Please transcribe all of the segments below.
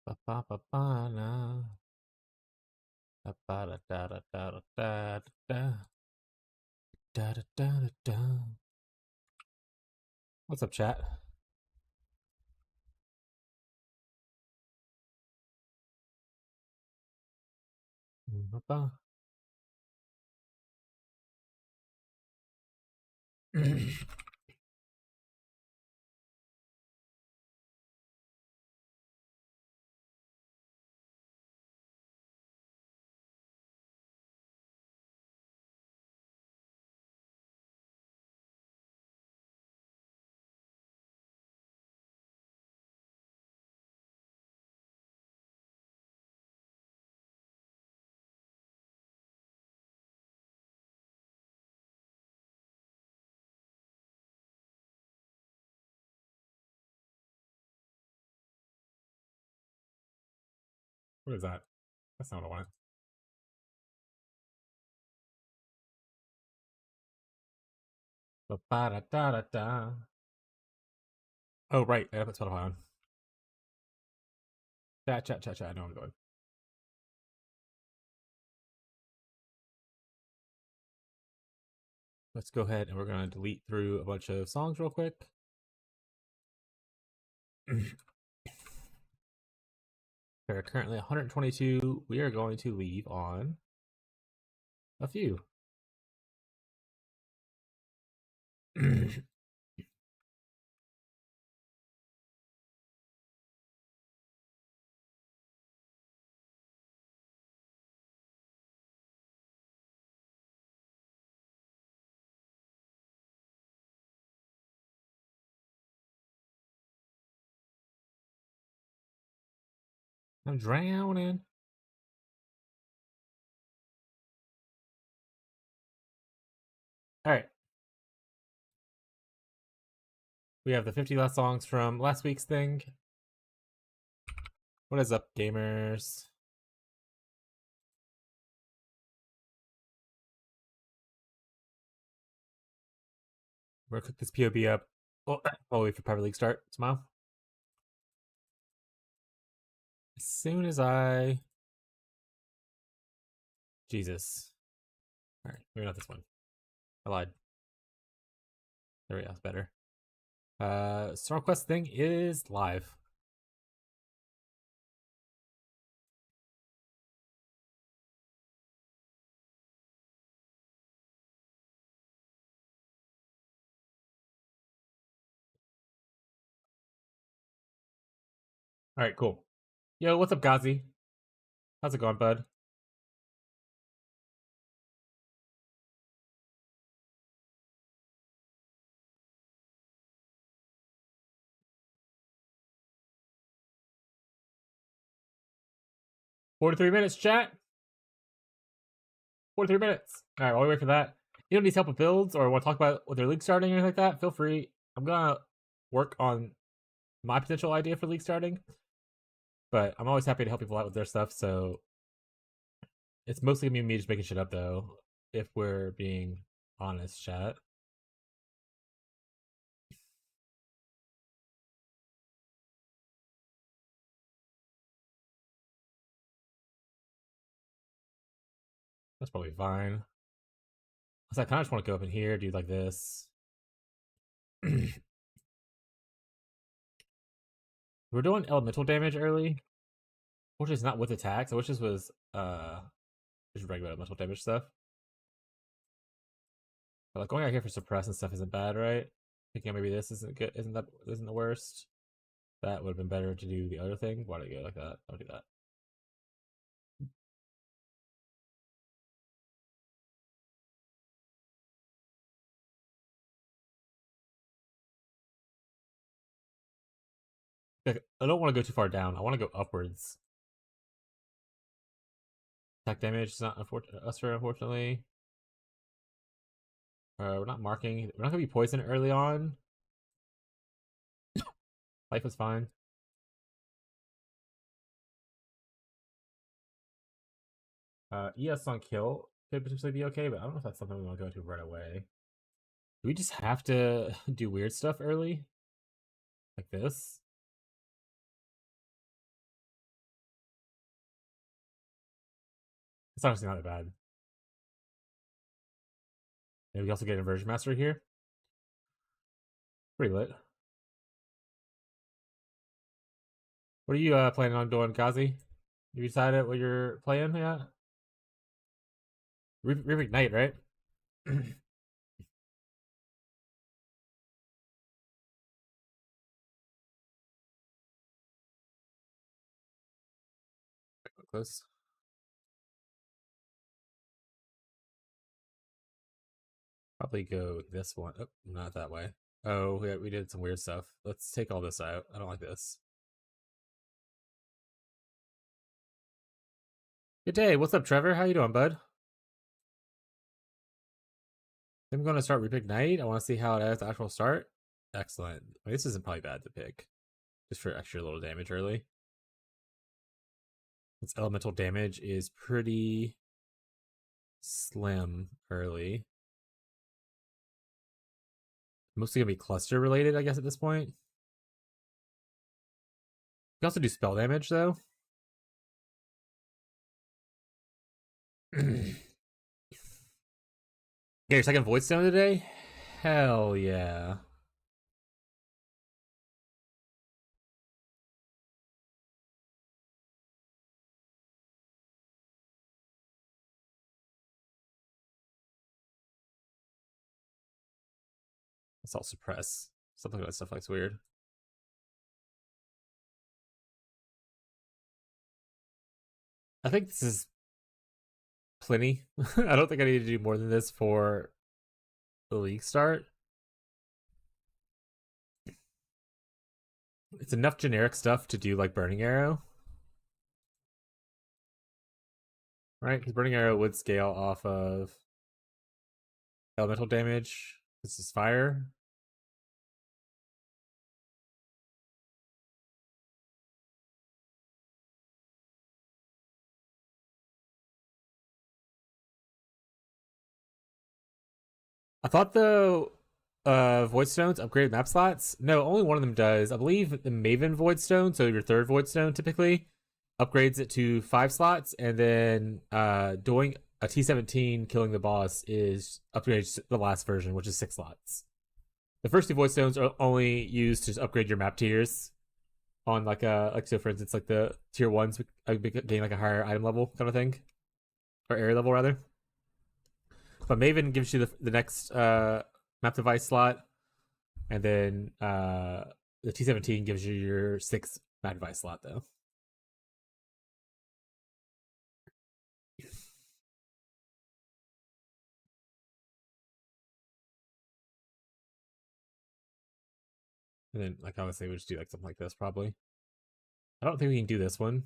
Ba ba ba ba na. Da ba da da da da da da da da da da da da. What's up, chat? Ba ba. What is that? That's not what I wanted. Ba ba da da da da. Oh, right. I put Spotify on. Chat. I know I'm going. Let's go ahead and we're going to delete through a bunch of songs real quick. There are currently 122. We are going to leave on a few. I'm drowning. All right. We have the 50 last songs from last week's thing. What is up, gamers? We're gonna cook this POB up. Oh, I'll wait for Power League start tomorrow. As soon as I... Jesus. Alright, maybe not this one. I lied. There we go, it's better. Storm Quest thing is live. Alright, cool. Yo, what's up, Gazi? How's it going, bud? $43, chat. 43 minutes. Alright, while we wait for that, anyone needs help with builds or want to talk about what their league starting or anything like that, feel free. I'm gonna work on my potential idea for league starting, but I'm always happy to help people out with their stuff, so it's mostly gonna be me just making shit up, though, if we're being honest, chat. That's probably fine. So I kind of just want to go up in here, do like this. We're doing elemental damage early, which is not with attacks. I wish this was just regular elemental damage stuff. But like going out here for suppress and stuff isn't bad, right? Thinking maybe this isn't good, isn't the worst? That would have been better to do the other thing. Why did I go like that? I'll do that. I don't want to go too far down. I want to go upwards. Attack damage is not unfortunately. We're not marking. We're not gonna be poisoned early on. Life is fine. ES on kill could potentially be okay, but I don't know if that's something we want to go into right away. Do we just have to do weird stuff early? Like this? It's honestly not that bad. And we also get Inversion Master here. Pretty lit. What are you planning on doing, Kazi? You decided what you're playing yet? Reignite, right? Close. Probably go this one. Oh, not that way. Oh, yeah, we did some weird stuff. Let's take all this out. I don't like this. Good day. What's up, Trevor? How you doing, bud? I'm going to start Repick Knight. I want to see how it has the actual start. Excellent. I mean, this isn't probably bad to pick. Just for extra little damage early. Its elemental damage is pretty slim early. Mostly going to be cluster related, I guess, at this point. You can also do spell damage, though. Get your second Void Stone today? Hell yeah. Assault Suppress. Something like that stuff like's weird. I think this is plenty. I don't think I need to do more than this for the league start. It's enough generic stuff to do like Burning Arrow. Right? Because Burning Arrow would scale off of elemental damage. This is fire. I thought the Void Stones upgraded map slots. No, only one of them does. I believe the Maven Void Stone, so your third Void Stone typically, upgrades it to 5 slots, and then doing a T17 killing the boss is upgrades to the last version, which is 6 slots. The first 2 Void Stones are only used to upgrade your map tiers on like so for instance like the tier 1s gain like a higher item level kind of thing, or area level rather. But Maven gives you the next map device slot, and then the T17 gives you your 6th map device slot though. And then like I would say we just do like something like this probably. I don't think we can do this one.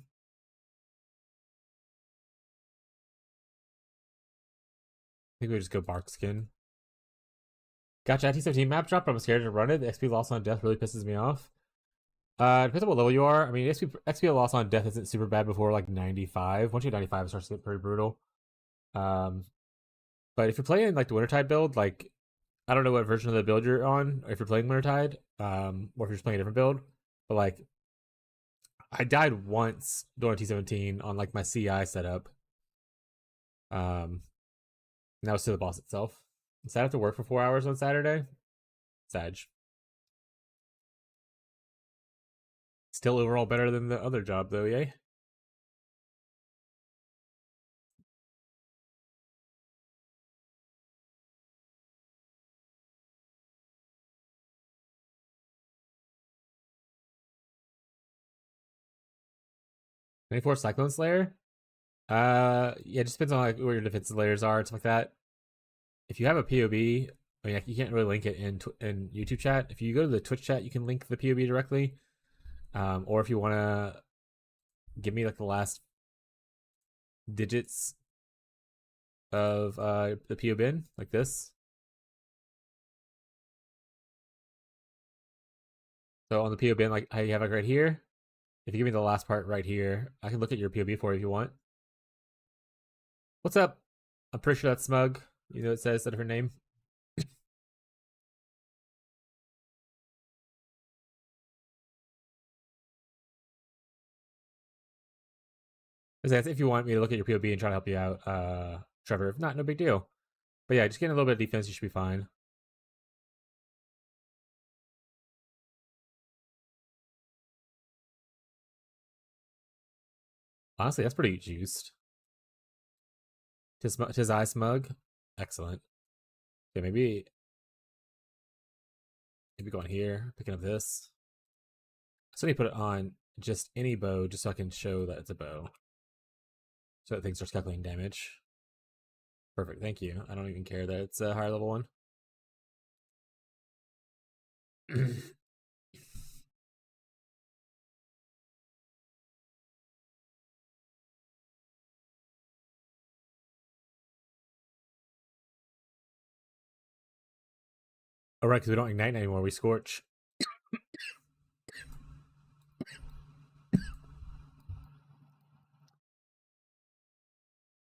I think we just go Bark Skin. Gotcha, T17 map drop, but I'm scared to run it. The XP loss on death really pisses me off. Depends on what level you are. I mean, XP loss on death isn't super bad before like 95. Once you get 95, it starts to get pretty brutal. But if you're playing like the Wintertide build, like I don't know what version of the build you're on, or if you're playing Wintertide, or if you're just playing a different build, but like I died once during T17 on like my CI setup. And that was to the boss itself. Does that have to work for 4 hours on Saturday? Sag. Still overall better than the other job though, yay? '24 Cyclone Slayer? Yeah, it just depends on like where your defensive layers are and stuff like that. If you have a POB, I mean, like, you can't really link it in YouTube chat. If you go to the Twitch chat, you can link the POB directly. Or if you want to give me like the last digits of the PO bin, like this. So on the PO bin, like I have it right here. If you give me the last part right here, I can look at your POB for you if you want. What's up? I'm pretty sure that's Smug. You know, it says a different name. If you want me to look at your POB and try to help you out, Trevor, if not, no big deal. But yeah, just getting a little bit of defense, you should be fine. Honestly, that's pretty juiced. Tis eye smug. Excellent. Okay, maybe going here, picking up this. So I need to put it on just any bow, just so I can show that it's a bow. So that thing starts calculating damage. Perfect, thank you. I don't even care that it's a higher level one. Oh, right, because we don't ignite anymore, we scorch.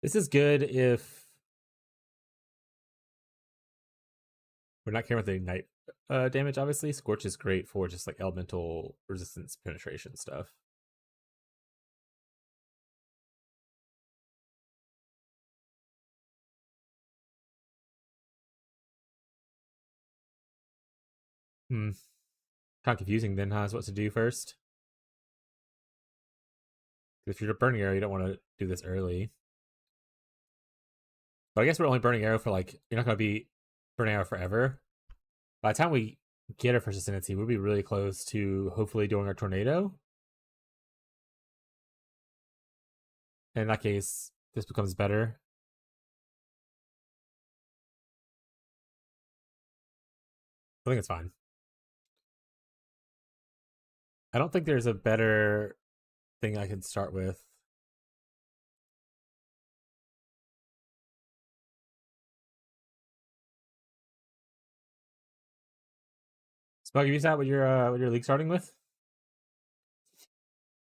This is good if we're not caring about the ignite damage, obviously. Scorch is great for just like elemental resistance penetration stuff. Kind of confusing then, huh? Is what to do first. If you're a burning arrow, you don't want to do this early. But I guess we're only burning arrow for like, you're not going to be burning arrow forever. By the time we get our first ascendancy, we'll be really close to hopefully doing our tornado. And in that case, this becomes better. I think it's fine. I don't think there's a better thing I can start with. Smug, you use that with your league starting with?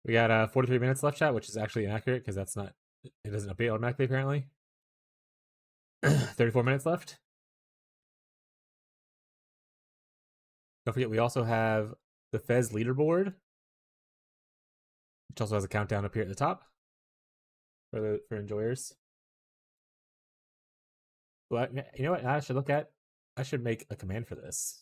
We got 43 minutes left, chat, which is actually inaccurate because that's not, it doesn't update automatically apparently. 34 minutes left. Don't forget, we also have the Fez leaderboard, which also has a countdown up here at the top for enjoyers. Well, you know what? I should make a command for this.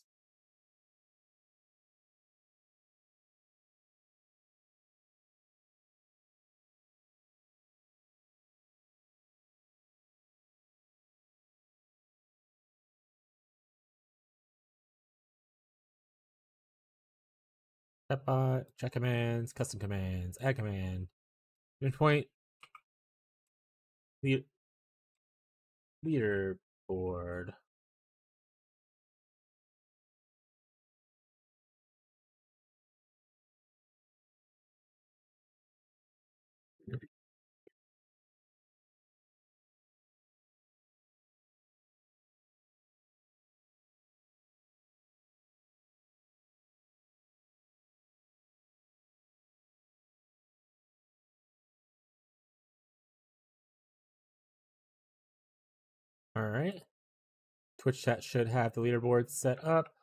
Chatbot, check commands, custom commands, add command, midpoint, leaderboard. All right. Twitch chat should have the leaderboard set up.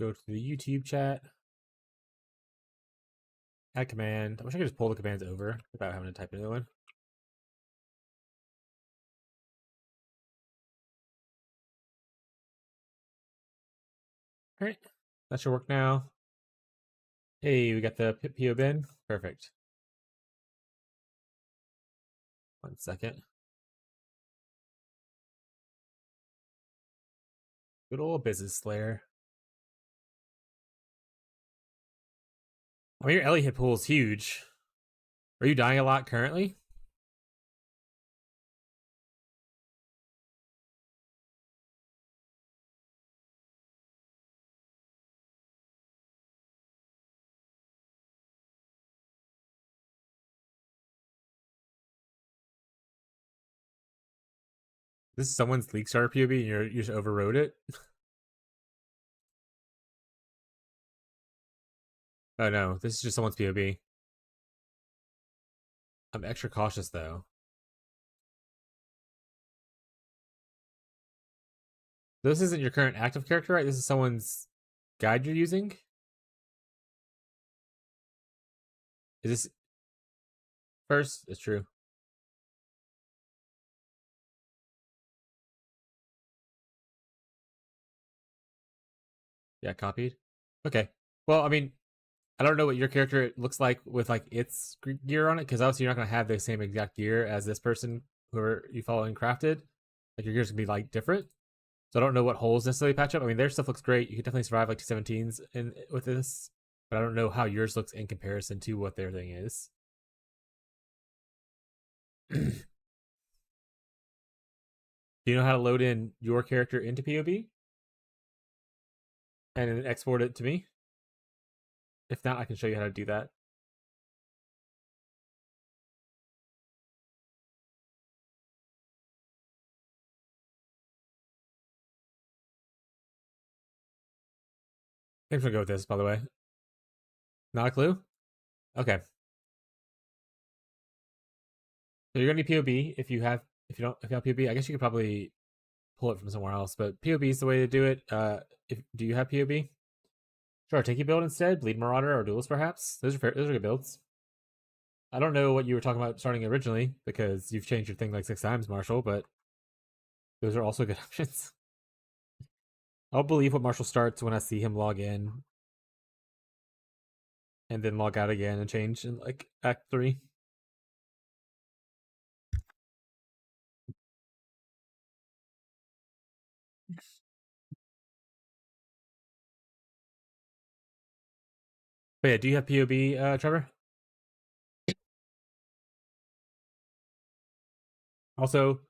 Let's go to the YouTube chat. Add command. I wish I could just pull the commands over without having to type another one. All right. That should work now. Hey, we got the PO bin. Perfect. 1 second. Good old business slayer. I mean, your Ellie hit pool is huge. Are you dying a lot currently? This is someone's League Starter POB and you just overrode it? Oh no, this is just someone's POB. I'm extra cautious though. This isn't your current active character, right? This is someone's guide you're using? Is this first. It's true. Yeah, copied. Okay. Well, I mean, I don't know what your character looks like with like its gear on it, because obviously you're not gonna have the same exact gear as this person who you follow and crafted. Like your gear's gonna be like different. So I don't know what holes necessarily patch up. I mean, their stuff looks great. You could definitely survive like 217s in with this, but I don't know how yours looks in comparison to what their thing is. Do you know how to load in your character into POB and then export it to me? If not, I can show you how to do that. I'm gonna go with this, by the way. Not a clue? Okay. So you're gonna need POB if you have POB. I guess you could probably pull it from somewhere else, but POB is the way to do it. Do you have POB? Sure, Tinky build instead, Bleed Marauder or Duelist perhaps. Those are good builds. I don't know what you were talking about starting originally because you've changed your thing like 6 times, Marshall, but those are also good options. I'll believe what Marshall starts when I see him log in and then log out again and change in like Act 3. But yeah, do you have POB, Trevor? Also,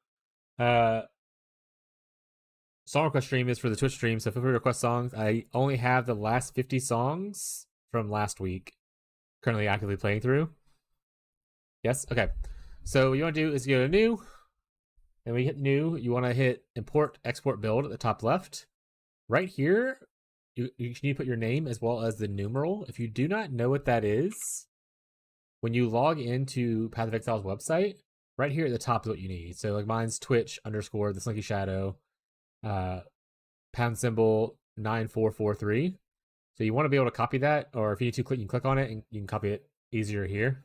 song request stream is for the Twitch stream, so feel free to request songs. I only have the last 50 songs from last week currently actively playing through. Yes? Okay. So what you want to do is go to new, and when you hit new, you want to hit import, export, build at the top left. Right here, you need to put your name as well as the numeral. If you do not know what that is, when you log into Path of Exile's website, right here at the top is what you need. So like mine's Twitch _ the Slinky Shadow, pound symbol 9443. So you want to be able to copy that, or if you need to click, you can click on it and you can copy it easier here.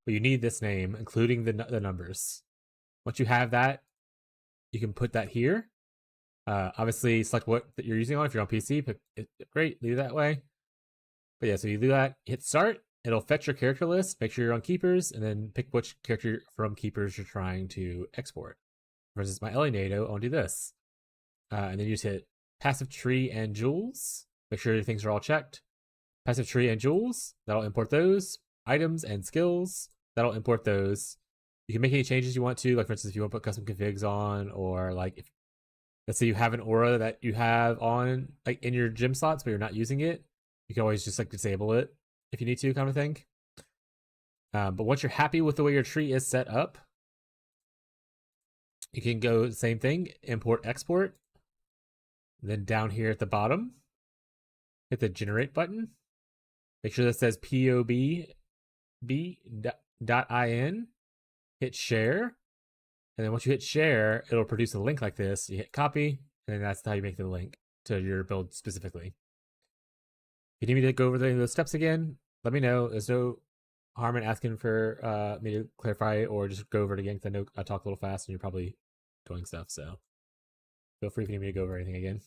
But you need this name, including the numbers. Once you have that, you can put that here. Obviously, select what that you're using on. If you're on PC, pick it, great, leave it that way. But yeah, so you do that, hit start. It'll fetch your character list, make sure you're on Keepers, and then pick which character from Keepers you're trying to export. For instance, my Alienado, I'll do this. And then you just hit Passive Tree and Jewels. Make sure your things are all checked. Passive Tree and Jewels, that'll import those. Items and Skills, that'll import those. You can make any changes you want to, like for instance, if you want to put custom configs on, or like if let's say you have an aura that you have on like in your gym slots but you're not using it, you can always just like disable it if you need to, kind of thing. But once you're happy with the way your tree is set up, you can go same thing, import, export. Then down here at the bottom, hit the generate button. Make sure that says POBB.in. Hit share. And then once you hit share, it'll produce a link like this. You hit copy, and then that's how you make the link to your build specifically. If you need me to go over those steps again, let me know. There's no harm in asking for me to clarify or just go over it again, because I know I talk a little fast and you're probably doing stuff. So feel free if you need me to go over anything again.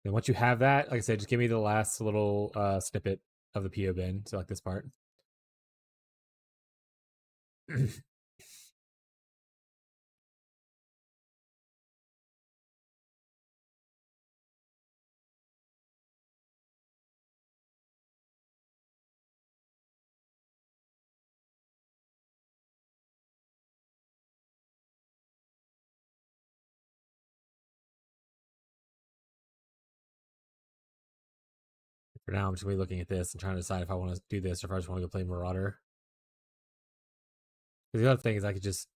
And once you have that, like I said, just give me the last little snippet of the PO bin. So like this part. For now, I'm just gonna be looking at this and trying to decide if I want to do this or if I just want to go play Marauder. Because the other thing is I could just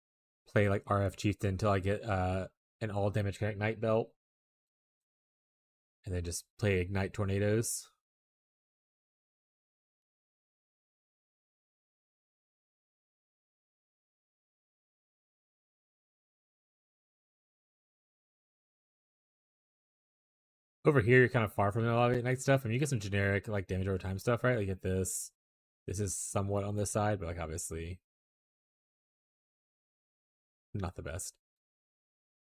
play like RF Chieftain until I get an all damage connect Ignite belt. And then just play Ignite Tornadoes. Over here, you're kind of far from a lot of Ignite stuff. I mean, you get some generic like damage over time stuff, right? Like get this. This is somewhat on this side, but like obviously not the best.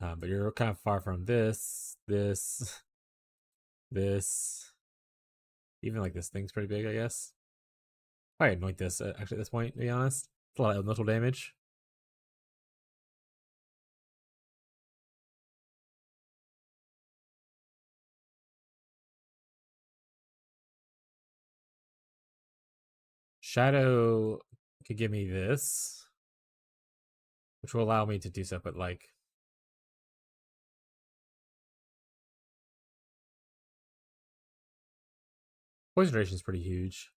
But you're kind of far from this, this. Even like this thing's pretty big, I guess. I anoint this actually at this point, to be honest. It's a lot of elemental damage. Shadow could give me this, which will allow me to do stuff, but like poison duration is pretty huge.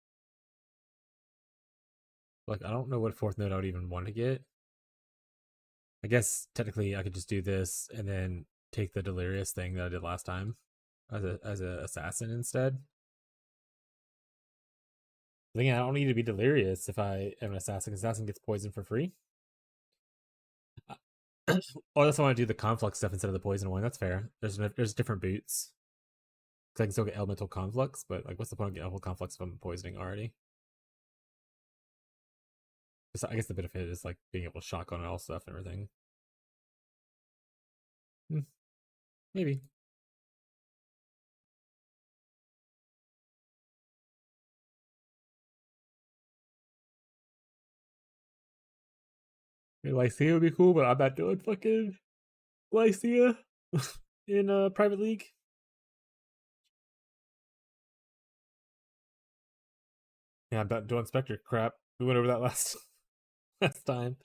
Like I don't know what fourth node I would even want to get. I guess technically I could just do this and then take the delirious thing that I did last time as a assassin instead. I think I don't need to be delirious if I am an assassin. Assassin gets poison for free. Or that's why I want to do the conflux stuff instead of the poison one. That's fair. There's different boots. Because I can still get elemental conflux, but like, what's the point of getting elemental conflux if I'm poisoning already? I guess the benefit is like being able to shotgun all stuff and everything. Maybe. Lycia would be cool, but I'm not doing fucking Lycia in a private league. Yeah, I'm not doing Spectre crap. We went over that last time.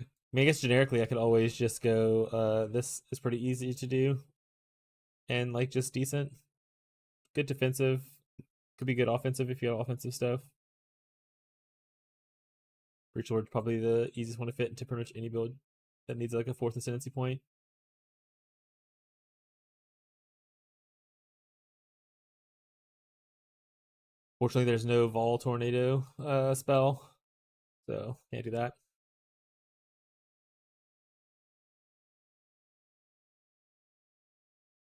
I mean, I guess generically I could always just go, this is pretty easy to do. And like just decent. Good defensive. Could be good offensive if you have offensive stuff. Breach Lord probably the easiest one to fit into pretty much any build that needs like a fourth ascendancy point. Fortunately, there's no Warden Tornado spell, so can't do that.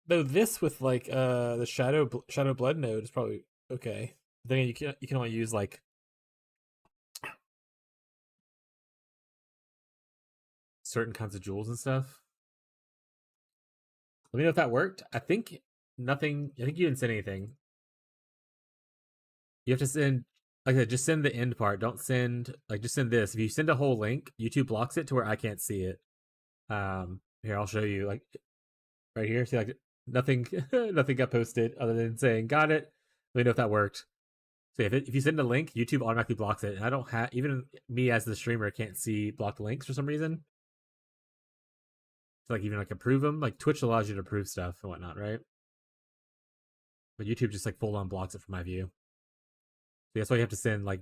Though this with like the Shadow Blood node is probably okay. Then you can only use like certain kinds of jewels and stuff. Let me know if that worked. I think nothing. I think you didn't send anything. You have to send, like I said, just send the end part. Don't send like just send this. If you send a whole link, YouTube blocks it to where I can't see it. Here I'll show you like right here. See like nothing, nothing got posted other than saying got it. Let me know if that worked. So if you send a link, YouTube automatically blocks it, and I don't have even me as the streamer can't see blocked links for some reason. To like even like approve them. Like Twitch allows you to approve stuff and whatnot, right? But YouTube just like full on blocks it from my view. So that's why you have to send like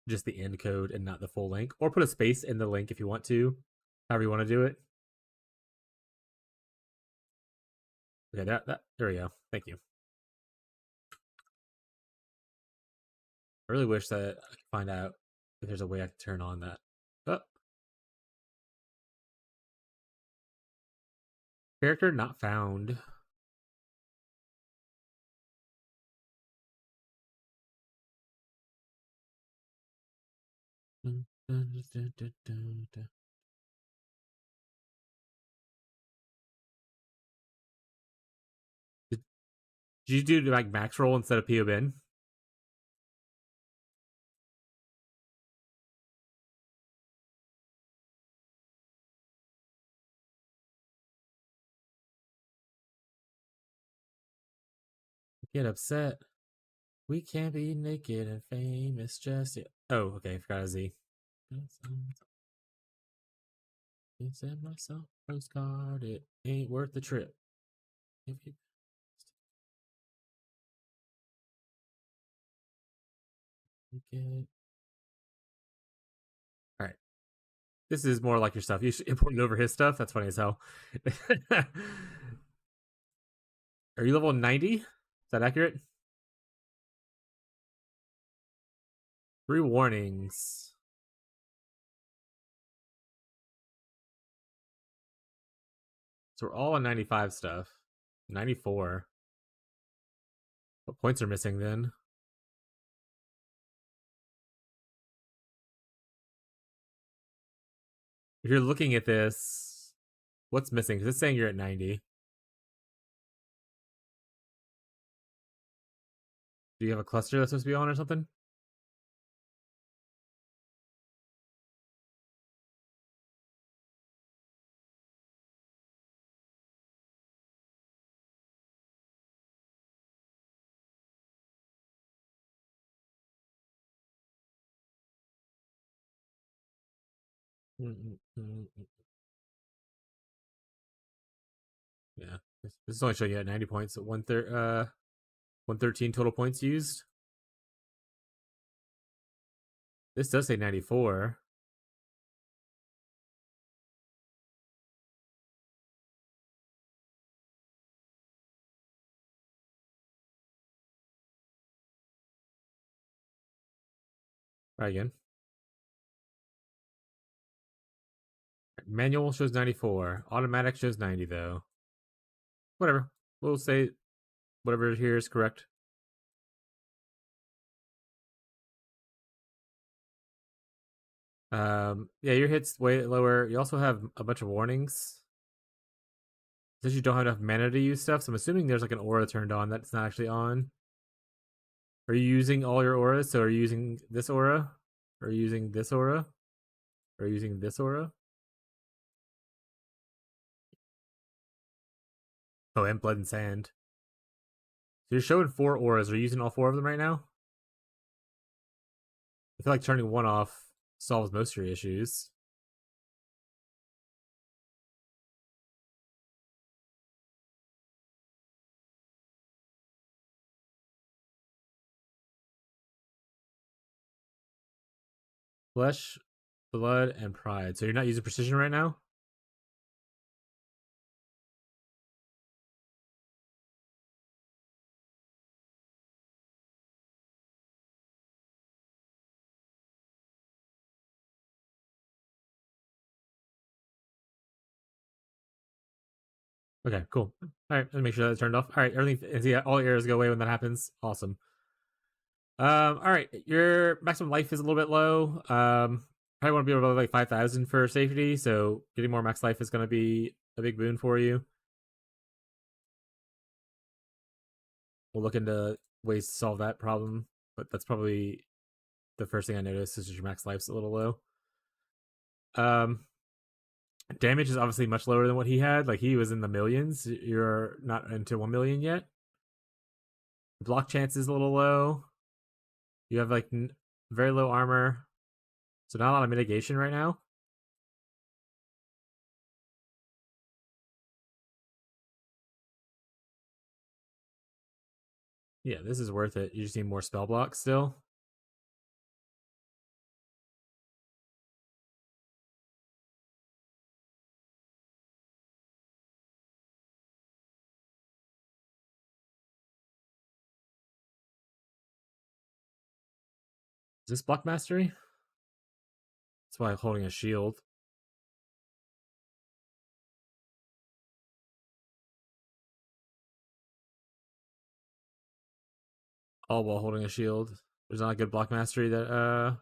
just the end code and not the full link, or put a space in the link if you want to, however you want to do it. Okay, that there we go. Thank you. I really wish that I could find out if there's a way I could turn on that. Oh. Character not found. Did you do like max roll instead of PO bin? Get upset. We can't be naked and famous just yet. Oh, okay, forgot a Z. Send myself postcard. It ain't worth the trip. If you get. All right. This is more like your stuff. You should import it over his stuff. That's funny as hell. Are you level 90? Is that accurate? 3 warnings. So we're all on 95 stuff. 94. What points are missing then? If you're looking at this, what's missing? Because it's saying you're at 90. Do you have a cluster that's supposed to be on or something? Yeah, this is only showing you at 90 points. At 113 total points used. This does say 94. Try again. Manual shows 94. Automatic shows 90 though. Whatever. We'll say whatever here is correct. Yeah, your hit's way lower. You also have a bunch of warnings. Since you don't have enough mana to use stuff, so I'm assuming there's like an aura turned on that's not actually on. Are you using all your auras? So are you using this aura? Are you using this aura? Are you using this aura? Oh, and blood and sand. So you're showing 4 auras. Are you using all 4 of them right now? I feel like turning one off solves most of your issues. Flesh, blood, and pride. So you're not using precision right now? Okay, cool. All right, let me make sure that's turned off. All right, everything. Yeah, all errors go away when that happens. Awesome. All right, your maximum life is a little bit low. Probably want to be about like 5,000 for safety. So getting more max life is going to be a big boon for you. We'll look into ways to solve that problem, but that's probably the first thing I noticed is your max life's a little low. Damage is obviously much lower than what he had. Like he was in the millions. You're not into 1 million yet. Block chance is a little low. You have like very low armor, so not a lot of mitigation right now. Yeah, this is worth it. You just need more spell blocks still. Is this block mastery? That's why I'm holding a shield. All while holding a shield. There's not a good block mastery that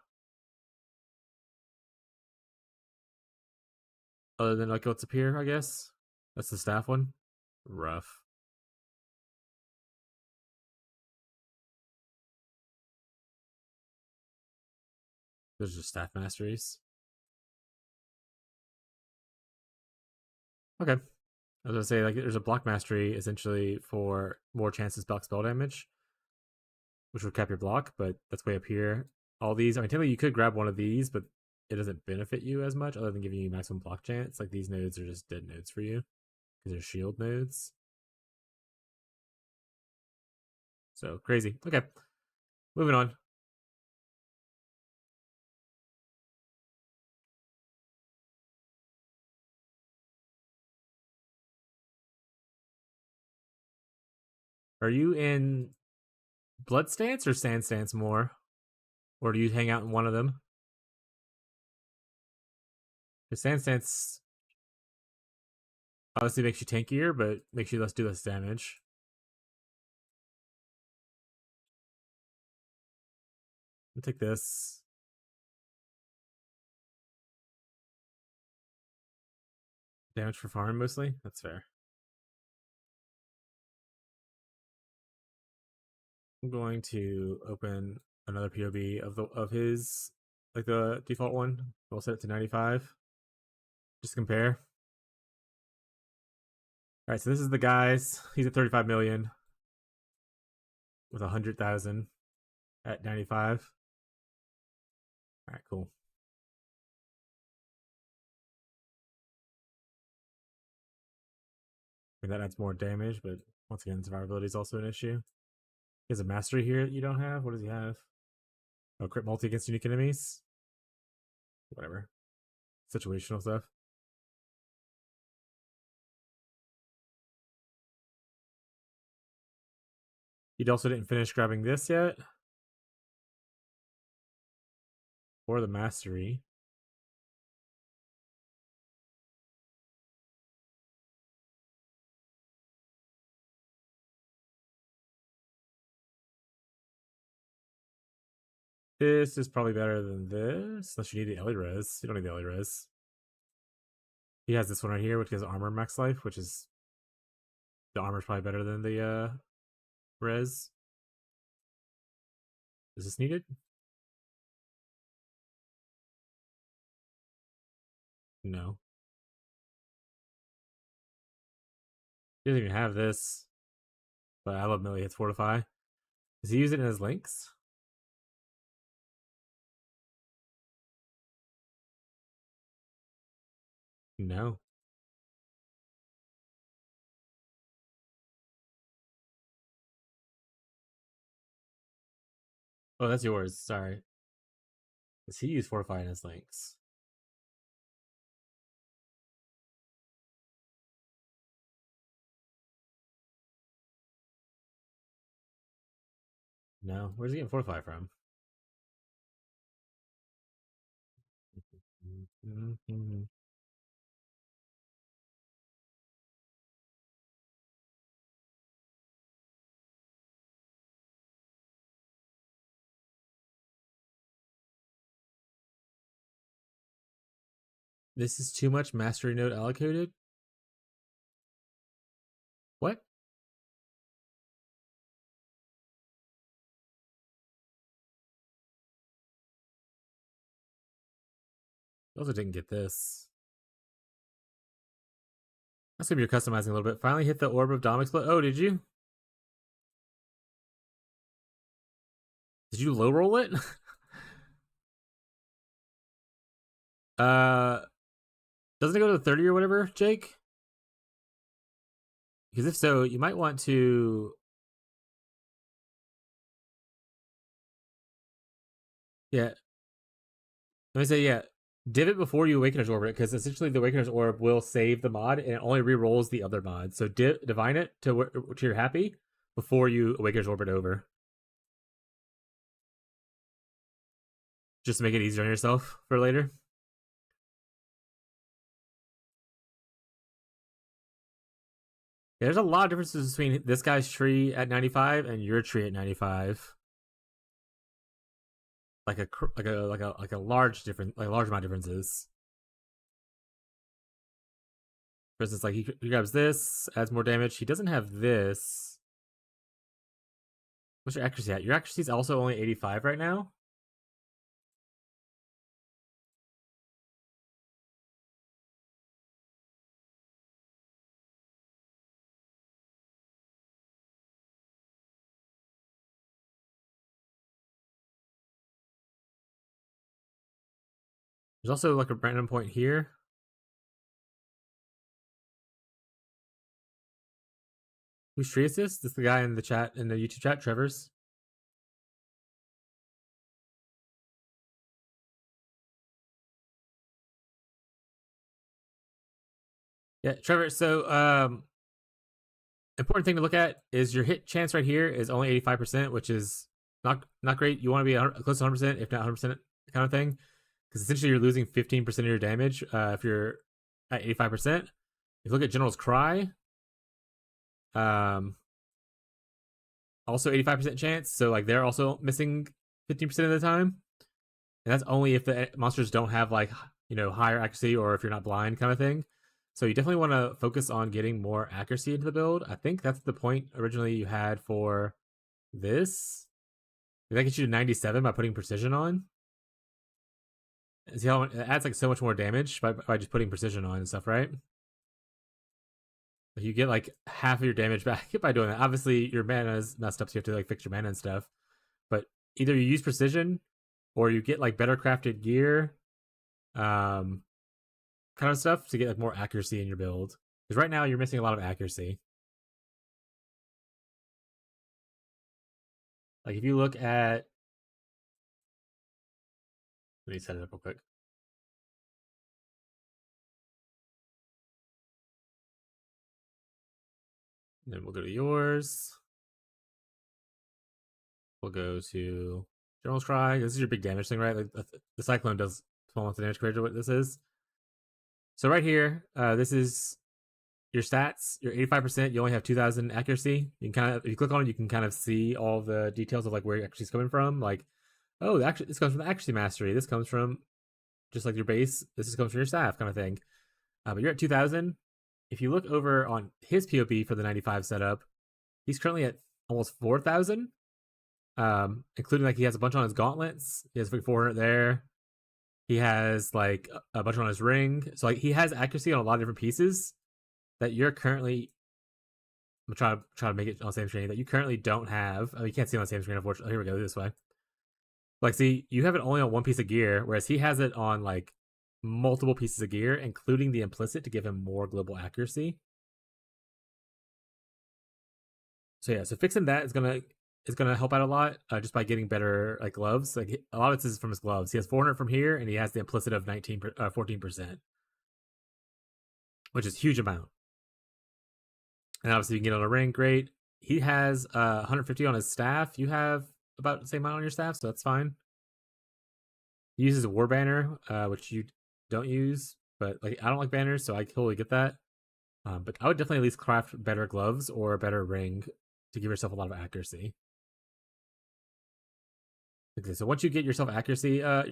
other than like what's up here, I guess. That's the staff one. Rough. There's just staff masteries. Okay. I was gonna say like there's a block mastery essentially for more chances block spell damage, which would cap your block, but that's way up here. All these, I mean, technically you could grab one of these, but it doesn't benefit you as much other than giving you maximum block chance. Like these nodes are just dead nodes for you because they're shield nodes. So crazy. Okay, moving on. Are you in blood stance or sand stance more, or do you hang out in one of them? The sand stance obviously makes you tankier, but makes you do less damage. I'll take this. Damage for farm mostly? That's fair. I'm going to open another POB of his, like the default one. We'll set it to 95. Just compare. Alright, so this is the guys. He's at 35 million with 100,000 at 95. Alright, cool. I mean, that adds more damage, but once again, survivability is also an issue. He has a mastery here that you don't have. What does he have? Oh, crit multi against unique enemies? Whatever. Situational stuff. He also didn't finish grabbing this yet. Or the mastery. This is probably better than this. Unless you need the Ellie Res. You don't need the Ellie Res. He has this one right here, which has armor max life, which is... The armor's probably better than the res. Is this needed? No. He doesn't even have this. But I love melee hits Fortify. Does he use it in his links? No. Oh, that's yours. Sorry. Does he use Fortify in his links? No. Where's he getting Fortify from? This is too much mastery node allocated? What? I also didn't get this. That's gonna be customizing a little bit. Finally hit the Orb of Dom Explode. Oh, did you? Did you low roll it? Doesn't it go to 30 or whatever, Jake? Because if so, you might want to... Yeah. Let me say, yeah. Div it before you Awakener's Orb it, because essentially the Awakener's Orb will save the mod, and it only re-rolls the other mod. So divine it to you're happy before you Awakener's Orb it over. Just to make it easier on yourself for later. Yeah, there's a lot of differences between this guy's tree at 95 and your tree at 95. Like a large difference, like a large amount of differences. For instance, like he grabs this, adds more damage. He doesn't have this. What's your accuracy at? Your accuracy is also only 85 right now. There's also like a random point here. Whose tree is this? This is the guy in the chat, in the YouTube chat, Trevor's. Yeah, Trevor, so important thing to look at is your hit chance right here is only 85%, which is not great. You want to be close to 100%, if not 100% kind of thing. Because essentially you're losing 15% of your damage if you're at 85%. If you look at General's Cry, also 85% chance, so like they're also missing 15% of the time. And that's only if the monsters don't have like, you know, higher accuracy or if you're not blind kind of thing. So you definitely want to focus on getting more accuracy into the build. I think that's the point originally you had for this. That gets you to 97 by putting precision on. See how it adds like so much more damage by just putting precision on and stuff, right? You get like half of your damage back by doing that. Obviously, your mana is messed up, so you have to like fix your mana and stuff. But either you use precision, or you get like better crafted gear, kind of stuff to get like more accuracy in your build. Because right now you're missing a lot of accuracy. Like if you look at, let me set it up real quick. And then we'll go to yours. We'll go to General's Cry. This is your big damage thing, right? Like the Cyclone does small amounts of damage compared to what this is. So right here, this is your stats. You're 85%. You only have 2,000 accuracy. You can kind of, if you click on it, you can kind of see all the details of like where your accuracy is coming from. Like, oh, this comes from the accuracy mastery. This comes from just like your base. This comes from your staff, kind of thing. But you're at 2,000. If you look over on his POP for the 95 setup, he's currently at almost 4,000. Including like he has a bunch on his gauntlets. He has like 400 there. He has like a bunch on his ring. So like he has accuracy on a lot of different pieces that you're currently. I'm trying to make it on the same screen that you currently don't have. Oh, you can't see it on the same screen, unfortunately. Here we go, this way. Like, see, you have it only on one piece of gear, whereas he has it on like multiple pieces of gear, including the implicit to give him more global accuracy. So yeah, so fixing that is gonna help out a lot just by getting better like gloves. Like a lot of this is from his gloves. He has 400 from here, and he has the implicit of 14%, which is a huge amount. And obviously, you can get on a ring, great. He has 150 on his staff. You have about the same amount on your staff, so that's fine. He uses a war banner, which you don't use, but like I don't like banners, so I totally get that. But I would definitely at least craft better gloves or a better ring to give yourself a lot of accuracy. Okay, so once you get yourself accuracy up,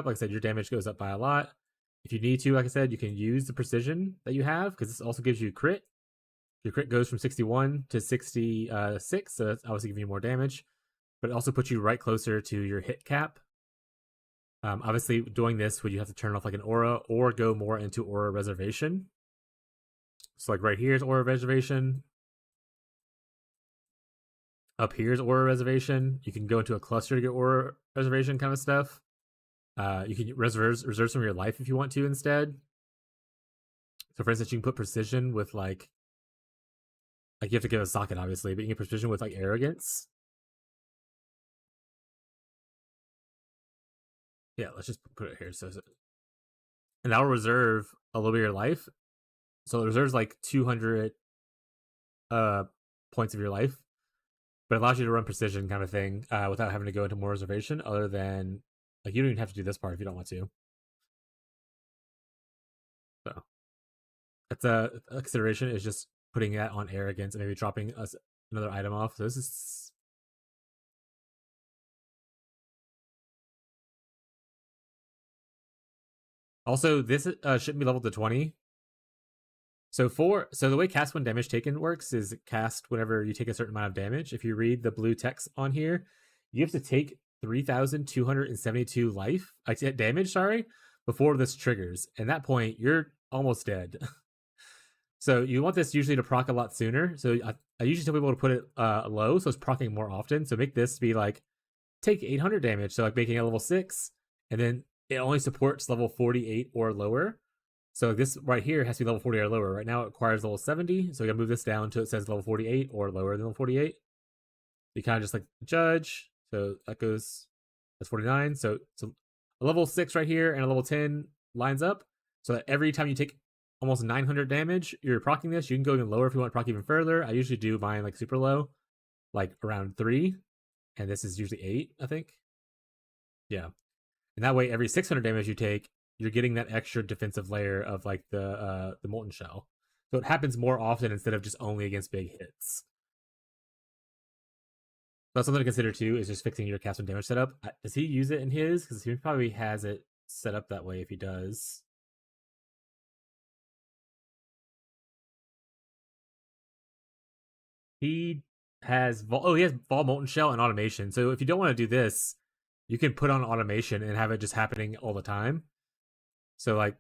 like I said, your damage goes up by a lot. If you need to, like I said, you can use the precision that you have because this also gives you crit. Your crit goes from 61 to 66, so that's obviously giving you more damage. But it also puts you right closer to your hit cap. Obviously, doing this would you have to turn off like an aura or go more into aura reservation. So like right here is aura reservation. Up here is aura reservation. You can go into a cluster to get aura reservation kind of stuff. You can reserve some of your life if you want to instead. So for instance, you can put precision with like you have to give a socket obviously, but you can get precision with like arrogance. Yeah, let's just put it here. So and that'll reserve a little bit of your life. So it reserves like 200 points of your life, but it allows you to run precision kind of thing without having to go into more reservation. Other than like you don't even have to do this part if you don't want to. So that's a consideration is just putting that on arrogance and maybe dropping us another item off. So this is also this shouldn't be leveled to 20. So the way cast when damage taken works is cast whenever you take a certain amount of damage. If you read the blue text on here, you have to take 3,272 life damage, before this triggers. And at that point, you're almost dead. So you want this usually to proc a lot sooner. So I usually tell people to put it low, so it's procking more often. So make this be like take 800 damage, so like making it level 6, and then it only supports level 48 or lower. So this right here has to be level 40 or lower. Right now it requires level 70, so we gotta move this down to it says level 48 or lower than level 48. You kind of just like judge. So that goes, that's 49. So a level 6 right here and a level 10 lines up. So that every time you take almost 900 damage, you're proccing this. You can go even lower if you want to proc even further. I usually do mine like super low, like around 3. And this is usually 8, I think. Yeah. And that way, every 600 damage you take, you're getting that extra defensive layer of like the molten shell. So it happens more often instead of just only against big hits. That's something to consider too, is just fixing your cast when damage setup. Does he use it in his? Because he probably has it set up that way if he does. He has he has Vol Molten Shell and automation. So if you don't want to do this, you can put on automation and have it just happening all the time. So like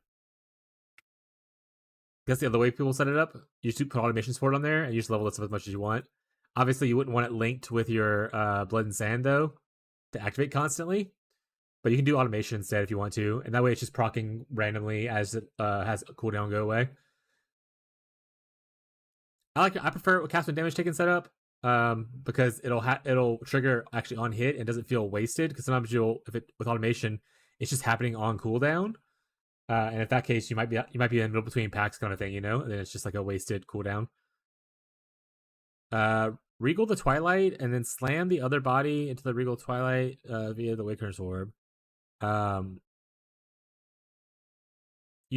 that's the other way people set it up. You just put automation support on there and you just level this up as much as you want. Obviously, you wouldn't want it linked with your Blood and Sand though to activate constantly. But you can do automation instead if you want to, and that way it's just procking randomly as it has a cooldown go away. I prefer cast when damage taken setup because it'll trigger actually on hit and doesn't feel wasted. Because sometimes with automation, it's just happening on cooldown, and in that case, you might be in the middle between packs kind of thing, and then it's just like a wasted cooldown. Regal the Twilight and then slam the other body into the Regal Twilight via the Waker's Orb. You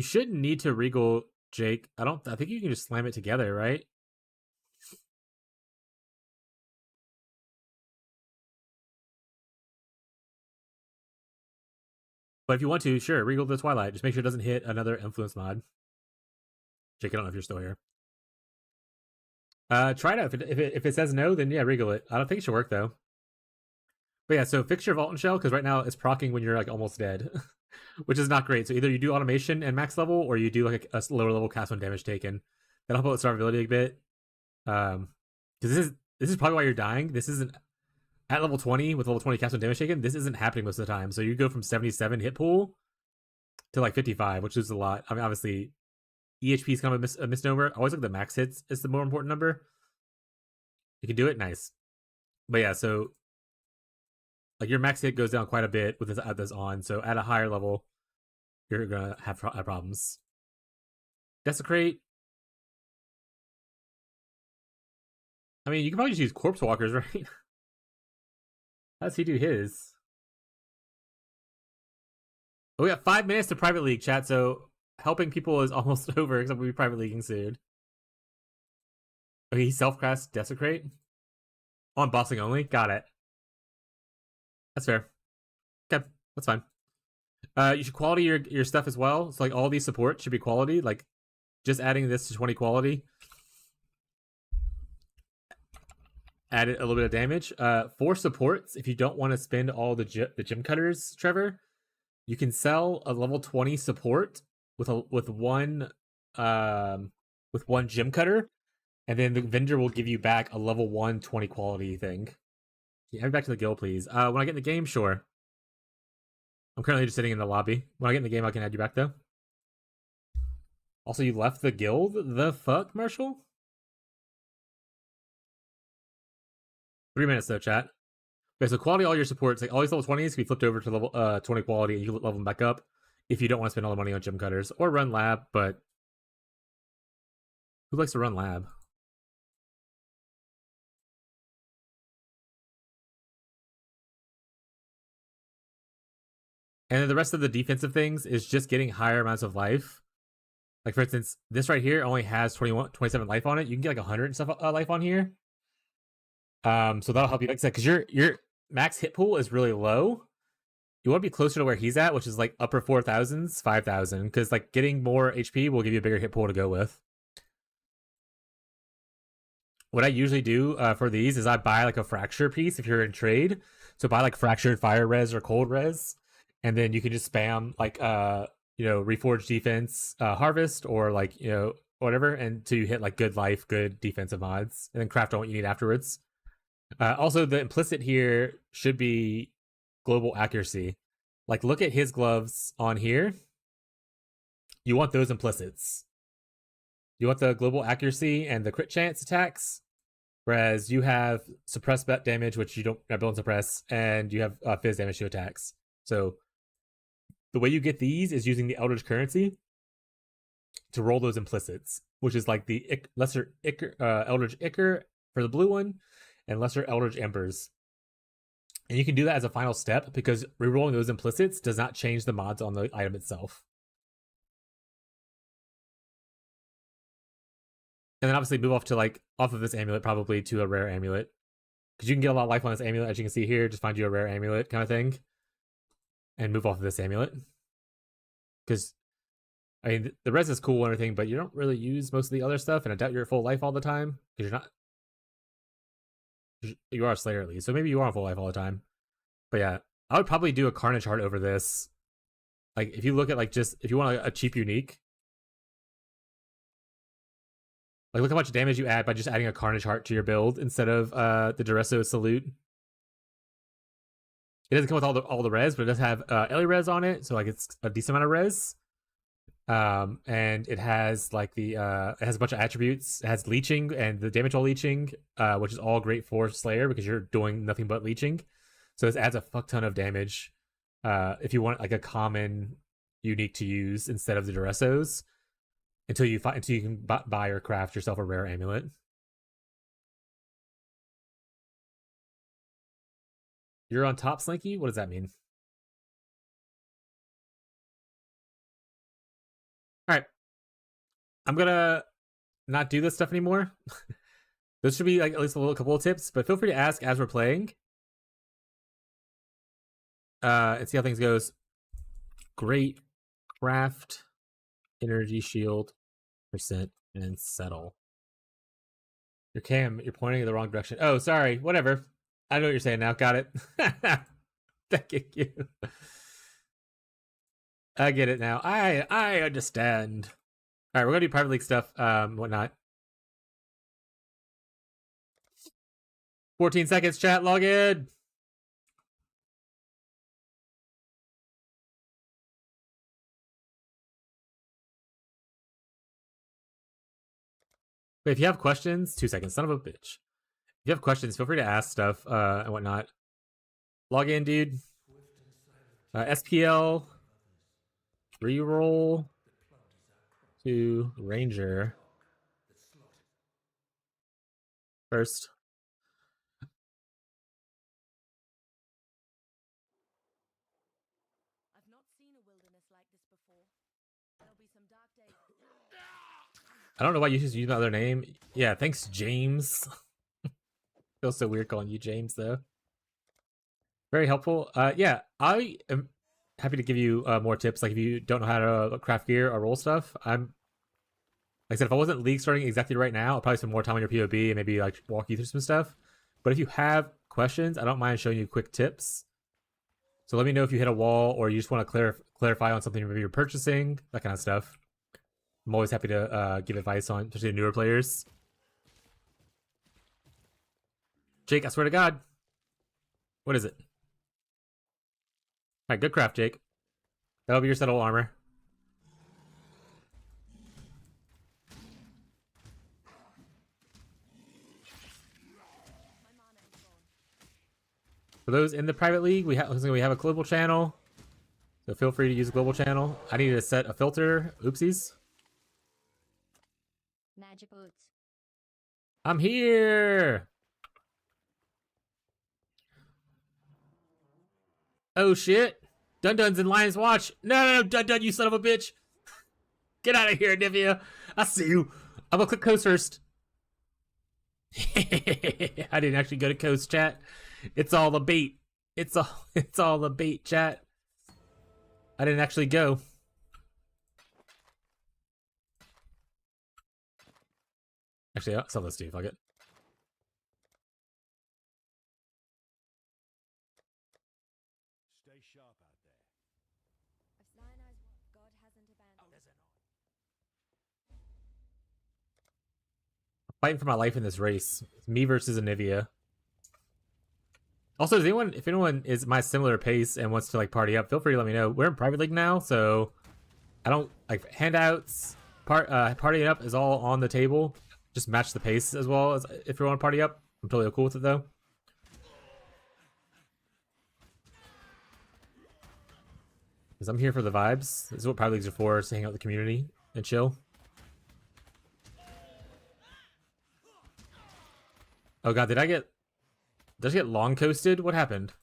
shouldn't need to Regal Jake. I think you can just slam it together, right? But if you want to, sure, Regal the Twilight. Just make sure it doesn't hit another influence mod. Jake, I don't know if you're still here. Try it out. If it says no, then yeah, Regal it. I don't think it should work though. But yeah, so fix your Vault and Shell because right now it's proccing when you're like almost dead, which is not great. So either you do automation and max level, or you do like a lower level cast when damage taken. That'll help with survivability a bit. Because this is probably why you're dying. This isn't at level 20 with level 20 cast when damage taken. This isn't happening most of the time. So you go from 77 hit pool to like 55, which is a lot. I mean, obviously, EHP is kind of a misnomer. I always look at the max hits is the more important number. You can do it, nice. But yeah, so like your max hit goes down quite a bit with this on. So at a higher level, you're gonna have problems. Desecrate. I mean, you can probably just use Corpse Walkers, right? How does he do his? Oh, we got 5 minutes to private league, chat. So helping people is almost over, except we'll be private leaguing soon. Okay, he self-cast Desecrate on bossing only. Got it. That's fair. Okay, that's fine. You should quality your stuff as well. So like all these supports should be quality. Like just adding this to 20 quality. Added a little bit of damage. For supports, if you don't want to spend all the gym cutters, Trevor, you can sell a level 20 support with one gym cutter, and then the vendor will give you back a level 1 20 quality thing. Yeah, head back to the guild, please. When I get in the game, sure. I'm currently just sitting in the lobby. When I get in the game, I can add you back though. Also, you left the guild? The fuck, Marshall? 3 minutes though, chat. Okay, so quality all your supports, like all these level 20s can be flipped over to level 20 quality, and you can level them back up if you don't want to spend all the money on gym cutters or run lab. But who likes to run lab? And then the rest of the defensive things is just getting higher amounts of life. Like for instance, this right here only has 27 life on it. You can get like 100 and stuff life on here. So that'll help you. Like I said, because your max hit pool is really low. You want to be closer to where he's at, which is like upper 4,000s, 5,000, because like getting more HP will give you a bigger hit pool to go with. What I usually do for these is I buy like a fracture piece if you're in trade. So buy like fractured fire res or cold res, and then you can just spam like reforge defense harvest or like whatever, and to hit like good life, good defensive mods, and then craft on what you need afterwards. Also, the implicit here should be global accuracy. Like, look at his gloves on here. You want those implicits. You want the global accuracy and the crit chance attacks, whereas you have suppress bet damage, which you don't suppress, and you have fizz damage to attacks. So the way you get these is using the Eldritch currency to roll those implicits, which is like the lesser Eldritch Ichor for the blue one, and lesser Eldritch Embers. And you can do that as a final step because rerolling those implicits does not change the mods on the item itself. And then obviously move off of this amulet probably to a rare amulet. Because you can get a lot of life on this amulet, as you can see here. Just find you a rare amulet kind of thing. And move off of this amulet. Because, I mean, the res is cool and everything, but you don't really use most of the other stuff. And I doubt you're at full life all the time. Because you're not... You are a Slayer at least, so maybe you are on full life all the time. But yeah, I would probably do a Carnage Heart over this. Like, if you look at, like, just, if you want a cheap unique, like, look how much damage you add by just adding a Carnage Heart to your build instead of the Duresso Salute. It doesn't come with all the res, but it does have Ellie res on it, so like it's a decent amount of res. And it has like it has a bunch of attributes. It has leeching and the damage all leeching, which is all great for Slayer because you're doing nothing but leeching. So this adds a fuck ton of damage. If you want like a common unique to use instead of the Duressos, until you can buy or craft yourself a rare amulet. You're on top, Slinky? What does that mean? Alright. I'm gonna not do this stuff anymore. This should be like at least a couple of tips, but feel free to ask as we're playing. And see how things goes. Great craft, energy shield, percent, and settle. Your cam, you're pointing in the wrong direction. Oh, sorry. Whatever. I know what you're saying now. Got it. Thank you. I get it now. I understand. All right, we're gonna do private league stuff, whatnot. 14 seconds, chat. Log in. But if you have questions, 2 seconds. Son of a bitch. If you have questions, feel free to ask stuff and whatnot. Log in, dude. SPL. Reroll to Ranger. First. I've not seen a wilderness like this before. There'll be some dark days. I don't know why you just use my other name. Yeah, thanks, James. Feels so weird calling you James, though. Very helpful. Yeah, I am happy to give you more tips. Like if you don't know how to craft gear or roll stuff, like I said, if I wasn't league starting exactly right now, I'll probably spend more time on your POB and maybe like walk you through some stuff. But if you have questions, I don't mind showing you quick tips. So let me know if you hit a wall or you just want to clarify on something maybe you're purchasing, that kind of stuff. I'm always happy to give advice on, especially newer players. Jake, I swear to God. What is it? Alright, good craft, Jake. That'll be your settle armor. For those in the private league, we have a global channel. So feel free to use a global channel. I need to set a filter. Oopsies. Magic boots. I'm here! Oh shit! Dun-Dun's in Lion's Watch! No, Dun-Dun, you son of a bitch! Get out of here, Nivea! I see you! I'm gonna click coast first. I didn't actually go to coast, chat. It's all the bait. It's all the bait, chat. I didn't actually go. Actually, I'll sell this to you, fuck it. Stay sharp out there. If Sinai's God hasn't abandoned. Fighting for my life in this race. It's me versus Anivia. Also, if anyone is my similar pace and wants to like party up, feel free to let me know. We're in private league now, so I don't like handouts. Partying up is all on the table. Just match the pace as well as if you want to party up. I'm totally cool with it though. Because I'm here for the vibes. This is what private leagues are for, is to hang out with the community and chill. Oh god, did I get long coasted? What happened?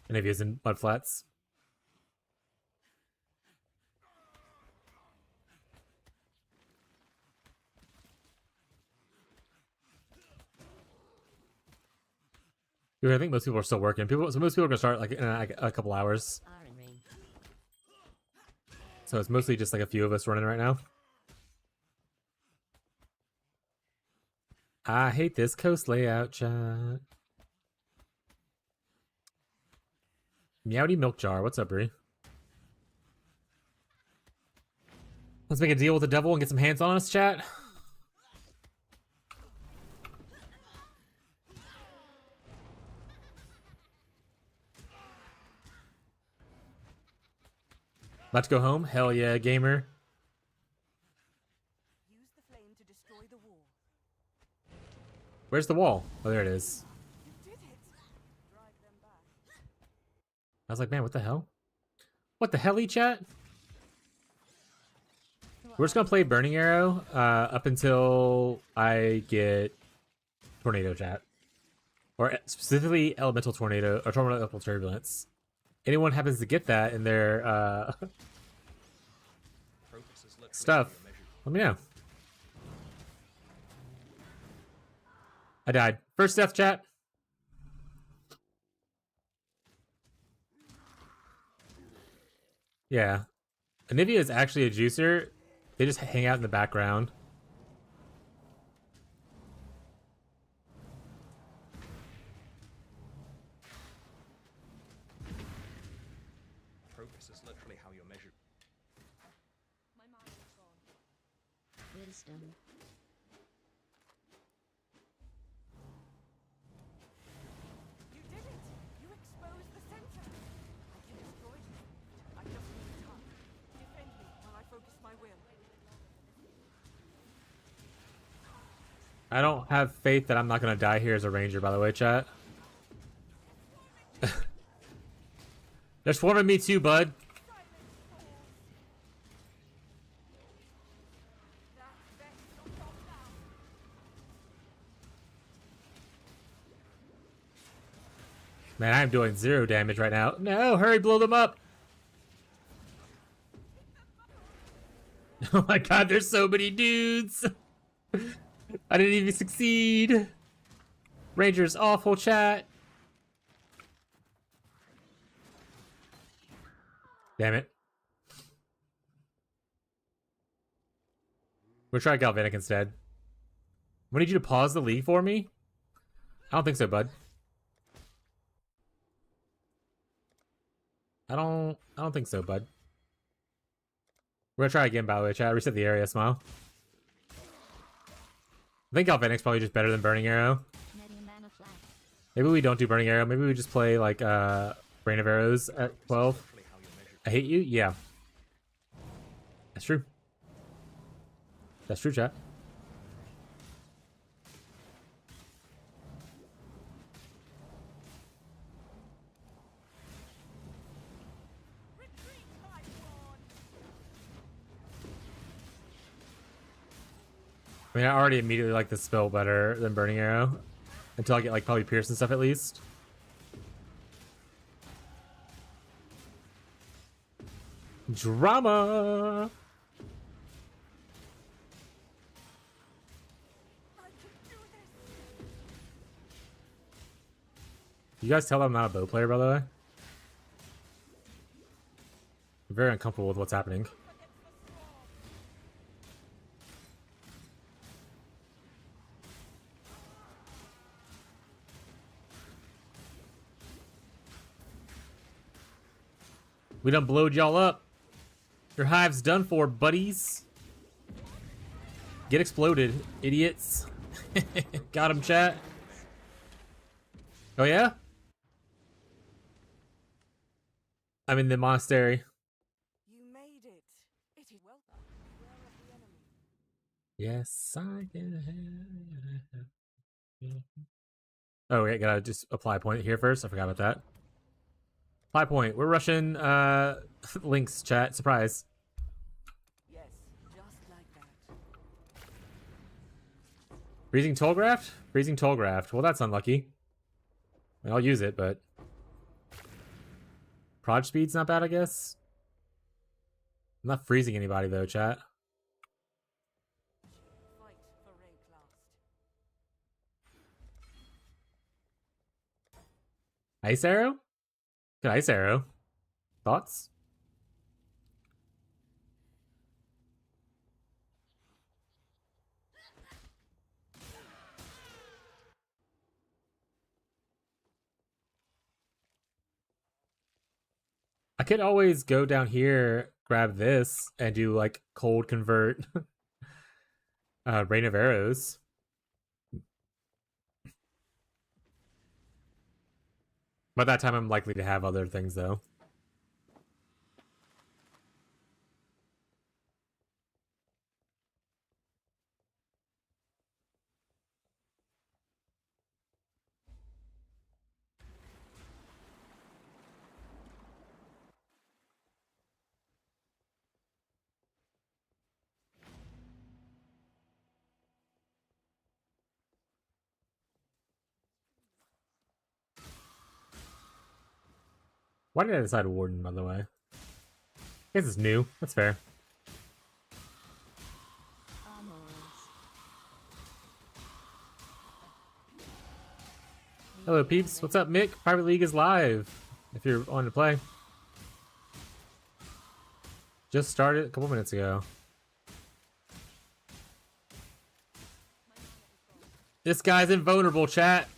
Any of you in mud flats? I think most people are still working. So most people are gonna start like in a couple hours. Iron ring. So it's mostly just like a few of us running right now. I hate this coast layout, chat. Meowdy milk jar. What's up, Bree? Let's make a deal with the devil and get some hands on us, chat. About to go home? Hell yeah, gamer. Use the flame to destroy the wall. Where's the wall? Oh, there it is. You did it! Drive them back. I was like, man, what the hell? What the hell, chat? We're just gonna play Burning Arrow up until I get Tornado, chat. Or specifically Elemental Tornado, or Elemental Turbulence. Anyone happens to get that in their stuff, let me know. I died. First death, chat. Yeah. Anivia is actually a juicer. They just hang out in the background. Progress is literally how you're measured. My mind is gone. Wisdom. You did it! You exposed the center! I can destroy you. I just need time. Defend me while I focus my will. I don't have faith that I'm not gonna die here as a ranger, by the way, chat. They're swarming me too, bud. Man, I am doing 0 damage right now. No, hurry, blow them up. Oh my god, there's so many dudes. I didn't even succeed. Ranger's awful, chat. Damn it. We'll try Galvanic instead. I need you to pause the league for me? I don't think so, bud. I don't think so, bud. We're gonna try again, by the way, chat. Reset the area, smile. I think Galvanic's probably just better than Burning Arrow. Maybe we don't do Burning Arrow. Maybe we just play like Rain of Arrows at 12. I hate you? Yeah. That's true. That's true, chat. I mean, I already immediately like this spell better than Burning Arrow. Until I get, like, probably Pierce and stuff at least. Drama! You guys tell I'm not a bow player, by the way? I'm very uncomfortable with what's happening. We done blowed y'all up. Your hive's done for, buddies. Get exploded, idiots. Got him, chat. Oh, yeah? I'm in the monastery. You made it. It is well done. Beware of the enemy. Yes, I did. Oh, wait, gotta just apply a point here first. I forgot about that. Apply point. We're rushing links, chat. Surprise. Yes, just like that. Freezing Tollgraft? Freezing Tollgraft. Well, that's unlucky. I mean, I'll use it, but... Proj speed's not bad, I guess. I'm not freezing anybody, though, chat. Fight for Rayclast. Ice arrow? Good ice arrow. Thoughts? I could always go down here, grab this, and do like cold convert Rain of Arrows. By that time, I'm likely to have other things though. Why did I decide Warden, by the way? I guess it's new. That's fair. Hello, peeps. What's up, Mick? Private League is live. If you're on to play. Just started a couple minutes ago. This guy's invulnerable, chat.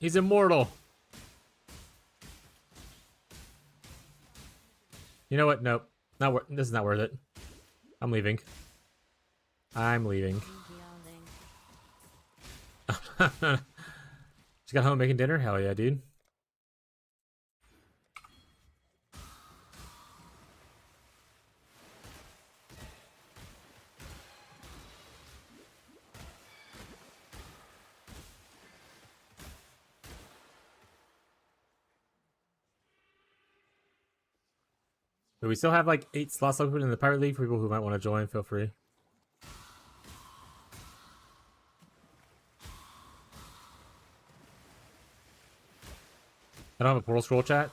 He's immortal. You know what? Nope. This is not worth it. I'm leaving. I'm leaving. Just got home making dinner? Hell yeah, dude. But we still have like 8 slots open in the Pirate League for people who might want to join. Feel free. I don't have a portal scroll, chat.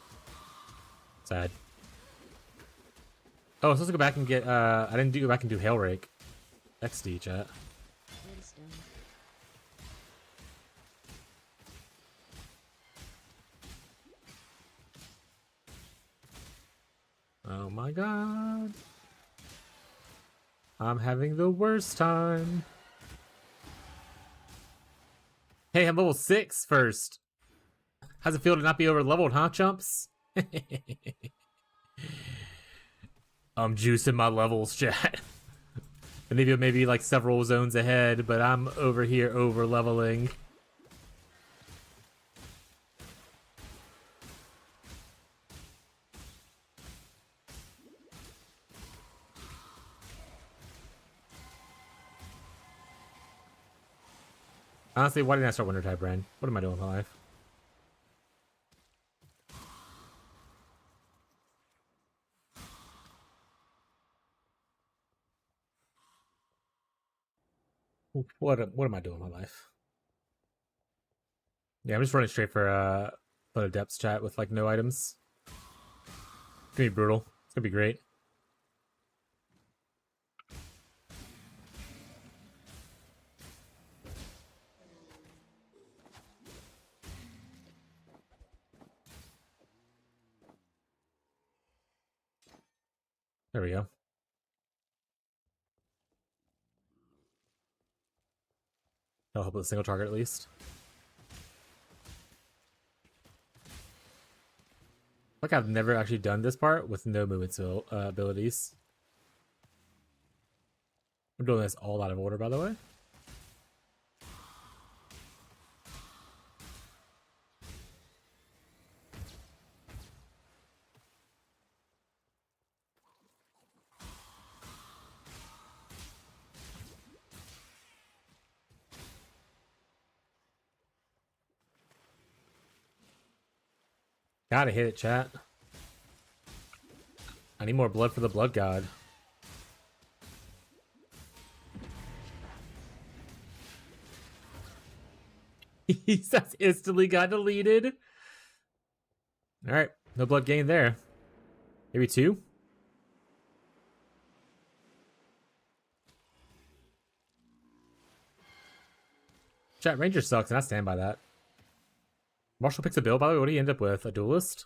Sad. Oh, I was supposed to go back and get I didn't go back and do Hail Rake. XD, chat. Oh my god. I'm having the worst time. Hey, I'm level 6 first. How's it feel to not be over leveled, huh, chumps? I'm juicing my levels, chat. And maybe like several zones ahead, but I'm over here over leveling. Honestly, why didn't I start Winter type Ren? What am I doing with my life? What am I doing with my life? Yeah, I'm just running straight for a depths chat with like no items. It's gonna be brutal. It's gonna be great. There we go. That'll help with a single target at least. Like I've never actually done this part with no movement abilities. I'm doing this all out of order, by the way. Gotta hit it, chat. I need more blood for the blood god. He just instantly got deleted. Alright, no blood gained there. Maybe 2? Chat, Ranger sucks, and I stand by that. Marshall picks a build, by the way. What do you end up with? A duelist?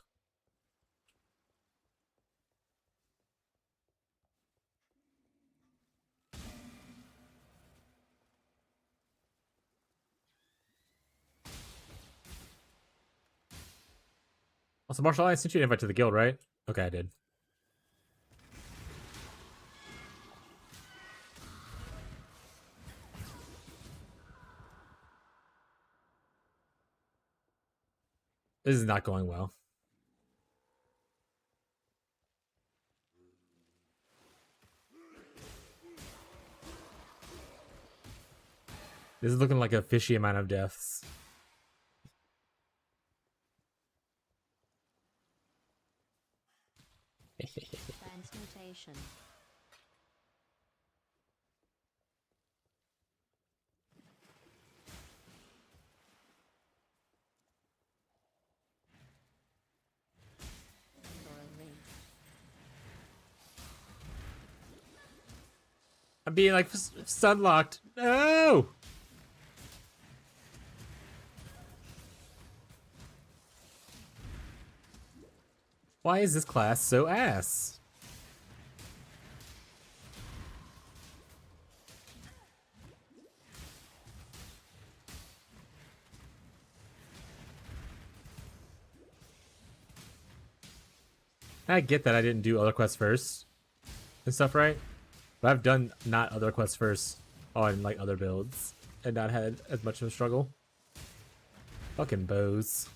Also, Marshall, I sent you an invite to the guild, right? Okay, I did. This is not going well. This is looking like a fishy amount of deaths. Transmutation. I'm being like sunlocked. No! Why is this class so ass? I get that I didn't do other quests first and stuff, right? But I've done not other quests first on like other builds and not had as much of a struggle. Fucking bows.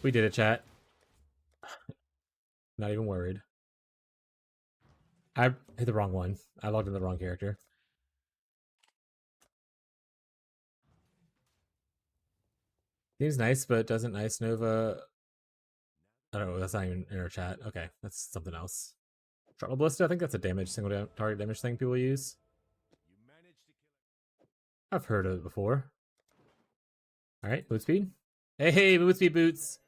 We did it, chat. Not even worried. I hit the wrong one. I logged in the wrong character. Seems nice, but doesn't nice Nova. I don't know. That's not even in our chat. Okay, that's something else. Throttle Ballista. I think that's a damage single target damage thing people use. You managed to kill I've heard of it before. All right, boot speed. Hey, boot speed boots.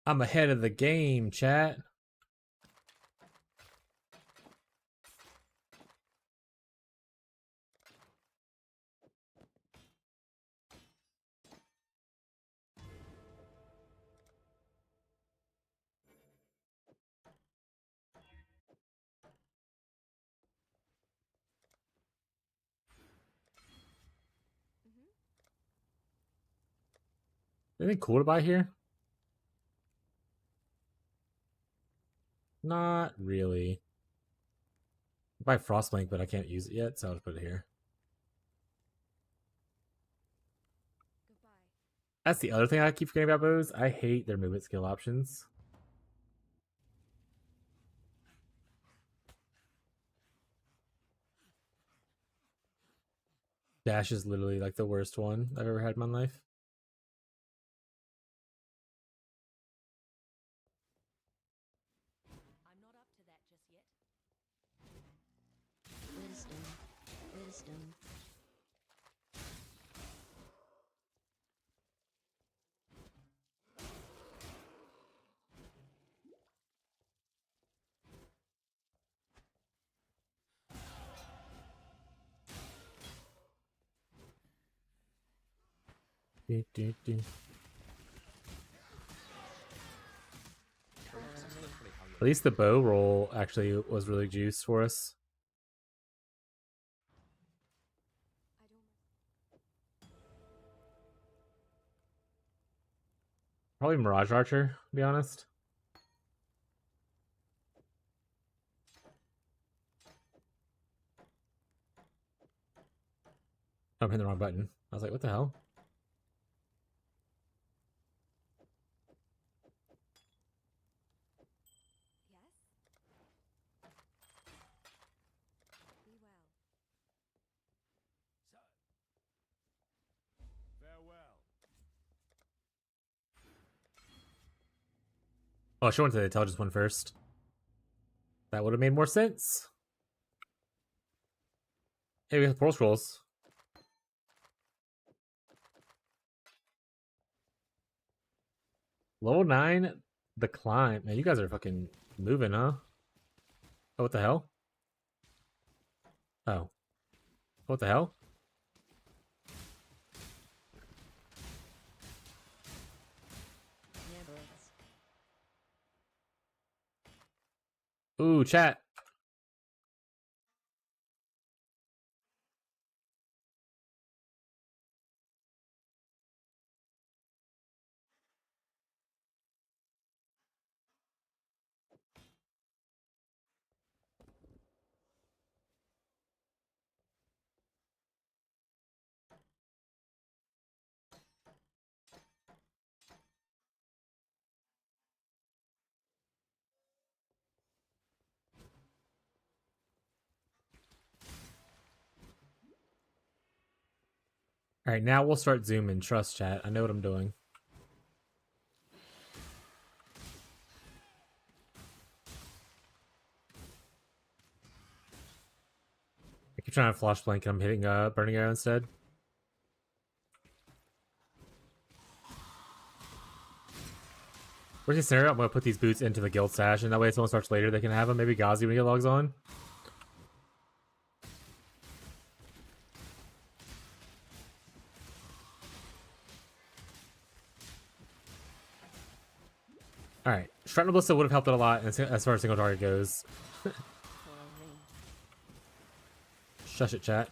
I'm ahead of the game, chat. Anything cool to buy here? Not really. I buy Frostblink, but I can't use it yet, so I'll just put it here. Goodbye. That's the other thing I keep forgetting about bows. I hate their movement skill options. Dash is literally like the worst one I've ever had in my life. I'm not up to that just yet. Wisdom. Wisdom. Do, do, do. At least the bow roll actually was really juiced for us. I don't. Probably Mirage Archer, to be honest. I'm hitting the wrong button. I was like, what the hell? Yes? Be well. farewell. Oh, I should have went to the intelligence one first. That would have made more sense. Hey, we have Pearl Scrolls. Level 9, the climb. Man, you guys are fucking Moving, huh? Oh, what the hell? Oh. What the hell? Nibbles. Ooh, chat. Alright, now we'll start zooming. Trust chat. I know what I'm doing. I keep trying to flash blank and I'm hitting burning arrow instead. Worst case scenario, I'm gonna put these boots into the guild stash, and that way if someone starts later, they can have them. Maybe Ghazi when he logs on. Alright, Shrapnel Ballista would have helped out a lot as far as single target goes. For a ring. Shush it, chat.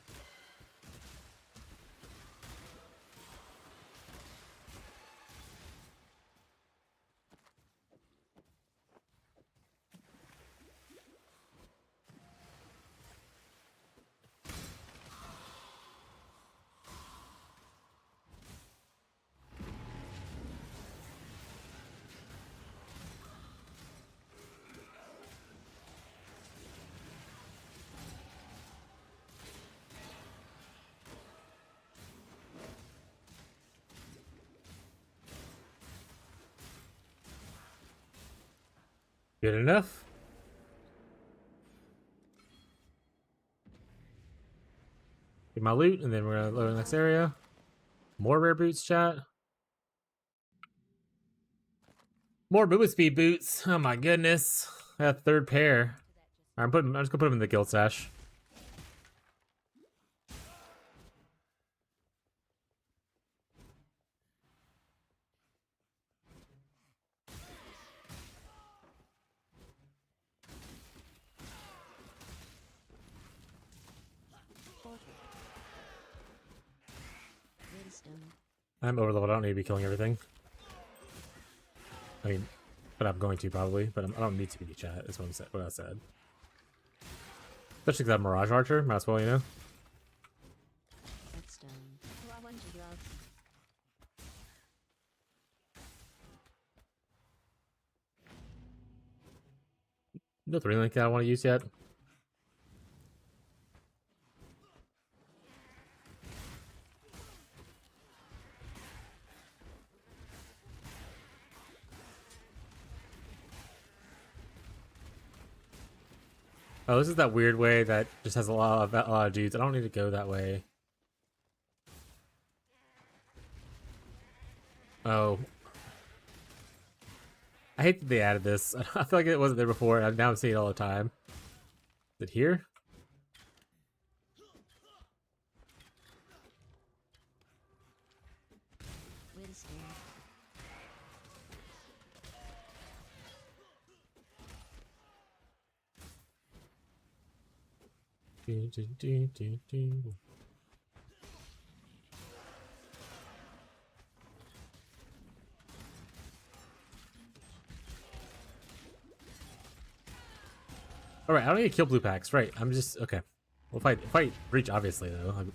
Good enough. Get my loot, and then we're gonna load the next area. More rare boots, chat. More movement speed boots. Oh my goodness. I got a third pair. I'm just gonna put them in the guild stash. Wisdom. I'm overleveled. I don't need to be killing everything. I mean, but I'm going to probably. But I don't need to be chat. Is what I said. Especially because I'm Mirage Archer. Might as well, you know. Whetstone. Who I want to love. No 3-link that I want to use yet. Oh, this is that weird way that just has a lot of dudes. I don't need to go that way. Oh. I hate that they added this. I feel like it wasn't there before, and now I'm seeing it all the time. Is it here? Wisdom. Alright, I don't need to kill blue packs. Right, I'm just... Okay. We'll fight Breach, obviously, though.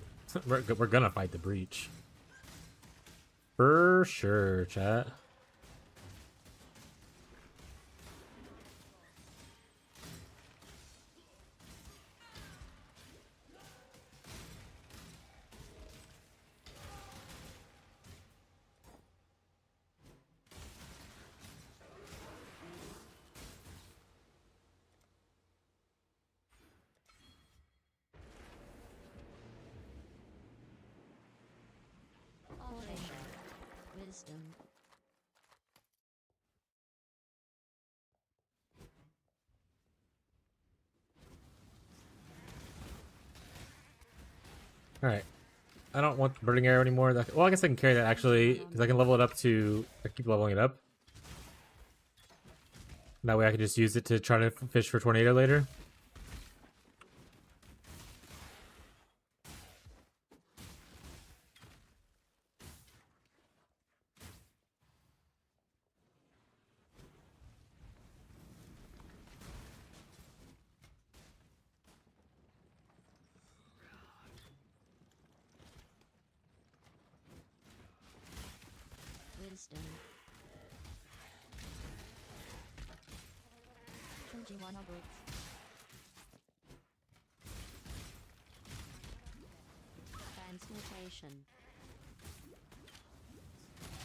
We're gonna fight the Breach. For sure, chat. Wisdom. Alright. I don't want the burning arrow anymore. Well, I guess I can carry that actually, because I can level it up to... I keep leveling it up. That way I can just use it to try to fish for tornado later. Wisdom. 21 of it. Transmutation.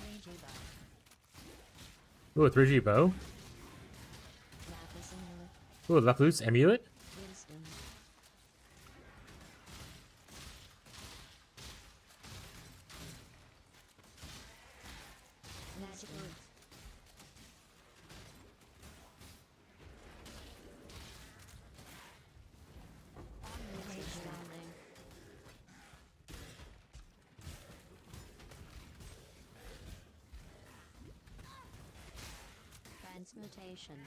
3G bow. Ooh, a 3G bow. Lapis amulet. Ooh, Lapus amulet. Wisdom. Magic root. Astounding. Transmutation.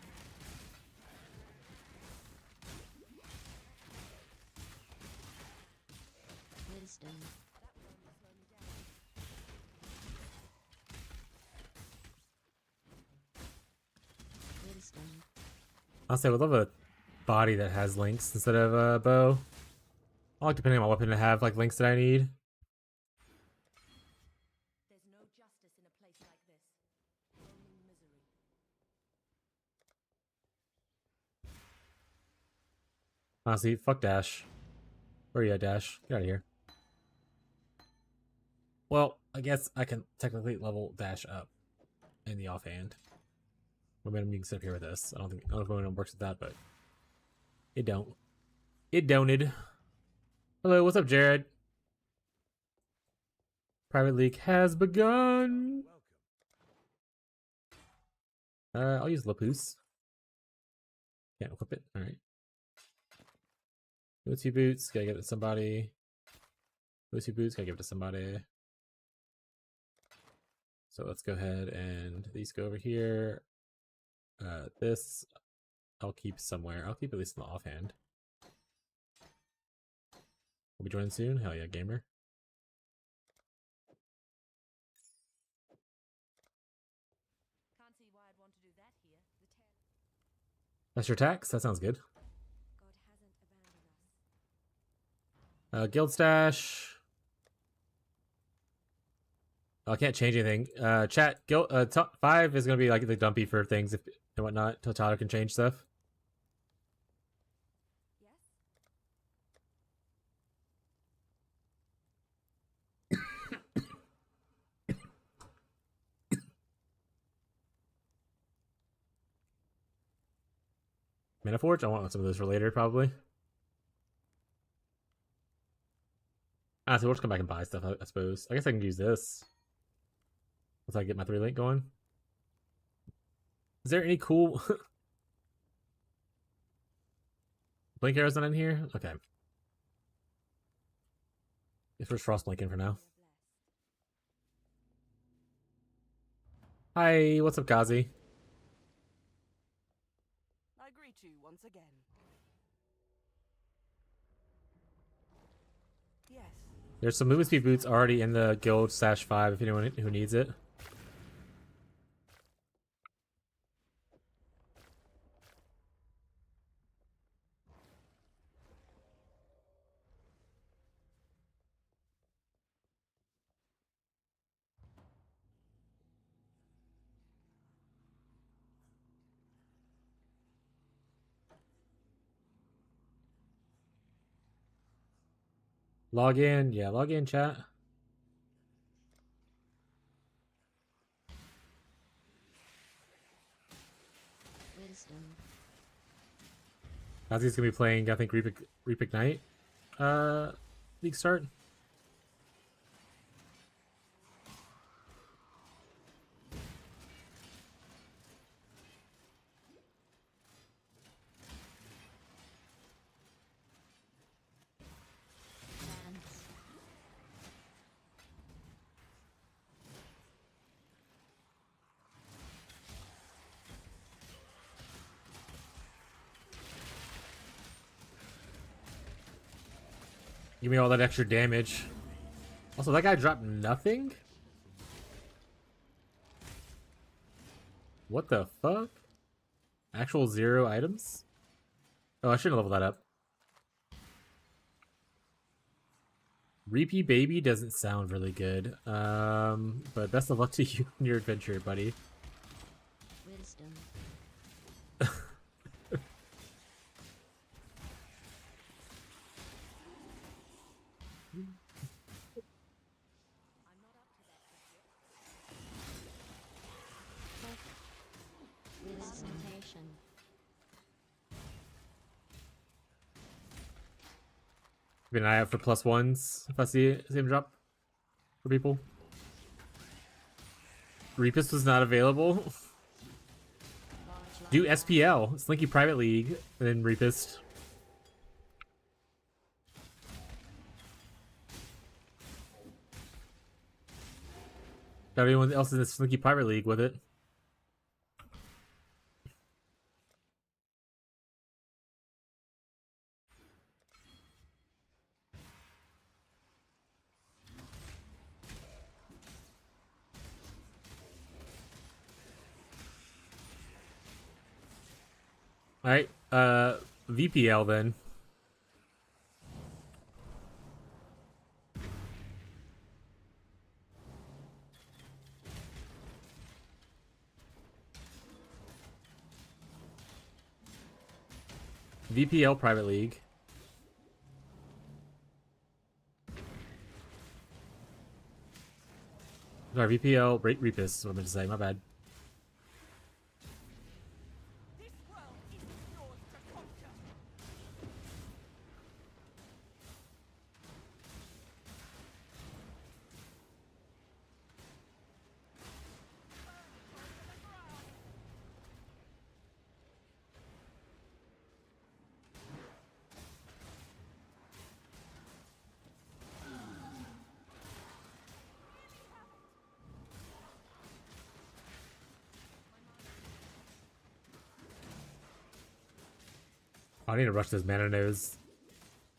Wisdom. Wisdom. Honestly, I would love a body that has links instead of a bow. I like depending on my weapon to have like links that I need. There's no justice in a place like this. Only misery. Honestly, fuck Dash. Where are you at, Dash? Get out of here. Well, I guess I can technically level Dash up in the offhand. Momentum, you can sit up here with this. I don't know if momentum works with that, but it don't. It don'ted. Hello, what's up, Jared? Private league has begun. I'll use Lapus. Can't equip it. All right. Bootsy boots. Gotta give it to somebody. Bootsy boots. Gotta give it to somebody. So let's go ahead and these go over here. This I'll keep somewhere. I'll keep at least in the offhand. We'll be joining soon. Hell yeah, gamer. Can't see why I'd want to do that here. The tail That's your tax? That sounds good. God hasn't abandoned us. Guild stash. Oh, I can't change anything. Chat. Guild. Top 5 is gonna be like the dumpy for things and whatnot. Until Tyler can change stuff. Yes? Mana Forge. I want some of those for later, probably. Honestly, we'll just come back and buy stuff. I suppose. I guess I can use this once I get my 3 link going. Is there any cool blink arrows not in here? Okay. Guess we're Frost blinking for now. Hi, what's up, Kazi? I greet you once again. Yes. There's some movement speed boots already in the guild stash 5 if anyone who needs it. Log in. Yeah, log in, chat. Wisdom. Kazi's gonna be playing, I think, Repignite. League start. Dance. Give me all that extra damage. Also, that guy dropped nothing? What the fuck? Actual 0 items? Oh, I shouldn't level that up. Reapy Baby doesn't sound really good. But best of luck to you in your adventure, buddy. Wisdom. Wisdom. Keep an eye out for +1s if I see him drop for people. Reapist was not available. Do SPL, Slinky Private League, and then Reapist. Got anyone else in the Slinky Private League with it? Alright, VPL then. VPL Private League. Sorry, VPL Reapist is what I meant to say, my bad. This world isn't yours to conquer. I need to rush this mana nose.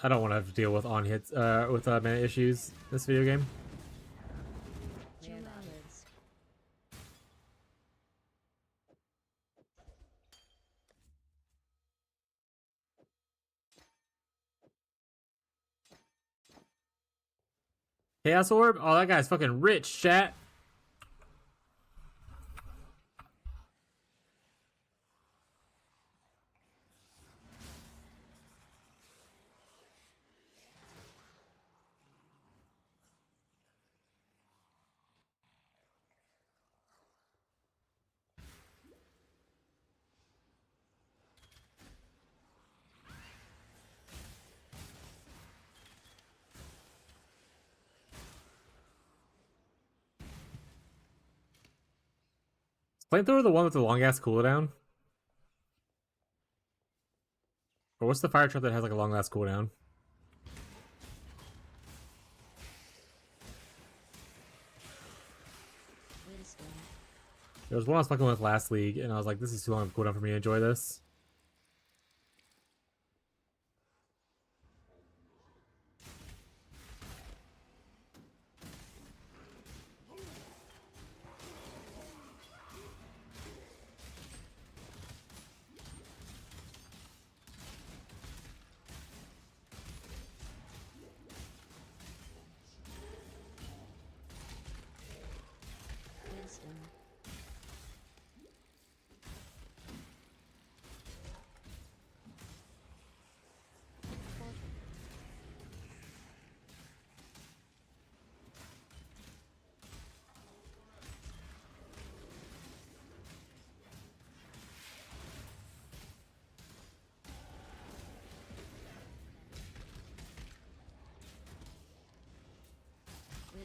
I don't want to have to deal with on hits, with mana issues this video game. Leonidas. Chaos Orb? Oh, that guy's fucking rich, chat. Flamethrower the one with the long ass cooldown? Or what's the fire truck that has like a long ass cooldown? Wisdom. There was one I was fucking with last league, and I was like, this is too long of a cooldown for me to enjoy this. Wisdom.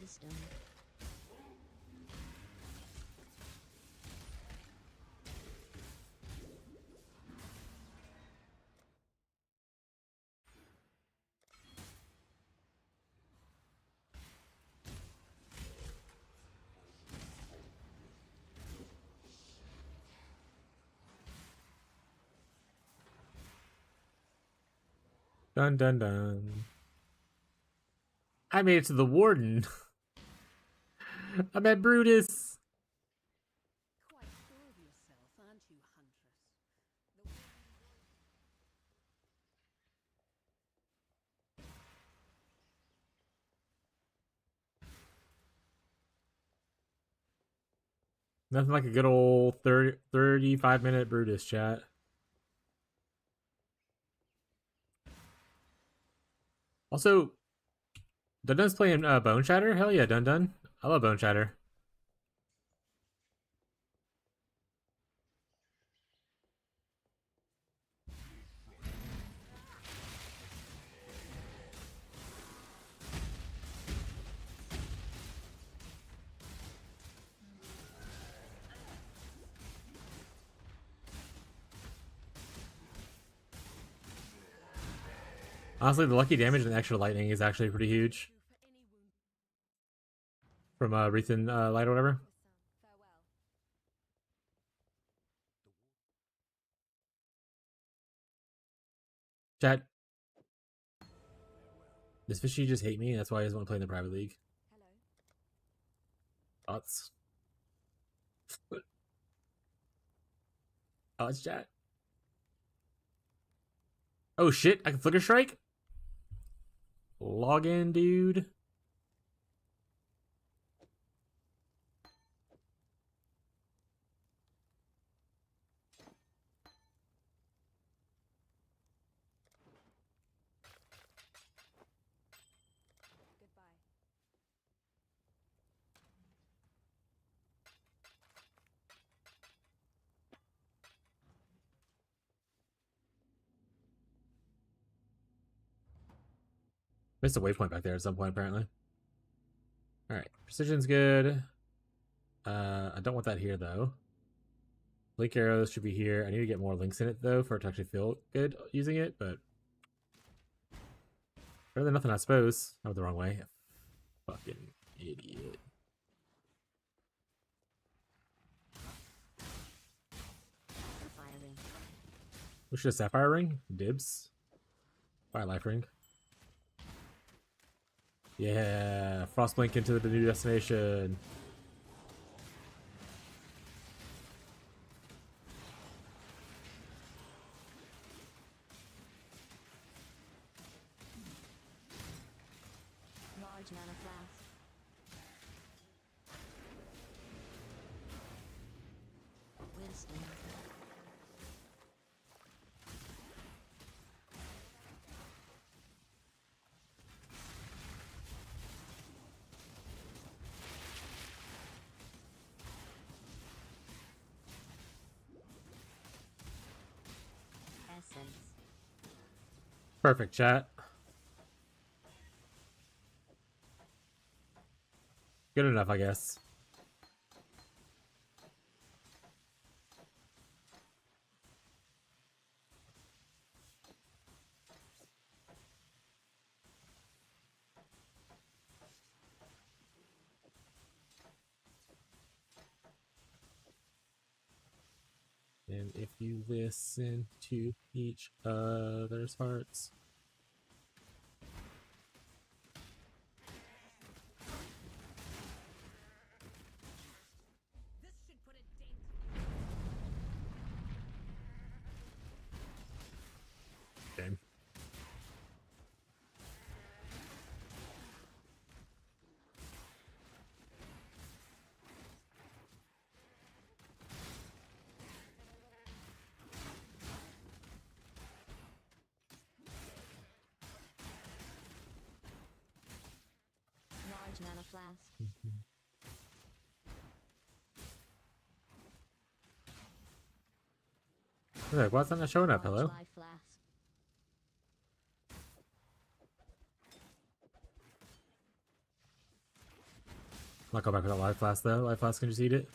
Wisdom. Dun dun dun. I made it to the Warden. I'm at Brutus. Quite full of yourself, aren't you, Huntress? Nothing like a good old 35-minute Brutus chat. Also, Dun Dun's playing Bone Shatter? Hell yeah, Dun Dun. I love Bone Shatter. Honestly, the lucky damage and extra lightning is actually pretty huge. From Wreathen Light or whatever. Chat. Does Fishy just hate me? That's why he doesn't want to play in the private league. Thoughts? Thoughts, chat? Oh shit, I can Flicker Strike? Log in, dude. Goodbye. Missed a waypoint back there at some point, apparently. Alright, precision's good. I don't want that here, though. Link arrows should be here. I need to get more links in it, though, for it to actually feel good using it, but... better than nothing, I suppose. I went the wrong way. Fucking idiot. Fire ring. We should have Sapphire Ring? Dibs. Fire Life Ring. Yeah, Frostblink into the new destination. Large mana flask. Wisdom. Essence. Perfect, chat. Good enough, I guess. And if you listen to each other's hearts. This should put a dent. Game. Large mana flask. Look, why's that not showing up? Large Hello? life flask. Not go back with that life flask though. Life flask can just eat it.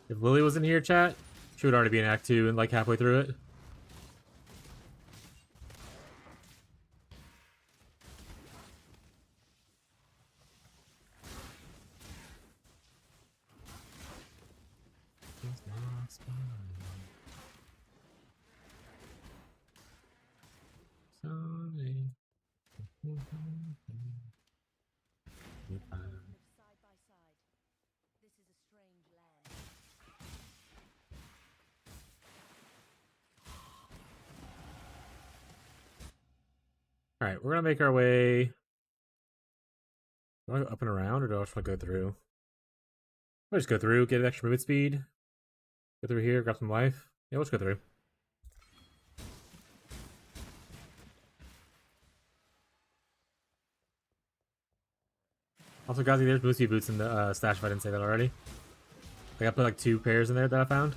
If Lily was in here, chat, she would already be in Act 2 and like halfway through it. Alright, we're gonna make our way. Do I want to go up and around, or do I just want to go through? I'll just go through, get an extra movement speed. Go through here, grab some life. Yeah, let's go through. Also, guys, there's Moosey boots in the stash if I didn't say that already. Like, I put like 2 pairs in there that I found.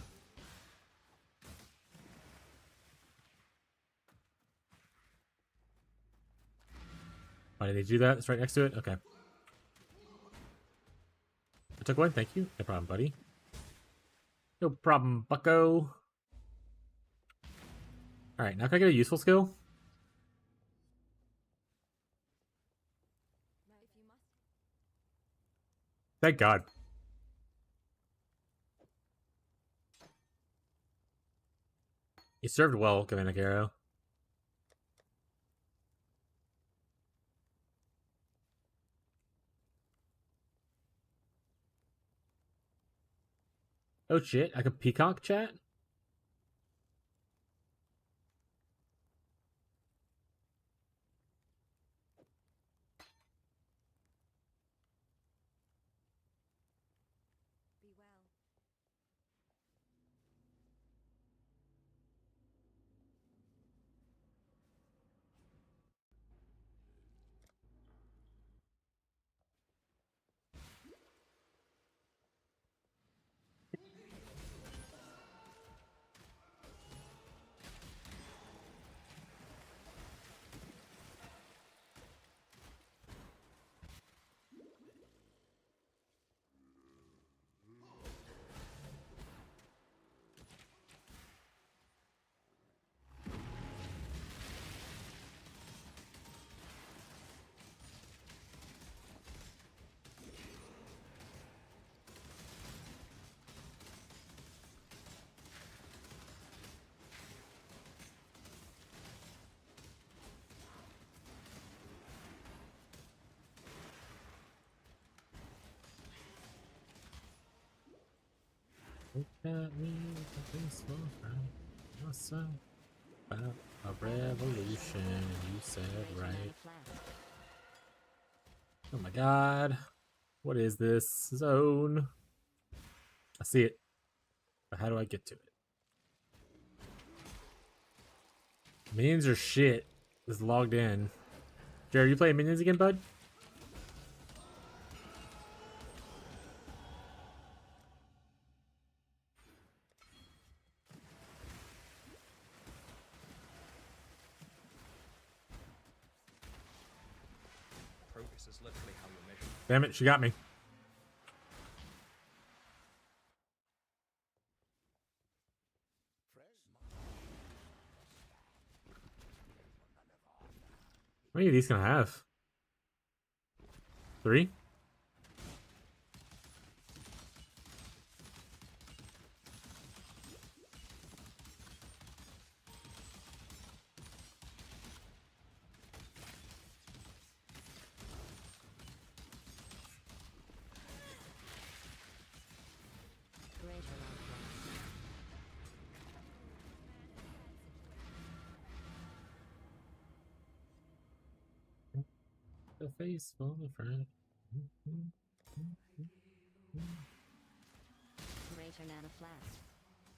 Why did they do that? It's right next to it? Okay. I took one, thank you. No problem, buddy. No problem, bucko. Alright, now can I get a useful skill? If you must. Thank God. You served well, Commander Garo. Oh shit, I could peacock chat? Be well. Look at me, looking slow around. Awesome. About a revolution, you said Raise right. mana flask. Oh my god. What is this zone? I see it. But how do I get to it? Minions are shit. Just logged in. Jared, you playing minions again, bud? Progress is literally how you're measured. Damn it, she got me. How many of these can I have? 3? Greater mana flask. The face for the friend. Greater mana flask.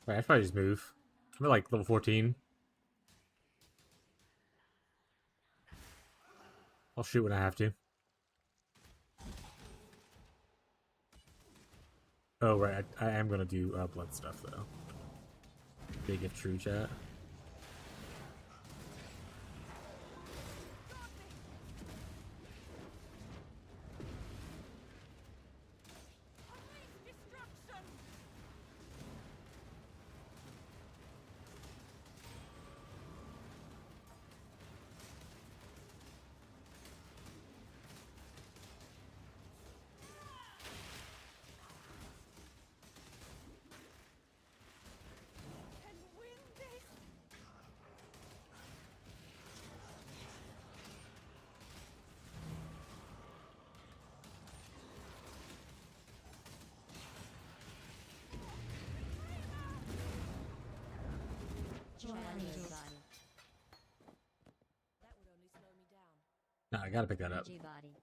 Alright, I should probably just move. I'm at like level 14. I'll shoot when I have to. Oh, right. I am going to do blood stuff, though. Big if true, chat. Unleash destruction! Can win this! Join your side. That would only slow me down. I gotta pick that up. Energy body.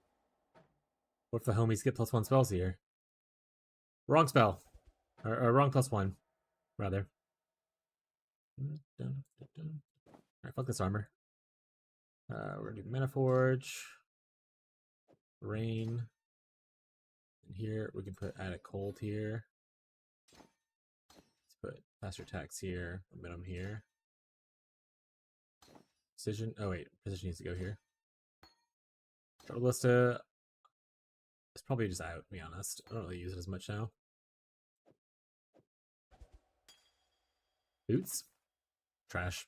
What if the homies get +1 spells here? Wrong spell. Or wrong +1, rather. Alright, fuck this armor. We're gonna do Mana Forge. Rain. And here, we can add a cold here. Let's put faster attacks here, momentum here. Precision. Oh wait, precision needs to go here. Short Ballista. It's probably just out, to be honest. I don't really use it as much now. Boots. Trash.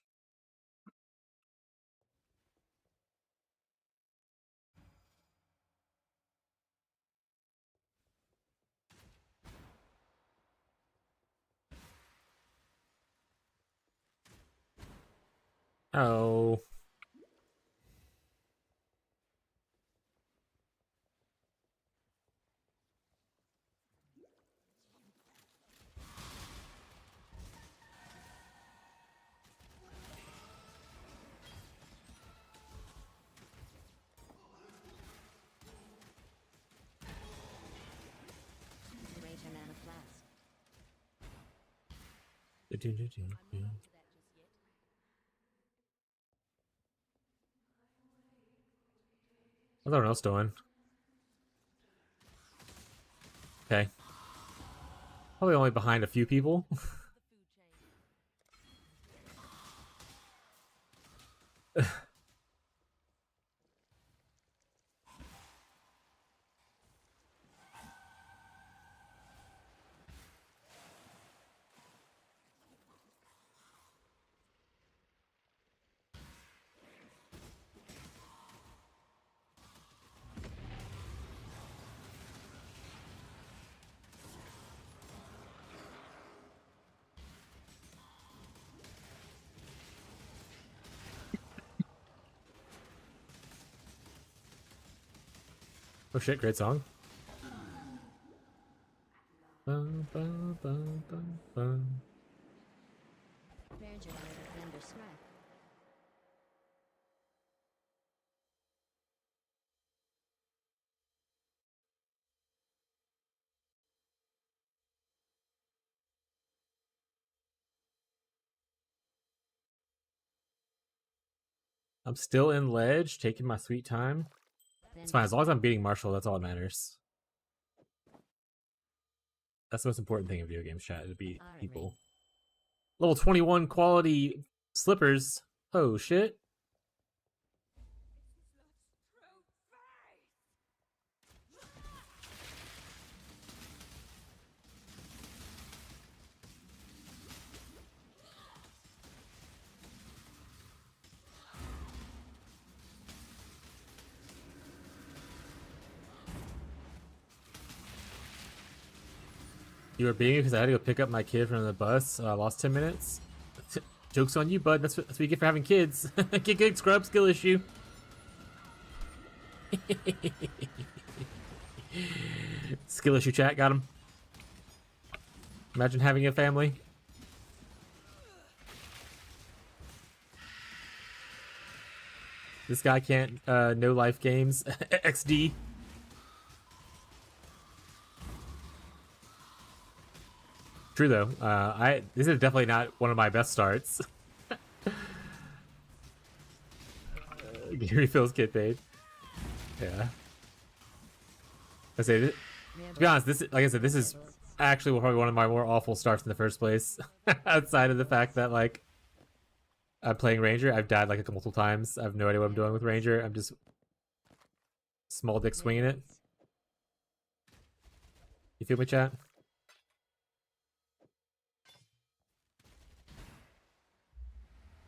Oh. Arrange her mana flask. What's everyone else doing? Okay. Probably only behind a few people. Oh shit, great song. Bum, bum, bum, bum, bum. Ranger under Thunder Strike. I'm still in ledge, taking my sweet time. It's fine, as long as I'm beating Marshall, that's all that matters. That's the most important thing in video games, chat, to beat people. Level 21 quality slippers. Oh shit. You were being because I had to go pick up my kid from the bus. I lost 10 minutes. Joke's on you, bud. That's what you get for having kids. Get good, scrub, skill issue. Skill issue, chat. Got him. Imagine having a family. This guy can't no life games. XD. True though. This is definitely not one of my best starts. Gary Phil's kid paid. Yeah. I say, to be honest, this, like I said, this is actually probably one of my more awful starts in the first place. Outside of the fact that like I'm playing Ranger, I've died like a multiple times. I have no idea what I'm doing with Ranger. I'm just small dick swinging it. You feel me, chat?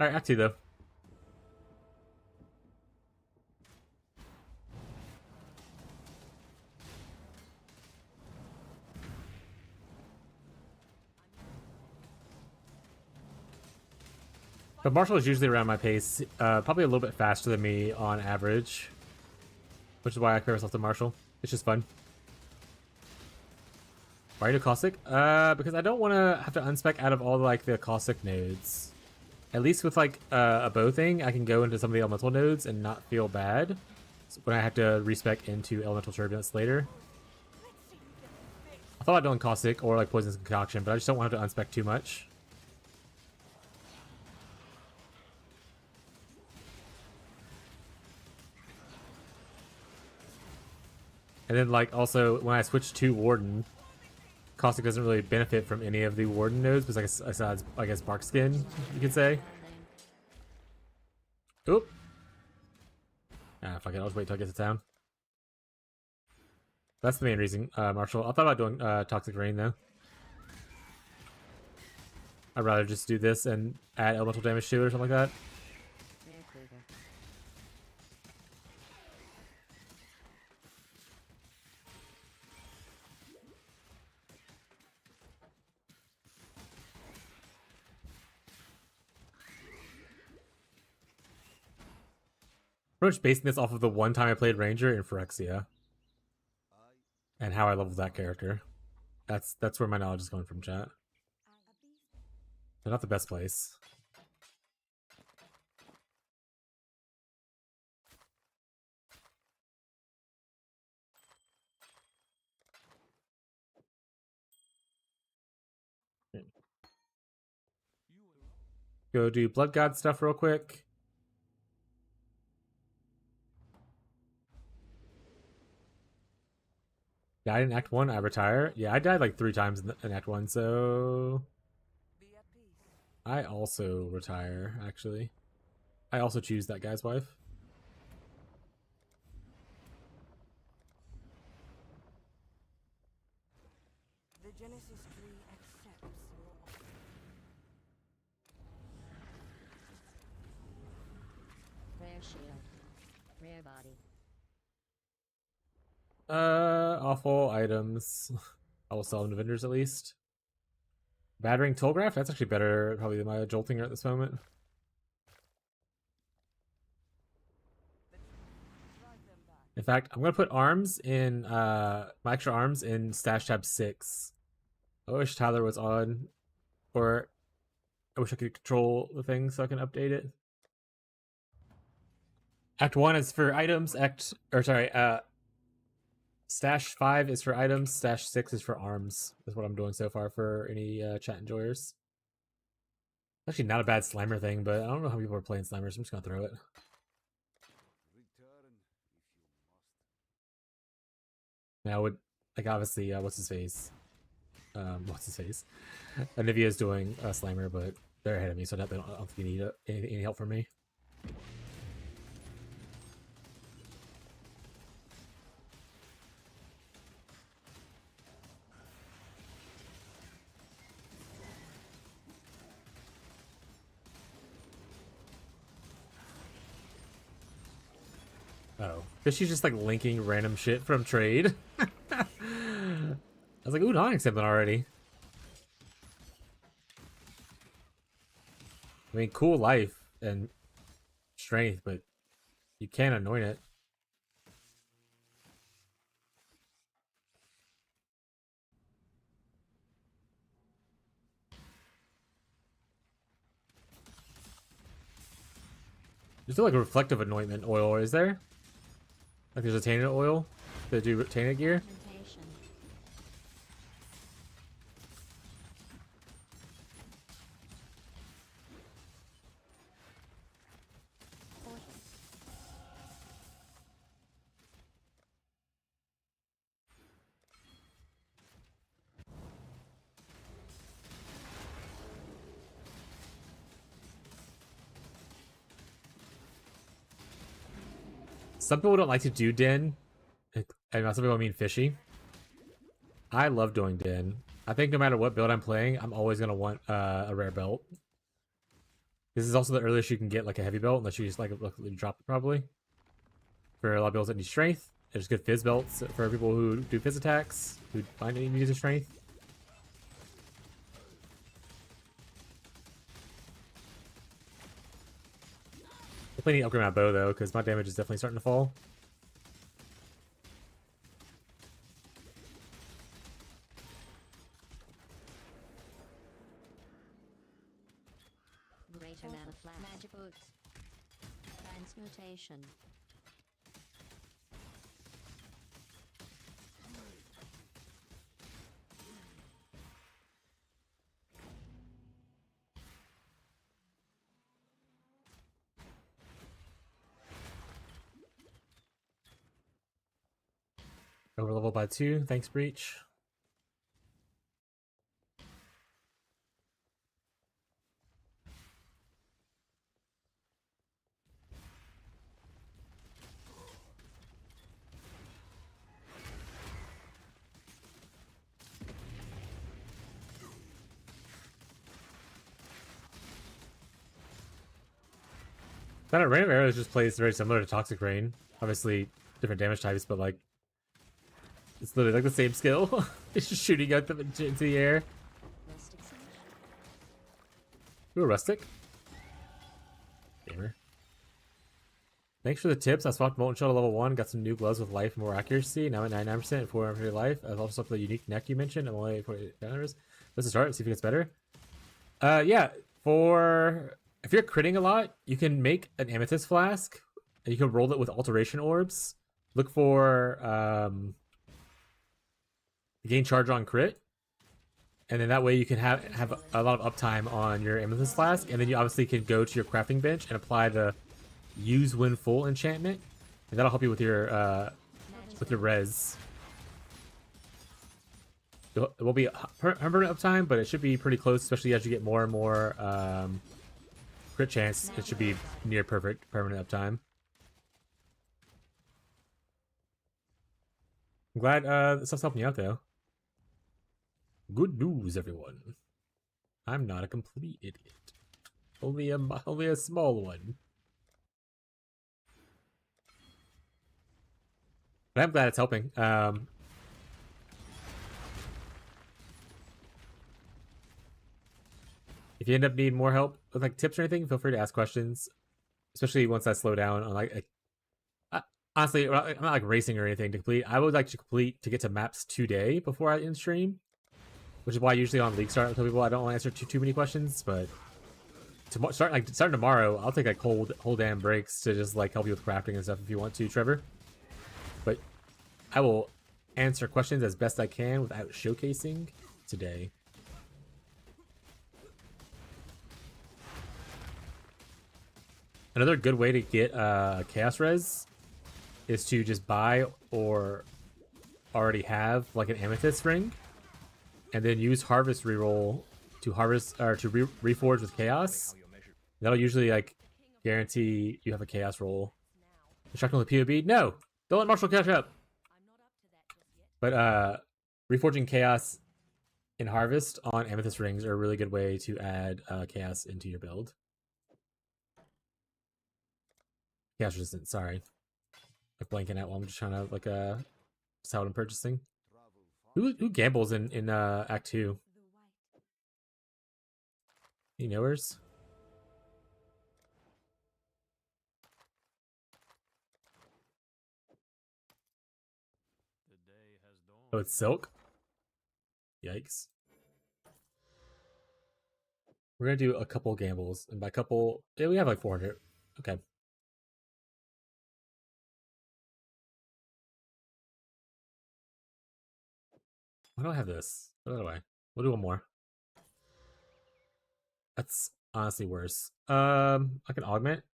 Alright, Act 2 though. But Marshall is usually around my pace, probably a little bit faster than me on average. Which is why I compare myself to Marshall. It's just fun. Why are you caustic? Because I don't want to have to unspec out of all like the caustic nodes. At least with like a bow thing, I can go into some of the elemental nodes and not feel bad. when I have to respec into Elemental Turbulence later. I thought I'd done Caustic or like Poisonous Concoction, but I just don't want to unspec too much. And then like also when I switch to Warden, Caustic doesn't really benefit from any of the Warden nodes, besides I guess Bark Skin, you could say. Oop. Ah, fuck it, I'll just wait till I get to town. That's the main reason, Marshall. I thought about doing Toxic Rain though. I'd rather just do this and add elemental damage to it or something like that. Rear Kruger. Pretty much basing this off of the one time I played Ranger in Phyrexia. And how I leveled that character. That's where my knowledge is coming from, chat. They're not the best place. Go do Blood God stuff real quick. Died in Act 1, I retire. Yeah, I died like 3 times in Act 1, so... Be at peace. I also retire, actually. I also choose that guy's wife. The Genesis tree accepts your offer. Rear shield. Rear body. Awful items. I will sell them to vendors at least. Battering Tolgraph? That's actually better probably than my Jolting at this moment. Drive them back. In fact, I'm gonna put arms in my extra arms in stash tab 6. I wish Tyler was on, or I wish I could control the thing so I can update it. Act 1 is for items, Stash 5 is for items, Stash 6 is for arms. That's what I'm doing so far for any chat enjoyers. Actually not a bad Slimer thing, but I don't know how people are playing Slimers, so I'm just gonna throw it. Return if you must. Now, like obviously, what's his face? Anivia is doing Slimer, but they're ahead of me, so I don't think you need any help from me. Oh, because she's just like linking random shit from trade. I was like, ooh, not something already. I mean, cool life and strength, but you can't anoint it. There's still like a reflective anointment oil, is there? Like there's a tainted oil that do tainted gear? Augmentation. Some people don't like to do Den. And by some people I mean fishy. I love doing Den. I think no matter what build I'm playing, I'm always going to want a rare belt. This is also the earliest you can get like a heavy belt, unless you just like drop it probably. For a lot of builds that need strength, there's good fizz belts for people who do fizz attacks, who find any need strength. I definitely need to upgrade my bow though, because my damage is definitely starting to fall. Greater mana flash. Magic boots. Transmutation. Over level by 2. Thanks, Breach. That Rain of Arrows just plays very similar to Toxic Rain. Obviously, different damage types, but like, it's literally like the same skill. It's just shooting out into the air. Rustic Siege. Ooh, Rustic. Gamer. Thanks for the tips. I swapped Molten Shell to level 1, got some new gloves with life and more accuracy. Now at 99% and 400 life. I've also swapped the unique neck you mentioned. I'm only 48 dollars. Let's start, see if it gets better. Yeah, if you're critting a lot, you can make an amethyst flask and you can roll it with alteration orbs. Look for gain charge on crit. And then that way you can have a lot of uptime on your amethyst flask, and then you obviously can go to your crafting bench and apply the use when full enchantment, and that'll help you with your res. It won't be permanent uptime, but it should be pretty close, especially as you get more and more crit chance. It should be near perfect permanent uptime. I'm glad this stuff's helping you out though. Good news, everyone. I'm not a complete idiot. Only a small one. But I'm glad it's helping. If you end up needing more help with like tips or anything, feel free to ask questions. Especially once I slow down on honestly, I'm not like racing or anything to complete. I would like to complete to get to maps today before I end stream. Which is why usually on League Start I tell people I don't want to answer too many questions, but starting tomorrow, I'll take like whole damn breaks to just like help you with crafting and stuff if you want to, Trevor. But I will answer questions as best I can without showcasing today. Another good way to get chaos res is to just buy or already have like an amethyst ring. And then use harvest reroll to harvest or to reforge with chaos. That'll usually like guarantee you have a chaos roll. Distracting with POB? No! Don't let Marshall catch up! But reforging chaos in harvest on amethyst rings are a really good way to add chaos into your build. Chaos resistant, sorry. I'm blanking out while I'm just trying to like just how I'm purchasing. Who gambles in Act 2? Any knowers? The day has dawned. Oh, it's Silk? Yikes. We're gonna do a couple gambles, and by couple, yeah, we have like 400. Okay. Why do I have this? What do I? We'll do one more. That's honestly worse. I can augment.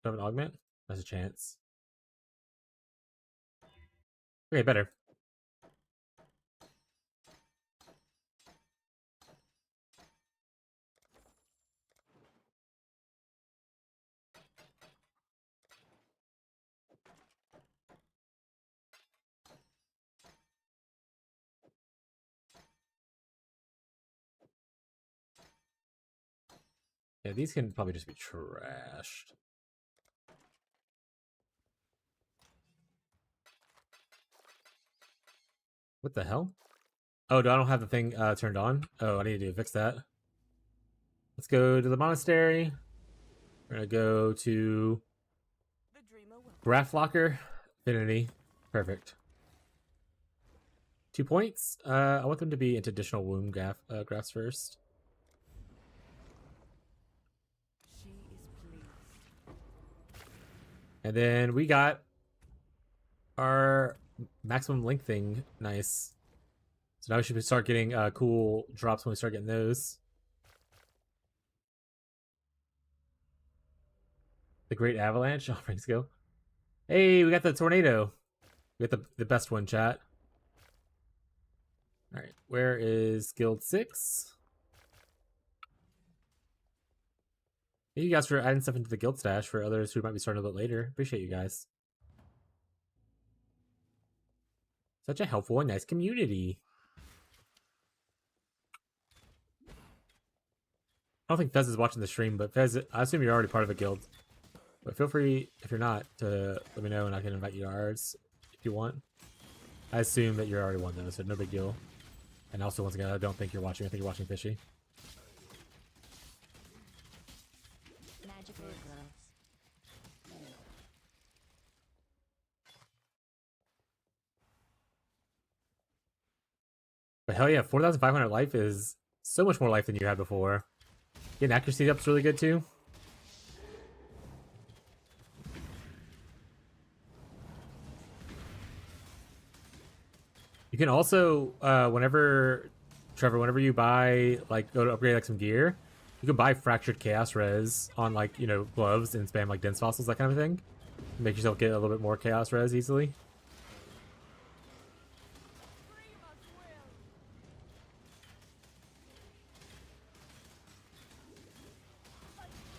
Do I have an augment? There's a chance. Okay, better. Yeah, these can probably just be trashed. What the hell? Oh, I don't have the thing turned on? Oh, I need to fix that. Let's go to the monastery. We're gonna go to Graph Locker, Affinity. Perfect. 2 points. I want them to be into additional womb graphs first. She is pleased. And then we got our maximum length thing. Nice. So now we should start getting cool drops when we start getting those. The Great Avalanche. Oh, Frank skill. Hey, we got the tornado. We get the best one, chat. All right, where is Guild 6? Thank you guys for adding stuff into the guild stash for others who might be starting a little bit later. Appreciate you guys. Such a helpful and nice community. I don't think Fez is watching the stream, but Fez, I assume you're already part of a guild. But feel free, if you're not, to let me know and I can invite you to ours if you want. I assume that you're already one though, so no big deal. And also, once again, I don't think you're watching. I think you're watching Fishy. Magical gloves. But hell yeah, 4,500 life is so much more life than you had before. Getting accuracy up's really good too. You can also, whenever you buy, like, go to upgrade like some gear, you can buy fractured chaos res on, like, you know, gloves and spam like dense fossils, that kind of thing. Make yourself get a little bit more chaos res easily.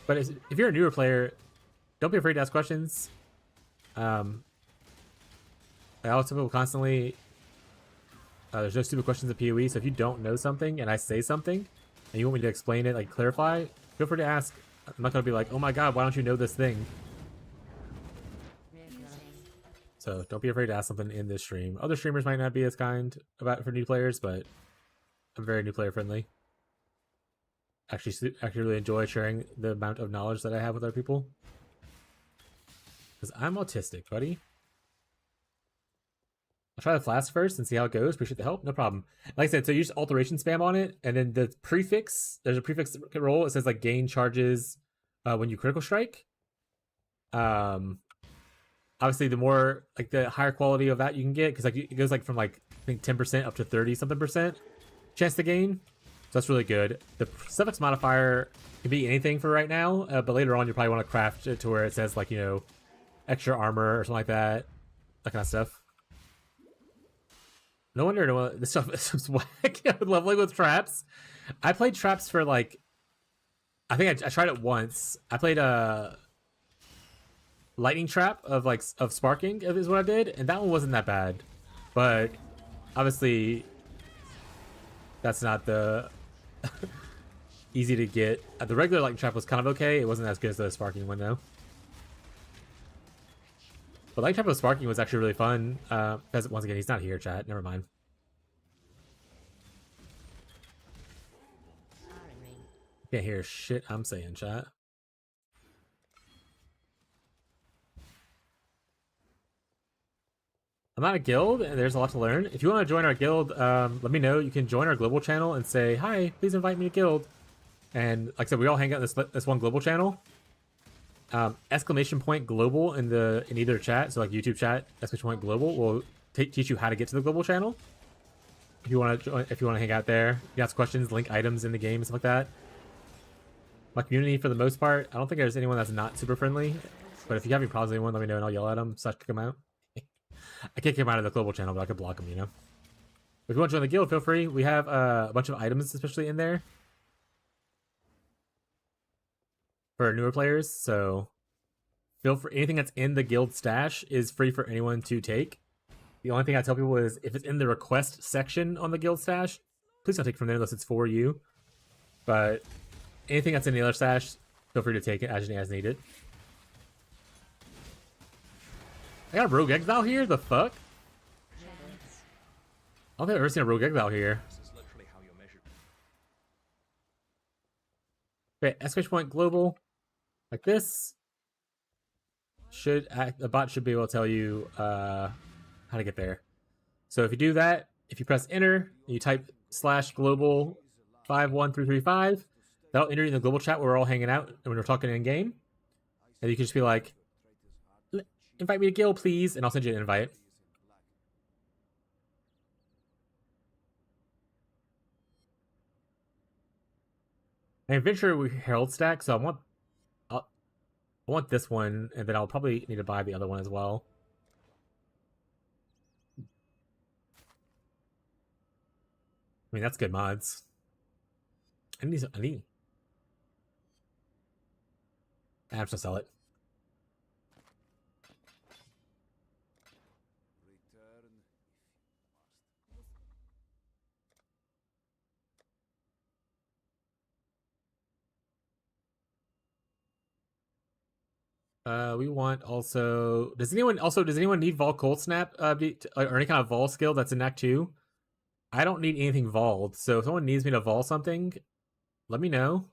But if you're a newer player, don't be afraid to ask questions. I also people constantly, there's no stupid questions at PoE, so if you don't know something and I say something and you want me to explain it, like clarify, feel free to ask. I'm not going to be like, oh my god, why don't you know this thing? So don't be afraid to ask something in this stream. Other streamers might not be as kind about it for new players, but I'm very new player friendly. Actually really enjoy sharing the amount of knowledge that I have with other people. Because I'm autistic, buddy. I'll try the flask first and see how it goes. Appreciate the help. No problem. Like I said, so you use alteration spam on it, and then the prefix, there's a prefix roll. It says like gain charges when you critical strike. Obviously, the more, like the higher quality of that you can get, because like it goes like from like I think 10% up to 30-something% chance to gain. So that's really good. The suffix modifier can be anything for right now, but later on you probably want to craft it to where it says like, you know, extra armor or something like that. That kind of stuff. No wonder this stuff is whack. Leveling with traps. I played traps for like, I think I tried it once. I played a lightning trap of sparking is what I did, and that one wasn't that bad. But obviously that's not the easy to get. The regular lightning trap was kind of okay. It wasn't as good as the sparking one though. But lightning trap with sparking was actually really fun. Because once again, he's not here, chat. Never mind. Can't hear shit I'm saying, chat. I'm not a guild, and there's a lot to learn. If you want to join our guild, let me know. You can join our global channel and say, hi, please invite me to guild. And like I said, we all hang out in this one global channel. Exclamation point global in either chat, so like YouTube chat, exclamation point global will teach you how to get to the global channel. If you want to join, if you want to hang out there, you ask questions, link items in the game, stuff like that. My community, for the most part, I don't think there's anyone that's not super friendly. But if you have any problems with anyone, let me know and I'll yell at them, kick them out. I can't kick them out of the global channel, but I can block them, you know. If you want to join the guild, feel free. We have a bunch of items, especially in there, for newer players. So feel free. Anything that's in the guild stash is free for anyone to take. The only thing I tell people is if it's in the request section on the guild stash, please don't take it from there unless it's for you. But anything that's in the other stash, feel free to take it as needed. I got a rogue exile here? The fuck? I don't think I've ever seen a rogue exile here. This is literally how you're measured. Okay, exclamation point global. Like this. The bot should be able to tell you how to get there. So if you do that, if you press enter, and you type /global 51335, that'll enter you in the global chat where we're all hanging out and when we're talking in game. And you can just be like, invite me to guild, please, and I'll send you an invite. And eventually we Herald stack, so I want this one, and then I'll probably need to buy the other one as well. I mean, that's good mods. I need. I'm just gonna sell it. We want also. Does anyone need Vol Cold Snap? Or any kind of Vol skill that's in Act 2? I don't need anything Vol'd, so if someone needs me to Vol something, let me know.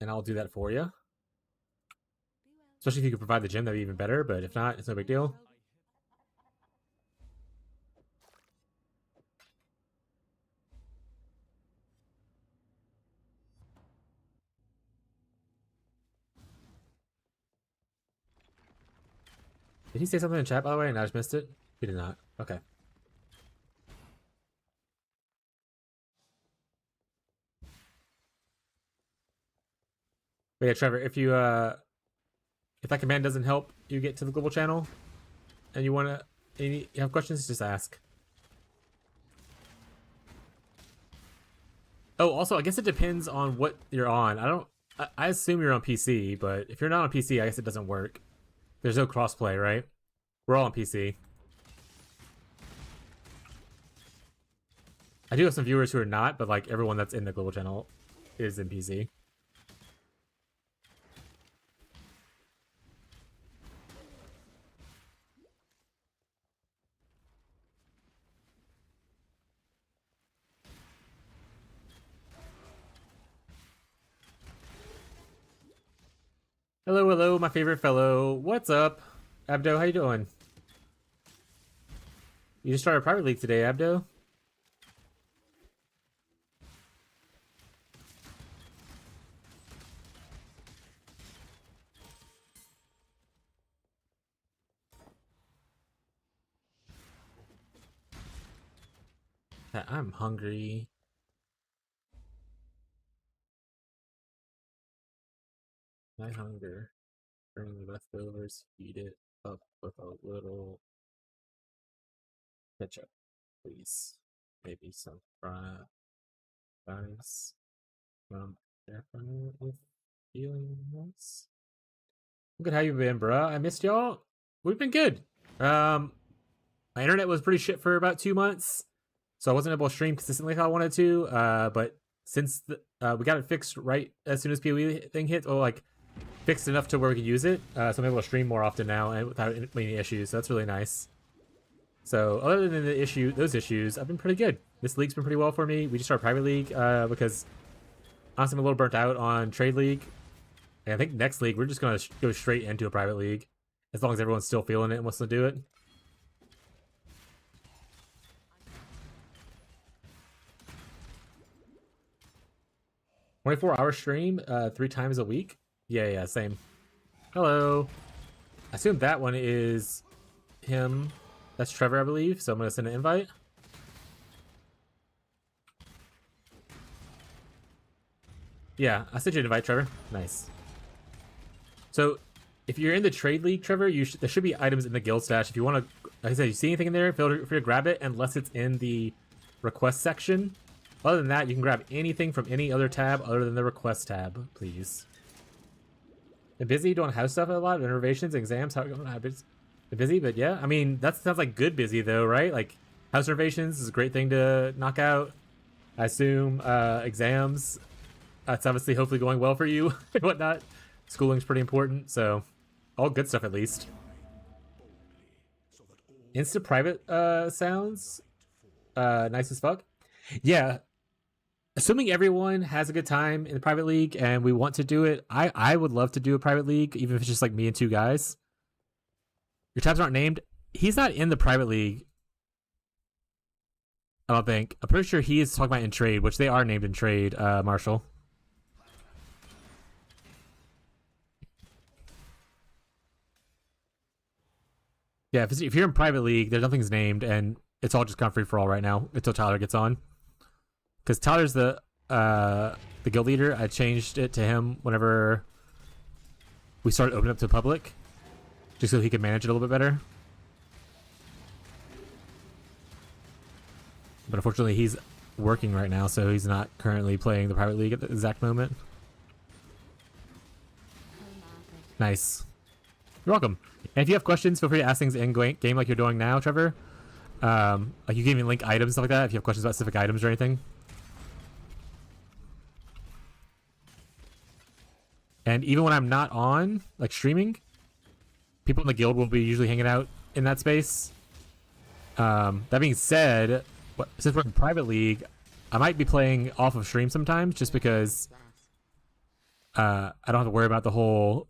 And I'll do that for you. Especially if you could provide the gym, that'd be even better, but if not, it's no big deal. Did he say something in chat, by the way, and I just missed it? He did not. Okay. But yeah, Trevor, if that command doesn't help you get to the global channel, and you have questions, just ask. Oh, also, I guess it depends on what you're on. I assume you're on PC, but if you're not on PC, I guess it doesn't work. There's no crossplay, right? We're all on PC. I do have some viewers who are not, but like everyone that's in the global channel is in PC. Hello, hello, my favorite fellow. What's up? Abdo, how you doing? You just started a private league today, Abdo? I'm hungry. My hunger. Bring the leftovers, heat it up with a little ketchup, please. Maybe some fries. Air fryer with feeling nice. Look at how you been, bruh. I missed y'all. We've been good. My internet was pretty shit for about 2 months, so I wasn't able to stream consistently how I wanted to. But since we got it fixed right as soon as PoE thing hit, fixed enough to where we could use it, so I'm able to stream more often now and without any issues. So that's really nice. So other than those issues, I've been pretty good. This league's been pretty well for me. We just started private league because honestly I'm a little burnt out on trade league. And I think next league we're just gonna go straight into a private league, as long as everyone's still feeling it and wants to do it. "24-hour stream, 3 times a week." Yeah, same. Hello. I assume that one is him. That's Trevor, I believe. So I'm gonna send an invite. Yeah, I sent you an invite, Trevor. Nice. So, if you're in the trade league, Trevor, there should be items in the guild stash. If you want to, like I said, you see anything in there, feel free to grab it, unless it's in the request section. Other than that, you can grab anything from any other tab other than the request tab, please. Been busy doing house stuff a lot, renovations, exams. Been busy, but yeah, I mean that sounds like good busy though, right? Like house renovations is a great thing to knock out. I assume exams. That's obviously hopefully going well for you and whatnot. Schooling's pretty important, so all good stuff at least. Insta private sounds nice as fuck. Yeah, assuming everyone has a good time in the private league and we want to do it, I would love to do a private league, even if it's just like me and 2 guys. Your tabs aren't named. He's not in the private league, I don't think. I'm pretty sure he is talking about in trade, which they are named in trade, Marshall. Yeah, if you're in private league, there's nothing's named, and it's all just kind of free for all right now until Tyler gets on. Because Tyler's the guild leader. I changed it to him whenever we started opening up to the public, just so he could manage it a little bit better. But unfortunately, he's working right now, so he's not currently playing the private league at the exact moment. Nice. You're welcome. And if you have questions, feel free to ask things in game like you're doing now, Trevor. Like you can even link items, stuff like that, if you have questions about specific items or anything. And even when I'm not on, like streaming, people in the guild will be usually hanging out in that space. That being said, since we're in private league, I might be playing off of stream sometimes, just because I don't have to worry about the whole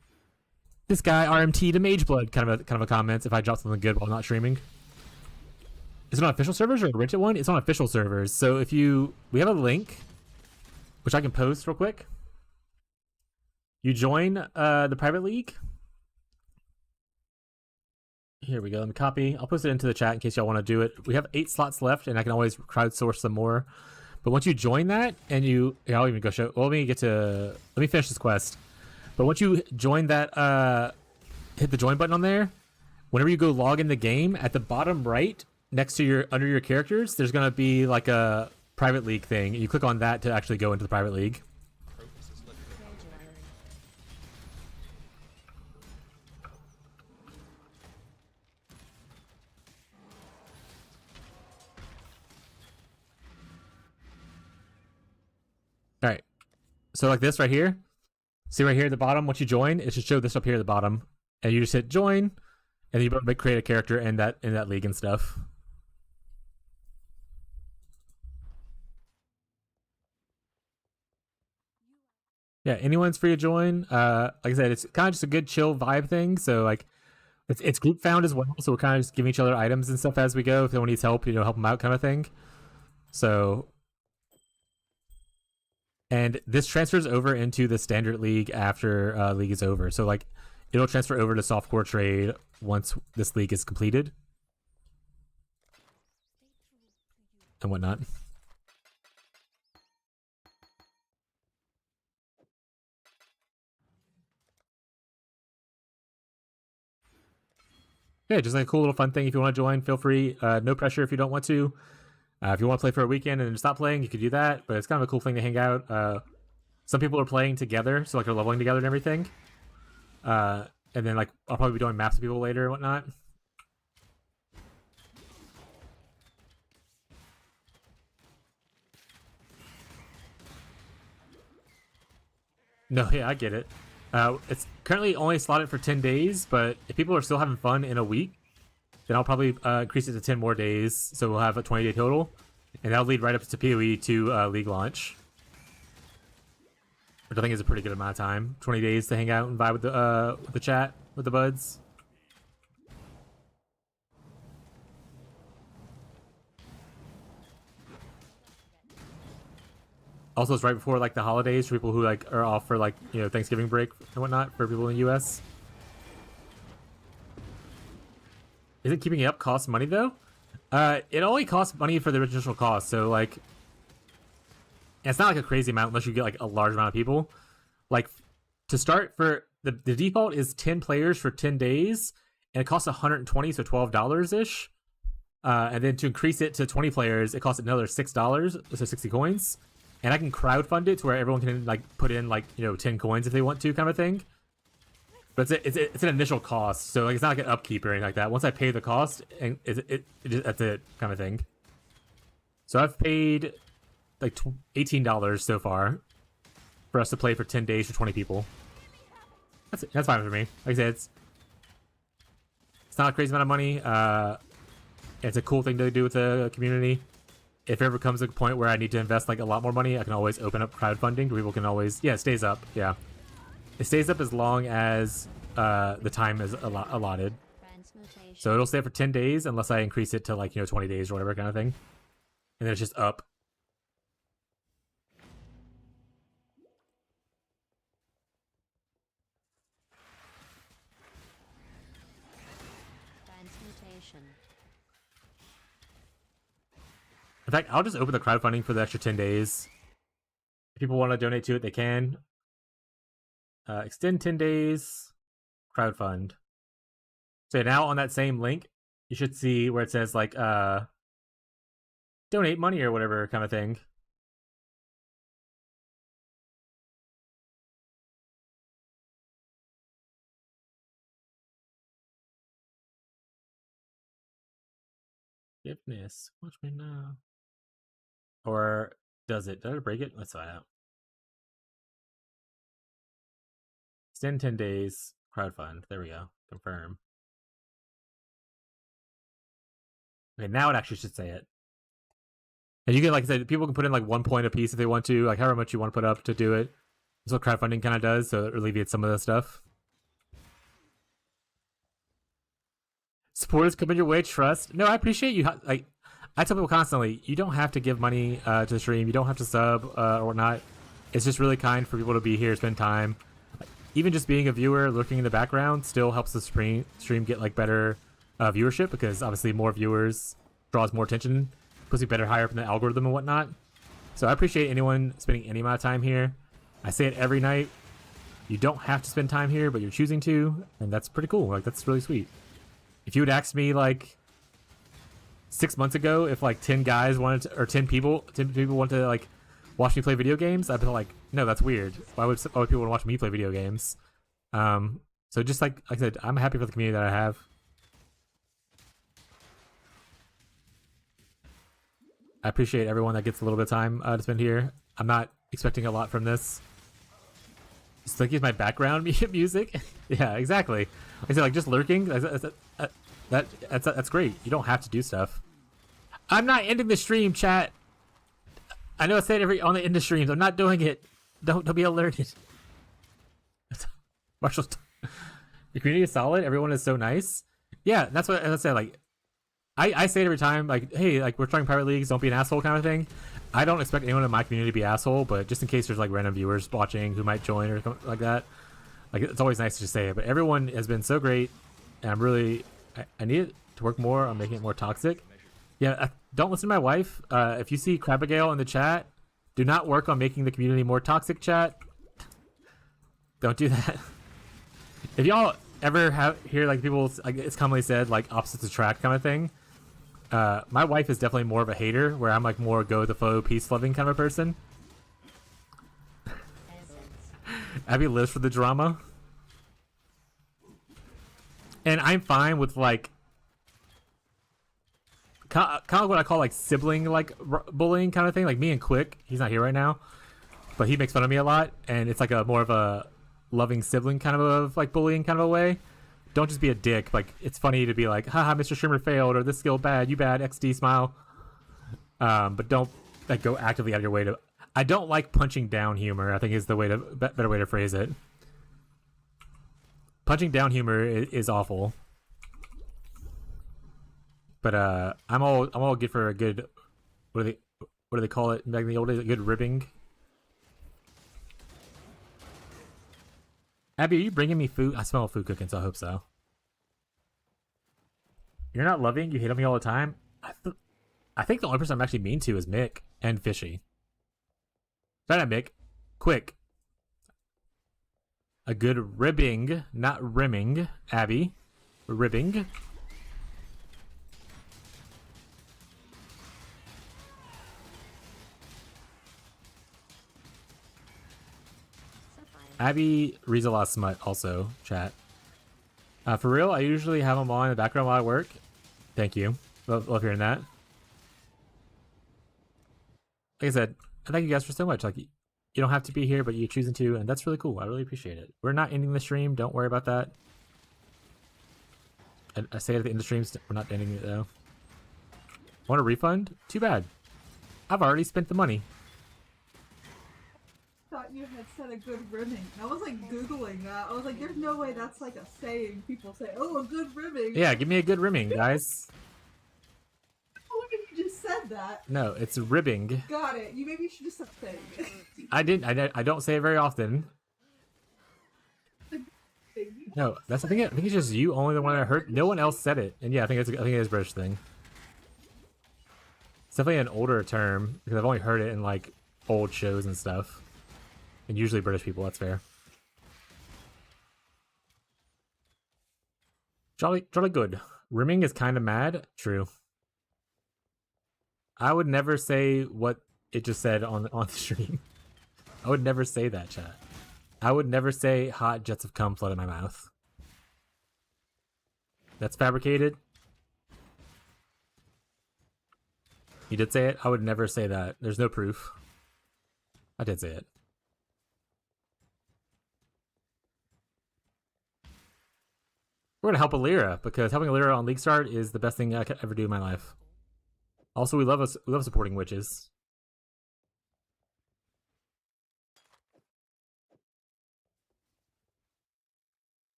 "this guy RMT to Mage Blood" kind of a comment if I drop something good while not streaming. Is it on official servers or a rented one? It's on official servers. So if we have a link, which I can post real quick. You join the private league. Here we go. Let me copy. I'll post it into the chat in case y'all want to do it. We have 8 slots left, and I can always crowdsource some more. But once you join that, and I'll even go show. Well, let me finish this quest. But once you join that, hit the join button on there. Whenever you go log in the game, at the bottom right, next to under your characters, there's gonna be like a private league thing. You click on that to actually go into the private league. All right, so like this right here. See right here at the bottom, once you join, it should show this up here at the bottom, and you just hit join, and then you create a character in that league and stuff. Yeah, anyone's free to join. Like I said, it's kind of just a good chill vibe thing. So like, it's group found as well. So we're kind of just giving each other items and stuff as we go. If anyone needs help, help them out, kind of thing. So. And this transfers over into the standard league after league is over. So like, it'll transfer over to softcore trade once this league is completed and whatnot. Yeah, just like a cool little fun thing. If you want to join, feel free. No pressure if you don't want to. If you want to play for a weekend and stop playing, you could do that. But it's kind of a cool thing to hang out. Some people are playing together, so like they're leveling together and everything. And then like I'll probably be doing maps with people later and whatnot. No, yeah, I get it. It's currently only slotted for 10 days, but if people are still having fun in a week, then I'll probably increase it to 10 more days, so we'll have a 20-day total, and that'll lead right up to PoE to League launch, which I think is a pretty good amount of time. 20 days to hang out and vibe with the chat, with the buds. Also, it's right before like the holidays for people who like are off for like Thanksgiving break and whatnot for people in the US. Isn't keeping it up cost money though? It only costs money for the original cost, so like, it's not like a crazy amount unless you get like a large amount of people. Like, to start for the default is 10 players for 10 days, and it costs $120, so $12 ish. And then to increase it to 20 players, it costs another $6, so 60 coins. And I can crowdfund it to where everyone can like put in like 10 coins if they want to, kind of thing. But it's an initial cost, so like it's not like an upkeep or anything like that. Once I pay the cost, and that's it, kind of thing. So I've paid like $18 so far for us to play for 10 days for 20 people. That's fine for me. Like I said, it's not a crazy amount of money. It's a cool thing to do with the community. If it ever comes to a point where I need to invest like a lot more money, I can always open up crowdfunding. People can always, it stays up. Yeah. It stays up as long as the time is allotted. So it'll stay for 10 days unless I increase it to like 20 days or whatever kind of thing. And then it's just up. In fact, I'll just open the crowdfunding for the extra 10 days. If people want to donate to it, they can. Extend 10 days, crowdfund. So now on that same link, you should see where it says like donate money or whatever kind of thing. Forgiveness. Watch me now. Or does it? Did I break it? Let's find out. Extend 10 days. Crowdfund. There we go. Confirm. Okay, now it actually should say it. And you can, like I said, people can put in like 1 point a piece if they want to, like however much you want to put up to do it. That's what crowdfunding kind of does, so it alleviates some of the stuff. Supporters coming your way, trust. No, I appreciate you. Like, I tell people constantly, you don't have to give money to the stream. You don't have to sub or whatnot. It's just really kind for people to be here, spend time. Even just being a viewer, lurking in the background, still helps the stream get like better viewership, because obviously more viewers draws more attention, puts you better higher up in the algorithm and whatnot. So I appreciate anyone spending any amount of time here. I say it every night. You don't have to spend time here, but you're choosing to, and that's pretty cool. Like, that's really sweet. If you had asked me like 6 months ago if like 10 guys wanted to, or 10 people wanted to like watch me play video games, I'd be like, no, that's weird. Why would people want to watch me play video games? So just like I said, I'm happy for the community that I have. I appreciate everyone that gets a little bit of time to spend here. I'm not expecting a lot from this. Just like use my background music. Yeah, exactly. Like I said, like just lurking. That's great. You don't have to do stuff. I'm not ending the stream, chat. I know I say it on the end of streams. I'm not doing it. Don't be alerted. Marshall, the community is solid. Everyone is so nice. Yeah, that's what I said. Like, I say it every time. Like, hey, like we're trying private leagues. Don't be an asshole, kind of thing. I don't expect anyone in my community to be asshole, but just in case there's like random viewers watching who might join or something like that, like it's always nice to just say it. But everyone has been so great, and I'm really I need it to work more on making it more toxic. Yeah, don't listen to my wife. If you see Crabigale in the chat, do not work on making the community more toxic, chat. Don't do that. If y'all ever hear like people, like it's commonly said, like opposites attract kind of thing. My wife is definitely more of a hater, where I'm like more go with the flow, peace loving kind of a person. Abby lives for the drama. And I'm fine with like kind of what I call like sibling like bullying kind of thing. Like me and Quick, he's not here right now, but he makes fun of me a lot, and it's like a more of a loving sibling kind of like bullying kind of a way. Don't just be a dick. Like, it's funny to be like, haha, Mr. Shrimmer failed, or this skill bad, you bad, XD smile. But don't like go actively out of your way to. I don't like punching down humor, I think is the way to better way to phrase it. Punching down humor is awful. But I'm all good for a good what do they call it back in the old days? A good ribbing. Abby, are you bringing me food? I smell food cooking, so I hope so. You're not loving? You hate on me all the time? I think the only person I'm actually mean to is Mick and Fishy. Sorry, not Mick. Quick. A good ribbing, not rimming, Abby. Ribbing. Abby reads a lot of smut also, chat. For real, I usually have them on in the background while I work. Thank you. Love hearing that. Like I said, I thank you guys for so much. Like, you don't have to be here, but you're choosing to, and that's really cool. I really appreciate it. We're not ending the stream. Don't worry about that. I say it at the end of the stream, we're not ending it though. Want a refund? Too bad. I've already spent the money. Thought you had said a good rimming. I was like Googling that. I was like, there's no way that's like a saying. People say, oh, a good rimming. Yeah, give me a good rimming, guys. What if you just said that? No, it's ribbing. Got it. You maybe should just stop saying it. I don't say it very often. No, that's I think it's just you only the one I heard. No one else said it, and yeah, I think it is a British thing. It's definitely an older term because I've only heard it in like old shows and stuff. And usually British people, that's fair. Jolly good. Rimming is kind of mad. True. I would never say what it just said on the stream. I would never say that, chat. I would never say hot jets of cum flood in my mouth. That's fabricated. You did say it? I would never say that. There's no proof. I did say it. We're gonna help Alira because helping Alira on League Start is the best thing I could ever do in my life. Also, we love supporting witches.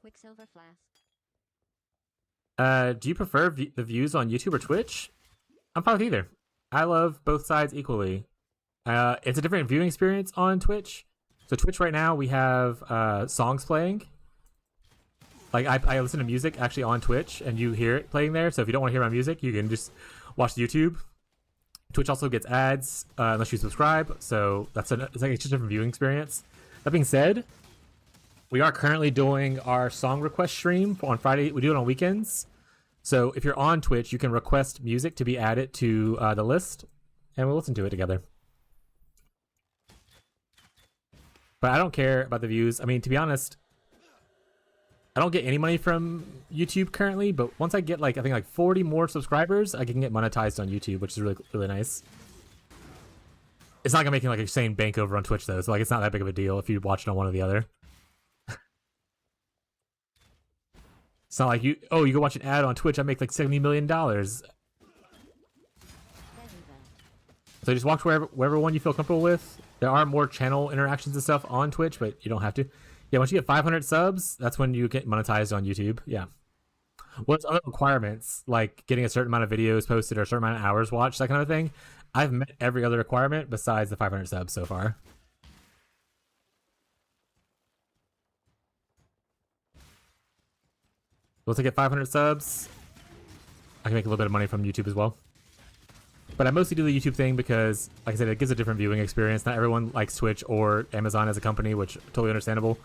Quicksilver flask. Do you prefer the views on YouTube or Twitch? I'm fine with either. I love both sides equally. It's a different viewing experience on Twitch. So Twitch right now we have songs playing. Like I listen to music actually on Twitch, and you hear it playing there. So if you don't want to hear my music, you can just watch YouTube. Twitch also gets ads unless you subscribe. So it's like it's just a different viewing experience. That being said, we are currently doing our song request stream on Friday. We do it on weekends. So if you're on Twitch, you can request music to be added to the list, and we'll listen to it together. But I don't care about the views. I mean, to be honest, I don't get any money from YouTube currently, but once I get I think 40 more subscribers, I can get monetized on YouTube, which is really, really nice. It's not gonna make like a insane bank over on Twitch though, so it's not that big of a deal if you watch it on one or the other. It's not like you go watch an ad on Twitch, I make like $70 million. So just watch wherever one you feel comfortable with. There are more channel interactions and stuff on Twitch, but you don't have to. Yeah, once you get 500 subs, that's when you get monetized on YouTube. Yeah. What's other requirements, like getting a certain amount of videos posted or a certain amount of hours watched, that kind of thing? I've met every other requirement besides the 500 subs so far. Once I get 500 subs, I can make a little bit of money from YouTube as well. But I mostly do the YouTube thing because, like I said, it gives a different viewing experience. Not everyone likes Twitch or Amazon as a company, which is totally understandable.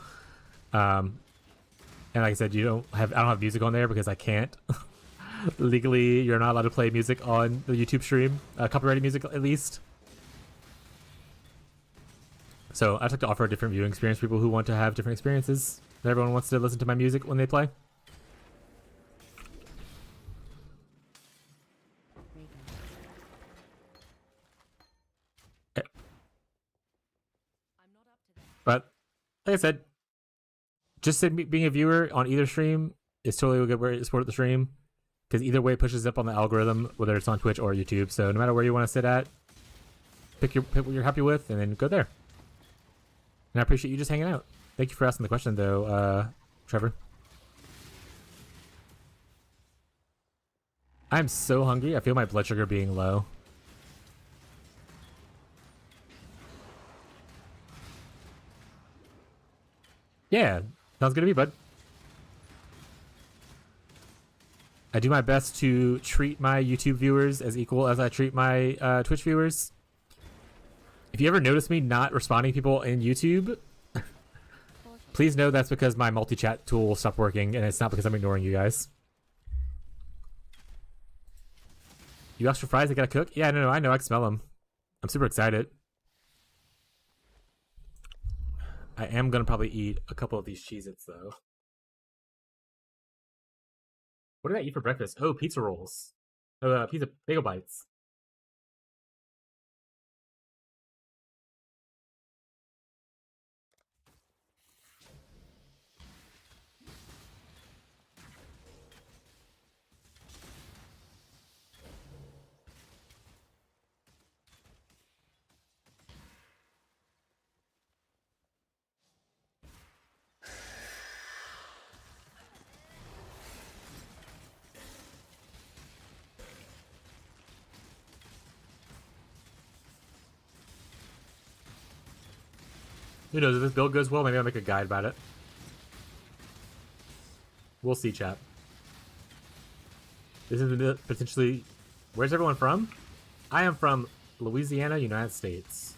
And like I said, I don't have music on there because I can't. Legally, you're not allowed to play music on the YouTube stream, copyrighted music at least. So I'd like to offer a different viewing experience for people who want to have different experiences. Not everyone wants to listen to my music when they play. But like I said, just being a viewer on either stream is totally a good way to support the stream, because either way it pushes up on the algorithm, whether it's on Twitch or YouTube. So no matter where you want to sit at, pick what you're happy with, and then go there. And I appreciate you just hanging out. Thank you for asking the question, though, Trevor. I'm so hungry. I feel my blood sugar being low. Yeah, sounds good to me, bud. I do my best to treat my YouTube viewers as equal as I treat my Twitch viewers. If you ever notice me not responding to people in YouTube, please know that's because my multi-chat tool stopped working, and it's not because I'm ignoring you guys. You asked for fries, I gotta cook? Yeah, no, I know, I can smell them. I'm super excited. I am gonna probably eat a couple of these Cheez-Its though. What did I eat for breakfast? Oh, pizza rolls. Oh, pizza bagel bites. Who knows, if this build goes well, maybe I'll make a guide about it. We'll see, chat. This is potentially... Where's everyone from? I am from Louisiana, United States.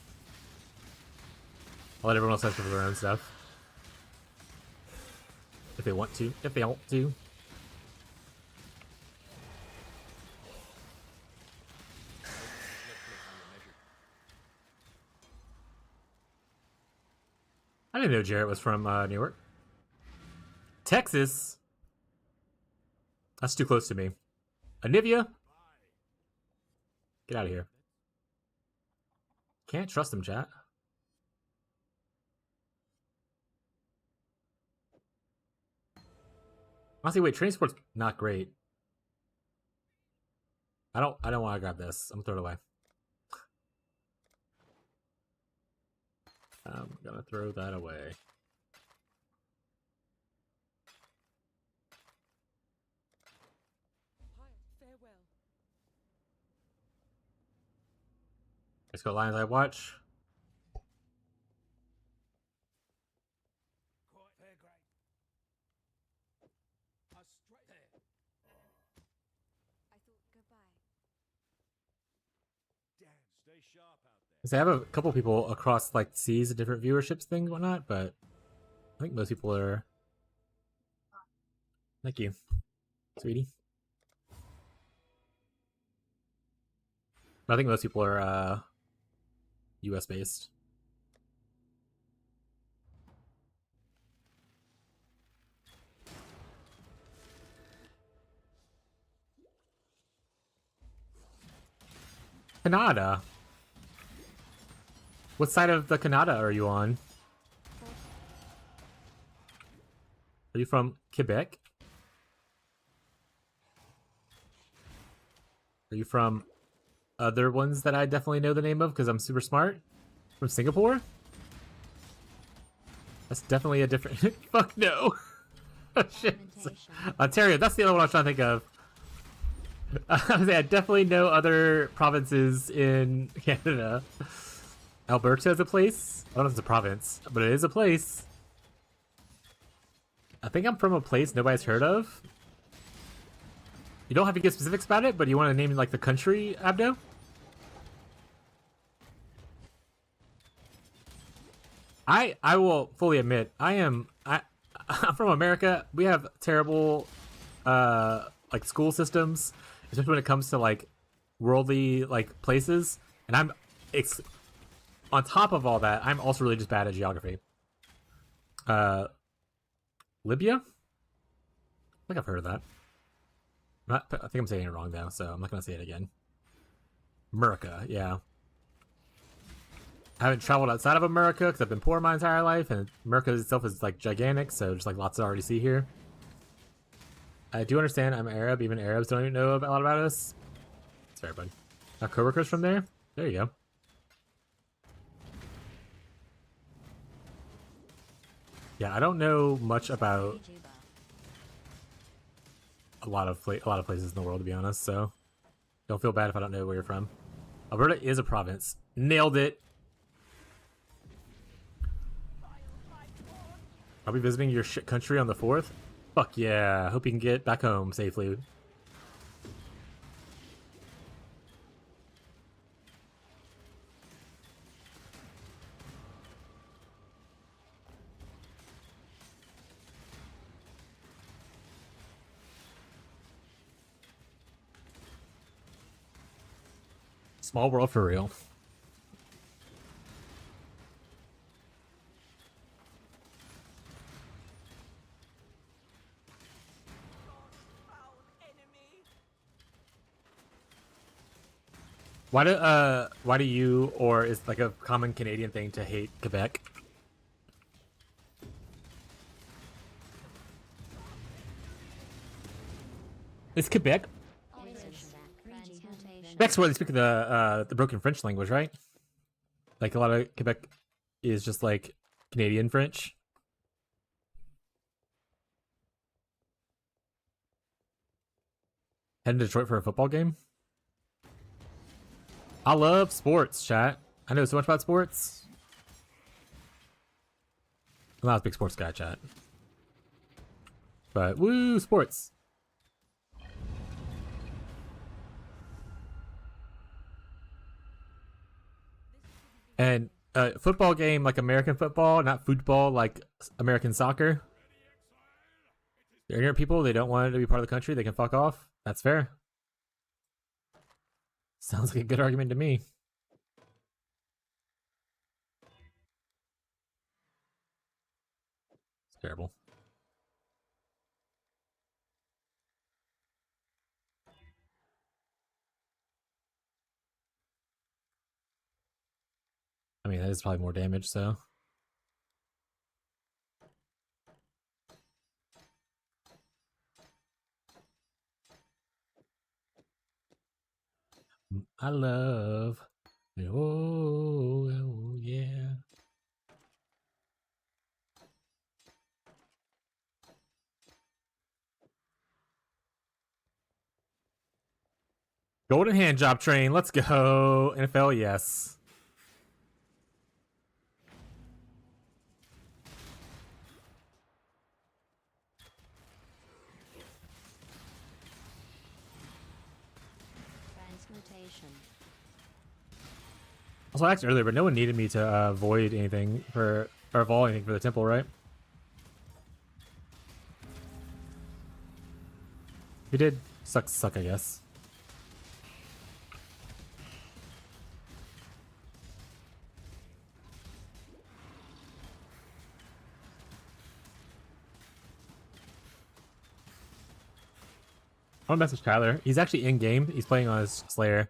I'll let everyone else answer for their own stuff. If they want to. If they want to. I didn't know Jarrett was from New York. Texas? That's too close to me. Anivia? Get out of here. Can't trust him, chat. Honestly, wait, training sport's not great. I don't want to grab this. I'm gonna throw it away. I'm gonna throw that away. Farewell. Let's go Lions I watch. I thought goodbye. Stay sharp out there. So I have a couple people across like seas, different viewerships, things, and whatnot, but I think most people are. Thank you, sweetie. I think most people are US based. Canada. What side of the Canada are you on? Are you from Quebec? Are you from other ones that I definitely know the name of because I'm super smart? From Singapore? That's definitely a different... Fuck no! Oh, shit. Ontario, that's the other one I was trying to think of. I definitely know other provinces in Canada. Alberta is a place. I don't know if it's a province, but it is a place. I think I'm from a place nobody's heard of. You don't have to give specifics about it, but you want to name like the country, Abdo? I will fully admit I'm from America. We have terrible like school systems, especially when it comes to like worldly like places, and on top of all that, I'm also really just bad at geography. Libya? I think I've heard of that. I think I'm saying it wrong though, so I'm not gonna say it again. America, yeah. I haven't traveled outside of America because I've been poor my entire life, and America itself is like gigantic, so just like lots to already see here. I do understand I'm Arab. Even Arabs don't even know a lot about us. It's fair, buddy. Our coworkers from there? There you go. Yeah, I don't know much about a lot of places in the world, to be honest, so don't feel bad if I don't know where you're from. Alberta is a province. Nailed it. I'll be visiting your shit country on the 4th. Fuck yeah. Hope you can get back home safely. Small world for real. Why do you, or is like a common Canadian thing to hate Quebec? Is Quebec? Quebec's where they speak the broken French language, right? Like a lot of Quebec is just like Canadian French. Heading to Detroit for a football game? I love sports, chat. I know so much about sports. I'm not a big sports guy, chat. But woo, sports. And football game like American football, not football like American soccer. They're ignorant people. They don't want it to be part of the country. They can fuck off. That's fair. Sounds like a good argument to me. Terrible. I mean, that is probably more damage, so. I love. Oh, oh yeah. Golden hand job train. Let's go. NFL, yes. Transmutation. Also, I asked earlier, but no one needed me to void anything for or evolve anything for the temple, right? If you did, suck, I guess. I want to message Tyler. He's actually in game. He's playing on his Slayer.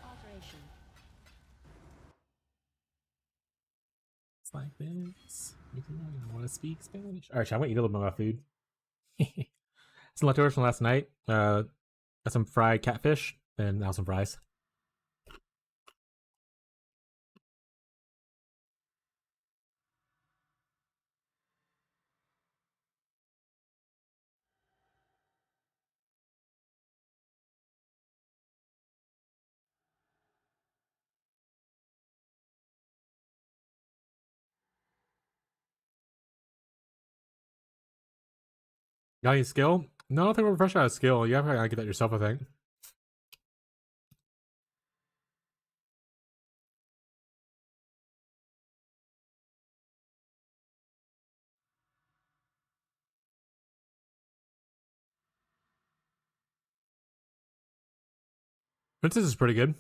Alteration. It's like this. I want to speak Spanish. All right, I'm gonna eat a little bit of my food. Some leftovers from last night. Got some fried catfish and now some fries. Got any skill? No, I don't think we're fresh out of skill. You have to get that yourself, I think. Princess is pretty good.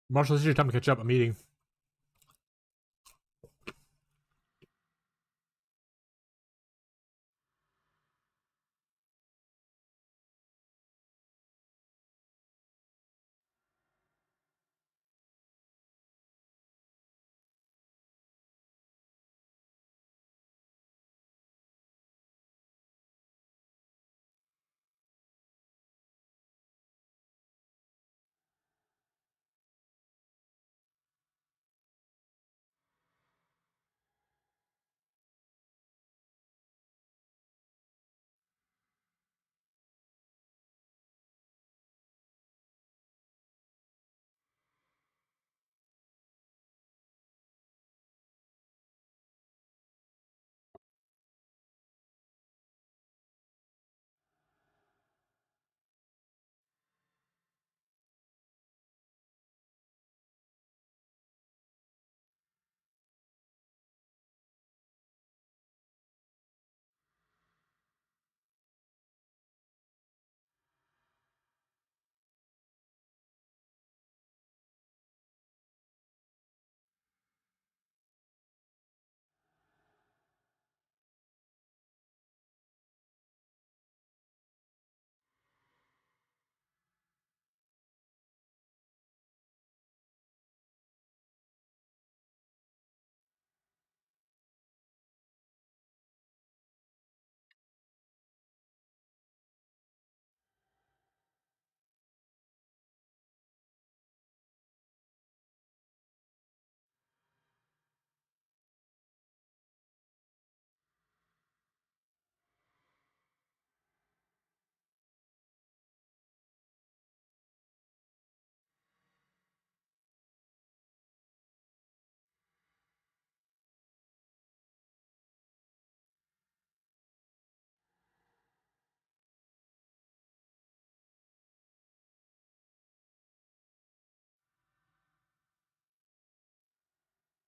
Marshall, this is your time to catch up. I'm eating.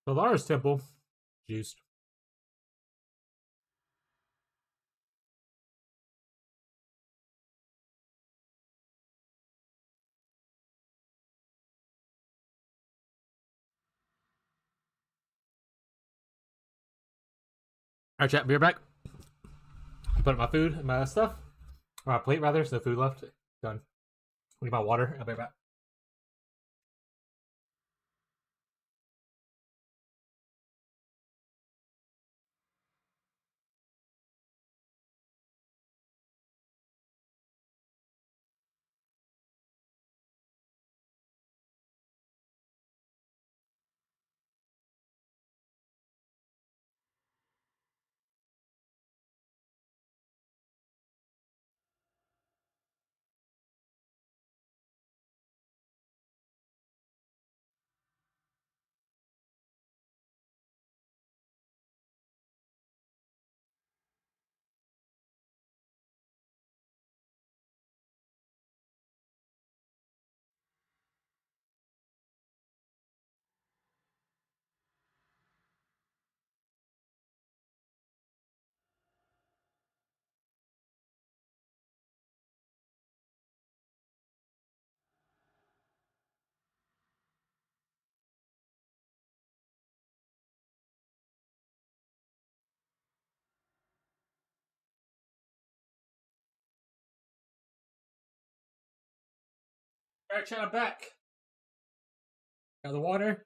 Solara's Temple. Juiced. Alright, chat, be right back. Put up my food and my stuff. Or my plate, rather, so food left. Done. Need my water. I'll be right back. Alright, chat, I'm back. Got the water.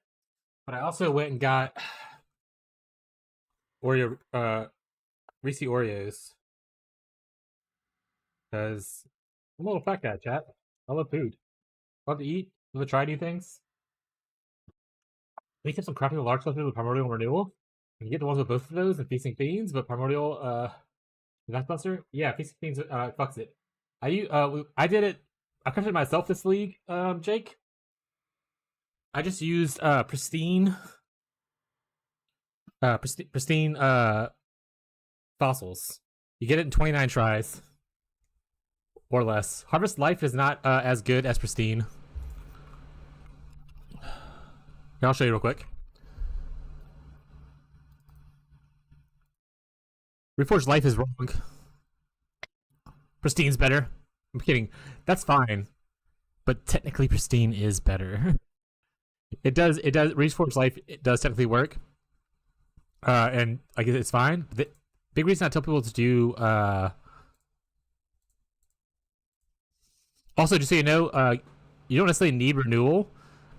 But I also went and got Oreo, Reese Oreos. Because I'm a little fat guy, chat. I love food. Love to eat. Love to try new things. We kept some crafting with large clusters with primordial and renewal. You get the ones with both of those and feasting fiends, but primordial, that cluster? Yeah, feasting fiends, fucks it. I did it. I crafted it myself this league, Jake. I just used pristine fossils. You get it in 29 tries or less. Harvest Life is not as good as pristine. Here, I'll show you real quick. Reforged Life is wrong. Pristine's better. I'm kidding. That's fine. But technically pristine is better. It does Reforged Life, it does technically work. And like it's fine. The big reason I tell people to do also, just so you know, you don't necessarily need renewal.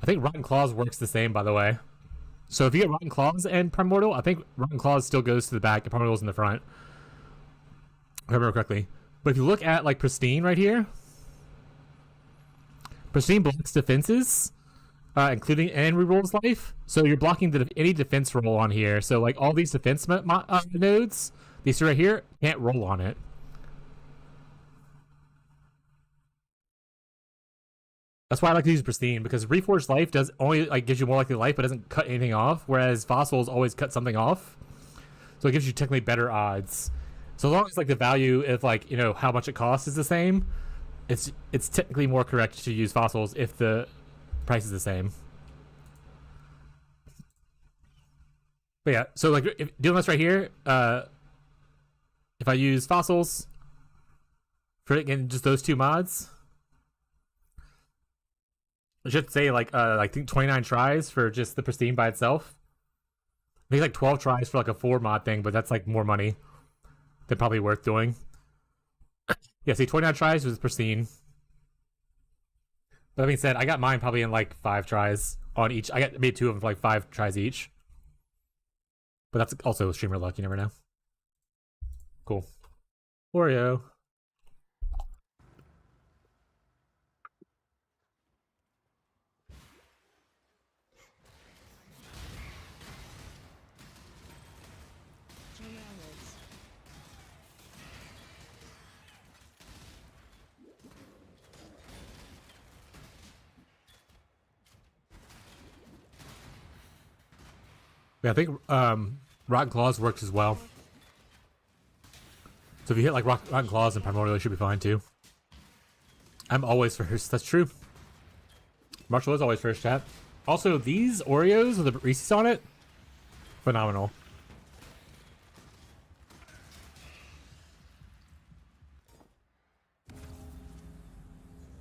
I think Rotten Claws works the same, by the way. So if you get Rotten Claws and Primordial, I think Rotten Claws still goes to the back and Primordial's in the front. If I remember correctly. But if you look at like Pristine right here, Pristine blocks defenses, including and rerolls life. So you're blocking any defense roll on here. So like all these defense nodes, these two right here, can't roll on it. That's why I like to use Pristine, because Reforged Life does only like gives you more likely life, but doesn't cut anything off. Whereas Fossils always cut something off, so it gives you technically better odds. So as long as like the value of like how much it costs is the same, it's technically more correct to use Fossils if the price is the same. But yeah, so like if doing this right here, if I use Fossils for again just those two mods. I should say I think 29 tries for just the Pristine by itself. I think like 12 tries for like a 4 mod thing, but that's like more money than probably worth doing. Yeah, see, 29 tries was Pristine. But that being said, I got mine probably in like 5 tries on each. I made 2 of them for like 5 tries each. But that's also streamer luck, you never know. Cool. Oreo. Yeah, I think Rotten Claws works as well. So if you hit like Rotten Claws and Primordial, you should be fine too. I'm always first. That's true. Marshall is always first, chat. Also, these Oreos with the Reese's on it, Phenomenal.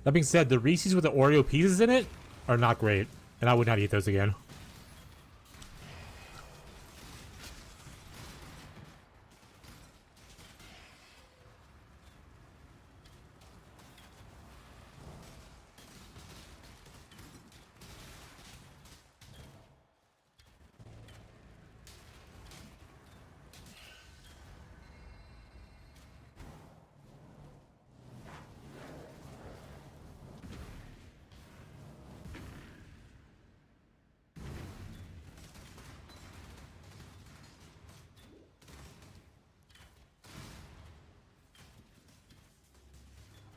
That being said, the Reese's with the Oreo pieces in it are not great, and I would not eat those again.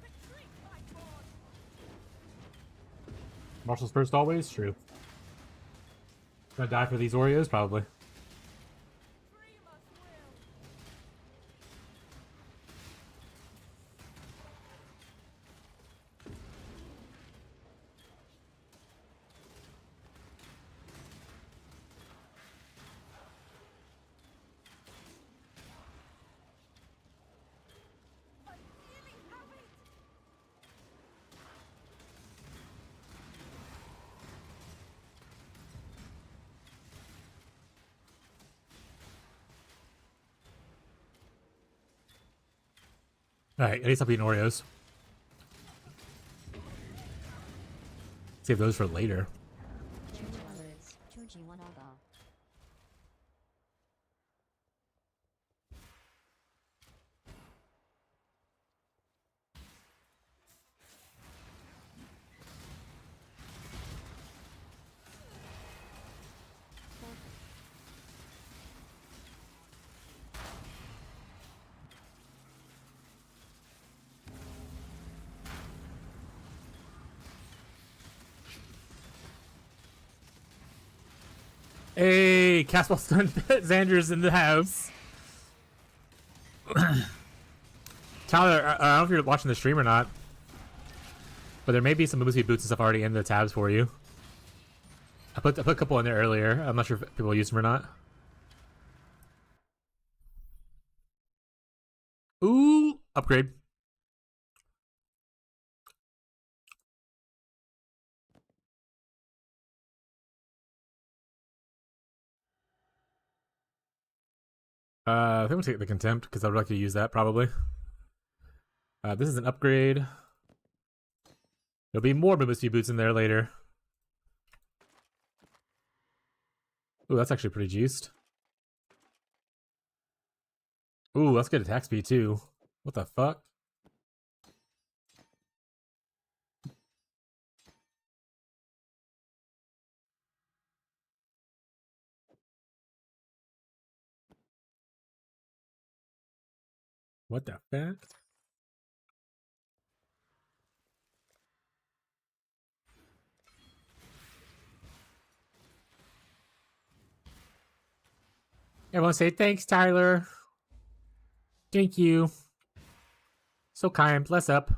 Retreat, my lord! Marshall's first always? True. Gonna die for these Oreos? Probably. Prima's will! I really have it! Alright, at least I'll be eating Oreos. Save those for later. Hey, Caswell Stun Xander's in the house. Tyler, I don't know if you're watching the stream or not, but there may be some Moosey boots and stuff already in the tabs for you. I put a couple in there earlier. I'm not sure if people use them or not. Ooh, upgrade. I think we'll take the contempt because I would like to use that probably. This is an upgrade. There'll be more Moosey boots in there later. Ooh, that's actually pretty juiced. Ooh, let's get attack speed too. What the fuck? What the fuck? Everyone say thanks, Tyler. Thank you. So kind. Bless up.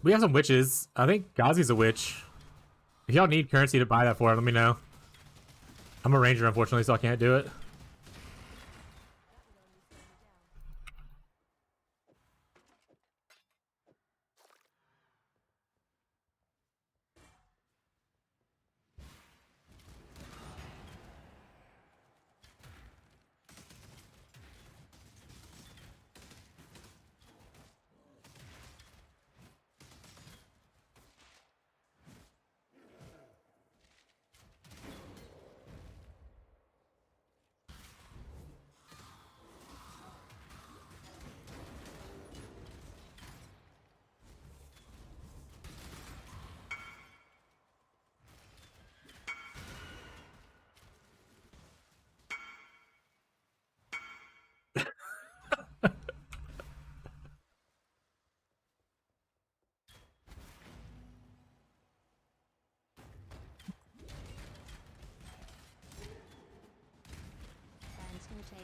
We have some witches. I think Gazi's a witch. If y'all need currency to buy that for, let me know. I'm a ranger, unfortunately, so I can't do it.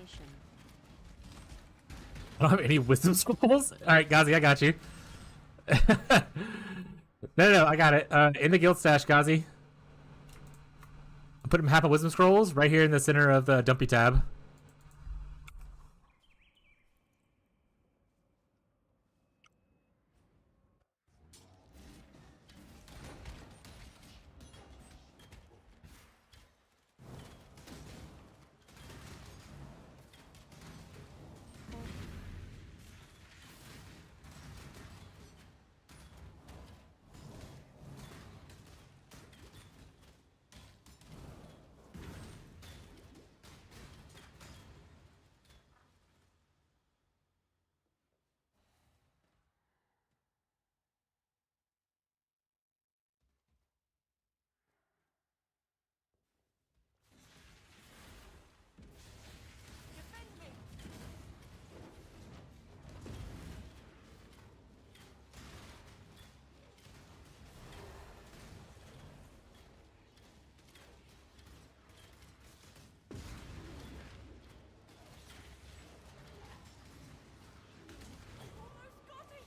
Augmentation. I don't have any wisdom scrolls. All right, Gazi, I got you. No, I got it. In the guild stash, Gazi. I put him half of wisdom scrolls right here in the center of the Dumpy tab. Defend me! Almost got it!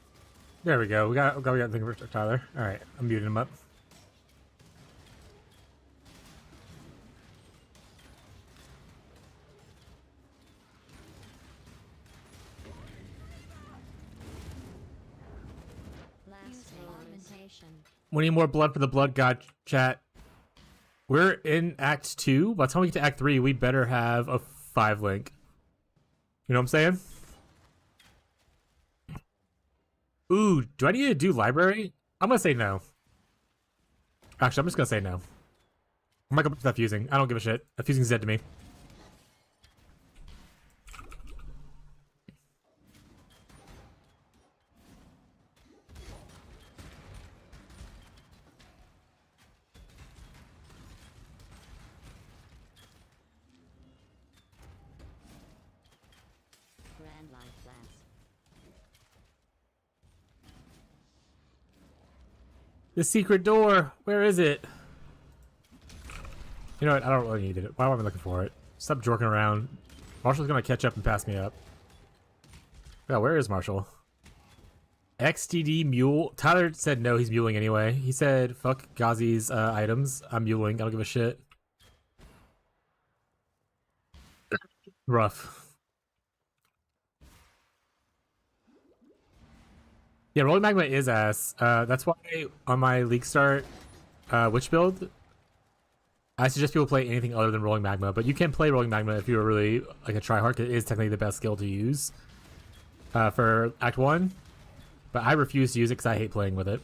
There we go. We got the thing for Tyler. All right, I'm muting him up. Last augmentation. We need more blood for the blood god, chat. We're in Act 2. By the time we get to Act 3, we better have a 5 link. You know what I'm saying? Ooh, do I need to do library? I'm gonna say no. Actually, I'm just gonna say no. I'm not gonna put that fusing. I don't give a shit. That fusing's dead to me. Grand life flask. The secret door. Where is it? You know what? I don't really need it. Why am I looking for it? Stop jorking around. Marshall's gonna catch up and pass me up. Yeah, where is Marshall? XTD mule. Tyler said no, he's muling anyway. He said, fuck Gazi's items. I'm muling. I don't give a shit. Rough. Yeah, Rolling Magma is ass. That's why on my League Start Witch build, I suggest people play anything other than Rolling Magma. But you can play Rolling Magma if you're really like a tryhard. It is technically the best skill to use for Act 1. But I refuse to use it because I hate playing with it.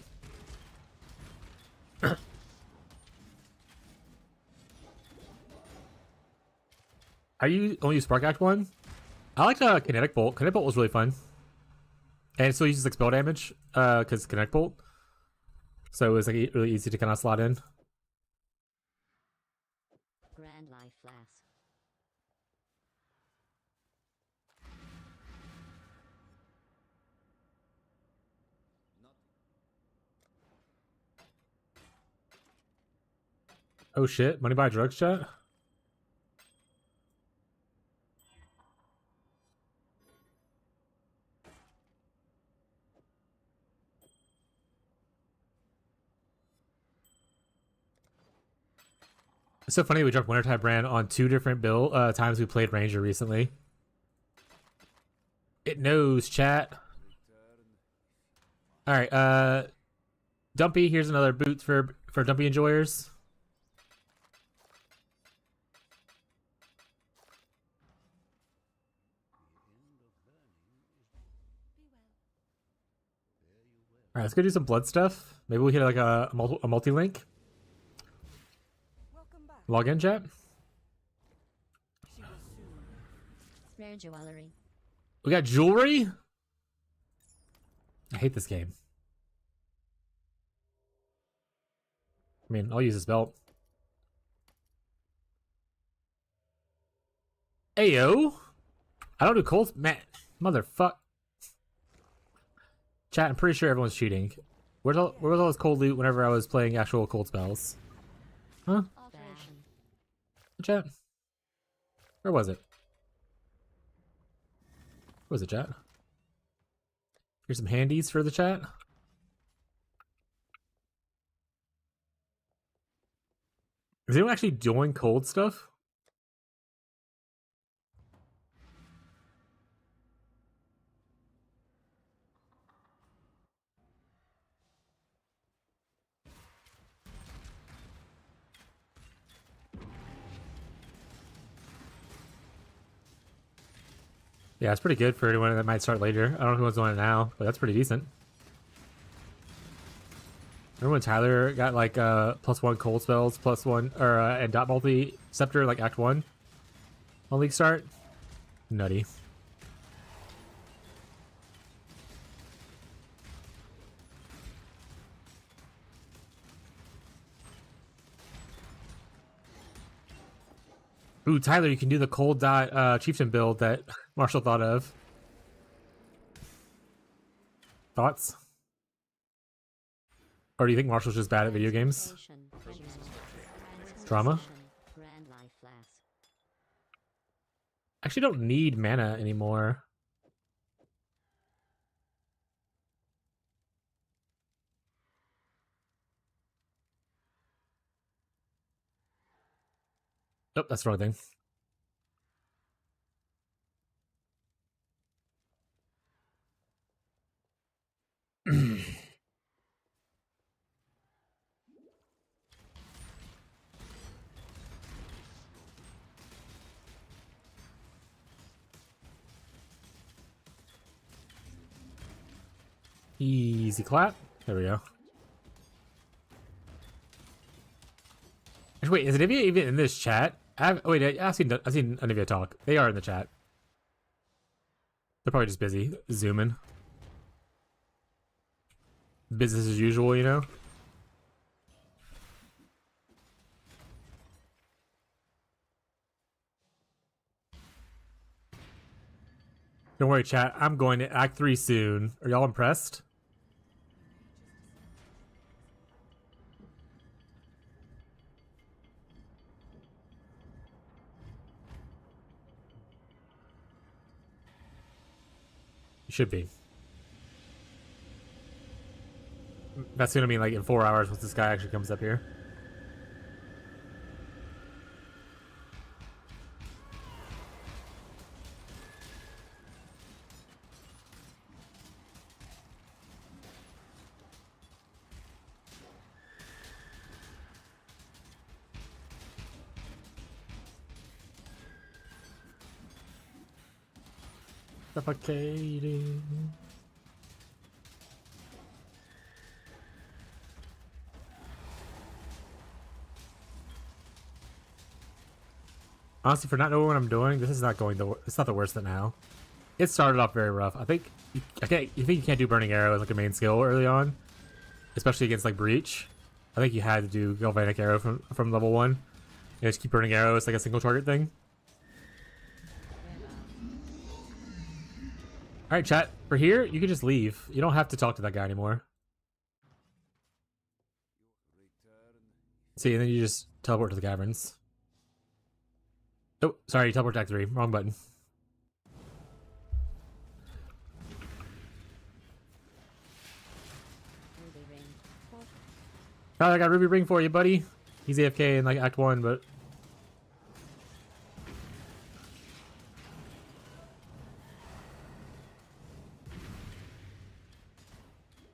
I only use Spark Act 1. I like Kinetic Bolt. Kinetic Bolt was really fun. And it still uses like spell damage, because Connect Bolt. So it was like really easy to kind of slot in. Grand life flask. Oh shit, money buy drugs, chat? It's so funny we dropped Wintertide Brand on 2 different times we played Ranger recently. It knows, chat. Alright, Dumpy, here's another boot for Dumpy enjoyers. Alright, let's go do some blood stuff. Maybe we hit like a multi-link. Welcome back. Log in, chat. She will soon. Rare jewelry. We got jewelry? I hate this game. I mean, I'll use this belt. Ayo! I don't do cold... Man, motherfuck. Chat, I'm pretty sure everyone's cheating. Where was all this cold loot whenever I was playing actual cold spells? Huh? Operation. Chat? Where was it? What was it, chat? Here's some handies for the chat. Is anyone actually doing cold stuff? Yeah, it's pretty good for anyone that might start later. I don't know who's doing it now, but that's pretty decent. Remember when Tyler got like +1 cold spells, +1 or and dot multi scepter like Act 1 on League Start? Nutty. Ooh, Tyler, you can do the cold dot chieftain build that Marshall thought of. Thoughts? Or do you think Marshall's just bad at video games? Drama? Grand life flask. Actually don't need mana anymore. Oh, that's the wrong thing. Easy clap. There we go. Actually, wait, is Anivia even in this chat? Wait, I've seen Anivia talk. They are in the chat. They're probably just busy zooming. Business as usual, you know? Don't worry, chat. I'm going to Act 3 soon. Are y'all impressed? You should be. That's gonna be like in 4 hours once this guy actually comes up here. Suffocating. Honestly, for not knowing what I'm doing, this is not going the. It's not the worst than now. It started off very rough. I think you think you can't do burning arrow as like a main skill early on, especially against like breach. I think you had to do galvanic arrow from level 1, and just keep burning arrow. It's like a single target thing. All right, chat. For here, you can just leave. You don't have to talk to that guy anymore. See, and then you just teleport to the caverns. Oh, sorry, teleport to Act 3. Wrong button. Ruby ring. Oh, I got Ruby Ring for you, buddy. He's AFK in like Act 1, but...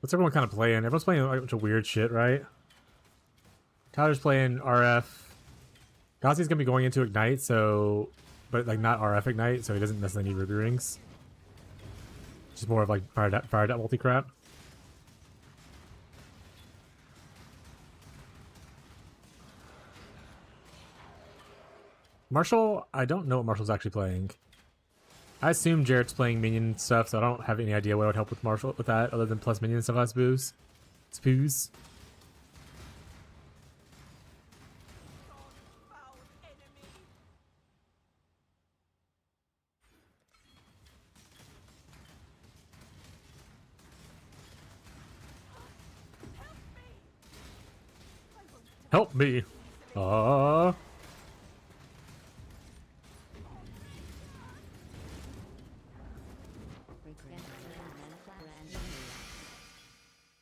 What's everyone kind of playing? Everyone's playing like a bunch of weird shit, right? Tyler's playing RF. Gauzy's gonna be going into Ignite, so... But like not RF Ignite, so he doesn't necessarily need Ruby Rings. Just more of like fire dot multi crap. Marshall, I don't know what Marshall's actually playing. I assume Jarrett's playing minion stuff, so I don't have any idea what would help with Marshall with that, other than plus minion stuff, I suppose. Spoos. Help me!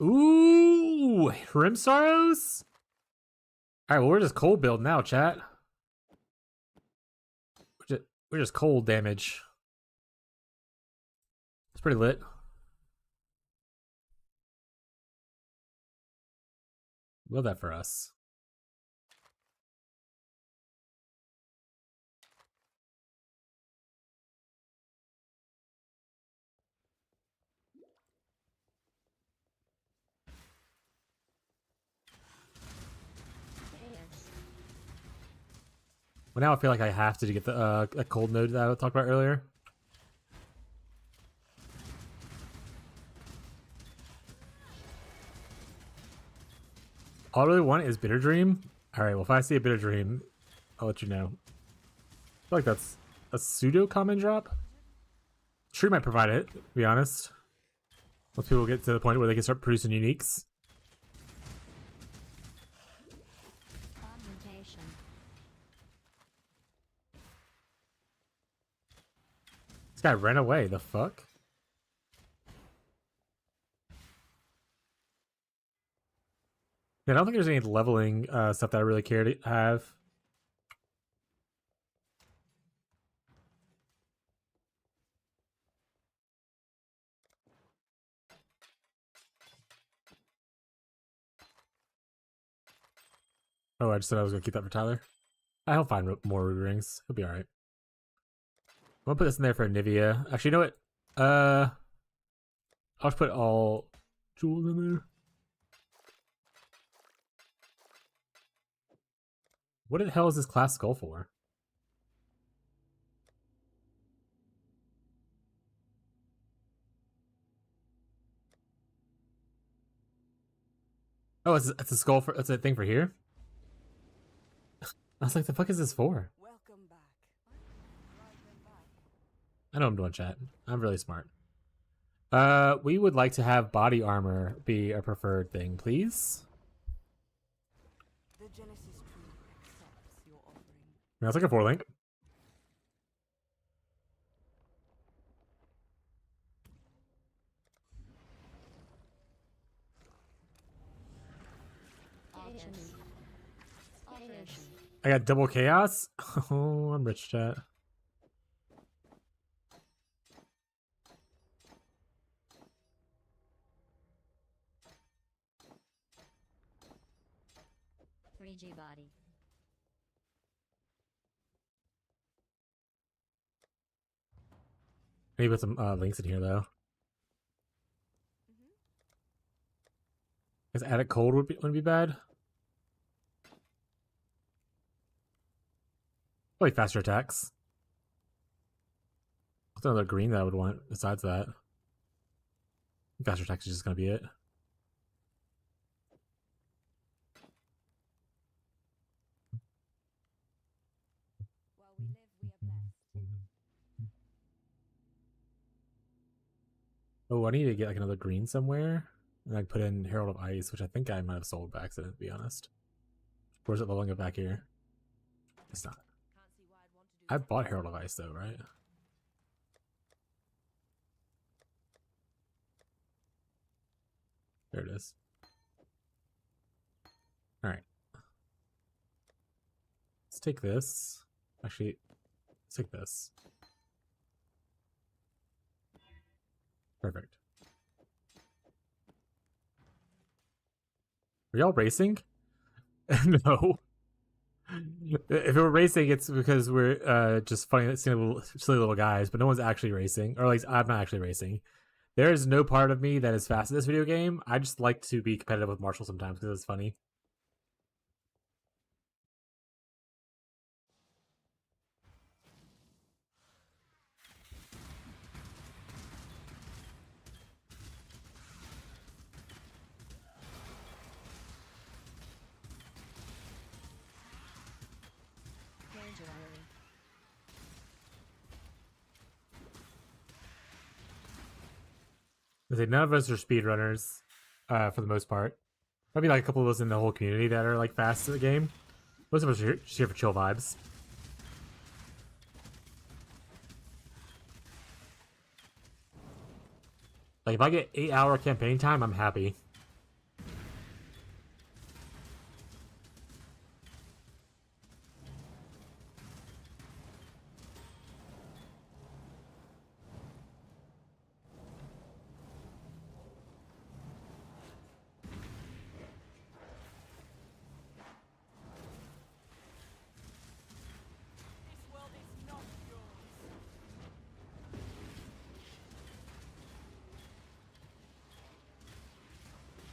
Ooh, Rim Sorrows? Alright, well, we're just cold build now, chat. We're just cold damage. It's pretty lit. Love that for us. Yes. Well, now I feel like I have to get the a cold node that I talked about earlier. All I really want is Bitter Dream. Alright, well, if I see a Bitter Dream, I'll let you know. I feel like that's a pseudo common drop. Tree might provide it, to be honest. Once people get to the point where they can start producing uniques. Augmentation. This guy ran away, the fuck? Yeah, I don't think there's any leveling stuff that I really care to have. Oh, I just said I was gonna keep that for Tyler. He'll find more root rings. He'll be alright. I'm gonna put this in there for Nivea. Actually, you know what? I'll just put all jewels in there. What the hell is this class skull for? Oh, it's a skull for. It's a thing for here. I was like, the fuck is this for? Welcome back. Right then back. I know I'm doing chat. I'm really smart. We would like to have body armor be our preferred thing, please. The Genesis tree accepts your offering. That's like a 4-link. Options. Operation. I got double chaos. Oh, I'm rich, chat. G body. Maybe put some links in here though. Because add it cold wouldn't be bad. Probably faster attacks. What's another green that I would want besides that? Faster attacks is just gonna be it. While we live, we are blessed. Oh, I need to get like another green somewhere. And I'd put in Herald of Ice, which I think I might have sold by accident, to be honest. Or is it leveling up back here? It's not. Can't see why I'd want to do I bought Herald of Ice though, right? There it is. Alright. Let's take this. Actually, let's take this. Perfect. Are y'all racing? No. If we're racing, it's because we're just funny, silly little guys, but no one's actually racing. Or at least I'm not actually racing. There is no part of me that is fast in this video game. I just like to be competitive with Marshall sometimes because it's funny. Danger early. I say none of us are speedrunners, for the most part. Maybe like a couple of us in the whole community that are like fast at the game. Most of us are just here for chill vibes. Like if I get 8-hour campaign time, I'm happy.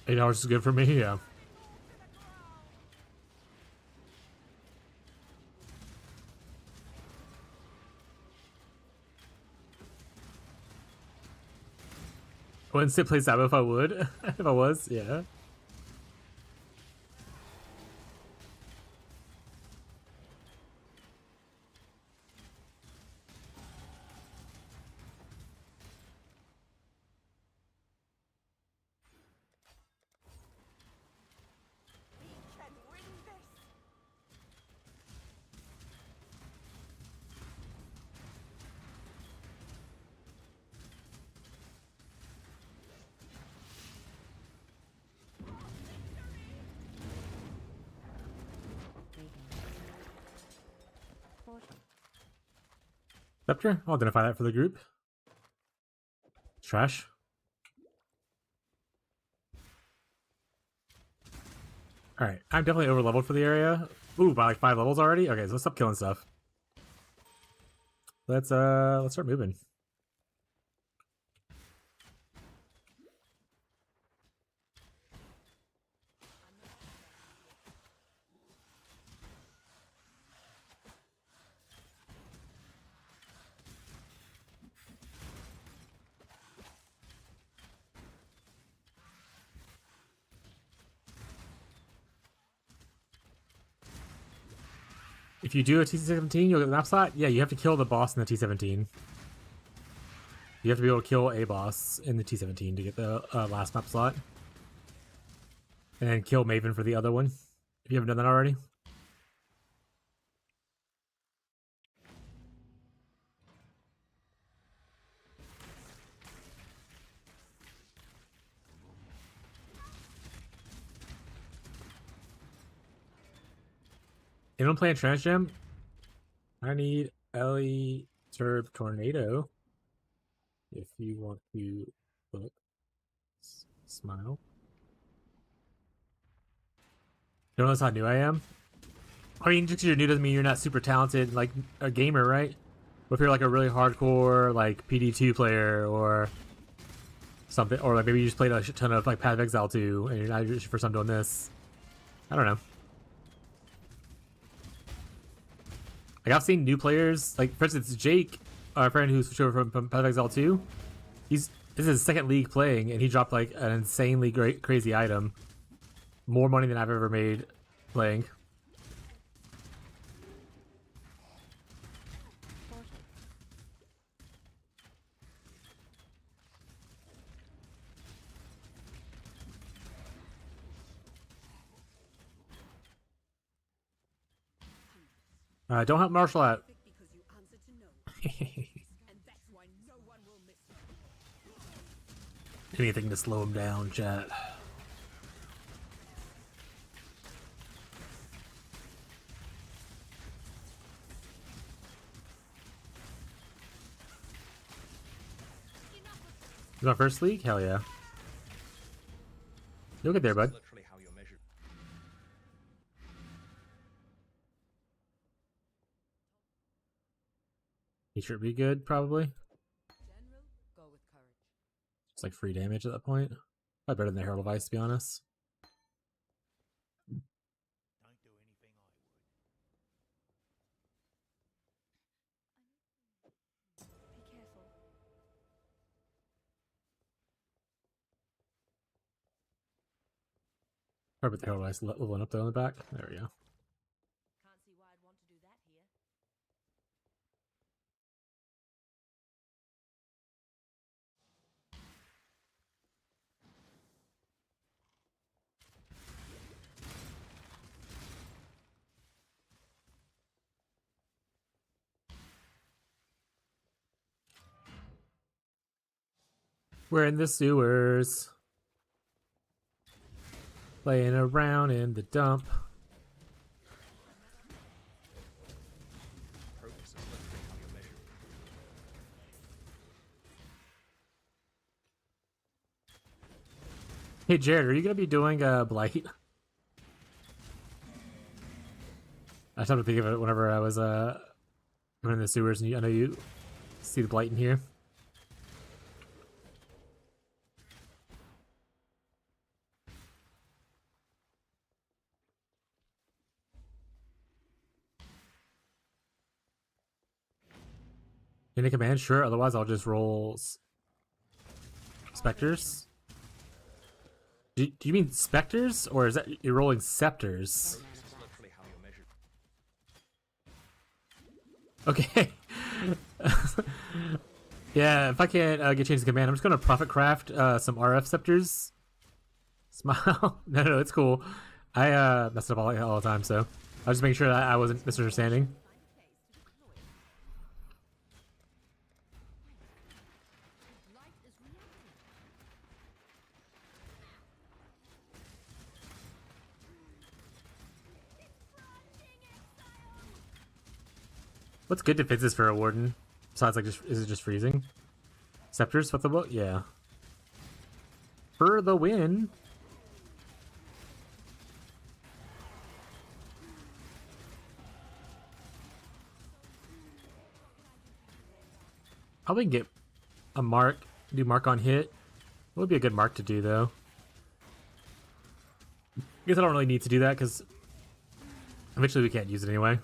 $8 is good for me, yeah. I wouldn't sit play Sabo if I would. If I was, yeah. We can win this. Scepter? I'll identify that for the group. Trash. Alright, I'm definitely over leveled for the area. Ooh, by like 5 levels already? Okay, so let's stop killing stuff. Let's start moving. If you do a T17, you'll get the map slot. Yeah, you have to kill the boss in the T17. You have to be able to kill a boss in the T17 to get the last map slot. And then kill Maven for the other one, if you haven't done that already. Anyone playing Transgem? I need Ellie Turb Tornado. If you want to look, smile. You notice how new I am? I mean, just because you're new doesn't mean you're not super talented, like a gamer, right? But if you're like a really hardcore, like PD2 player or something, or like maybe you just played a shit ton of like Path of Exile 2 and you're not your first time doing this. I don't know. Like I've seen new players, like for instance, Jake, our friend who's switched over from Path of Exile 2. This is his second league playing, and he dropped like an insanely great, crazy item, more money than I've ever made playing. Don't help Marshall out. Because you answer to no. And that's why no one will miss you. Anything to slow him down, chat. Is my first league? Hell yeah. You'll get there, bud. Literally how you're measured. He should be good, probably. General, go with courage. It's like free damage at that point. Probably better than the Herald of Ice, to be honest. Don't do anything I would. Be careful. Probably the Herald of Ice leveling up though in the back. There we go. Can't see why I'd want to do that here. We're in the sewers. Playing around in the dump. Progress is literally how you're measured. Hey Jared, are you gonna be doing Blight? I started to think of it whenever I was in the sewers, and I know you see the Blight in here. In a command, sure. Otherwise, I'll just roll specters. Do you mean specters, or is that you're rolling scepters? This is literally how you're measured. Okay. Yeah, if I can't get changed to command, I'm just gonna profit craft some RF scepters. Smile. No, it's cool. I mess it up all the time, so I was just making sure that I wasn't misunderstanding. What's good defenses for a warden? Besides, like, is it just freezing? Scepters for the boat? Yeah. For the win. Probably get a mark, do mark on hit. It would be a good mark to do, though. I guess I don't really need to do that, because eventually we can't use it anyway.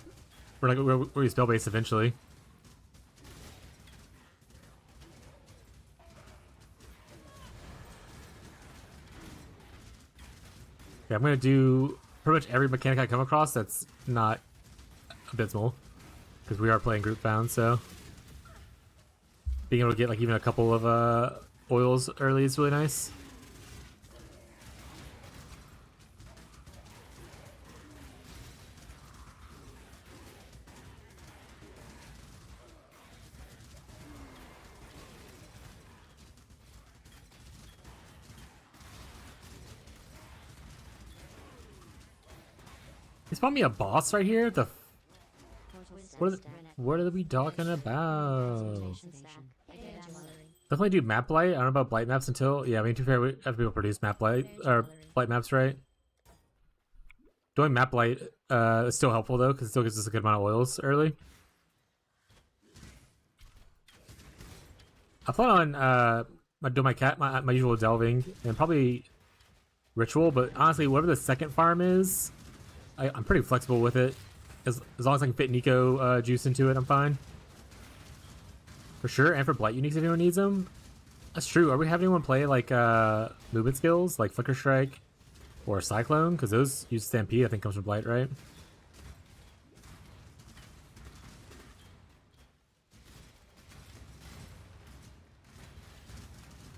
We're spell based eventually. Yeah, I'm gonna do pretty much every mechanic I come across that's not abysmal, because we are playing group bound, so being able to get like even a couple of oils early is really nice. He spawned me a boss right here. What are we talking about? Definitely do map blight. I don't know about blight maps until I mean, to be fair, we have to be able to produce map blight or blight maps, right? Doing map blight is still helpful though, because it still gives us a good amount of oils early. I plan on doing my usual delving and probably ritual, but honestly, whatever the second farm is, I'm pretty flexible with it. As long as I can fit Nico juice into it, I'm fine. For sure, and for blight uniques if anyone needs them. That's true. Are we having anyone play like movement skills like Flicker Strike or Cyclone? Because those use Stampede, I think, comes from blight, right?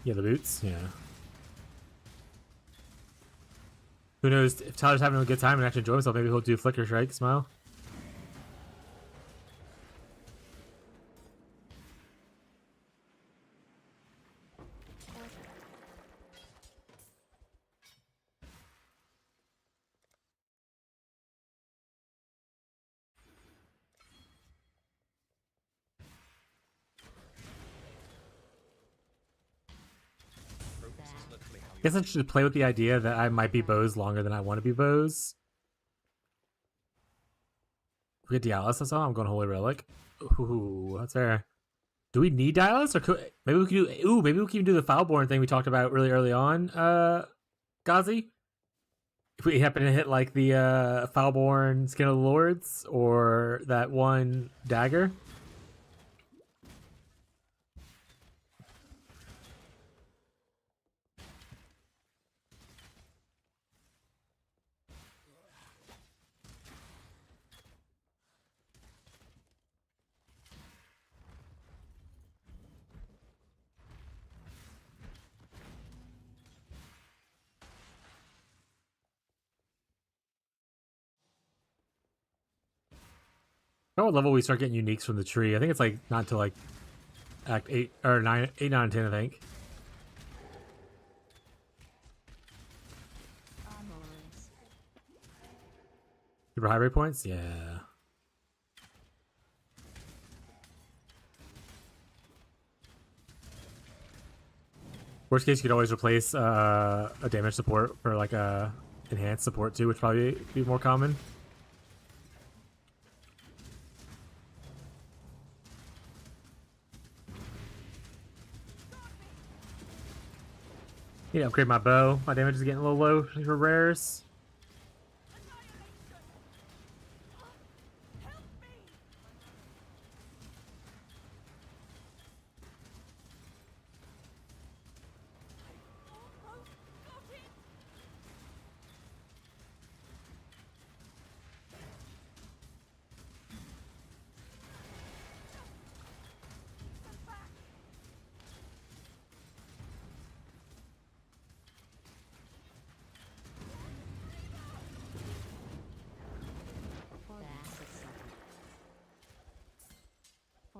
Yeah, the boots. Yeah. Who knows? If Tyler's having a good time and actually enjoy himself, maybe he'll do Flicker Strike. Smile. This is literally how I guess I should play with the idea that I might be bows longer than I want to be bows. We get Dialis, that's all. I'm going Holy Relic. Ooh, that's fair. Do we need Dialis, or maybe we could do? Ooh, maybe we can do the Foulborn thing we talked about really early on. Gazi. If we happen to hit like the Foulborn Skin of the Lords or that one dagger. What level we start getting uniques from the tree? I think it's like not until like Act 8 or 9, 8, 9, and 10, I think. Super high rate points? Yeah. Worst case, you could always replace a damage support for like a enhanced support too, which probably be more common. Need to upgrade my bow. My damage is getting a little low for rares.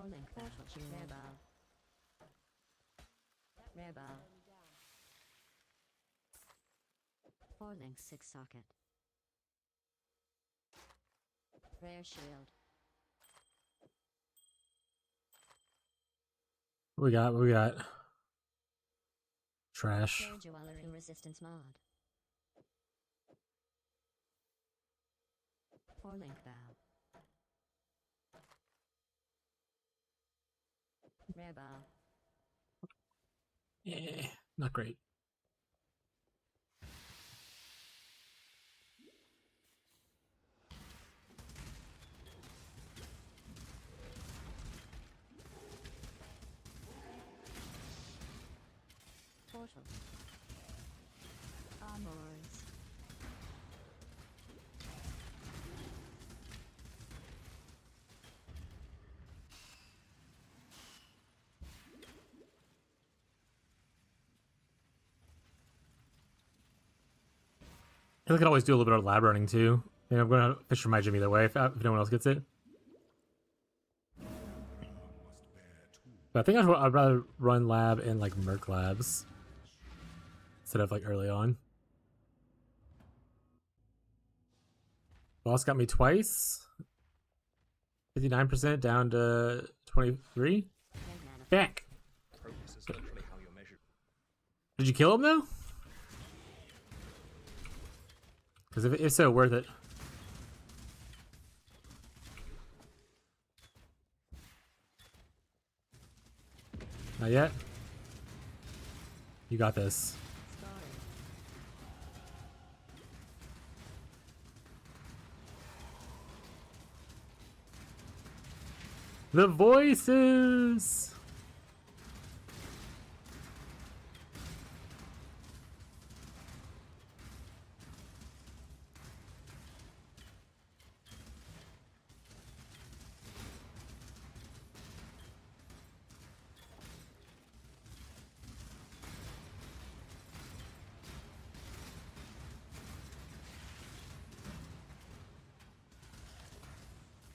Link portal. Rare bow. Rare bow. 4 link 6 socket. Rare shield. What we got? What we got? Trash. Rare jewelry resistance mod. 4 link bow. Rare bow. Yeah, not great. Portal. Armors. I could always do a little bit of lab running too. Yeah, I'm gonna fish for my gym either way if no one else gets it. But I think I'd rather run lab in like Merc labs instead of like early on. Boss got me twice. 59% down to 23. Back. Progress is literally how you're measured. Did you kill him though? Because if so, worth it. Not yet. You got this. The voices.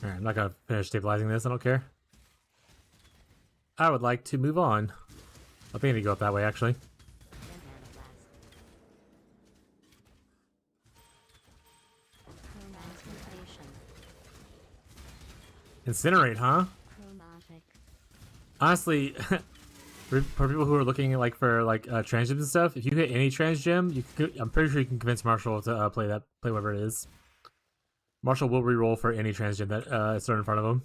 Alright, I'm not gonna finish stabilizing this, I don't care. I would like to move on. I think I need to go up that way, actually. Incinerate, huh? Chromatic. Honestly, for people who are looking like for like trans gyms and stuff, if you hit any trans gym, I'm pretty sure you can convince Marshall to play whatever it is. Marshall will re-roll for any trans gym that is thrown in front of him.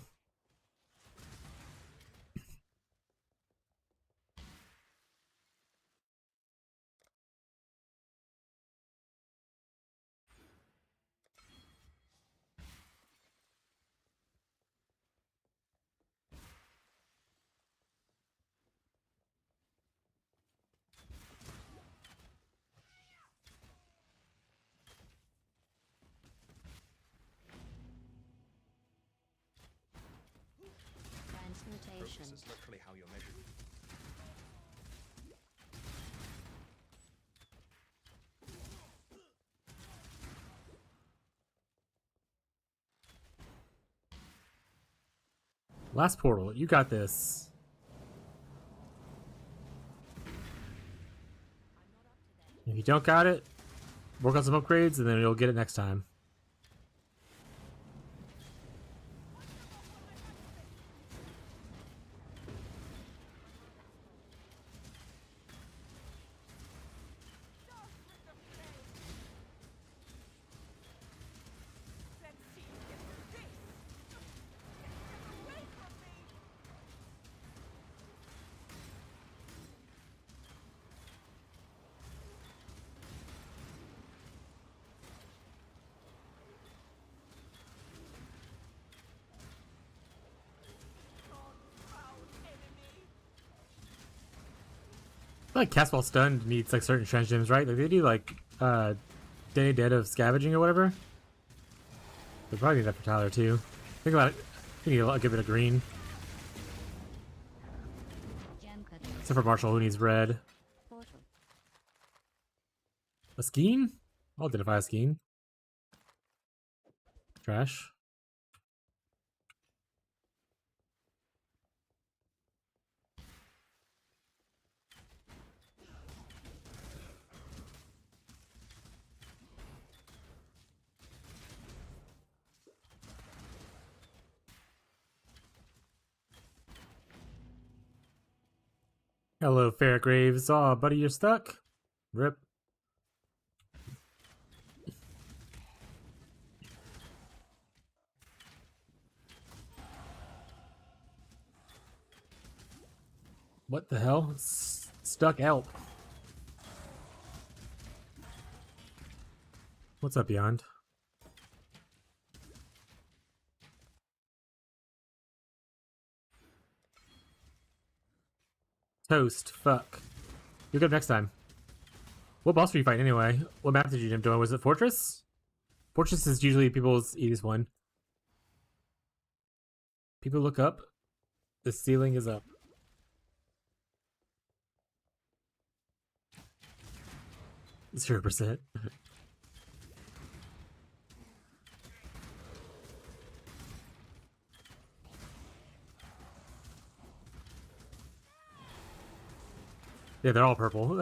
Transmutation. Progress is literally how you're measured. Last portal, you got this. If you don't got it, work on some upgrades and then you'll get it next time. I feel like Cast While Stunned needs like certain trans gyms, right? Like they do like Day Dead of Scavenging or whatever. They probably need that for Tyler too. Think about it. You need a good bit of green. Gem cutting. Except for Marshall who needs red. Portal. A Skeen? I'll identify a Skeen. Trash. Hello, Fairgraves. Aw, buddy, you're stuck? Rip. What the hell? Stuck out. What's up, Beyond? Toast. Fuck. You're good next time. What boss were you fighting anyway? What map did you end up doing? Was it Fortress? Fortress is usually people's easiest one. People look up. The ceiling is up. %. Yeah, they're all purple.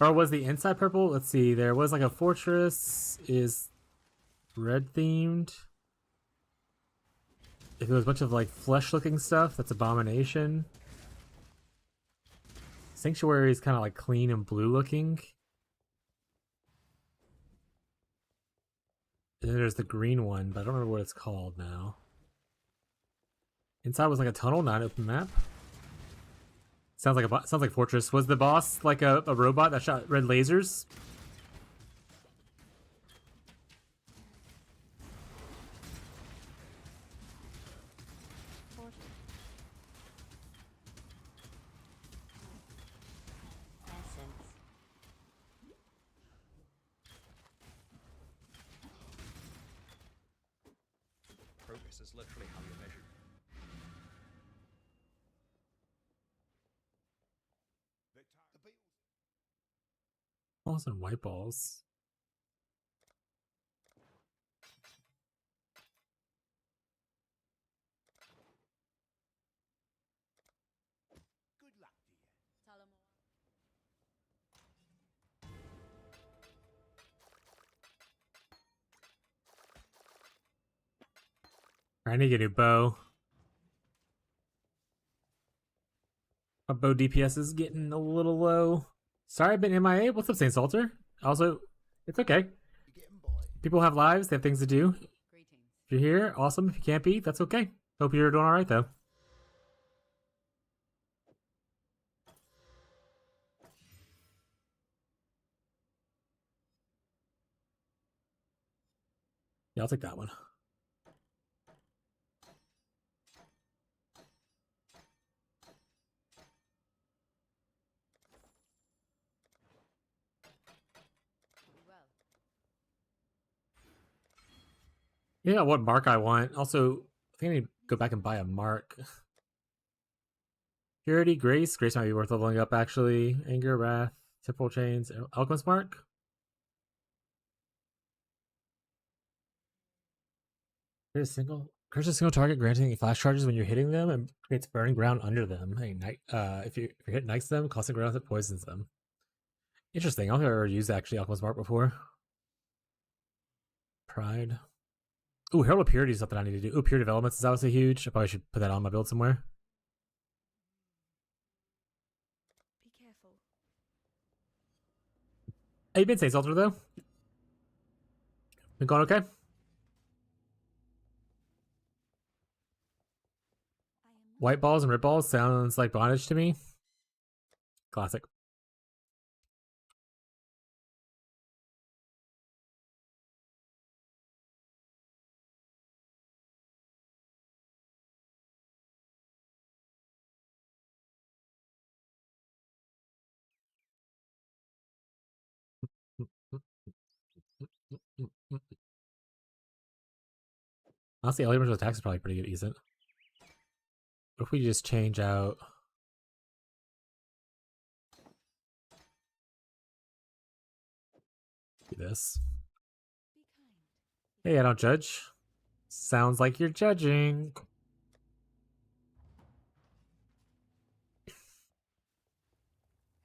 Or was the inside purple? Let's see. There was like a fortress is red themed. If there was a bunch of like flesh looking stuff, that's Abomination. Sanctuary is kind of like clean and blue looking. And then there's the green one, but I don't remember what it's called now. Inside was like a tunnel, not an open map. Sounds like Fortress. Was the boss like a robot that shot red lasers? Portal. Essence. Progress is literally how you're measured. Balls and white balls. Good luck to you. I need to get a new bow. My bow DPS is getting a little low. Sorry I've been MIA. What's up, Saint Salter? Also, it's okay. You're getting by. People have lives, they have things to do. Greetings. If you're here, awesome. If you can't be, that's okay. Hope you're doing alright though. Yeah, I'll take that one. Well. Yeah, what mark I want. Also, I think I need to go back and buy a mark. Purity, Grace. Grace might be worth leveling up actually. Anger, Wrath, Temporal Chains, Alchemist Mark. Curse a single target, granting flash charges when you're hitting them, and creates burning ground under them. Hey, if you hit next to them, caustic ground that poisons them. Interesting. I don't think I've ever used actually Alchemist Mark before. Pride. Ooh, Herald of Purity is something I need to do. Ooh, Pure Developments is obviously huge. I probably should put that on my build somewhere. Be careful. Hey, you been Saint Salter though? Been going okay? White balls and red balls sounds like bondage to me. Classic. Honestly, Ellie Merchant's attack is probably pretty good, decent. What if we just change out? Do this. Be kind. Hey, I don't judge. Sounds like you're judging.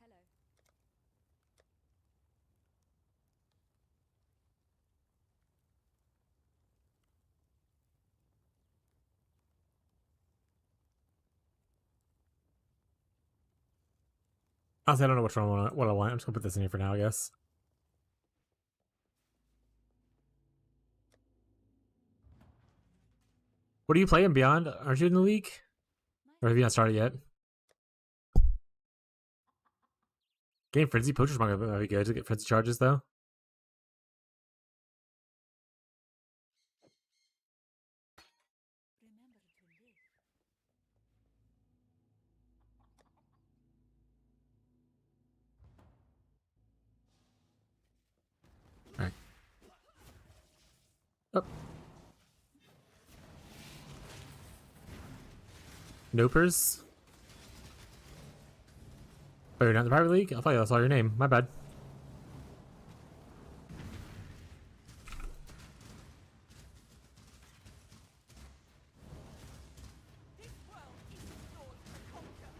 Hello. Honestly, I don't know which one what I want. I'm just gonna put this in here for now, I guess. What are you playing, Beyond? Aren't you in the league? Or have you not started yet? Game Frenzy Poachers might be good to get Frenzy charges, though. Alright. Oh. Nopers? Oh, you're not in the Pirate League? I thought I saw your name. My bad. This world isn't yours to conquer.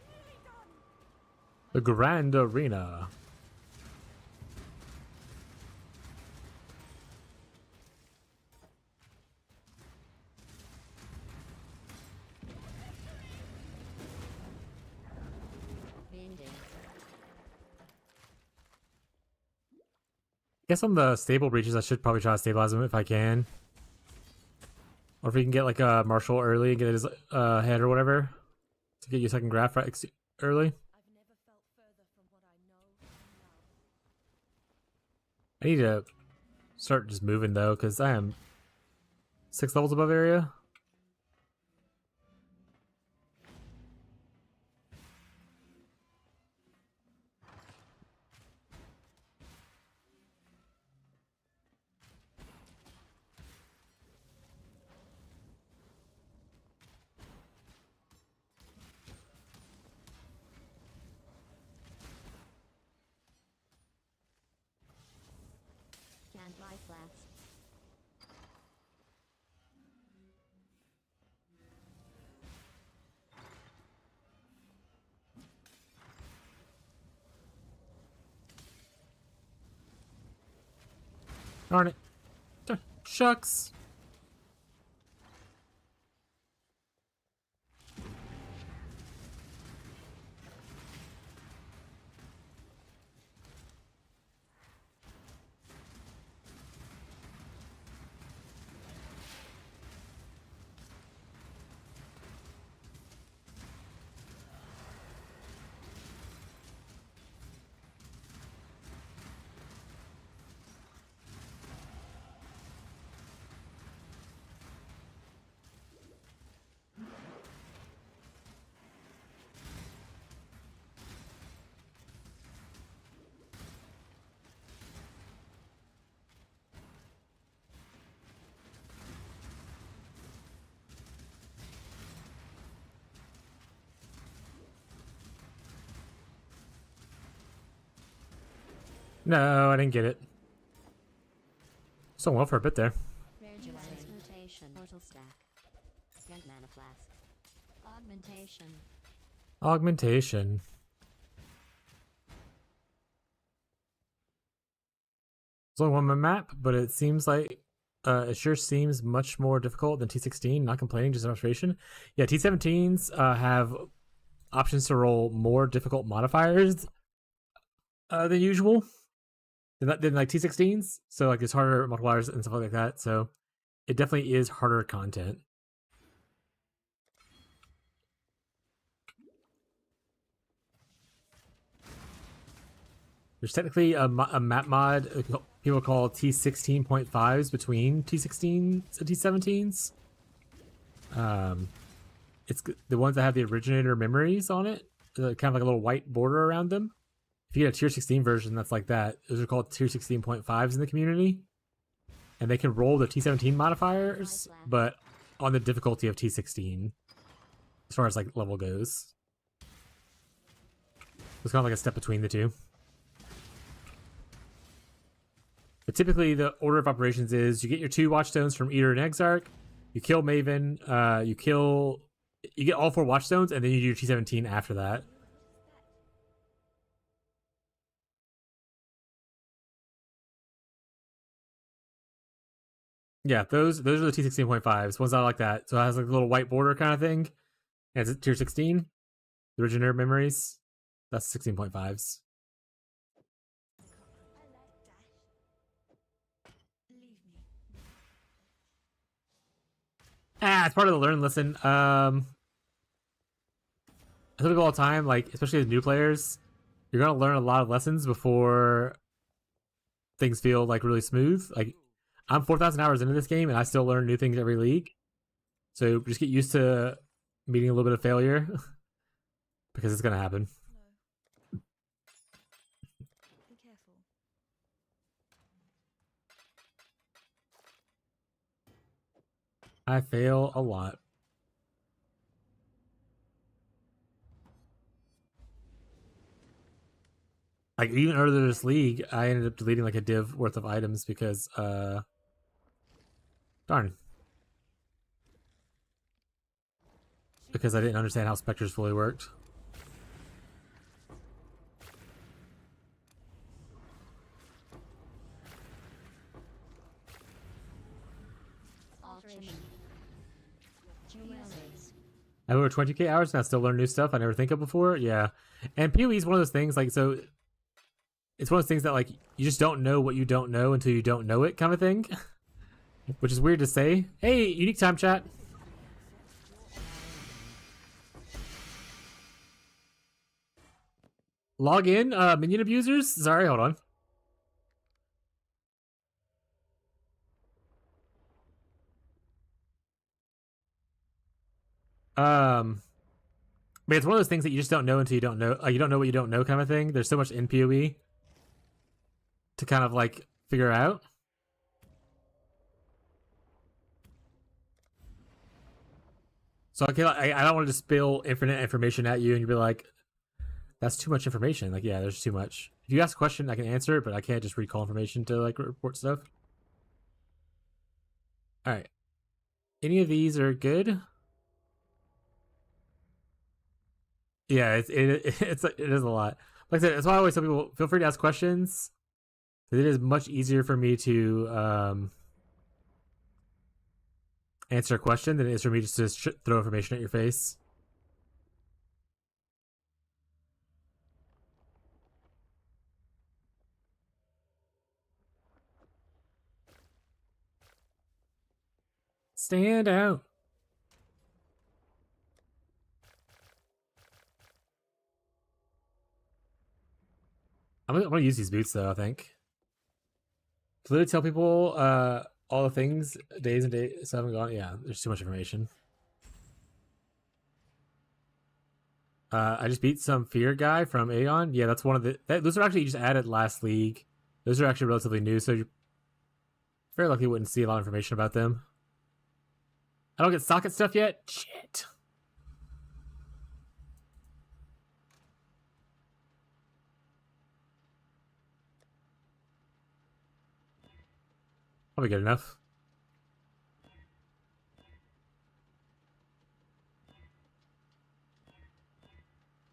Nearly done. The Grand Arena. Binding. Guess on the stable breaches, I should probably try to stabilize him if I can. Or if we can get like a Marshall early and get his head or whatever. To get you a second graph right early. I've never felt further from what I know and love. I need to start just moving though, because I am 6 levels above area. Can't lie flats. Darn it. Shucks. No, I didn't get it. So well for a bit there. Rare transmutation. Portal stack. Young mana flask. Augmentation. Augmentation. There's only one map, but it seems like it sure seems much more difficult than T16. Not complaining, just an observation. Yeah, T17s have options to roll more difficult modifiers than usual. Than like T16s. So like there's harder multipliers and stuff like that. So it definitely is harder content. There's technically a map mod people call T16.5s between T16s and T17s. It's the ones that have the originator memories on it, kind of like a little white border around them. If you get a tier 16 version that's like that, those are called tier 16.5s in the community. And they can roll the T17 modifiers, but on the difficulty of T16, as far as like level goes. It's kind of like a step between the two. But typically the order of operations is you get your 2 watchstones from Eater and Exarch, you kill Maven, you get all 4 watchstones, and then you do your T17 after that. Yeah, those are the T16.5s. Ones that are like that. So it has like a little white border kind of thing. And it's tier 16. The original memories. That's 16.5s. It's part of the learn listen. I tell people all the time, like especially as new players, you're gonna learn a lot of lessons before things feel like really smooth. Like I'm 4,000 hours into this game and I still learn new things every league. So just get used to meeting a little bit of failure because it's gonna happen. No. Be careful. I fail a lot. Like even earlier this league, I ended up deleting like a div worth of items because darn. Because I didn't understand how specters fully worked. Alteration. Dualities. I have over 20k hours and I still learn new stuff I never think of before. Yeah. And PoE is one of those things, like, so it's one of those things that, like, you just don't know what you don't know until you don't know it kind of thing. Which is weird to say. Hey, unique time chat. Log in, minion abusers? Sorry, hold on. But it's one of those things that you just don't know until you don't know. Like, you don't know what you don't know kind of thing. There's so much in PoE to kind of, like, figure out. So, okay, I don't want to just spill infinite information at you and you'll be like, that's too much information. Like, yeah, there's too much. If you ask a question, I can answer it, but I can't just recall information to, like, report stuff. Alright. Any of these are good? Yeah, it is a lot. Like I said, that's why I always tell people, feel free to ask questions. It is much easier for me to answer a question than it is for me just to throw information at your face. Stand out. I'm gonna use these boots though, I think. To literally tell people all the things, days and days haven't gone. Yeah, there's too much information. I just beat some fear guy from Aeon. Yeah, that's one of the. Those are actually just added last league. Those are actually relatively new, so you're very lucky you wouldn't see a lot of information about them. I don't get socket stuff yet? Shit. Probably good enough.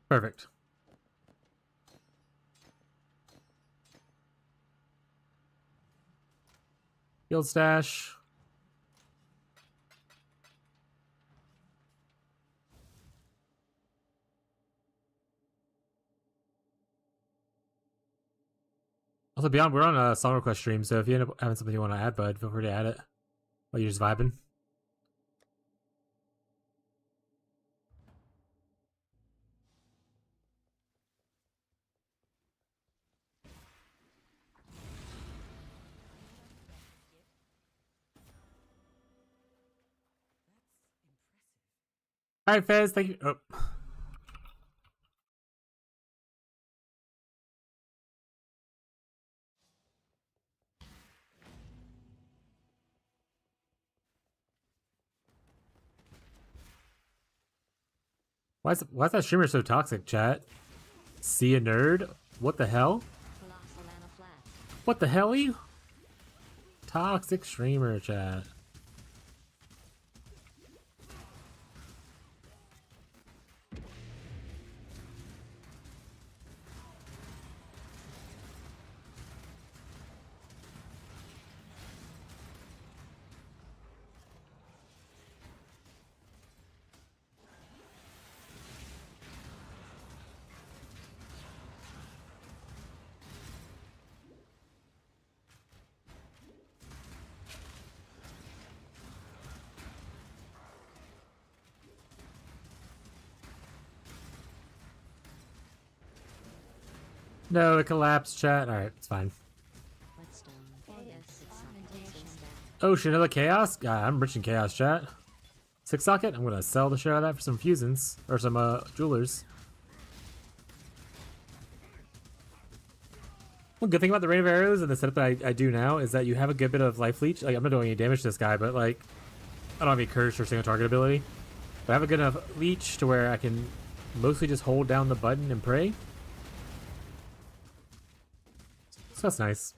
Perfect. Field stash. Also, Beyond, we're on a song request stream, so if you end up having something you want to add, bud, feel free to add it while you're just vibing. All right, Fez, thank you. Oh. Why is that streamer so toxic, chat? See a nerd? What the hell? Colossal anaphylaxis. What the hell are you? Toxic streamer, chat. No, it collapsed, chat. Alright, it's fine. Whetstone. Yes, ornamentation. Oh shit, another chaos? God, I'm rich in chaos, chat. 6 socket? I'm gonna sell the shit out of that for some fusions. Or some, jewelers. One good thing about the Rain of Arrows and the setup that I do now is that you have a good bit of life leech. Like, I'm not doing any damage to this guy, but like, I don't have any curse or single target ability. But I have a good enough leech to where I can mostly just hold down the button and pray. So that's nice.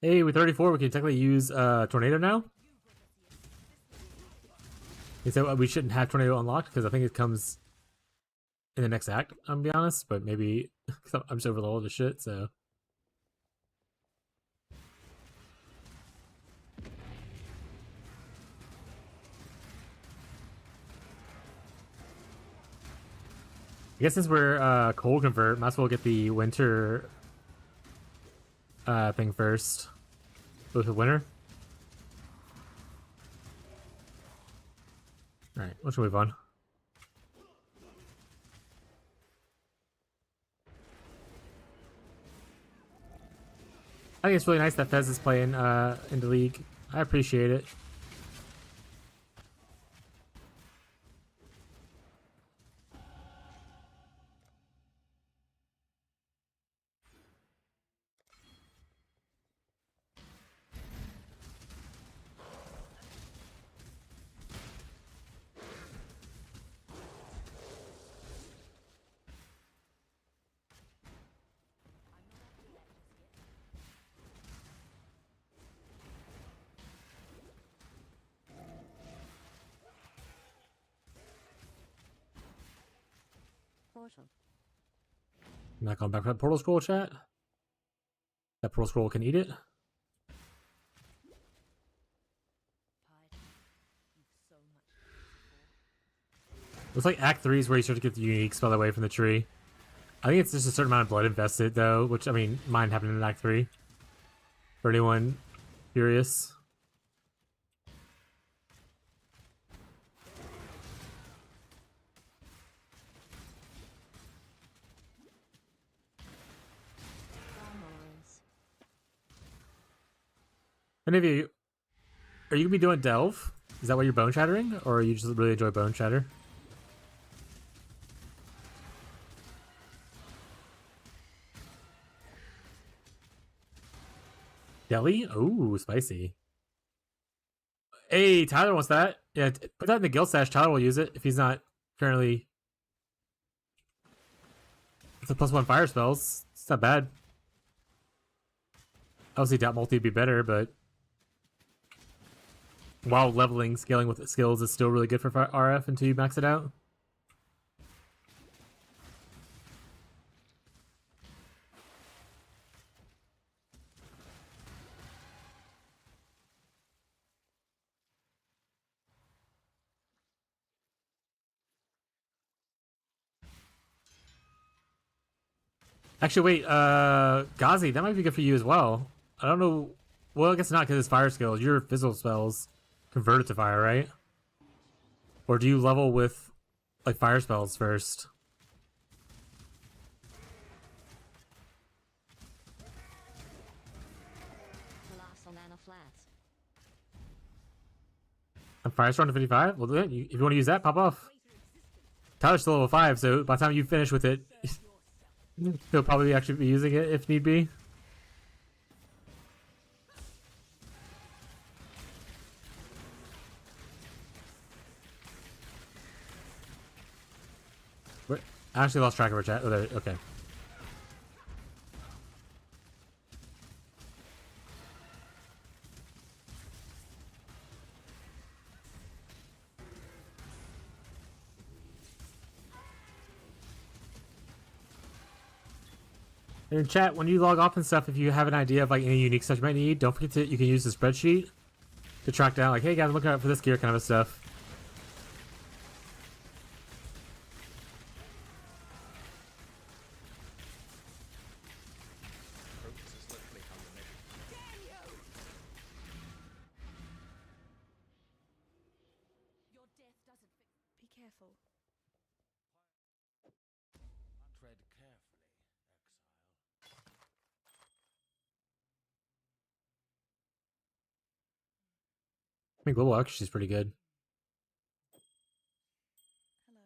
Hey, with 34, we can technically use Tornado now. He said we shouldn't have Tornado unlocked because I think it comes in the next act, I'm gonna be honest, but maybe I'm just overloaded as shit, so. I guess since we're cold convert, might as well get the winter thing first. Both the winter. Alright, let's move on. I think it's really nice that Fez is playing in the league. I appreciate it. Portal. I'm not going back for that portal scroll, chat. That portal scroll can eat it. Looks like Act 3 is where you start to get the unique spell away from the tree. I think it's just a certain amount of blood invested, though, which, I mean, mine happened in Act 3. For anyone curious. Any of you, are you gonna be doing Delve? Is that why you're bone shattering, or you just really enjoy bone shatter? Deli? Ooh, spicy. Hey, Tyler wants that. Yeah, put that in the guild stash. Tyler will use it if he's not currently. It's a +1 fire spells. It's not bad. Obviously, Doubt Multi would be better, but while leveling, scaling with skills is still really good for RF until you max it out. Actually, wait, Ghazi, that might be good for you as well. I don't know. Well, I guess not because it's fire skills. Your fizzle spells converted to fire, right? Or do you level with, like, fire spells first? Colossal Mana Flats. I'm Firestorm to 55? Well, then, if you want to use that, pop off. Tyler's still level 5, so by the time you finish with it, he'll probably actually be using it if need be. I actually lost track of our chat. Oh, there, okay. And in chat, when you log off and stuff, if you have an idea of like any unique stuff you might need, don't forget to you can use the spreadsheet to track down like, hey guys, I'm looking out for this gear kind of stuff. Progress is literally how you're measured. mean, global accuracy is pretty good. Hello.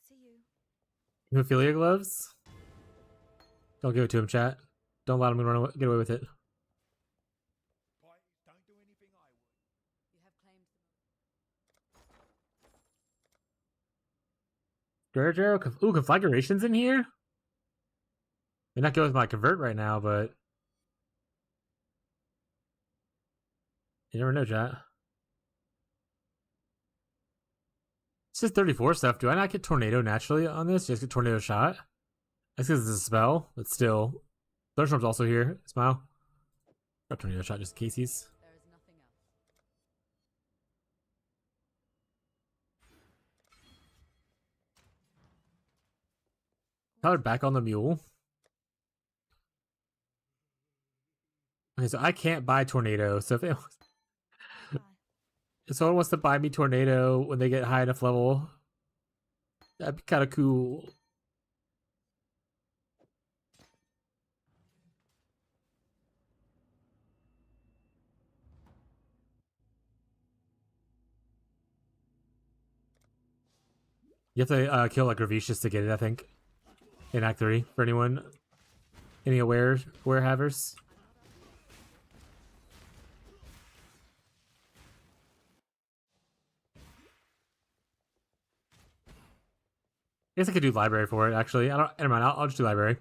See you. Hemophilia gloves? Don't give it to him, chat. Don't let him get away with it. Right, don't do anything I would. You have claimed the Ooh, configurations in here? May not go with my convert right now, but you never know, chat. It's just 34 stuff. Do I not get tornado naturally on this? Just get tornado shot? That's because it's a spell, but still. Thunderstorm's also here. Smile. Got tornado shot just in cases. There is nothing else. Tyler back on the mule. Okay, so I can't buy tornado. So if someone wants to buy me tornado when they get high enough level, that'd be kind of cool. You have to kill like Gravicious to get it, I think. In Act 3 for anyone. Any havers. I guess I could do library for it, actually. Never mind, I'll just do library.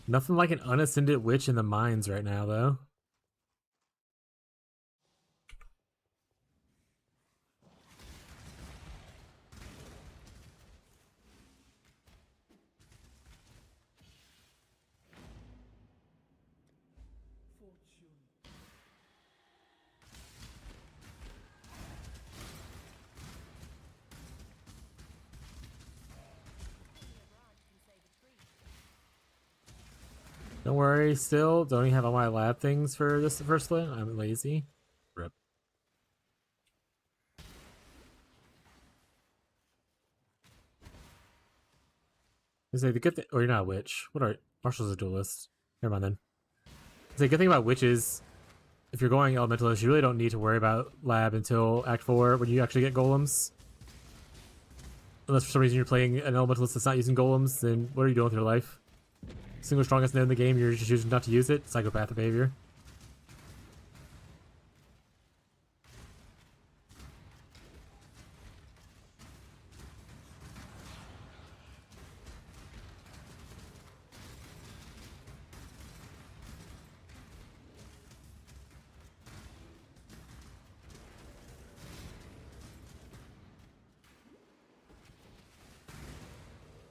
Nothing like an unascended witch in the mines right now, though. Don't worry, still don't even have all my lab things for this first one. I'm lazy. Rip. Is the good thing? Oh, you're not a witch. What are Marshall's a duelist? Never mind then. The good thing about witches, if you're going elementalist, you really don't need to worry about lab until Act 4 when you actually get golems. Unless for some reason you're playing an elementalist that's not using golems, then what are you doing with your life? Single strongest node in the game, you're just choosing not to use it. Psychopath behavior.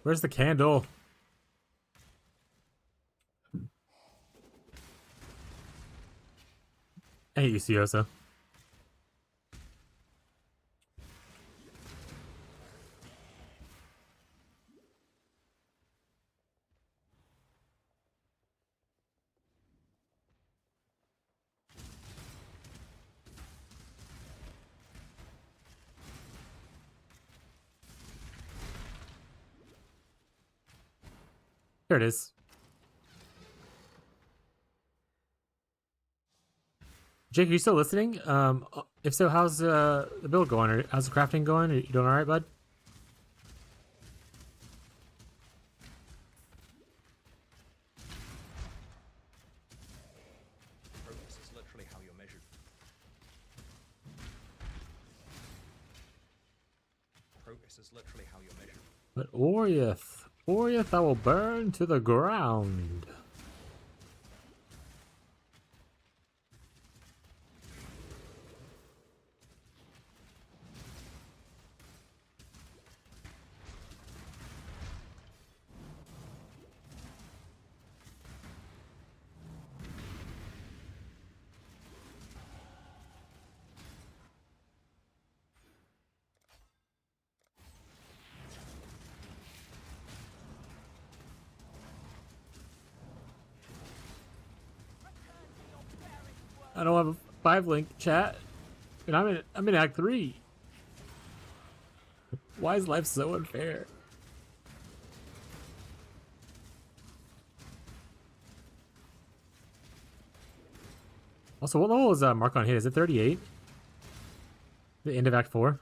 Where's the candle? I hate you, Siosa. There it is. Jake, are you still listening? If so, how's the build going? Or how's the crafting going? Are you doing all right, bud? Progress is literally how you're measured. Progress is literally how you're measured. But Oriath, I will burn to the ground. I don't have a 5 link chat. And I'm in Act 3. Why is life so unfair? Also, what level is Mark on hit? Is it 38? The end of Act 4?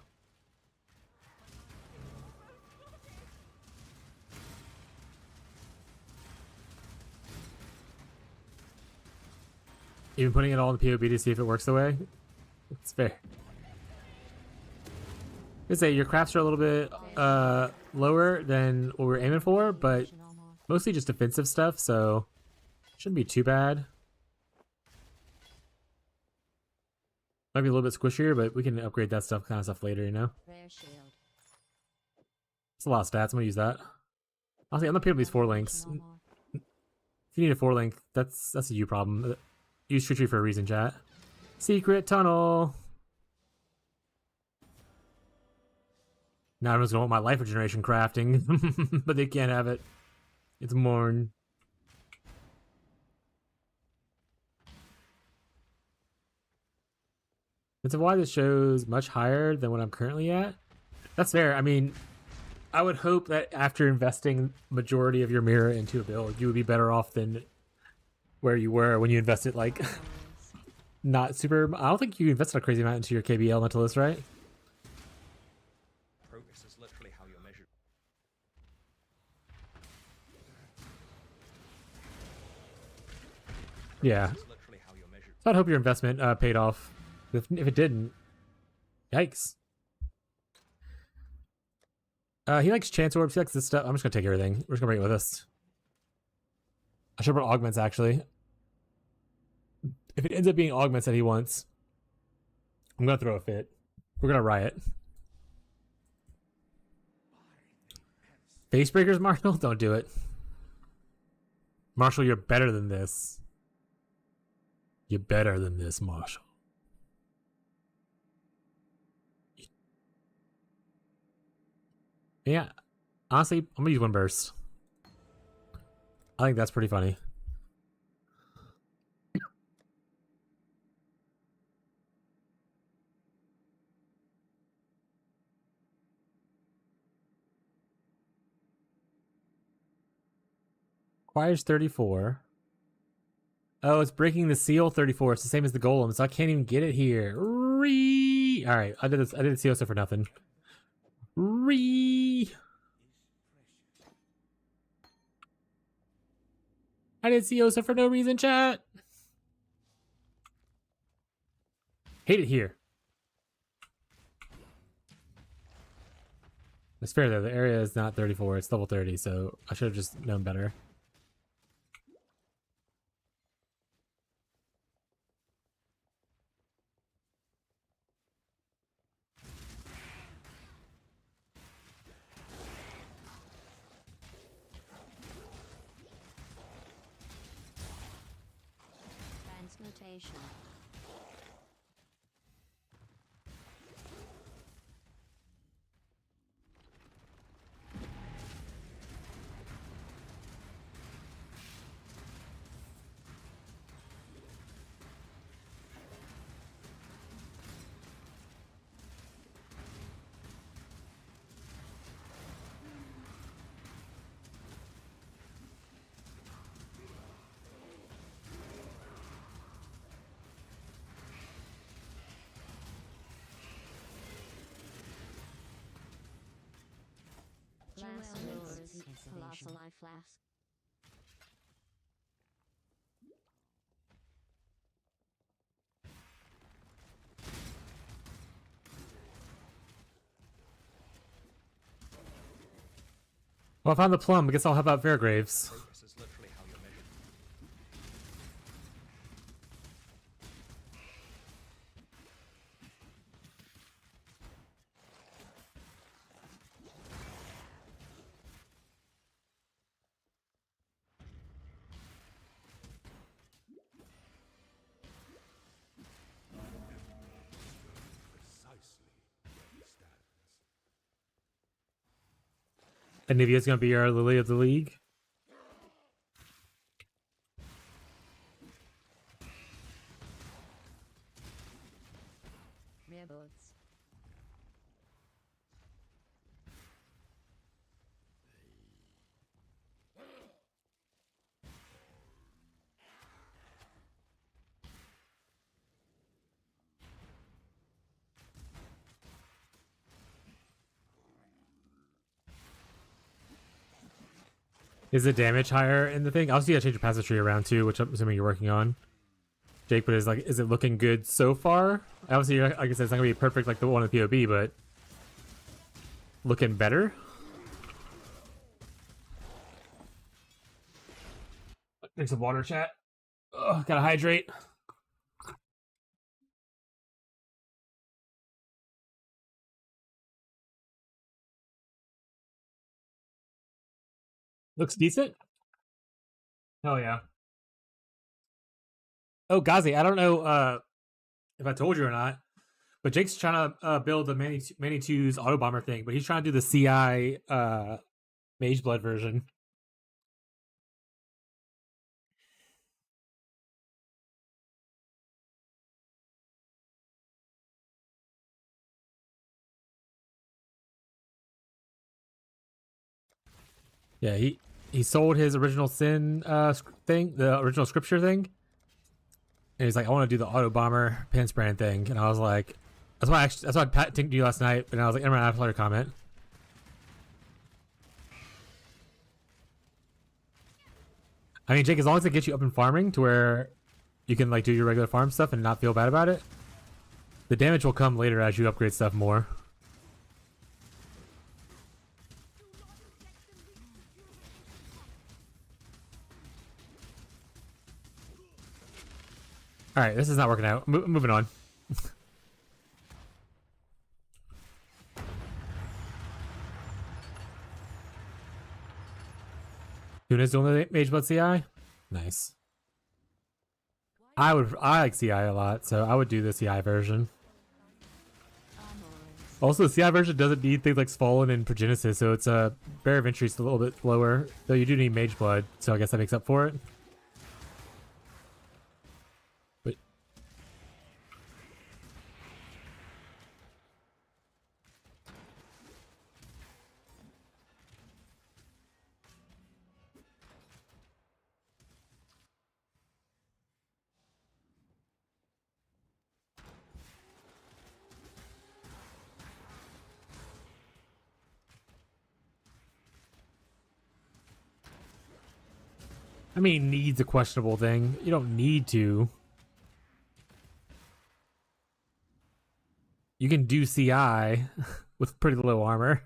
Even putting it all in the POB to see if it works the way? It's fair. I'd say your crafts are a little bit lower than what we're aiming for, but mostly just defensive stuff, so shouldn't be too bad. Might be a little bit squishier, but we can upgrade that kind of stuff later, you know? Rare shield. It's a lot of stats. I'm gonna use that. Honestly, I'm not picking up these 4 links. No more. If you need a 4 link, that's a you problem. Use tree for a reason, chat. Secret tunnel. Now everyone's gonna want my life regeneration crafting, but they can't have it. It's Morn. It's why this show's much higher than what I'm currently at. That's fair. I mean, I would hope that after investing majority of your mirror into a build, you would be better off than where you were when you invested, like, not super... I don't think you invested a crazy amount into your KB Elementalist, right? Progress is literally how you're measured. Yeah. Progress is literally how you're measured. So I'd hope your investment paid off. If it didn't, yikes. He likes Chance Orbs, he likes this stuff. I'm just gonna take everything. We're just gonna bring it with us. I should bring augments, actually. If it ends up being augments that he wants, I'm gonna throw a fit. We're gonna riot. Face breakers, Marshall? Don't do it. Marshall, you're better than this. You're better than this, Marshall. Yeah, honestly, I'm gonna use one burst. I think that's pretty funny. Requires 34. Oh, it's breaking the seal 34. It's the same as the golem, so I can't even get it here. All right, I did this. I did the seal for nothing. I did Ciosa for no reason, chat. Hate it here. It's fair though, the area is not 34, it's level 30, so I should have just known better. Transmutation. Last lures, colossal life flask. Well, I found the plum. I guess I'll help out Fairgraves. Progress is literally how you're measured. And Nivea's gonna be our Lily of the League. Rare Fireboards. Is the damage higher in the thing? I'll see you change your passive tree around too, which I'm assuming you're working on. Jake, but is it looking good so far? Obviously, like I said, it's not gonna be perfect like the one in POB, but looking better. Drink some water, chat. Ugh, gotta hydrate. Looks decent. Hell yeah. Oh, Ghazi, I don't know if I told you or not, but Jake's trying to build the Many Twos auto bomber thing, but he's trying to do the CI Mage Blood version. Yeah, he sold his original sin thing, the original scripture thing, and he's like, I want to do the auto bomber pin spraying thing, and I was like, that's why I Pat to you last night, and I was like, never mind, I have to let her comment. I mean, Jake, as long as it gets you up in farming to where you can like do your regular farm stuff and not feel bad about it, the damage will come later as you upgrade stuff more. All right, this is not working out. Moving on. Tuna's doing the Mage Blood CI? Nice. I like CI a lot, so I would do the CI version. Also, the CI version doesn't need things like Fallen and Progenesis, so it's a barrier of entry is a little bit lower. Though you do need Mage Blood, so I guess that makes up for it. But I mean, needs a questionable thing. You don't need to. You can do CI with pretty low armor.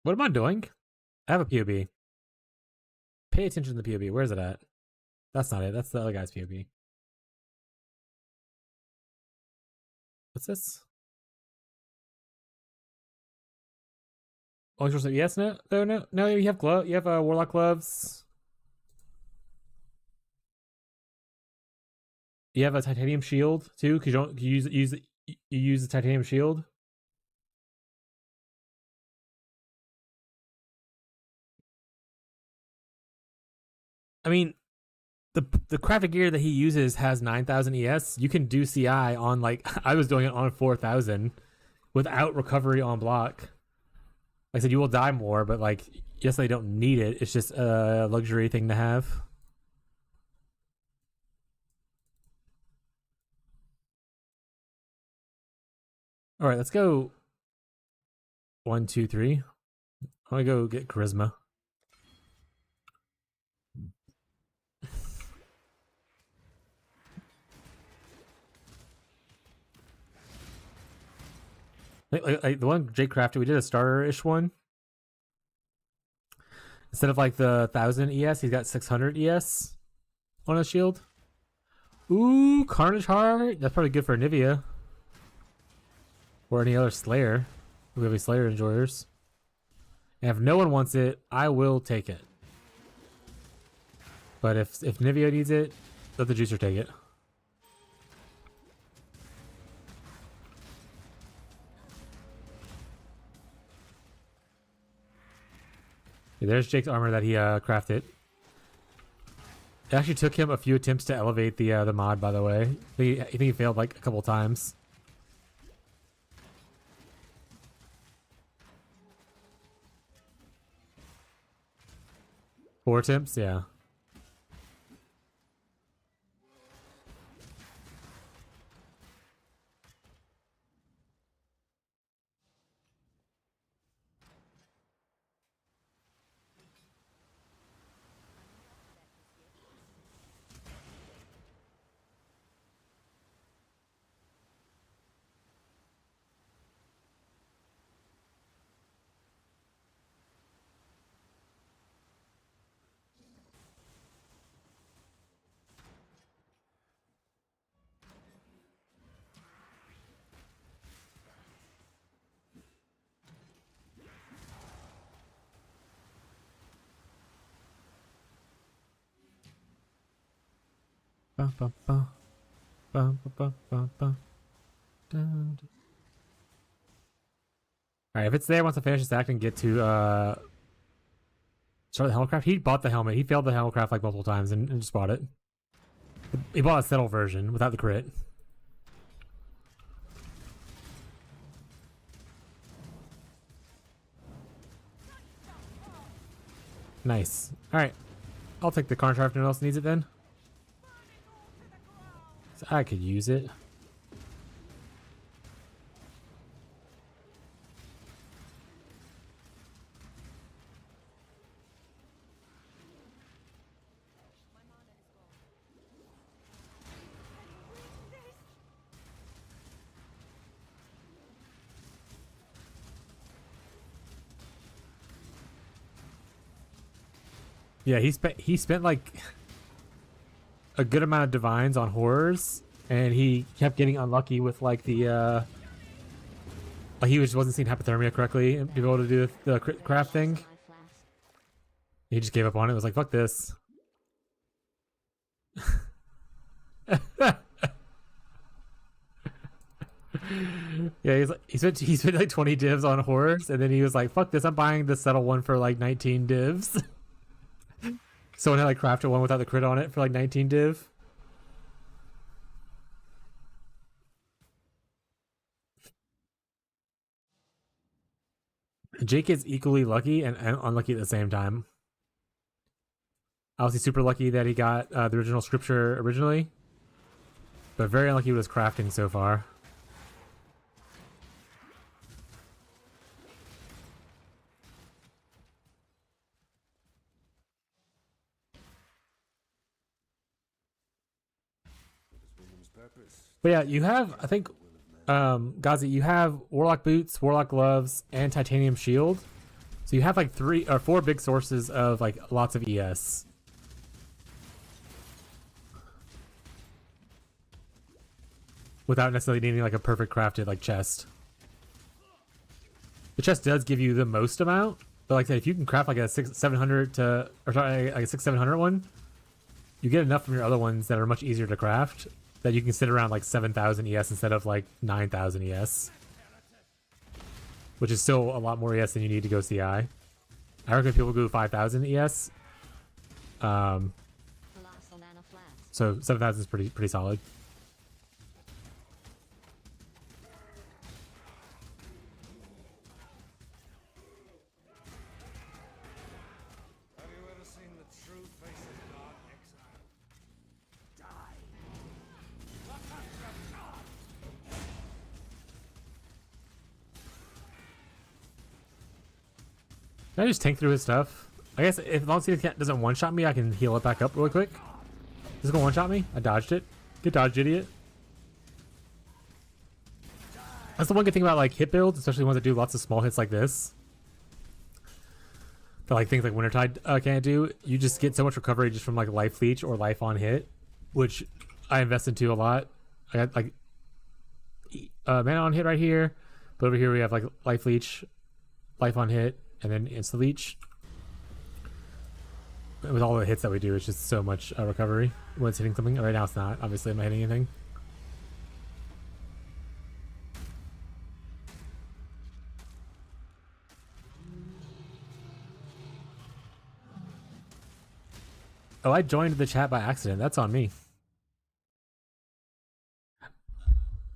What am I doing? I have a POB. Pay attention to the POB. Where is it at? That's not it. That's the other guy's POB. What's this? Oh, yes, no, no. You have glove. You have warlock gloves. You have a titanium shield too, because you use the titanium shield. I mean, the crafted gear that he uses has 9,000 ES. You can do CI on like I was doing it on 4,000 without recovery on block. Like I said, you will die more, but like yes, they don't need it. It's just a luxury thing to have. All right, let's go. 1, 2, 3. I want to go get charisma. Like the one Jake crafted, we did a starter-ish one. Instead of like the 1,000 ES, he's got 600 ES on his shield. Ooh, Carnage Heart. That's probably good for Nivea. Or any other Slayer. We have any Slayer enjoyers. And if no one wants it, I will take it. But if Nivea needs it, let the juicer take it. Yeah, there's Jake's armor that he crafted. It actually took him a few attempts to elevate the mod, by the way. I think he failed like a couple times. 4 attempts, yeah. Ba, ba, ba. Ba, ba, ba, ba, ba. Da, da. Alright, if it's there, once I finish this act and get to start the helmetcraft. He bought the helmet. He failed the helmetcraft like multiple times and just bought it. He bought a settle version without the crit. Nice. Alright. I'll take the contract if no one else needs it then. So I could use it. Yeah, he spent like a good amount of divines on horrors, and he kept getting unlucky with like the like he wasn't seeing hypothermia correctly and be able to do the craft thing. He just gave up on it. It was like, fuck this. Yeah, he spent like 20 divs on horrors, and then he was like, fuck this, I'm buying the settle one for like 19 divs. Someone had like crafted one without the crit on it for like 19 div. Jake is equally lucky and unlucky at the same time. Obviously super lucky that he got the original scripture originally, but very unlucky with his crafting so far. But yeah, you have, I think, Gazi, you have Warlock Boots, Warlock Gloves, and Titanium Shield. So you have like 3 or 4 big sources of like lots of ES. Without necessarily needing like a perfect crafted like chest. The chest does give you the most amount, but like I said, if you can craft like a 600-700 to, or sorry, like a 600-700 one, you get enough from your other ones that are much easier to craft that you can sit around like 7,000 ES instead of like 9,000 ES, which is still a lot more ES than you need to go CI. I recommend people go 5,000 ES. So 7,000 is pretty solid. Can I just tank through his stuff? I guess if as long as he doesn't one-shot me, I can heal it back up really quick. Is it gonna one-shot me? I dodged it. Good dodge, idiot. That's the one good thing about like hit builds, especially ones that do lots of small hits like this. That like things like Wintertide can't do. You just get so much recovery just from like life leech or life on hit, which I invest into a lot. I got like mana on hit right here, but over here we have like life leech, life on hit, and then insta leech. With all the hits that we do, it's just so much recovery when it's hitting something. Right now it's not. Obviously I'm not hitting anything. Oh, I joined the chat by accident. That's on me.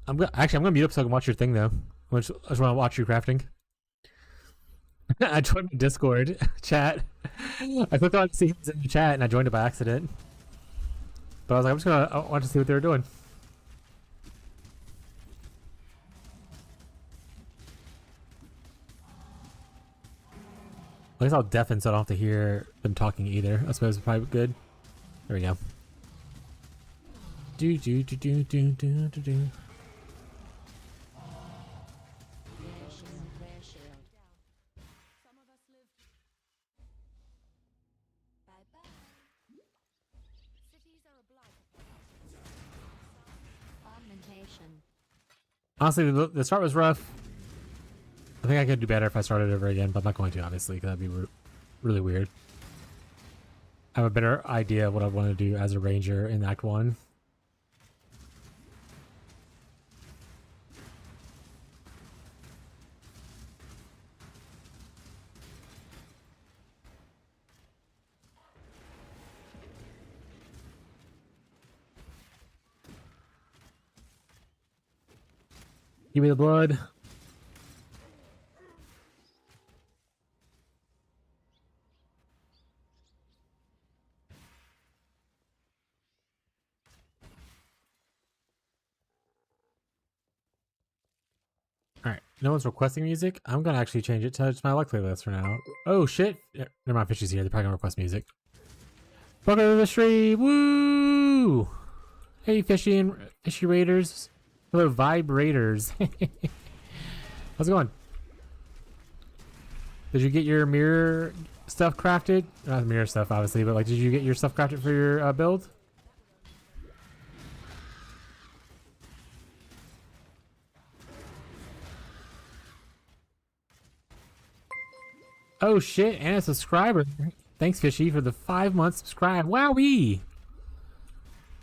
I'm gonna mute up so I can watch your thing though. I just want to watch you crafting. I joined my Discord chat. I clicked on to see who's in the chat and I joined it by accident. But I was like, I want to see what they were doing. I guess I'll deafen so I don't have to hear them talking either. I suppose it's probably good. There we go. Do do do do do do do do. Rare shield. Some of us live. Bye bye. Cities are a blight. Augmentation. Honestly, the start was rough. I think I could do better if I started over again, but I'm not going to, obviously, because that'd be really weird. I have a better idea of what I want to do as a ranger in Act 1. Give me the blood. Alright, no one's requesting music. I'm gonna actually change it to my luck playlist for now. Oh shit! Yeah, never mind, Fishy's here. They're probably gonna request music. Welcome to the stream! Woo! Hey, Fishy and Fishy Raiders. Hello, Vibrators. How's it going? Did you get your mirror stuff crafted? Not mirror stuff, obviously, but like, did you get your stuff crafted for your build? Oh shit, and a subscriber. Thanks, Fishy, for the 5-month subscribe. Wowee!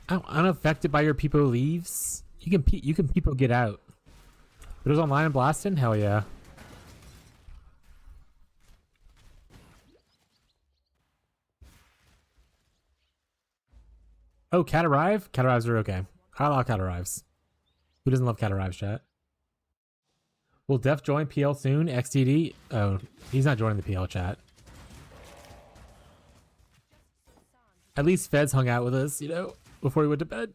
I'm unaffected by your people leaves. You can people get out. But it was online and blasting? Hell yeah. Oh, cat arrive? Cat arrives are okay. I allow cat arrives. Who doesn't love cat arrives, chat? Will Def join PL soon? XTD? Oh, he's not joining the PL chat. At least Feds hung out with us, you know, before he went to bed.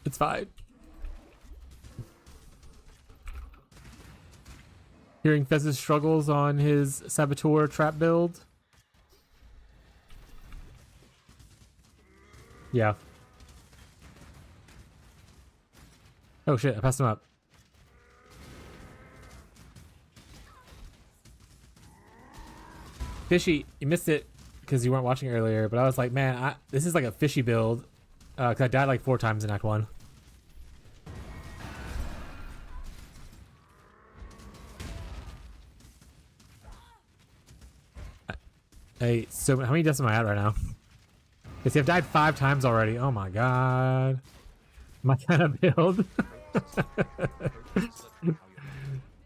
It's fine. Hearing Fez's struggles on his Saboteur trap build. Yeah. Oh shit, I passed him up. Fishy, you missed it because you weren't watching earlier, but I was like, man, this is like a fishy build. Because I died like 4 times in Act 1. Hey, so how many deaths am I at right now? Okay, see, I've died 5 times already. Oh my god. My kind of build.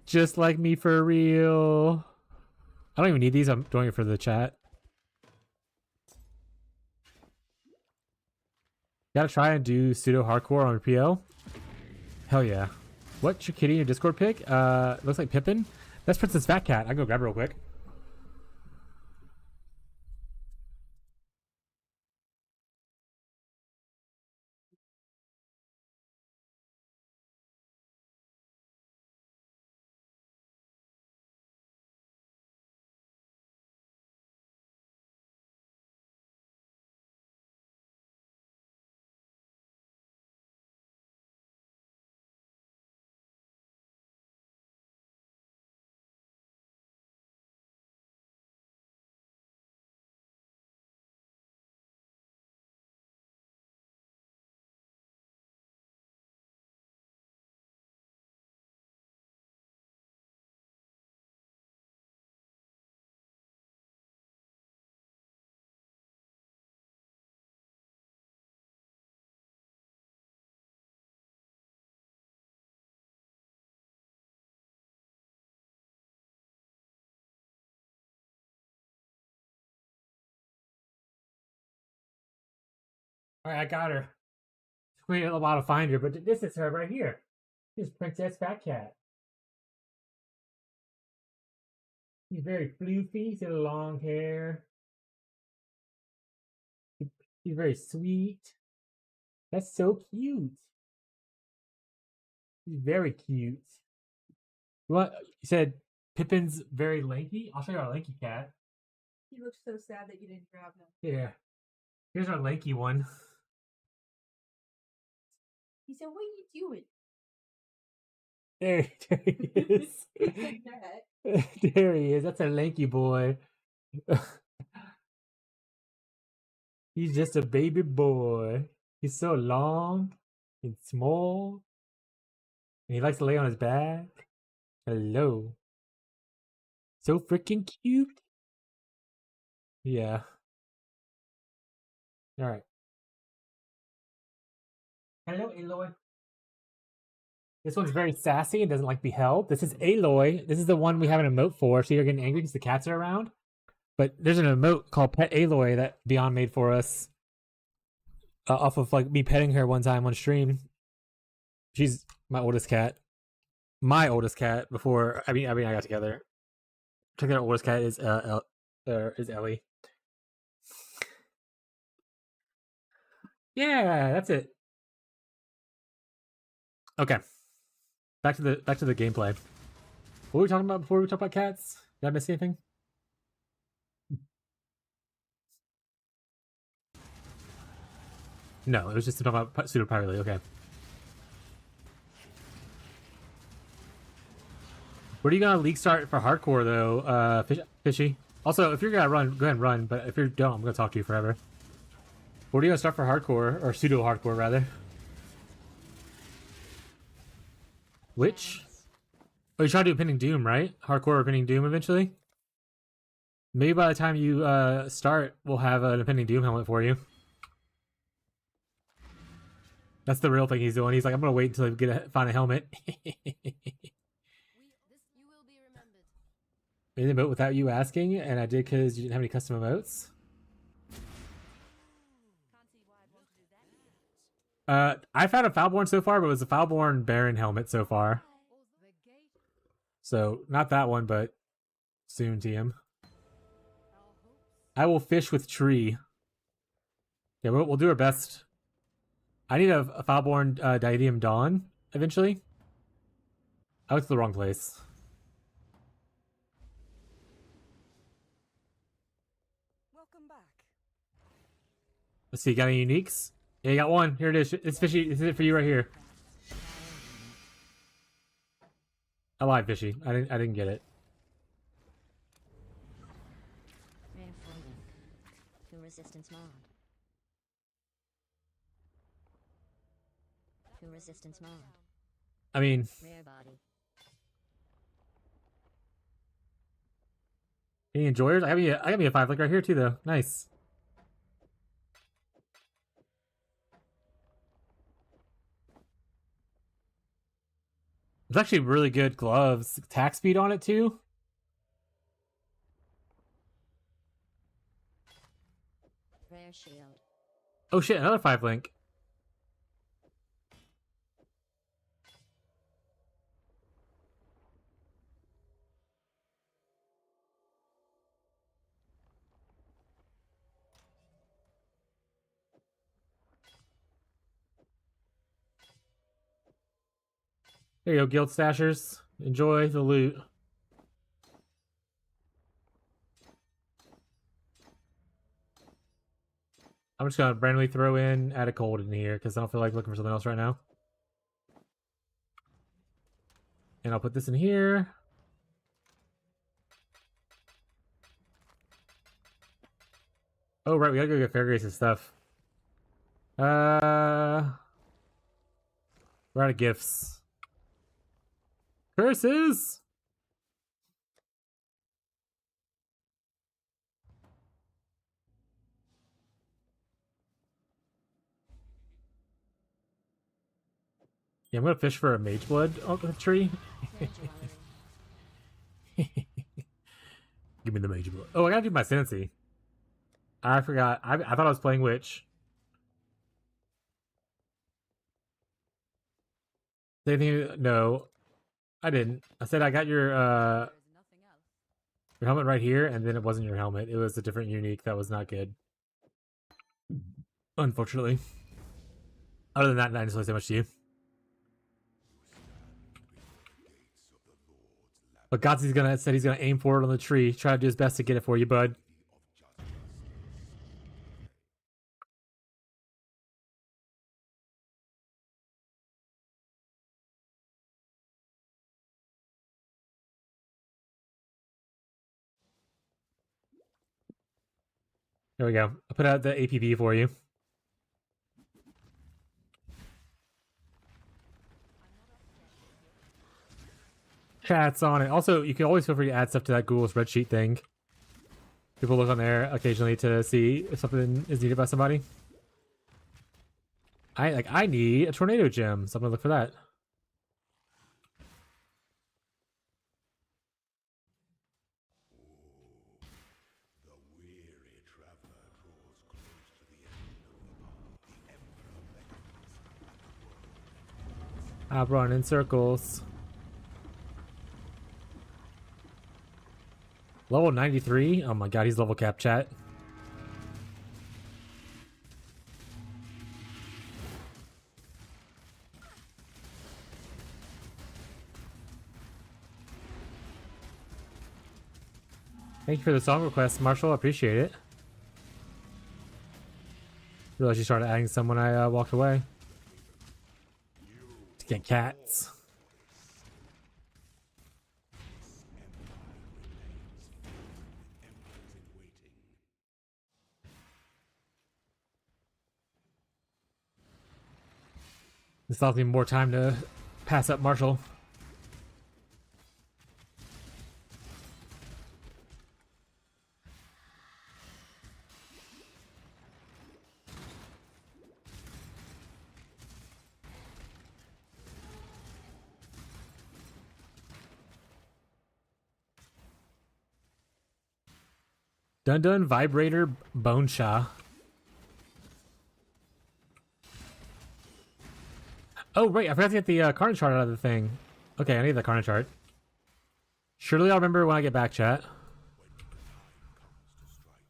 Just like me for real. I don't even need these. I'm doing it for the chat. Gotta try and do pseudo hardcore on PL. Hell yeah. What's your kitty in your Discord pick? Looks like Pippin. That's Princess Fat Cat. I can go grab her real quick. Alright, I got her. Wait a while to find her, but this is her right here. This is Princess Fat Cat. She's very floofy. She's got long hair. She's very sweet. That's so cute. She's very cute. What? You said Pippin's very lanky? I'll show you our lanky cat. He looks so sad that you didn't grab him. Yeah. Here's our lanky one. He said, "What are you doing?" There he is. There he is. That's a lanky boy. He's just a baby boy. He's so long and small. And he likes to lay on his back. Hello. So freaking cute. Yeah. Alright. Hello, Aloy. This one's very sassy and doesn't like to be held. This is Aloy. This is the one we have an emote for, so you're getting angry because the cats are around. But there's an emote called Pet Aloy that Beyond made for us. Off of like me petting her one time on stream. She's my oldest cat. My oldest cat before I got together. Check out our oldest cat is Ellie. Yeah, that's it. Okay. Back to the gameplay. What were we talking about before we talked about cats? Did I miss anything? No, it was just to talk about pseudo privately. Okay. Where are you gonna league start for hardcore though, Fishy? Also, if you're gonna run, go ahead and run. But if you don't, I'm gonna talk to you forever. Where are you gonna start for hardcore or pseudo hardcore rather? Which? Oh, you try to do Impending Doom, right? Hardcore or Impending Doom eventually? Maybe by the time you start, we'll have an Impending Doom helmet for you. That's the real thing he's doing. He's like, I'm gonna wait until I find a helmet. You will be remembered. Made the emote without you asking, and I did because you didn't have any custom emotes. Can't see why I'd want to do that. I've had a Foulborn so far, but it was a Foulborn Baron helmet so far. The gate. So, not that one, but soon, TM. Our hopes. I will fish with Tree. Yeah, we'll do our best. I need a Foulborn Diadem Dawn, eventually. I went to the wrong place. Welcome back. Let's see, got any uniques? Yeah, you got one. Here it is. It's Fishy. This is it for you right here. I lied, Fishy. I didn't get it. Rare foiling. To resistance mod. To resistance mod. I mean, Rare body. any enjoyers? I got me a 5 link right here too, though. Nice. There's actually really good gloves. Attack speed on it too. Rare shield. Oh shit, another 5 link. There you go, guild stashers. Enjoy the loot. I'm just gonna randomly throw in add a cold in here because I don't feel like looking for something else right now. And I'll put this in here. Oh right, we gotta go get Fairgrace's stuff. We're out of gifts. Curses! Yeah, I'm gonna fish for a mage blood on the tree. Rare jewelry. Give me the mage blood. Oh, I gotta do my Sensi. I forgot. I thought I was playing Witch. Anything? No, I didn't. I said I got There is nothing else. your helmet right here, and then it wasn't your helmet. It was a different unique that was not good. Unfortunately. Other than that, I didn't really say much to you. But Godsy's said he's gonna aim for it on the tree. Try to do his best to get it for you, bud. There we go. I put out the APB for you. Chat's on it. Also, you can always feel free to add stuff to that Google spreadsheet thing. People look on there occasionally to see if something is needed by somebody. I need a tornado gem, so I'm gonna look for that. I'll run in circles. Level 93? Oh my god, he's level cap, chat. Thank you for the song request, Marshall. I appreciate it. Realized you started adding some when I walked away. To get cats. This allows me more time to pass up Marshall. Dun Dun Vibrator Bone Sha. Oh, right. I forgot to get the Carnage chart out of the thing. Okay, I need the Carnage chart. Surely I'll remember when I get back, chat.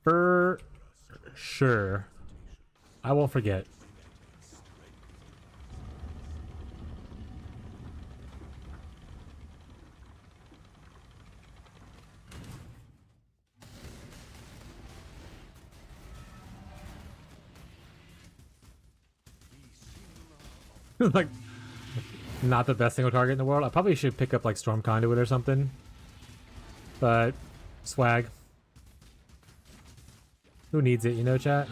For sure. I won't forget. Like, not the best single target in the world. I probably should pick up like Storm Conduit or something. But swag. Who needs it, you know, chat?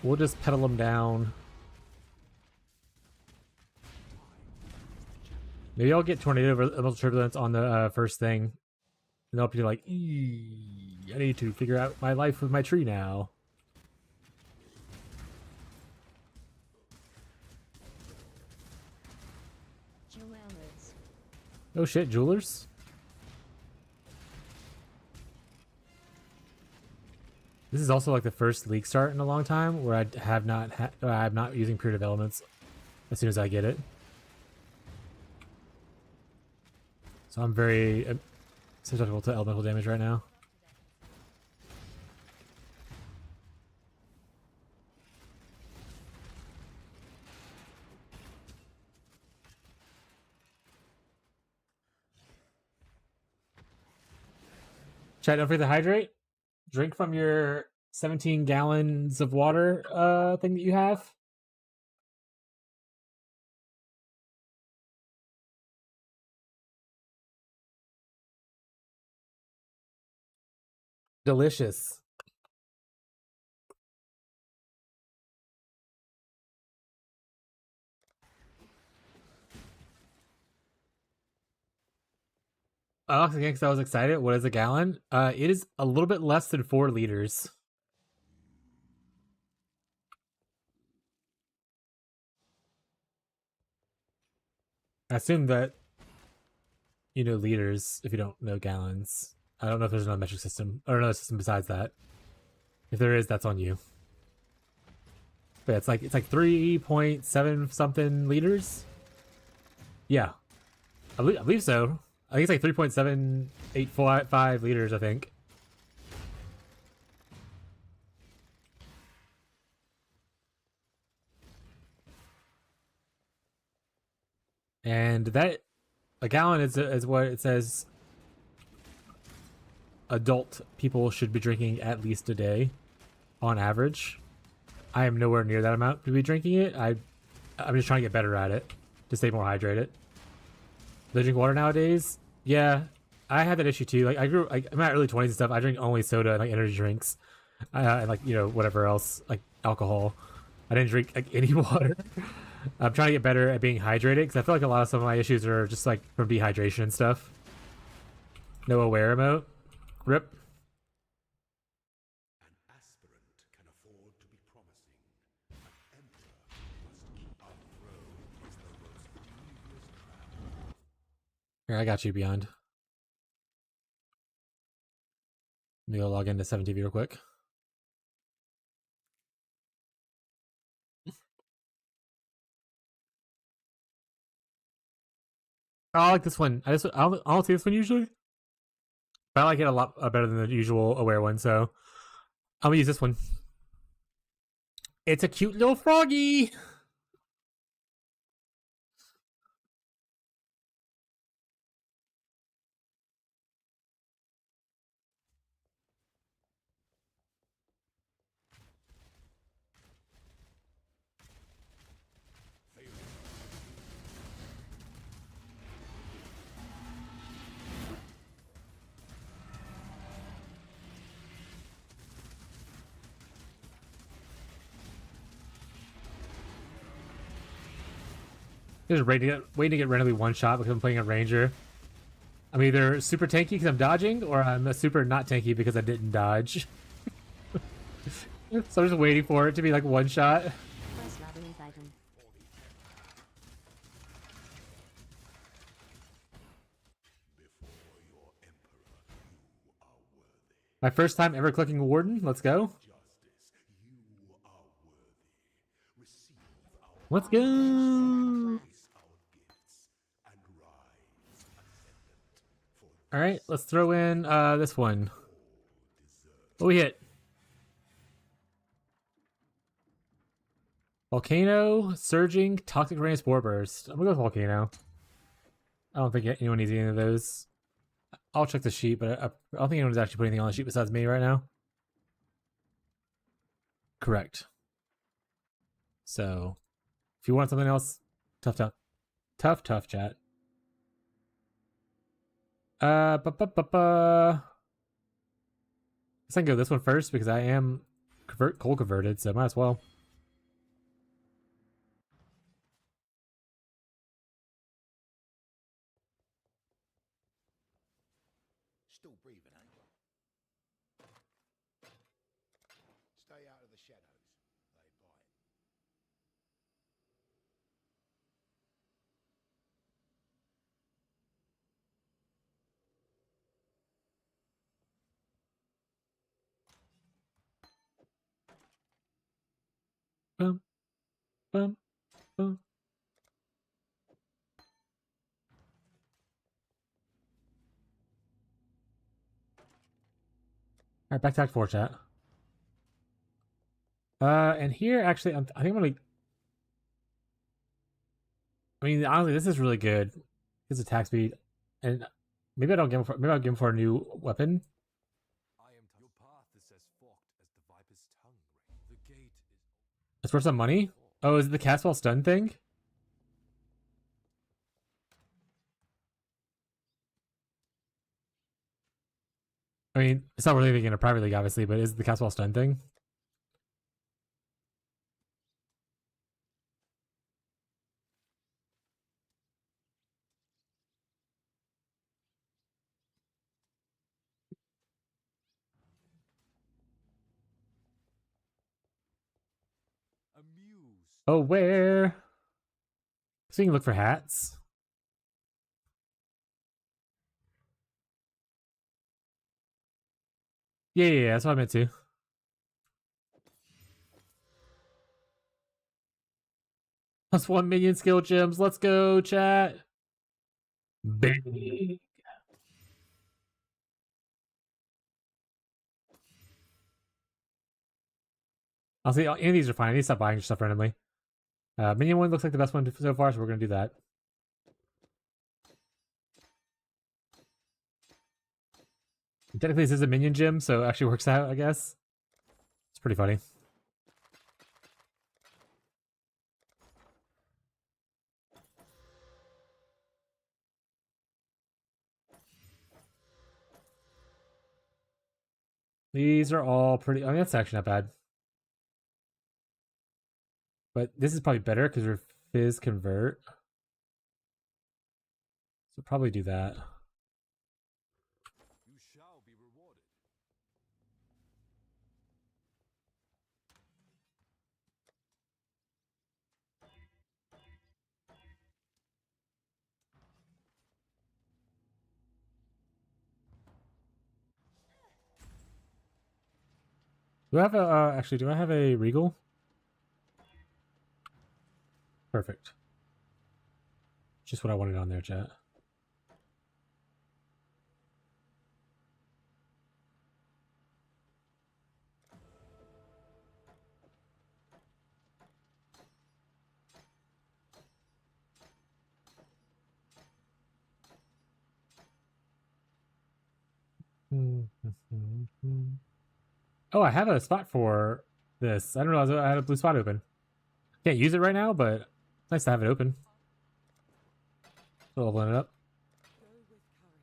We'll just pedal them down. Maybe I'll get Tornado Elemental Turbulence on the first thing. And I'll be like, I need to figure out my life with my tree now. Jewelers. Oh shit, jewelers? This is also like the first league start in a long time where I have not I'm not using Period of Elements as soon as I get it. So I'm very susceptible to elemental damage right now. Chat, don't forget to hydrate. Drink from your 17 gallons of water thing that you have. Delicious. Oh, again, because I was excited. What is a gallon? It is a little bit less than 4 liters. I assume that you know liters if you don't know gallons. I don't know if there's another metric system or another system besides that. If there is, that's on you. Yeah, it's like 3.7 something liters. Yeah, I believe so. I think it's like 3.785 liters. I think. And that a gallon is what it says adult people should be drinking at least a day on average. I am nowhere near that amount to be drinking it. I'm just trying to get better at it to stay more hydrated. Do I drink water nowadays? Yeah, I had that issue too. Like I'm at early 20s and stuff. I drink only soda and like energy drinks, and like whatever else like alcohol. I didn't drink like any water. I'm trying to get better at being hydrated because I feel like a lot of some of my issues are just like from dehydration and stuff. No aware emote. Rip. An aspirant can afford to be promising. An emperor must keep our throne is the most devious trap. Here, I got you, Beyond. Let me go log into 7TV real quick. Oh, I like this one. I don't see this one usually, but I like it a lot better than the usual aware one. So I'm gonna use this one. It's a cute little froggy. Just waiting to get randomly one shot because I'm playing a ranger. I'm either super tanky because I'm dodging, or I'm a super not tanky because I didn't dodge. So I'm just waiting for it to be like one shot. First labyrinth item. Before your emperor, you are worthy. My first time ever clicking Warden. Let's go. Justice, you are worthy. Receive our Let's go. place our gifts and rise ascendant. For All right, let's throw in this one. What we hit? Volcano, Surging, Toxic Rain, Spore Burst. I'm gonna go with Volcano. I don't think anyone needs any of those. I'll check the sheet, but I don't think anyone's actually putting anything on the sheet besides me right now. Correct. So, if you want something else, tough, chat. I guess I can go this one first because I am cold converted, so might as well. Still breathing, eh? Stay out of the shadows. They bite. Bum, bum, bum. All right, back to Act 4, chat. And here, actually, I think I'm gonna. I mean, honestly, this is really good. His attack speed, and maybe I don't give him for. Maybe I'll give him for a new weapon. I am your path is as forked as the viper's tongue. The gate is It's worth some money. Oh, is it the cast while stun thing? I mean, it's not really in a private league, obviously, but is it the cast while stun thing? amused. Oh, where? So you can look for hats. Yeah, that's what I meant to. +1 minion skill gems. Let's go, chat. Big. I'll see. Any of these are fine. I need to stop buying stuff randomly. Minion one looks like the best one so far, so we're gonna do that. Technically, this is a minion gym, so it actually works out, I guess. It's pretty funny. These are all pretty. I mean, that's actually not bad. But this is probably better because we're fizz convert. So probably do that. You shall be rewarded. Do I have a actually? Do I have a regal? Perfect. Just what I wanted on there, chat. Oh, I have a spot for this. I didn't realize I had a blue spot open. Can't use it right now, but nice to have it open. So leveling it up. Go with courage.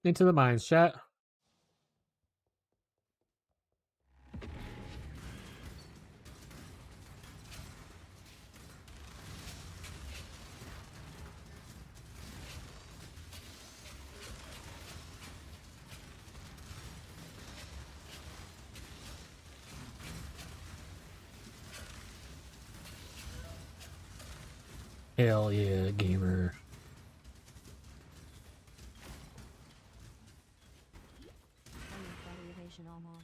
Into the mines, chat. Hell yeah, gamer. Evasion armor.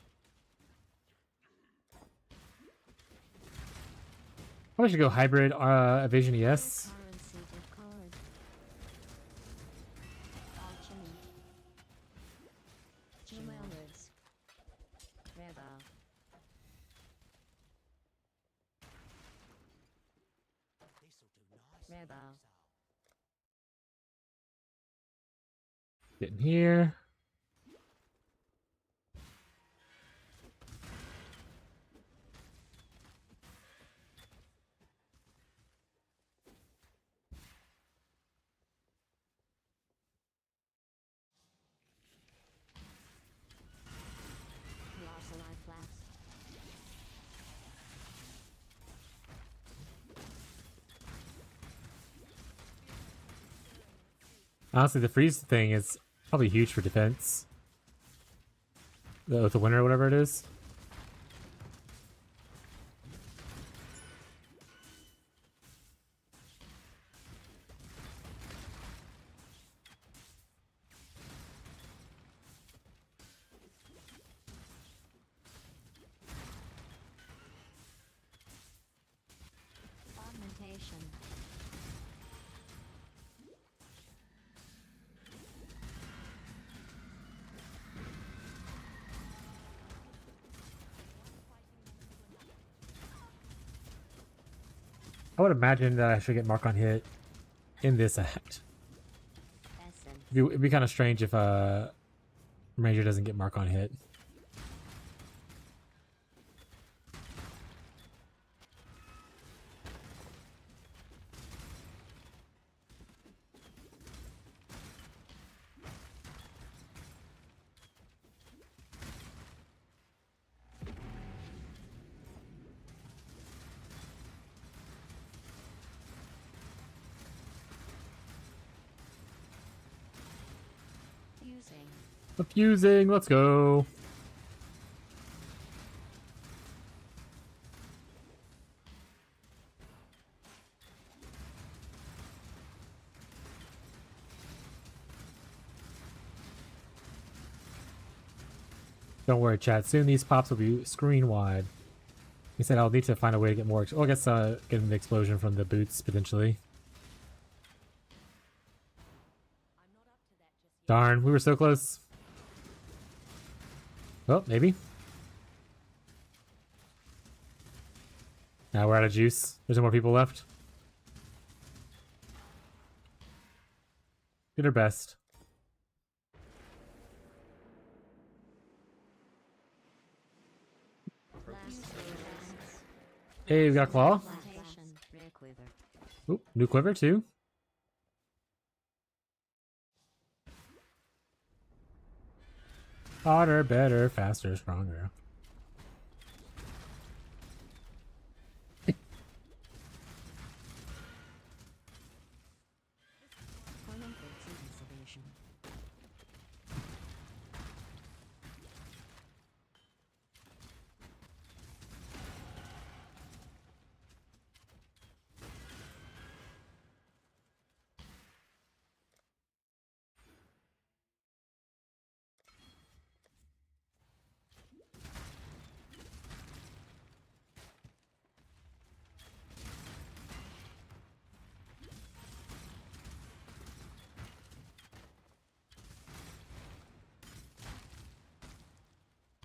Probably should go hybrid evasion ES. Currency discard. Alchemy. Humanoids. Rebel. Rebel. Get in here. Colossal Life Flask. Honestly, the freeze thing is probably huge for defense. The winner or whatever it is. Augmentation. I would imagine that I should get mark on hit in this act. Essence. It'd be kind of strange if Ranger doesn't get mark on hit. Fusing. Fusing, let's go. Don't worry, chat. Soon these pops will be screen wide. He said I'll need to find a way to get more. I guess getting the explosion from the boots potentially. Darn, we were so close. Well, maybe. Now we're out of juice. There's no more people left. Did our best. Hey, we got a claw. Oop, new quiver too. Harder, better, faster, stronger.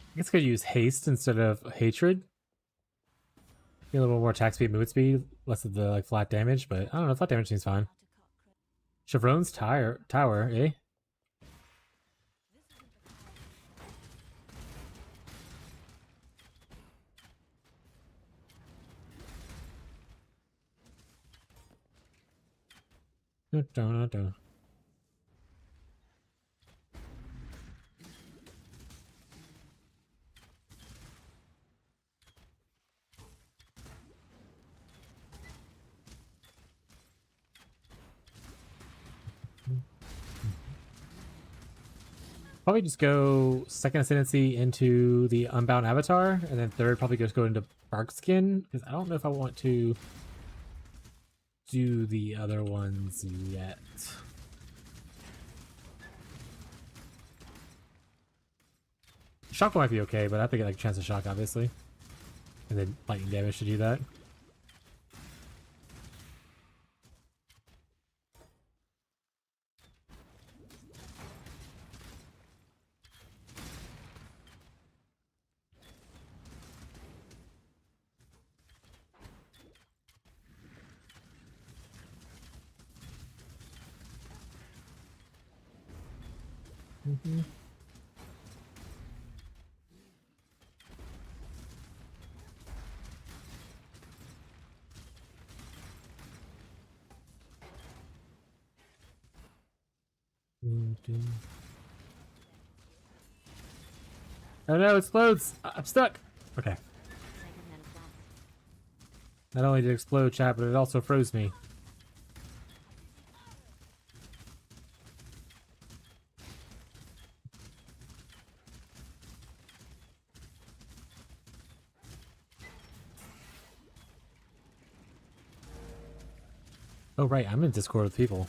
I guess I could use haste instead of hatred. Get a little more attack speed, movement speed, less of the like flat damage, but I don't know, flat damage seems fine. Chevron's tower, eh? No. Probably just go second ascendancy into the Unbound Avatar, and then third probably just go into Barkskin, because I don't know if I want to do the other ones yet. Shock might be okay, but I have to get like a chance of shock, obviously. And then lightning damage to do that. Oh no, it explodes! I'm stuck! Okay. Not only did it explode, chat, but it also froze me. Oh right, I'm in Discord with people.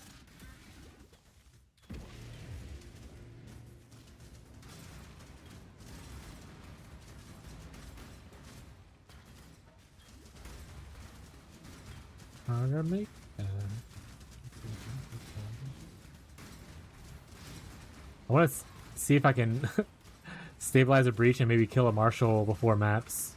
Harder make that. I want to see if I can stabilize a breach and maybe kill a marshal before maps.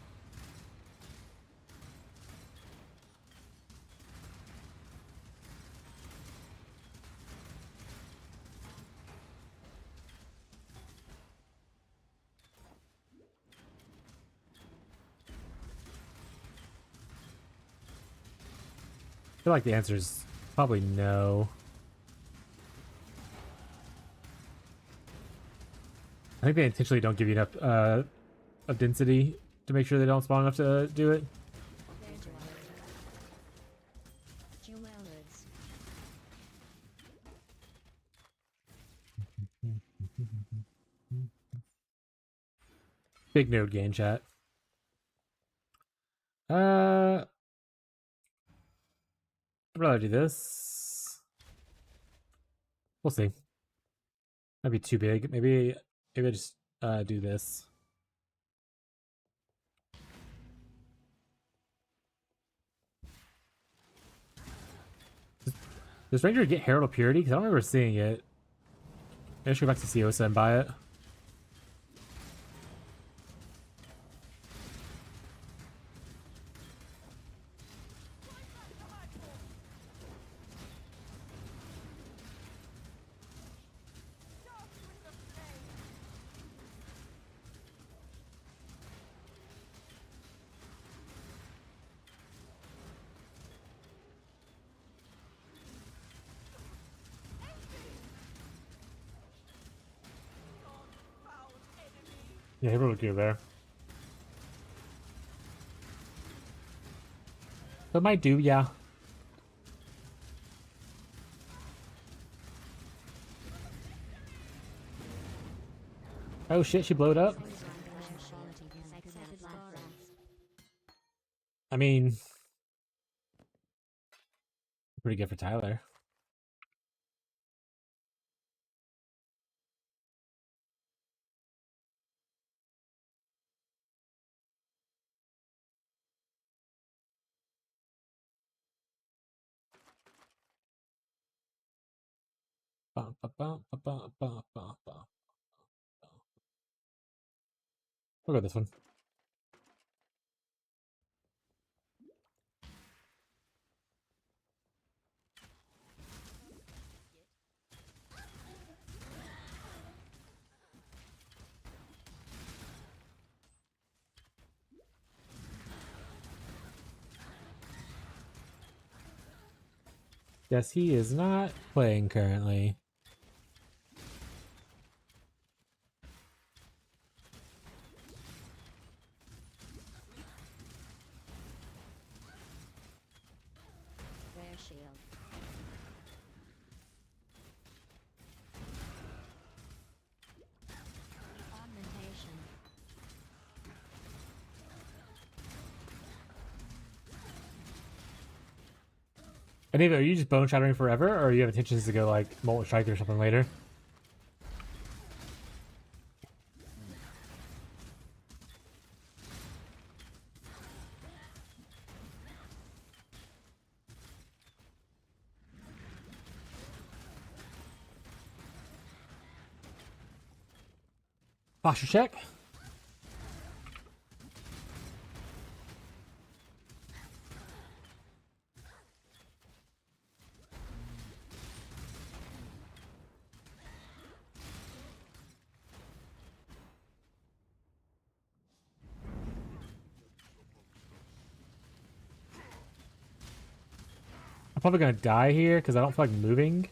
I feel like the answer is probably no. I think they intentionally don't give you enough of density to make sure they don't spawn enough to do it. Big node gain, chat. I'd rather do this. We'll see. Might be too big. Maybe I just do this. Does Ranger get Herald of Purity? Because I don't remember seeing it. Maybe I should go back to Siosa and buy it. Yeah, he really good there. But might do, yeah. Oh shit, she blew it up. I mean, pretty good for Tyler. Look at this one. Yes, he is not playing currently. Rare shield. Augmentation. And Ava, are you just bone shattering forever, or you have intentions to go like Molten Strike or something later? Posture check. I'm probably gonna die here because I don't feel like moving.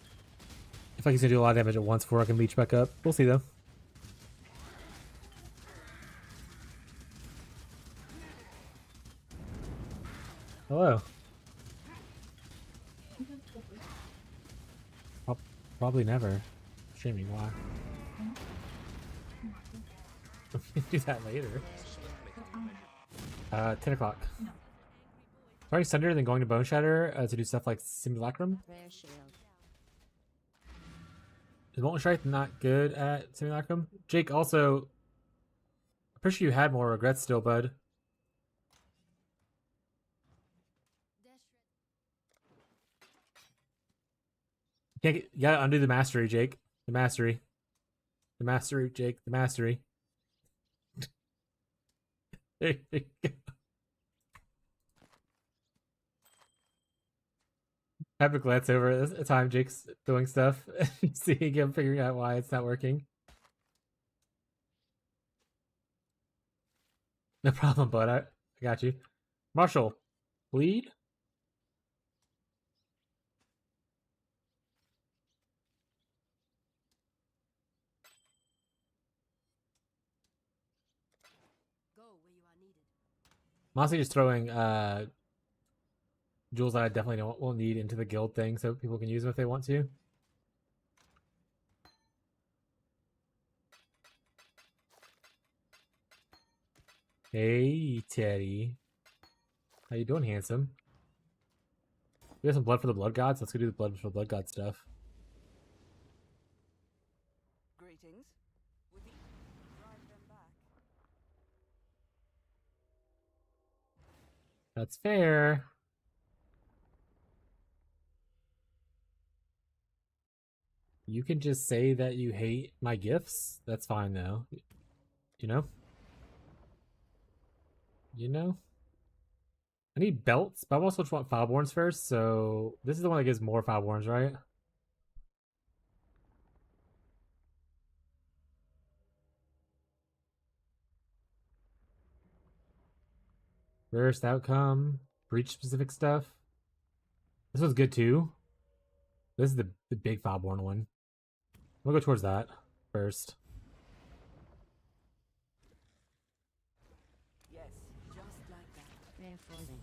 I feel like he's gonna do a lot of damage at once before I can leech back up. We'll see though. Hello. Probably never. Shaming, why? Do that later. 10 o'clock. Starting Sunder, then going to Bone Shatter to do stuff like Simulacrum. Rare shield. Is Molten Strike not good at Simulacrum? Jake, also, I'm pretty sure you had more regrets still, bud. You gotta undo the mastery, Jake. The mastery. The mastery, Jake. The mastery. There you go. Have a glance over the time Jake's doing stuff. Seeing him figuring out why it's not working. No problem, bud. I got you. Marshall, bleed? Go where you are needed. I'm honestly just throwing jewels that I definitely will need into the guild thing so people can use them if they want to. Hey, Teddy. How you doing, handsome? We got some blood for the blood gods. Let's go do the blood for the blood god stuff. Greetings. Would you drive them back? That's fair. You can just say that you hate my gifts. That's fine though. You know? You know? I need belts, but I also just want Fileborns first, so this is the one that gives more Fileborns, right? Rarest outcome, breach specific stuff. This one's good too. This is the big Fileborn one. We'll go towards that first. Yes, just like that. Reinforcing.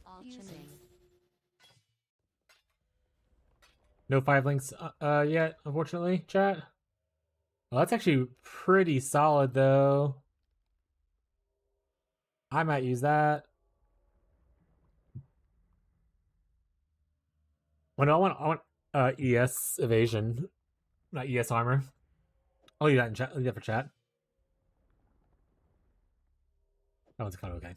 Alchemy. No 5 links yet, unfortunately, chat. Well, that's actually pretty solid though. I might use that. Well, no, I want ES evasion, not ES armor. I'll leave that in chat. I'll leave that for chat. That one's kind of okay.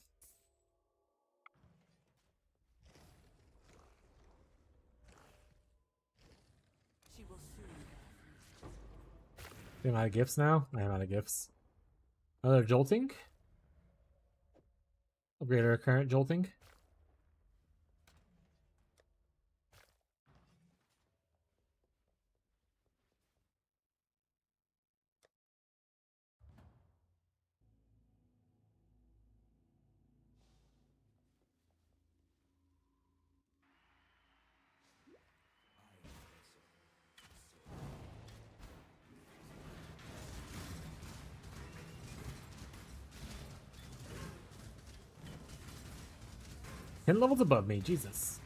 She will soon. Am I out of gifts now? I am out of gifts. Another jolting. Upgrade our current jolting. Ten levels above me, Jesus.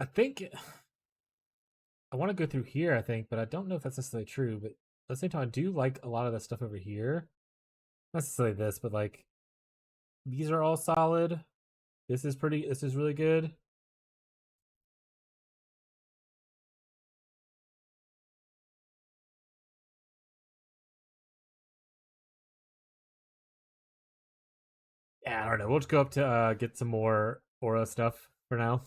I think I want to go through here, I think, but I don't know if that's necessarily true. But at the same time, I do like a lot of the stuff over here. Not necessarily this, but like these are all solid. This is really good. Yeah, I don't know. We'll just go up to get some more aura stuff for now.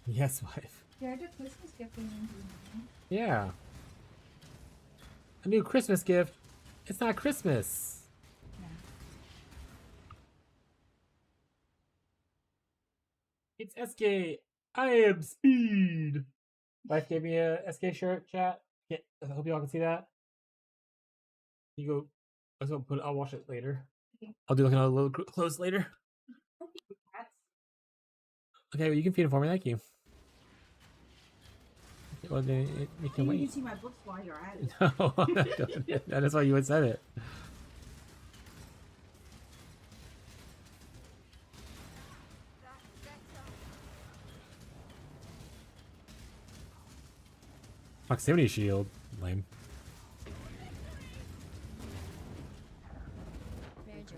Yes, wife. Yeah, I did Christmas gift in Yeah. A new Christmas gift. It's not Christmas. Yeah. It's SK. I am speed. Wife gave me a SK shirt, chat. Yeah, I hope y'all can see that. You go. Let's go put. I'll wash it later. Okay. I'll do like another little clothes later. Okay, well, you can feed it for me. Thank you. Well, then you can You wait. can see my books while you're at it. No, I'm not doing it. That is why you would said it. Proximity shield. Lame. Rare joy.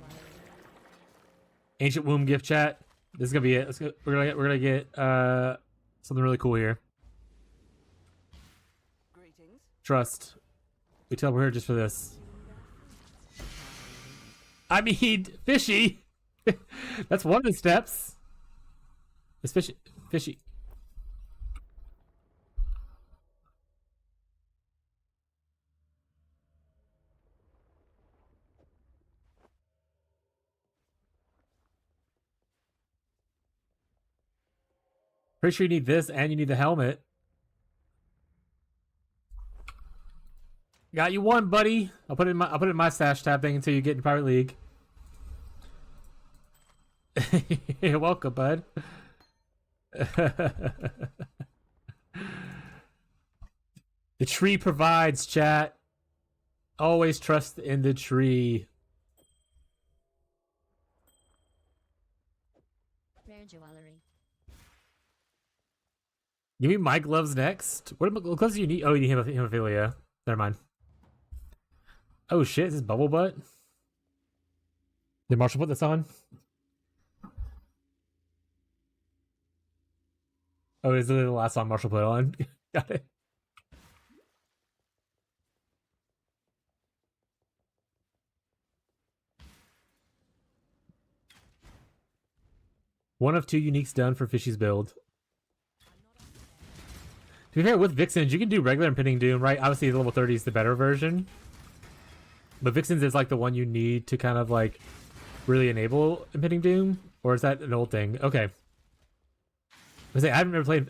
Ancient womb gift chat. This is gonna be it. Let's go. We're gonna get something really cool here. Greetings. Trust. We tell we're here just for this. I mean, fishy. That's one of the steps. It's fishy. Fishy. Pretty sure you need this and you need the helmet. Got you one, buddy. I'll put it in my stash tab thing until you get in private league. You're welcome, bud. The tree provides, chat. Always trust in the tree. Rare jewelry. You mean my gloves next? What gloves do you need? Oh, you need hemophilia. Never mind. Oh shit, is this bubble butt? Did Marshall put this on? Oh, it's literally the last song Marshall put on. Got it. One of 2 uniques done for Fishy's build. To be fair, with Vixens, you can do regular Impending Doom, right? Obviously, the level 30 is the better version. But Vixens is like the one you need to kind of like really enable Impending Doom? Or is that an old thing? Okay. I haven't ever played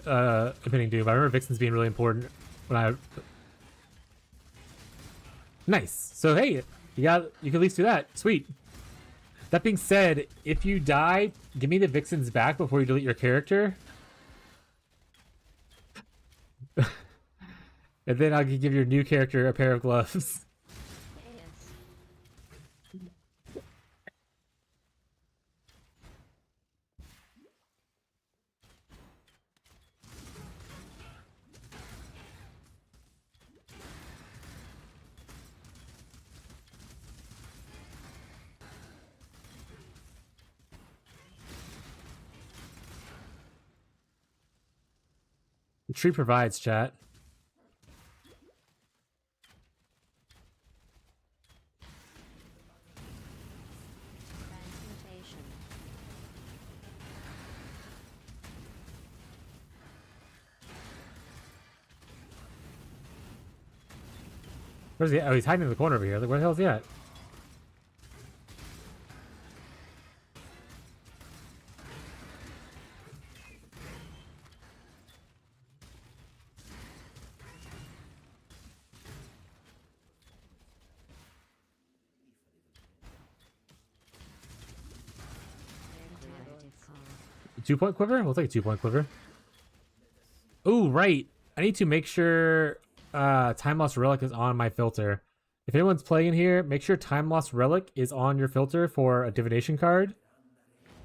Impending Doom, but I remember Vixens being really important when I... Nice. So hey, you can at least do that. Sweet. That being said, if you die, give me the Vixens back before you delete your character. And then I'll give your new character a pair of gloves. Yes. The tree provides, chat. Transmutation. Where's he at? Oh, he's hiding in the corner over here. Like, where the hell is he at? Interactive call. 2-point quiver? We'll take a 2-point quiver. Oh, right. I need to make sure Time Lost Relic is on my filter. If anyone's playing here, make sure Time Lost Relic is on your filter for a divination card.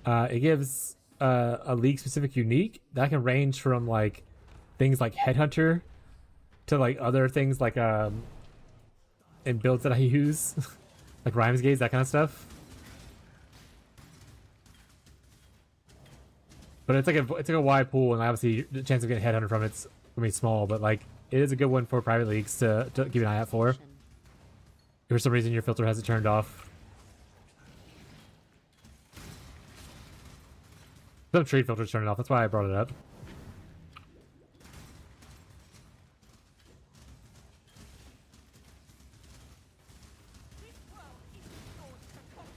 It gives a league-specific unique that can range from like things like Headhunter to like other things like in builds that I use, like Rhymes Gaze, that kind of stuff. But it's like a wide pool, and obviously the chance of getting Headhunter from it's gonna be small. But like it is a good one for private leagues to keep an eye out for. If for some reason your filter has it turned off. Some trade filters turn it off. That's why I brought it up. This world isn't yours to conquer.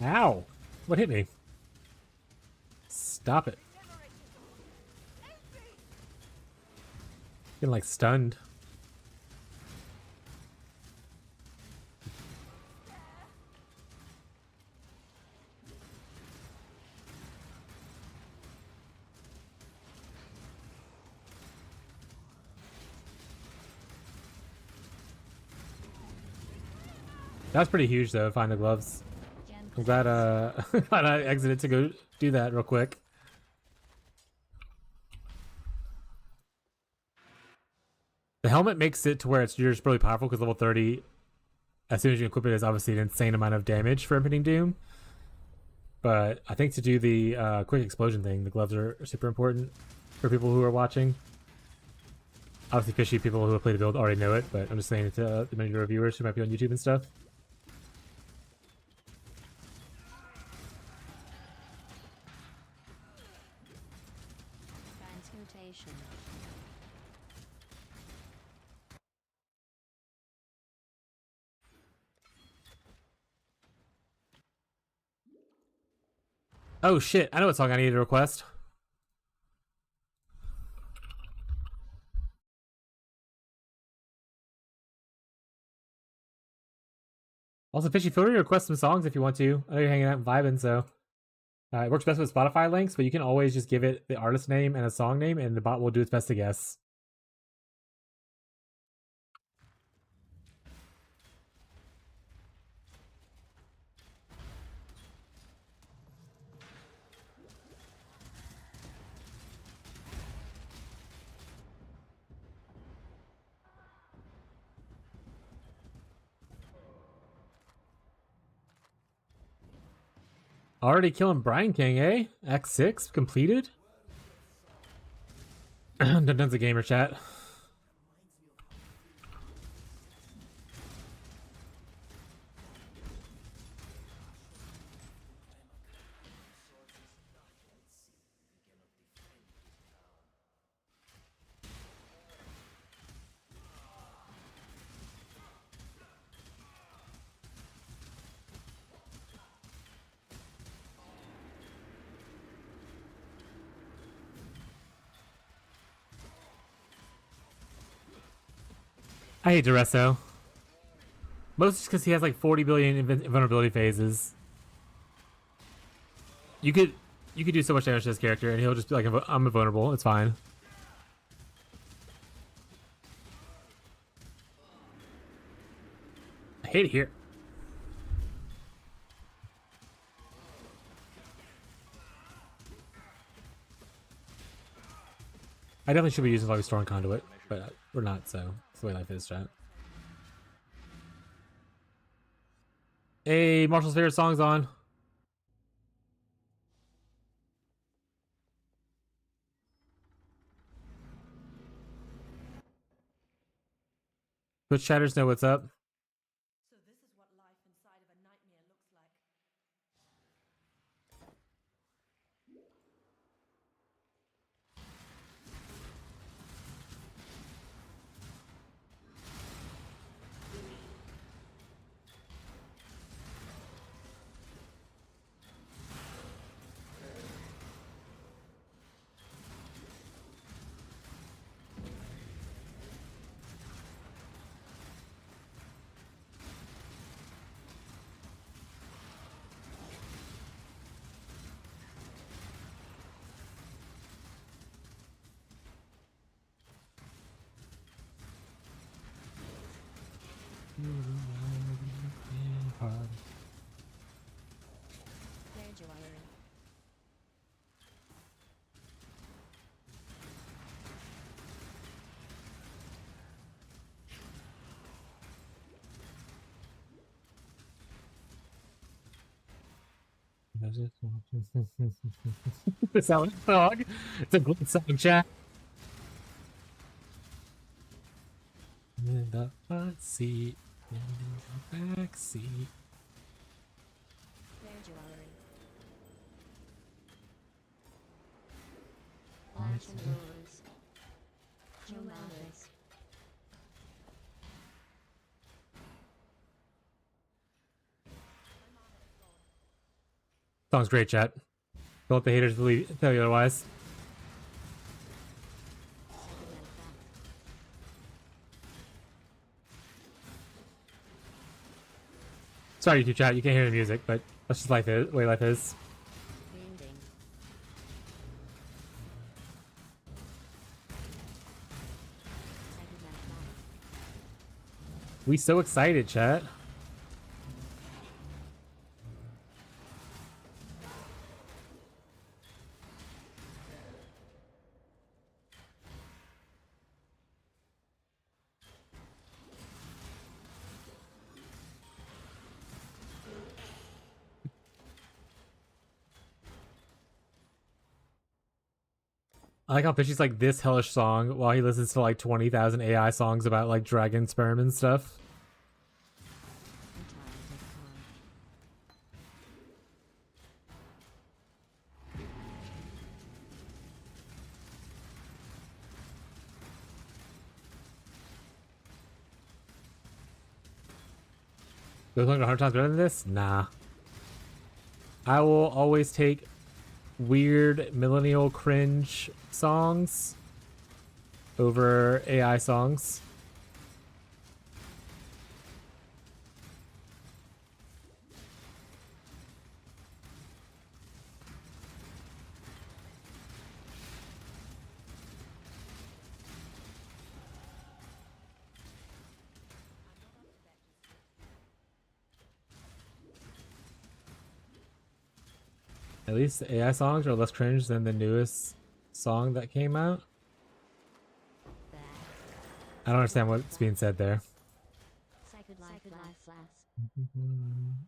Ow! What hit me? Stop it. Getting like stunned. That was pretty huge though, find the gloves. I'm glad glad I exited to go do that real quick. The helmet makes it to where you're just really powerful because level 30, as soon as you equip it, is obviously an insane amount of damage for Impending Doom. But I think to do the quick explosion thing, the gloves are super important for people who are watching. Obviously, fishy people who have played the build already know it, but I'm just saying it to the many of the reviewers who might be on YouTube and stuff. Transmutation. Oh shit, I know what song I need to request. Also, Fishy, feel free to request some songs if you want to. I know you're hanging out and vibing, so it works best with Spotify links, but you can always just give it the artist name and a song name, and the bot will do its best to guess. Already killing Brian King, eh? Act 6 completed? Dun's a gamer chat. I hate Duresso. Mostly because he has like 40 billion invulnerability phases. You could do so much damage to this character, and he'll just be like, "I'm invulnerable. It's fine." I hate it here. I definitely should be using like Storm Conduit, but we're not, so it's the way life is, chat. Hey, Marshall's favorite song's on. Twitch chatters know what's up. So this is what life inside of a nightmare looks like. Player jewelry. It's a song. It's a good song, chat. In the front seat, in the back seat. Player jewelry. Right. Lash and rose. Humongous. Song's great, chat. Don't let the haters tell you otherwise. Sorry, YouTube chat, you can't hear the music, but that's just life is, the way life is. Ding ding. We so excited, chat. I like how Fishy's like this hellish song while he listens to like 20,000 AI songs about like dragon sperm and stuff. Those songs are 100 times better than this? Nah. I will always take weird millennial cringe songs over AI songs. At least the AI songs are less cringe than the newest song that came out. I don't understand what's being said there.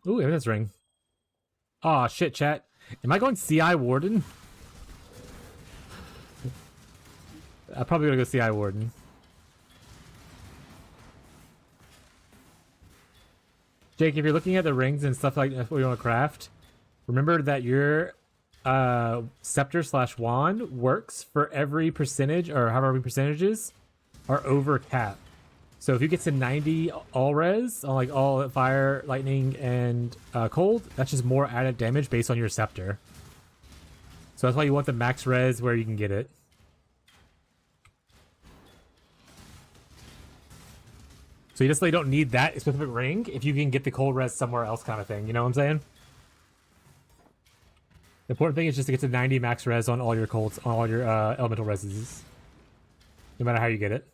Ooh, evidence ring. Aw, shit, chat. Am I going CI Warden? I'm probably gonna go CI Warden. Jake, if you're looking at the rings and stuff like that, what you want to craft, remember that your scepter / wand works for every percentage, or however many percentages are over cap. So if you get to 90 all res on like all fire, lightning, and cold, that's just more added damage based on your scepter. So that's why you want the max res where you can get it. So you just like don't need that specific ring if you can get the cold res somewhere else, kind of thing. You know what I'm saying? The important thing is just to get to 90 max res on all your colds, on all your elemental reses, no matter how you get it.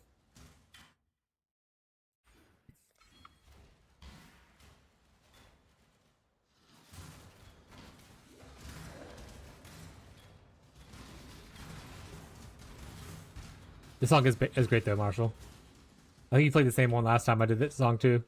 This song is great though, Marshall. I think you played the same one last time I did this song too.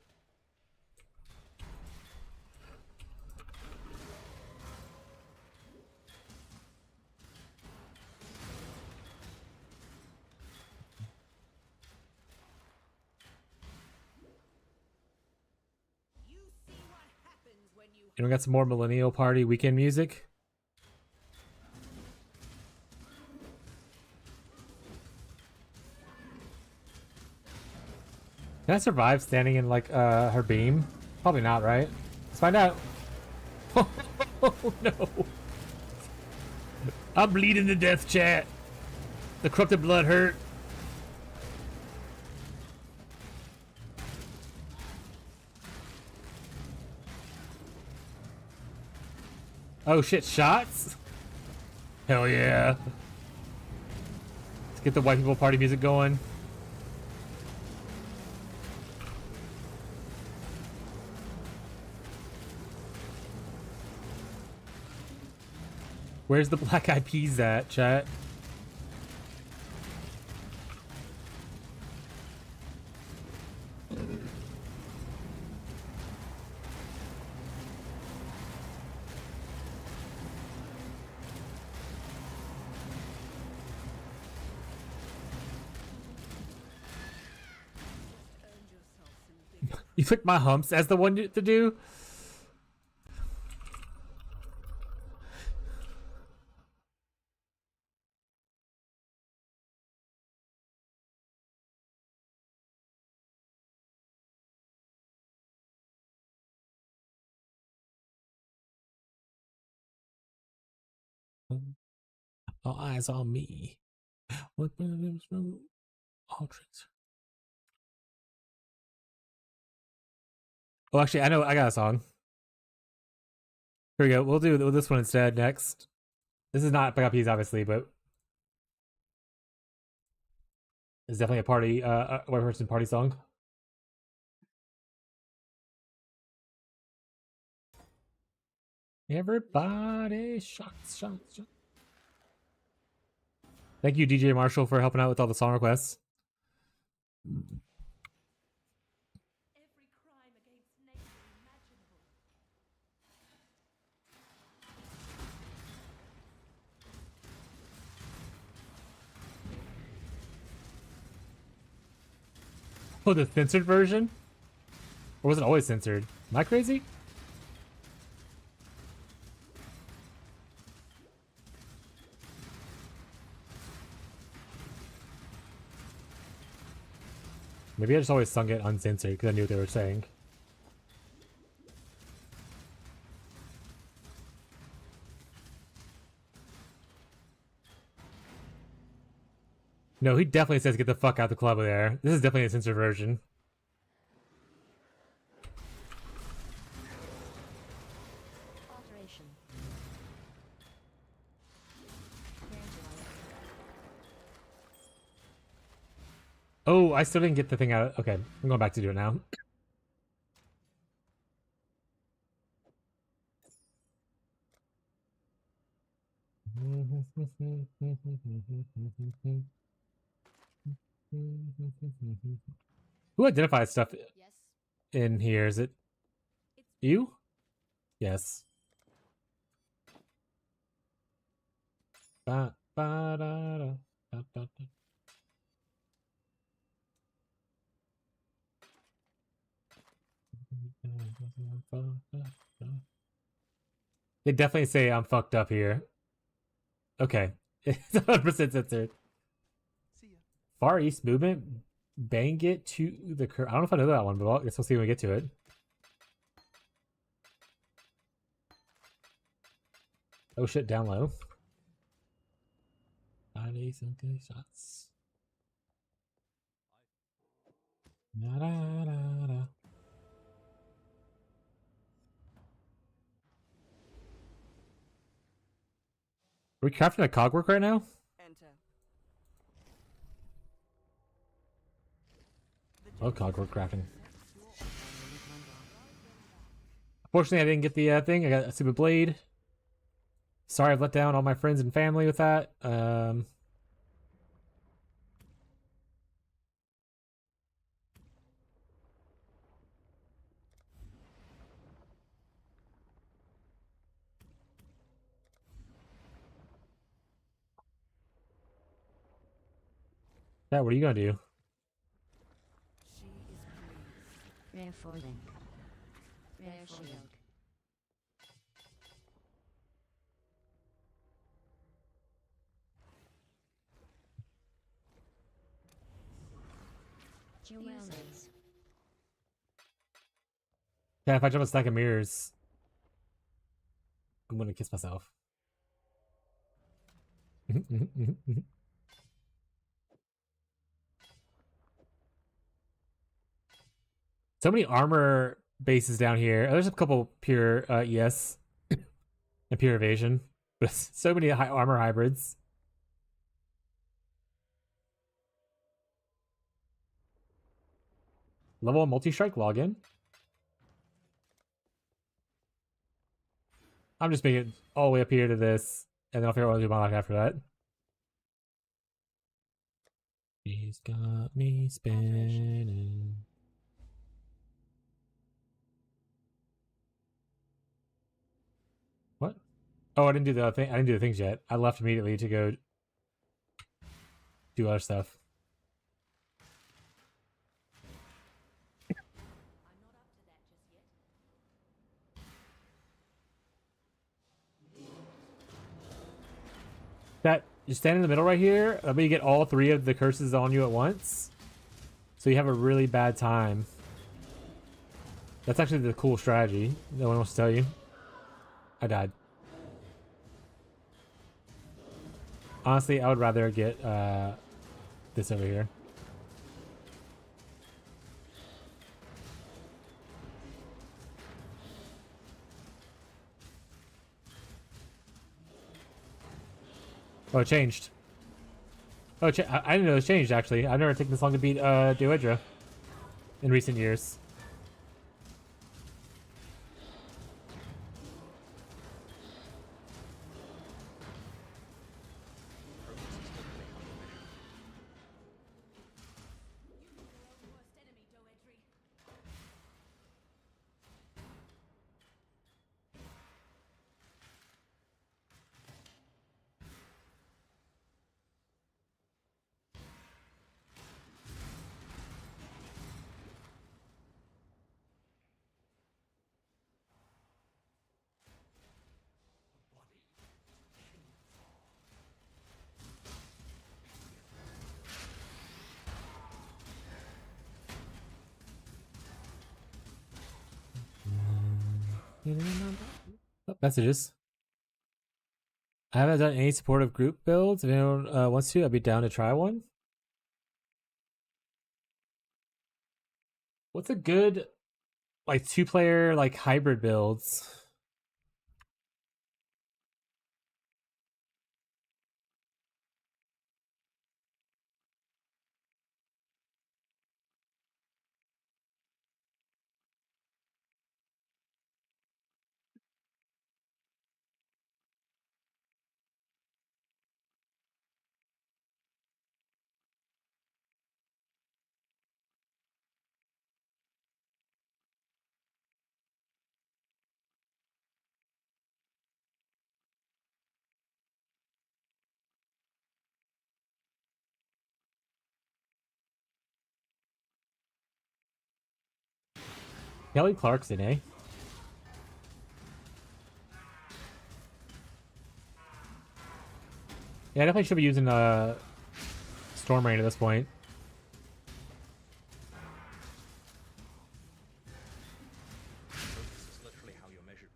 And we got some more Millennial Party weekend music. Can I survive standing in like her beam? Probably not, right? Let's find out. Oh no. I'm bleeding to death, chat. The corrupted blood hurt. Oh shit, shots? Hell yeah. Let's get the white people party music going. Where's the Black Eyed Peas at, chat? You picked my humps as the one to do? All eyes on me. What all tricks. Oh, actually, I know. I got a song. Here we go. We'll do this one instead next. This is not Black Eyed Peas, obviously, but it's definitely a party, white person party song. Everybody, shots, shots, shots. Thank you, DJ Marshall, for helping out with all the song requests. Every crime against nature imaginable. Oh, the censored version? Or was it always censored? Am I crazy? Maybe I just always sung it uncensored because I knew what they were saying. No, he definitely says get the fuck out the club there. This is definitely a censor version. Alteration. Graduating. Oh, I still didn't get the thing out. Okay, I'm going back to do it now. Who identifies stuff Yes. in here? Is it you? Yes. Ba, ba, da, da, da, da, da. They definitely say I'm fucked up here. Okay. It's 100% censored. See ya. Far East movement. Bang it to the curve. I don't know if I know that one, but I guess we'll see when we get to it. Oh shit, down low. 90 something shots. Da, da, da, da. Are we crafting a cogwork right now? Enter. Oh, cogwork crafting. Unfortunately, I didn't get the thing. I got a stupid blade. Sorry, I've let down all my friends and family with that. Yeah, what are you gonna do? She is pleased. Reinforcing. Rare shield. Jewelries. Yeah, if I jump a stack of mirrors, I'm gonna kiss myself. So many armor bases down here. There's a couple pure ES and pure evasion, but so many armor hybrids. Level 1 multi-strike login. I'm just making it all the way up here to this, and then I'll figure out what to do my life after that. She's got me spinning. What? Oh, I didn't do the thing. I didn't do the things yet. I left immediately to go do other stuff. That you stand in the middle right here. Let me get all 3 of the curses on you at once, so you have a really bad time. That's actually the cool strategy. No one wants to tell you. I died. Honestly, I would rather get this over here. Oh, it changed. Oh, I didn't know it changed, actually. I've never taken this long to beat Duedra in recent years. Oh, messages. I haven't done any supportive group builds. If anyone wants to, I'd be down to try one. What's a good like 2-player like hybrid builds? Kelly Clarkson, eh? Yeah, I definitely should be using Storm Rain at this point. Focus is literally how you're measured.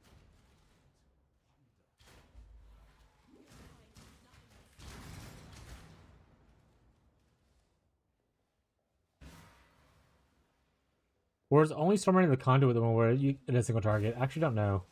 Or is only Storm Rain in the conduit the one where you hit a single target? I actually don't know.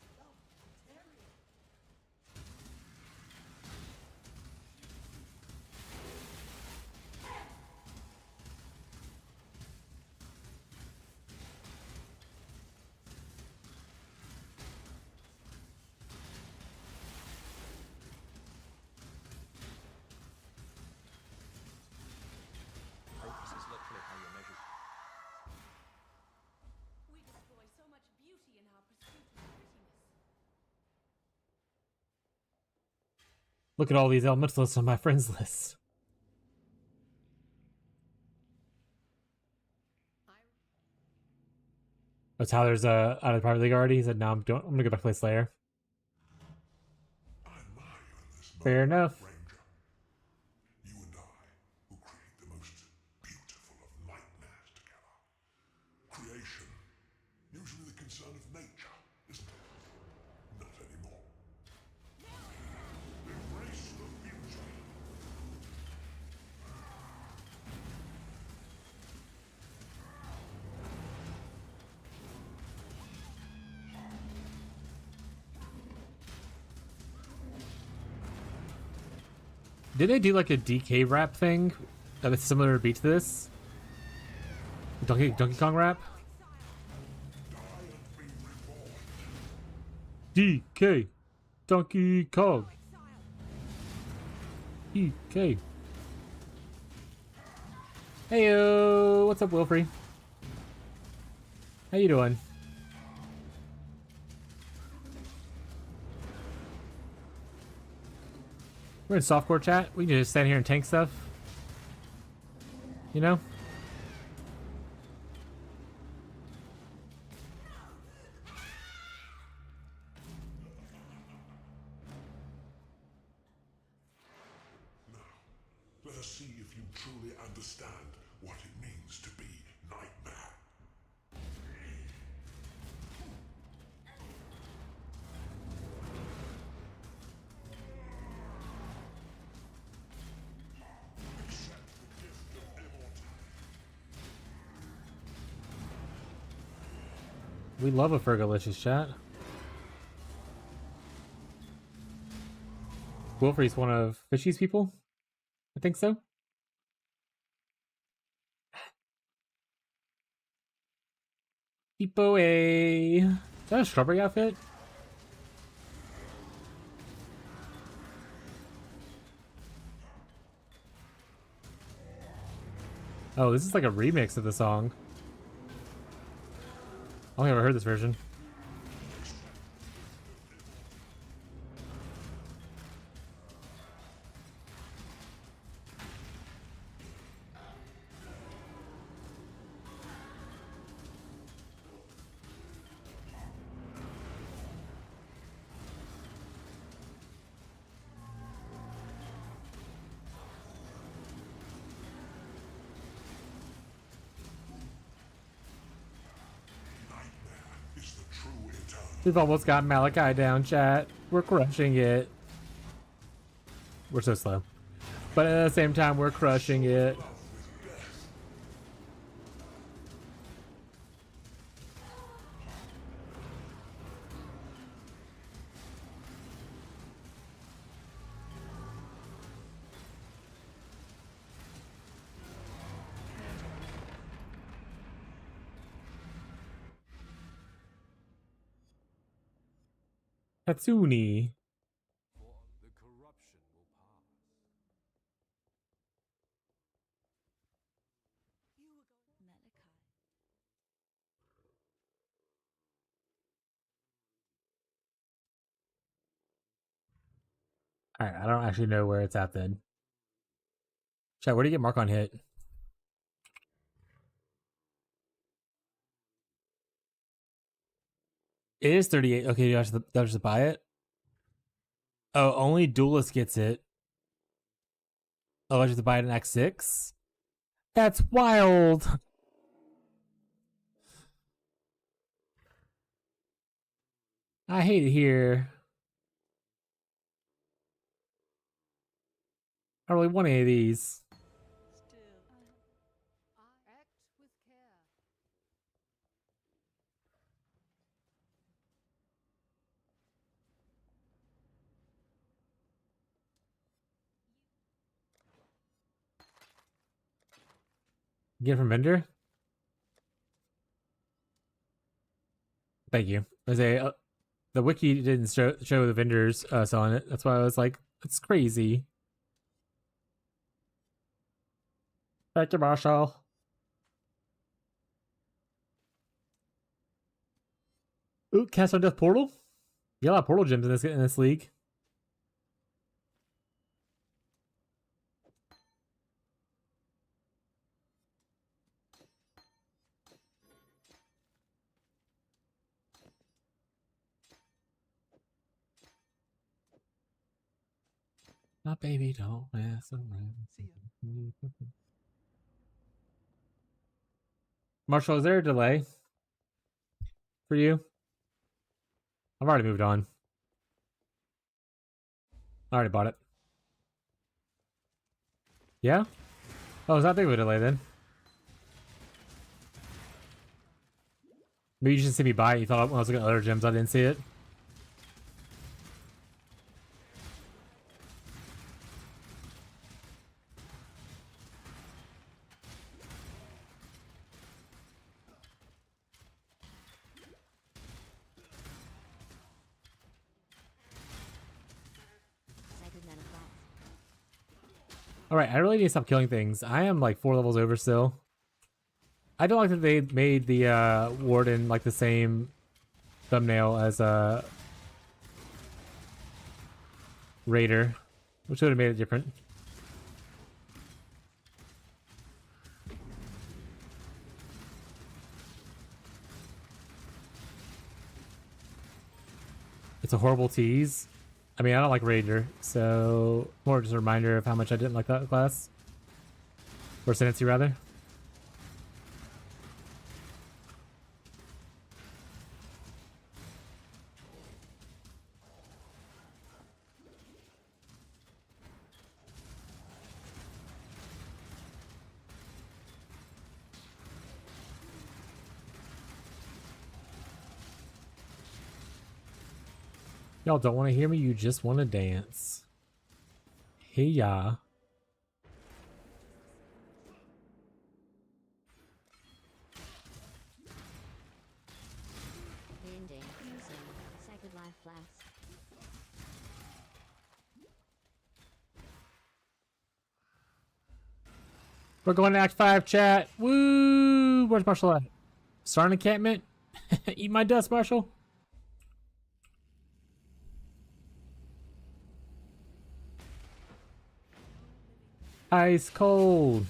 Focus is literally how you're measured. We destroy so much beauty in our pursuit of prettiness. Look at all these elementalists on my friends list. Oh, Tyler's out of the private league already. He said, "No, I'm gonna go back to play Slayer." I admire you in this Fair moment, enough. Ranger. You and I will create the most beautiful of nightmares together. Creation, usually the concern of nature, isn't it? Not anymore. Embrace the beauty. Did they do like a DK rap thing that was similar beat to this? Donkey Kong rap? DK Donkey Kong. DK. Heyo, what's up, Wilfrey? How you doing? We're in softcore chat. We can just stand here and tank stuff. You know? Let us see if you truly understand what it means to be Nightmare. Accept the gift of immortality. We love a Fergalicious chat. Wilfrey's one of Fishy's people? I think so. Tipo A. Is that a strawberry outfit? Oh, this is like a remix of the song. I only ever heard this version. Is the true eternal. We've almost got Malachi down, chat. We're crushing it. We're so slow. But at the same time, we're crushing it. Tatsuni. For the corruption will pass. Alright, I don't actually know where it's at then. Chat, where do you get mark on hit? It is 38. Okay, do I have to buy it? Oh, only Duelist gets it. Oh, I have to buy it in X6? That's wild! I hate it here. I really want any of these. Act with care. Get it from vendor? Thank you. The wiki didn't show the vendors selling it. That's why I was like, it's crazy. Thank you, Marshall. Ooh, cast on death portal? You got a lot of portal gems in this league. My baby don't mess around. Marshall, is there a delay for you? I've already moved on. I already bought it. Yeah? Oh, it's not big of a delay then. Maybe you should see me buy it. You thought when I was looking at other gems, I didn't see it. Sacred men of frost. Alright, I really need to stop killing things. I am like 4 levels over still. I don't like that they made the Warden like the same thumbnail as Raider, which would have made it different. It's a horrible tease. I mean, I don't like Raider, so more just a reminder of how much I didn't like that class. Or Sentency, rather. Y'all don't want to hear me, you just want to dance. Hey, ya. Bending. Using. Sacred life flask. We're going to Act 5, chat. Woo! Where's Marshall at? Starting encampment? Eat my dust, Marshall. Ice cold.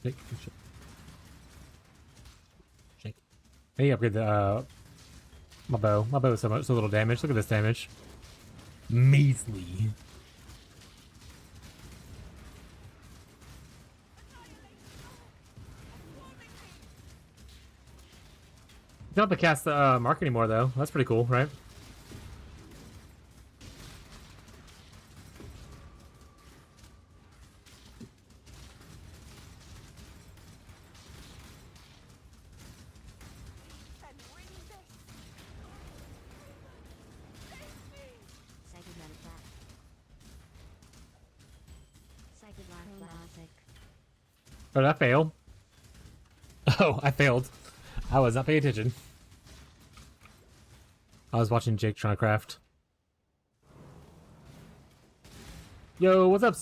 Shake, shake. Shake. I need to upgrade the my bow. My bow is so little damage. Look at this damage. Measly. You don't have to cast the mark anymore though. That's pretty cool, right? Second life flask. Oh, did I fail? Oh, I failed. I was not paying attention. I was watching Jake trying to craft. Yo, what's up?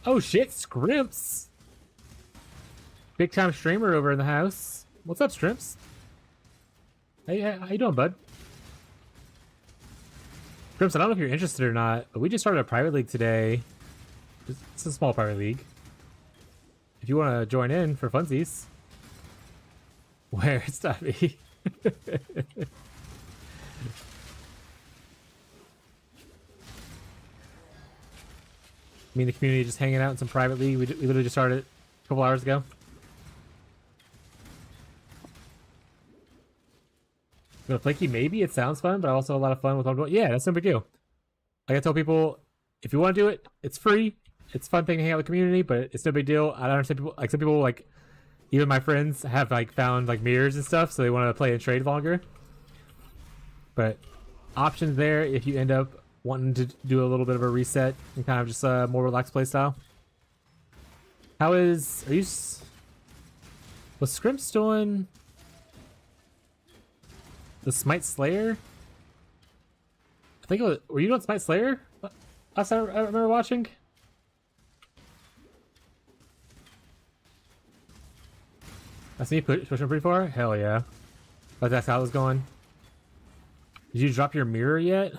Oh shit, Scrimps! Big time streamer over in the house. What's up, Scrimps? Hey, how you doing, bud? Scrimps, I don't know if you're interested or not, but we just started a private league today. It's a small private league. If you want to join in for funsies. Where? It's not me. Me and the community just hanging out in some private league. We literally just started a couple hours ago. But flaky, maybe it sounds fun, but also a lot of fun with what I'm doing. Yeah, that's no big deal. Like I tell people, if you want to do it, it's free. It's a fun thing to hang out with the community, but it's no big deal. I don't understand people. Like some people, like even my friends have like found like mirrors and stuff, so they want to play and trade longer. But options there if you end up wanting to do a little bit of a reset and kind of just a more relaxed play style. Was Scrimps doing the Smite Slayer? I think it was, were you doing Smite Slayer? Last time I remember watching. That's me pushing pretty far? Hell yeah. But that's how it was going. Did you drop your mirror yet?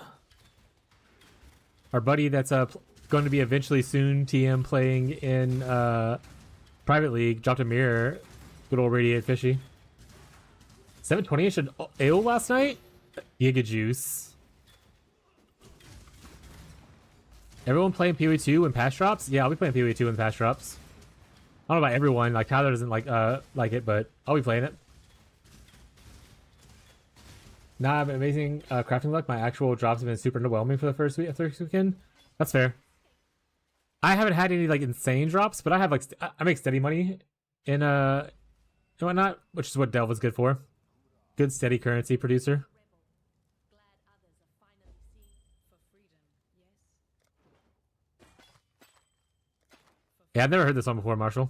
Our buddy that's going to be eventually soon TM playing in Private League dropped a mirror. Good old Radiated Fishy. 720-ish at AO last night? Giga Juice. Everyone playing PoE2 when patch drops? Yeah, I'll be playing PoE2 when patch drops. I don't know about everyone. Like Tyler doesn't like it, but I'll be playing it. Nah, I have amazing crafting luck. My actual drops have been super underwhelming for the first weekend. That's fair. I haven't had any like insane drops, but I have like I make steady money in whatnot, which is what Delve is good for. Good steady currency producer. Yeah, I've never heard this one before, Marshall.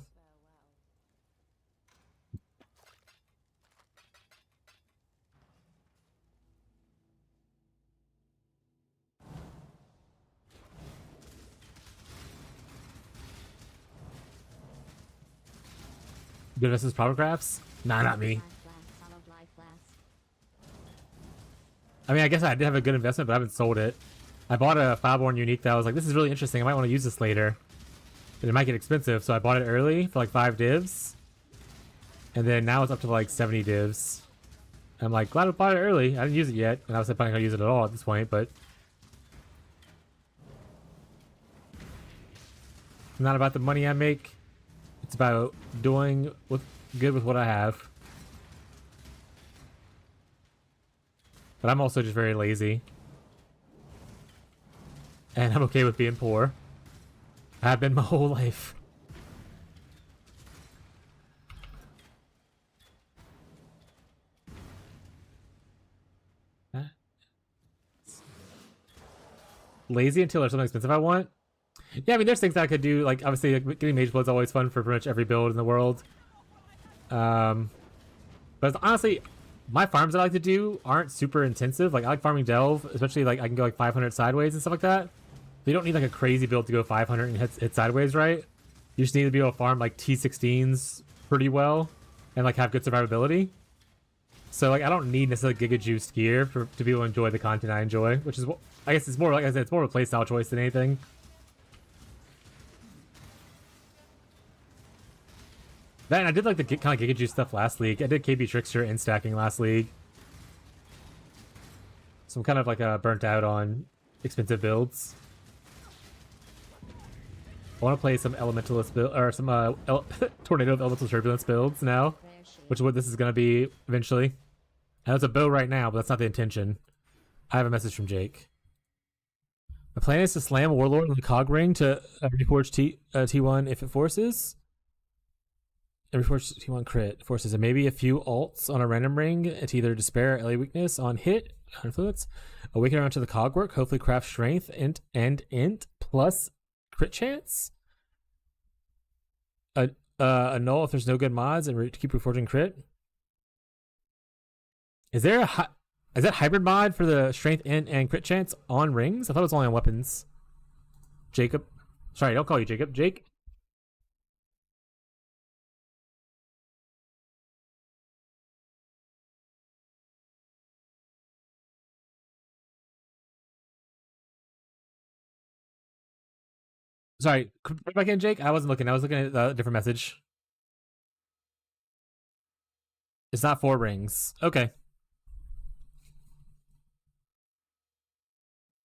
Good versus power crafts? Nah, not me. I mean, I guess I did have a good investment, but I haven't sold it. I bought a Fireborn Unique that I was like, this is really interesting. I might want to use this later. And it might get expensive, so I bought it early for like 5 divs. And then now it's up to like 70 divs. I'm like, glad I bought it early. I didn't use it yet, and I was planning on use it at all at this point, but it's not about the money I make. It's about doing good with what I have. But I'm also just very lazy. And I'm okay with being poor. I have been my whole life. Lazy until there's something expensive I want. Yeah, I mean, there's things that I could do. Like, obviously, like, getting Mage Blood's always fun for pretty much every build in the world. But honestly, my farms that I like to do aren't super intensive. Like, I like farming Delve, especially, like, I can go, like, 500 sideways and stuff like that. So you don't need, like, a crazy build to go 500 and hit sideways, right? You just need to be able to farm, like, T16s pretty well and, like, have good survivability. So, like, I don't need necessarily Giga Juiced gear to be able to enjoy the content I enjoy, which is, I guess it's more, like I said, it's more of a playstyle choice than anything. That, and I did like the kind of Giga Juice stuff last league. I did KB Trickster and stacking last league. So I'm kind of like burnt out on expensive builds. I want to play some Elementalist build, or some Tornado of Elemental Turbulence builds now, which is what this is going to be eventually. I know it's a bow right now, but that's not the intention. I have a message from Jake. My plan is to slam Warlord on the cog ring to reforge T1 if it forces. Reforge T1 crit forces, and maybe a few alts on a random ring to either despair or LA weakness on hit, influence. Awaken around to the cog work, hopefully craft strength, int, and int, plus crit chance. Annul if there's no good mods and keep reforging crit. Is there is that hybrid mod for the strength and crit chance on rings? I thought it was only on weapons. Jacob. Sorry, don't call you Jacob. Jake. Sorry, put it back in, Jake. I wasn't looking. I was looking at a different message. It's not 4 rings. Okay.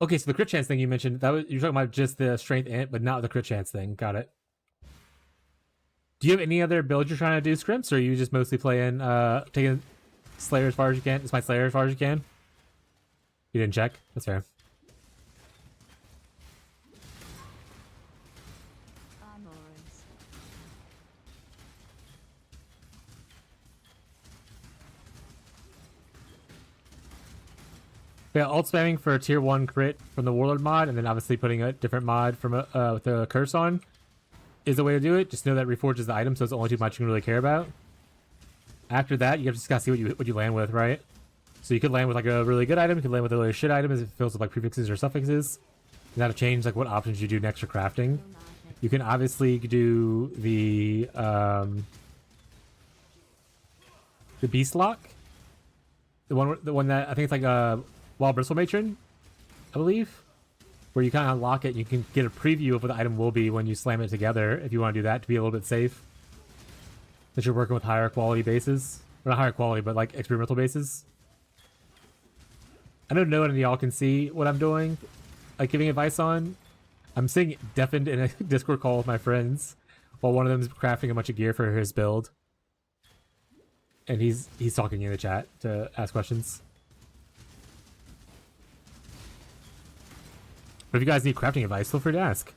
Okay, so the crit chance thing you mentioned, you're talking about just the strength and but not the crit chance thing. Got it. Do you have any other builds you're trying to do, Scrimps, or are you just mostly playing taking Slayer as far as you can? It's my Slayer as far as you can? You didn't check? That's fair. Armors. Yeah, alt spamming for tier 1 crit from the Warlord mod, and then obviously putting a different mod from with a curse on is the way to do it. Just know that reforges the item, so it's the only 2 mods you can really care about. After that, you just gotta see what you land with, right? So you could land with like a really good item, you could land with a really shit item if it fills with like prefixes or suffixes. You gotta change like what options you do next for crafting. You can obviously do the beast lock, the one that I think it's like a Wild Bristle Matron, I believe, where you kind of unlock it and you can get a preview of what the item will be when you slam it together if you want to do that to be a little bit safe. That you're working with higher quality bases. Or not higher quality, but like experimental bases. I don't know if any of y'all can see what I'm doing, like giving advice on. I'm sitting deafened in a Discord call with my friends while one of them is crafting a bunch of gear for his build. And he's talking in the chat to ask questions. But if you guys need crafting advice, feel free to ask.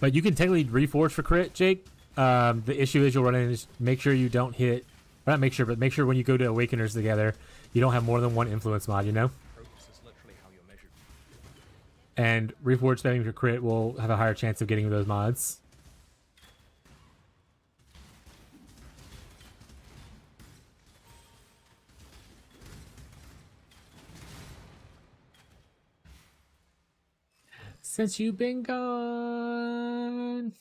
But you can technically reforge for crit, Jake. The issue is you'll run in, just make sure you don't hit, or not make sure, but make sure when you go to Awakeners together, you don't have more than 1 influence mod, you know? And reforge spamming for crit will have a higher chance of getting those mods. Since you've been gone.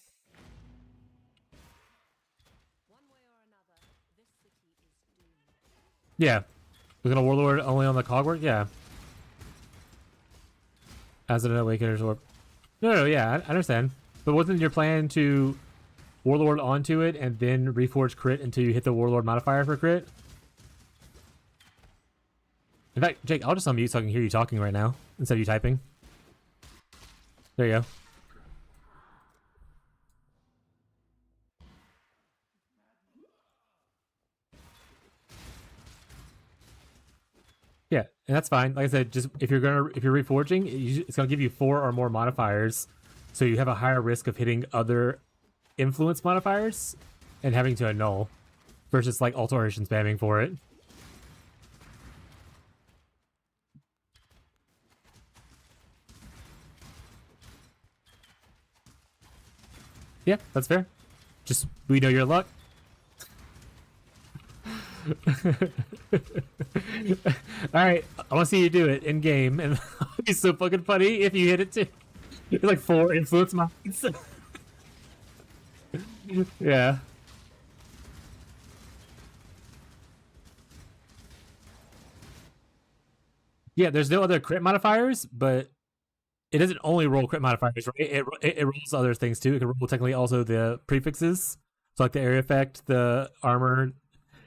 Yeah. We're gonna Warlord only on the cogwork? Yeah. As an Awakener's Orb. No, yeah, I understand. But wasn't your plan to Warlord onto it and then reforge crit until you hit the Warlord modifier for crit? In fact, Jake, I'll just unmute so I can hear you talking right now instead of you typing. There you go. Yeah, and that's fine. Like I said, just if you're reforging, it's gonna give you 4 or more modifiers, so you have a higher risk of hitting other influence modifiers and having to annul, versus like alteration spamming for it. Yeah, that's fair. Just, we know your luck. Alright, I want to see you do it in game, and it'll be so fucking funny if you hit it too. It's like 4 influence mods. Yeah. Yeah, there's no other crit modifiers, but it doesn't only roll crit modifiers, right? It rolls other things too. It can roll technically also the prefixes, so like the area effect, the armor.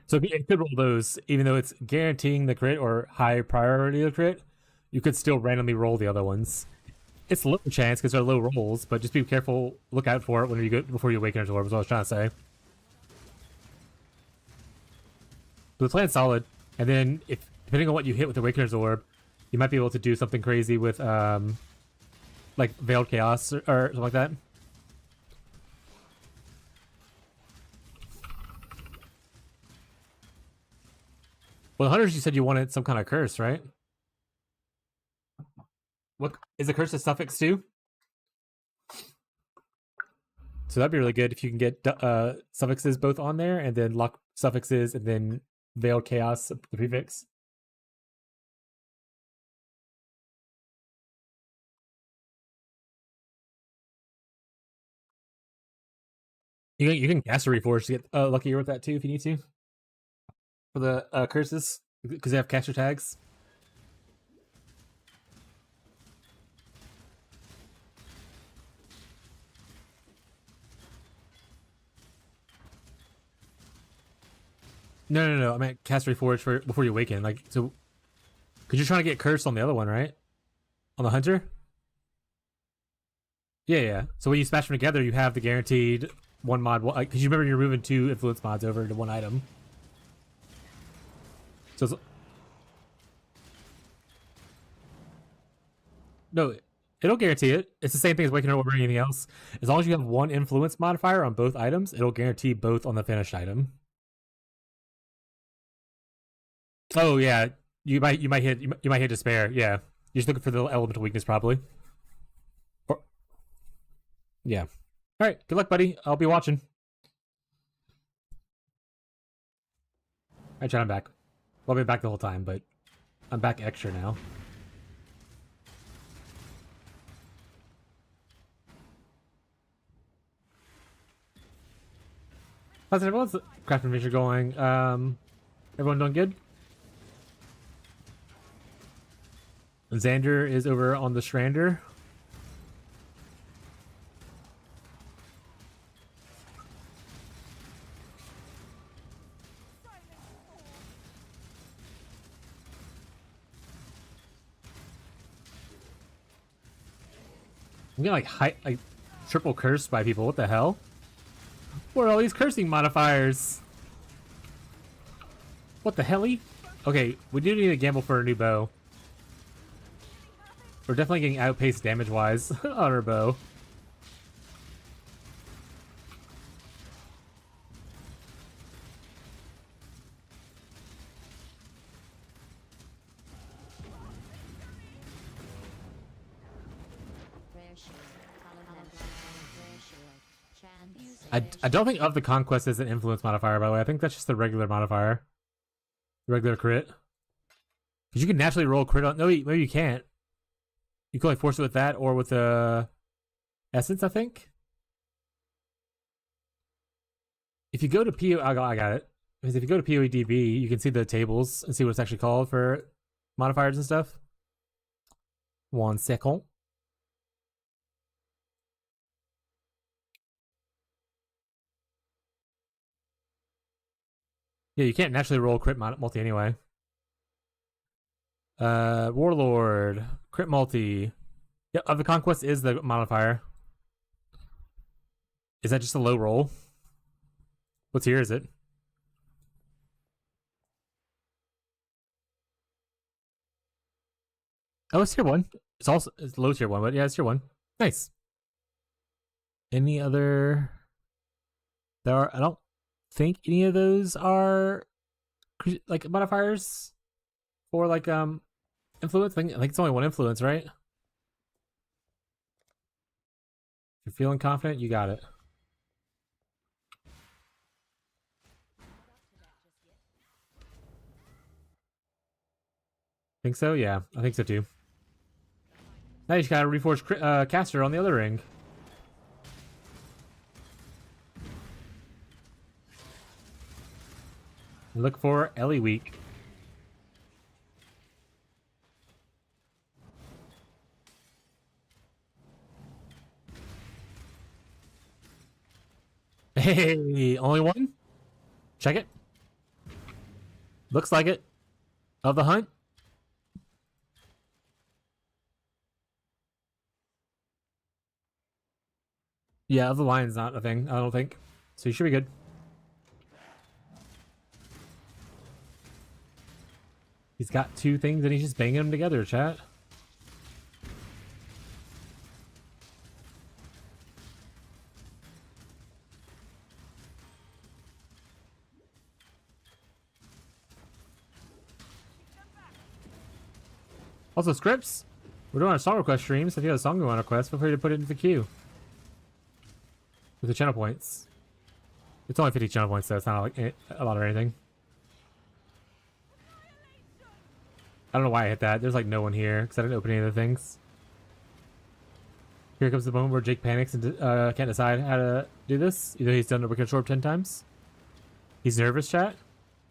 So it could roll those, even though it's guaranteeing the crit or high priority of the crit. You could still randomly roll the other ones. It's a low chance because they're low rolls, but just be careful. Look out for it when you go before you awaken your orb. Is what I was trying to say. But the plan's solid, and then if depending on what you hit with the Awakener's Orb, you might be able to do something crazy with like Veiled Chaos or something like that. Well, the Hunters, you said you wanted some kind of curse, right? What is the curse a suffix too? So that'd be really good if you can get suffixes both on there, and then lock suffixes, and then veiled chaos, the prefix. You can cast a reforge to get luckier with that too if you need to. For the curses, because they have caster tags. No. I meant cast reforge for before you awaken. Like, so, because you're trying to get cursed on the other one, right? On the hunter. Yeah. So when you smash them together, you have the guaranteed one mod. Because you remember you're moving 2 influence mods over to 1 item. So no, it'll guarantee it. It's the same thing as waking over anything else. As long as you have 1 influence modifier on both items, it'll guarantee both on the finished item. Oh yeah, you might hit despair. Yeah, you're just looking for the elemental weakness probably. Or, yeah. All right. Good luck, buddy. I'll be watching. All right, John, I'm back. Well, I've been back the whole time, but I'm back extra now. How's everyone's crafting adventure going? Everyone doing good? Xander is over on the Shrander. I'm getting like triple cursed by people. What the hell? What are all these cursing modifiers? What the helly? Okay, we do need to gamble for a new bow. We're definitely getting outpaced damage-wise on our bow. I don't think of the conquest as an influence modifier, by the way. I think that's just the regular modifier. The regular crit. Because you can naturally roll crit on... No, maybe you can't. You can only force it with that or with the essence, I think. If you go to PO... I got it. Because if you go to POEDB, you can see the tables and see what it's actually called for modifiers and stuff. 1 second. Yeah, you can't naturally roll crit multi anyway. Warlord, crit multi. Yeah, of the conquest is the modifier. Is that just a low roll? What tier is it? Oh, it's tier 1. It's low tier 1, but yeah, it's tier 1. Nice. Any other? I don't think any of those are like modifiers for like influence. I think it's only 1 influence, right? If you're feeling confident, you got it. Think so? Yeah, I think so too. Now you just gotta reforge caster on the other ring. Look for Ellie weak. Hey, only 1? Check it. Looks like it. Of the hunt. Yeah, of the lion's not a thing, I don't think. So you should be good. He's got 2 things and he's just banging them together, chat. Also, scripts. We're doing a song request stream, so if you have a song you want to request, feel free to put it into the queue. with the channel points. It's only 50 channel points, so it's not like a lot or anything. I don't know why I hit that. There's like no one here because I didn't open any of the things. Here comes the moment where Jake panics and can't decide how to do this. Either he's done a wicked short 10 times. He's nervous, chat.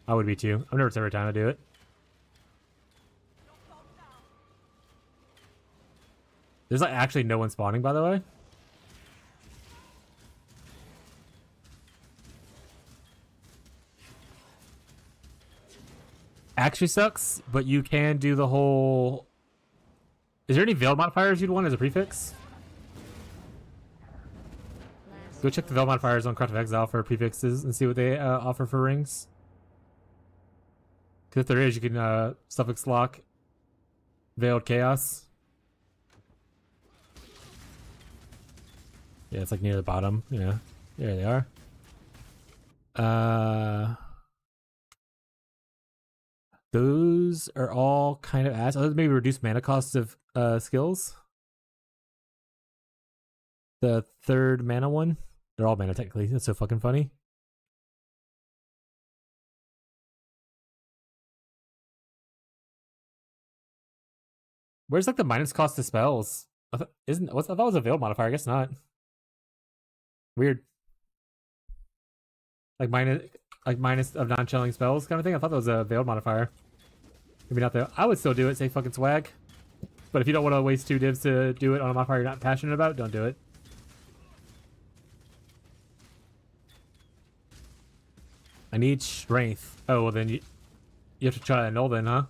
I would be too. I'm nervous every time I do it. There's like actually no one spawning, by the way. Actually sucks, but you can do the whole... Is there any veiled modifiers you'd want as a prefix? Go check the veiled modifiers on Craft of Exile for prefixes and see what they offer for rings. Because if there is, you can suffix lock Veiled Chaos. Yeah, it's like near the bottom. Yeah, there they are. Those are all kind of ass. Other than maybe reduce mana cost of skills. The third mana one. They're all mana technically. That's so fucking funny. Where's like the minus cost of spells? I thought it was a veiled modifier. I guess not. Weird. Like minus of non-channeling spells kind of thing. I thought that was a veiled modifier. Maybe not though. I would still do it. Say fucking swag. But if you don't want to waste 2 divs to do it on a modifier you're not passionate about, don't do it. I need strength. Oh well, then you have to try annul then, huh?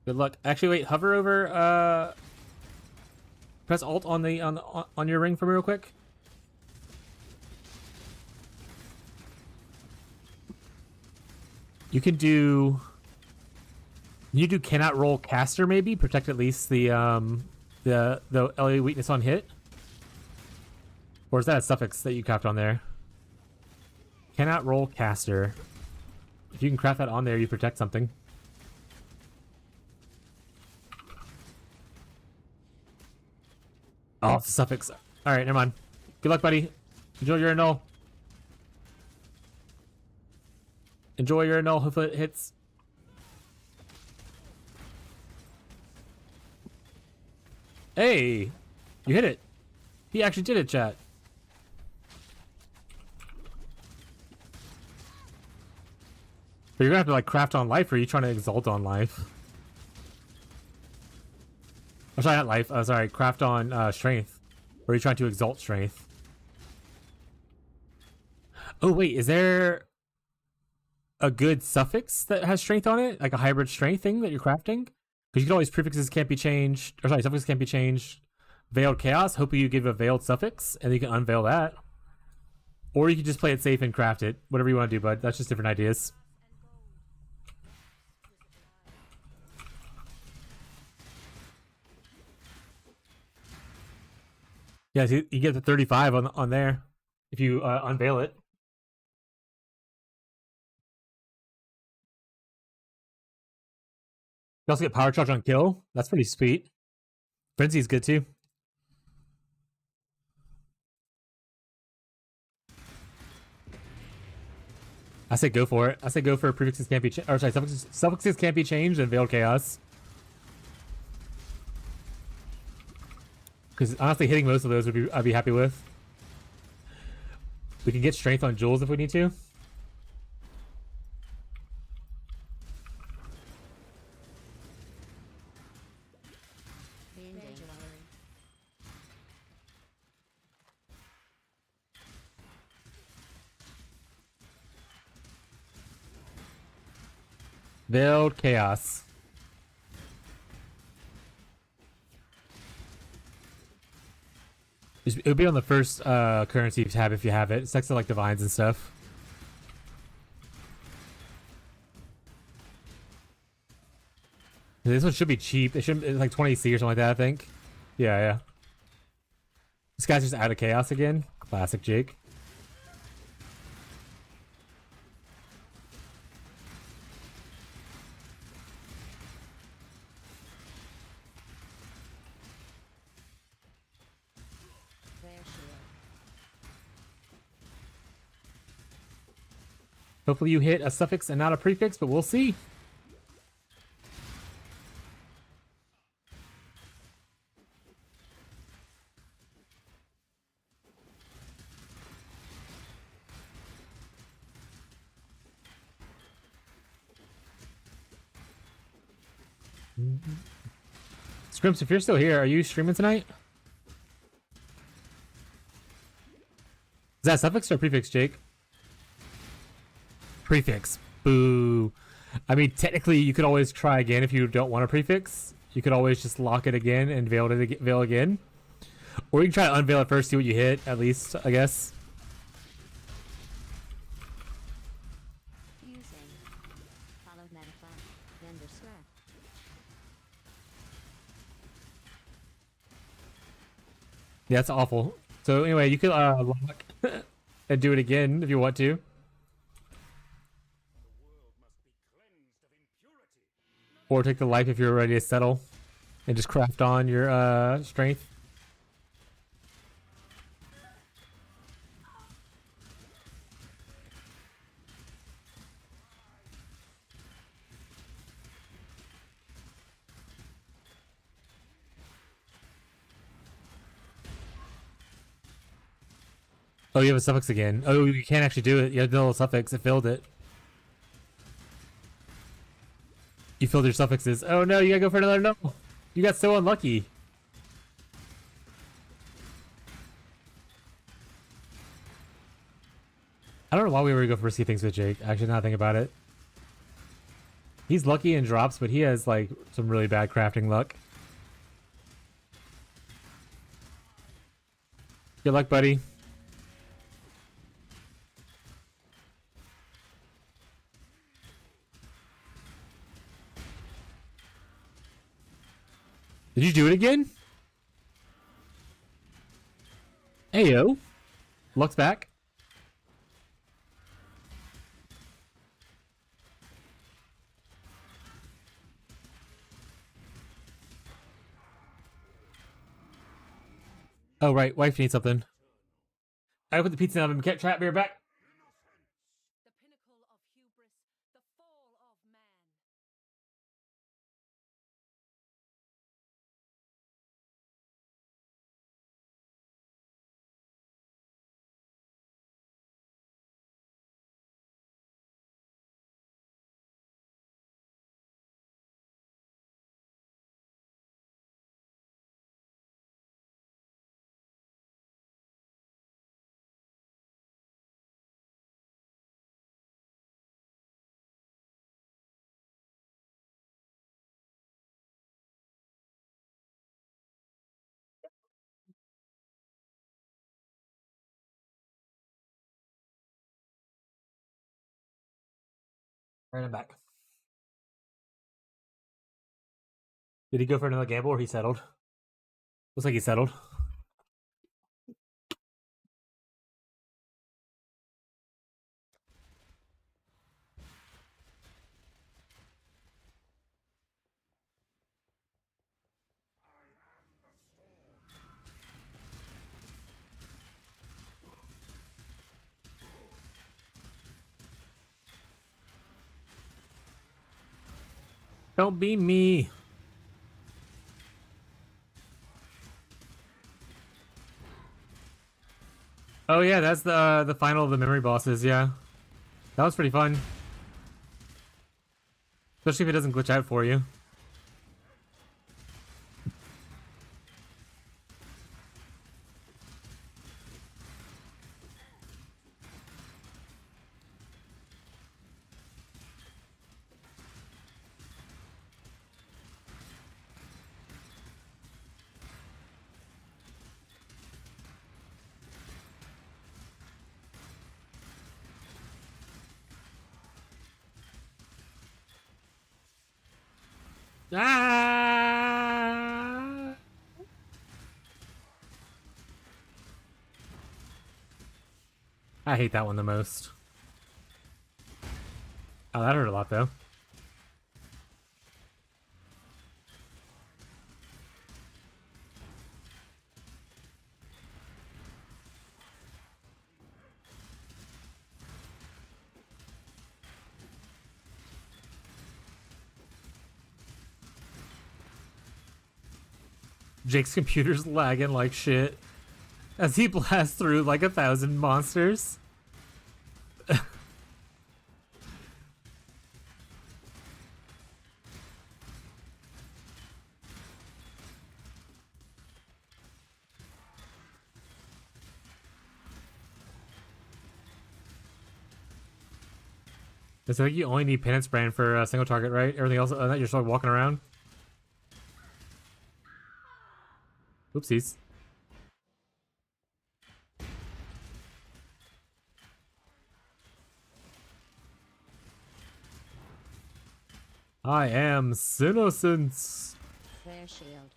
Good luck. Actually, wait. Hover over. Press Alt on the on your ring for me real quick. You can do. You do cannot roll caster maybe protect at least the LA weakness on hit. Or is that a suffix that you craft on there? Cannot roll caster. If you can craft that on there, you protect something. Oh, it's a suffix. Alright, never mind. Good luck, buddy. Enjoy your annul. Enjoy your annul. Hopefully it hits. Hey! You hit it. He actually did it, chat. But you're gonna have to like craft on life, or are you trying to exalt on life? Oh, sorry, not life. Sorry, craft on strength. Or are you trying to exalt strength? Oh wait, is there a good suffix that has strength on it? Like a hybrid strength thing that you're crafting? Because you can always prefixes can't be changed. Or sorry, suffixes can't be changed. Veiled Chaos. Hopefully you give a veiled suffix, and you can unveil that. Or you can just play it safe and craft it. Whatever you want to do, bud. That's just different ideas. Yeah, so you get the 35 on there if you unveil it. You also get power charge on kill. That's pretty sweet. Frenzy is good too. I say go for it. I say go for prefixes can't be changed. Or sorry, suffixes can't be changed and Veiled Chaos. Because honestly, hitting most of those I'd be happy with. We can get strength on Jules if we need to. Veiled Chaos. It would be on the first currency tab if you have it. It's next to like divines and stuff. This one should be cheap. It should it's like 20C or something like that, I think. Yeah, yeah. This guy's just out of chaos again. Classic Jake. Hopefully you hit a suffix and not a prefix, but we'll see. Scrimps, if you're still here, are you streaming tonight? Is that suffix or prefix, Jake? Prefix. Boo. I mean, technically, you could always try again if you don't want a prefix. You could always just lock it again and veil again. Or you can try to unveil it first, see what you hit, at least, I guess. Using. Followed metaphor. Vendor square. Yeah, that's awful. So anyway, you could lock and do it again if you want to. Or take the life if you're ready to settle. And just craft on your strength. Oh, you have a suffix again. Oh, you can't actually do it. You have the little suffix. It filled it. You filled your suffixes. Oh no, you gotta go for another no. You got so unlucky. I don't know why we were to go for risky things with Jake. Actually, now I think about it. He's lucky in drops, but he has like some really bad crafting luck. Good luck, buddy. Did you do it again? Ayo. Luck's back. Oh, right. Wife needs something. I put the pizza in the oven. Can't trap. Be right back. The pinnacle of hubris, the fall of man. Right, I'm back. Did he go for another gamble or he settled? Looks like he settled. Don't be me. Oh yeah, that's the final of the memory bosses. Yeah, that was pretty fun. Especially if it doesn't glitch out for you. Ah! I hate that one the most. Oh, that hurt a lot though. Jake's computer's lagging like shit as he blasts through like 1,000 monsters. I think you only need penance brand for a single target, right? Everything else, that you're still walking around. Oopsies. I am Sinocence. Rare shield.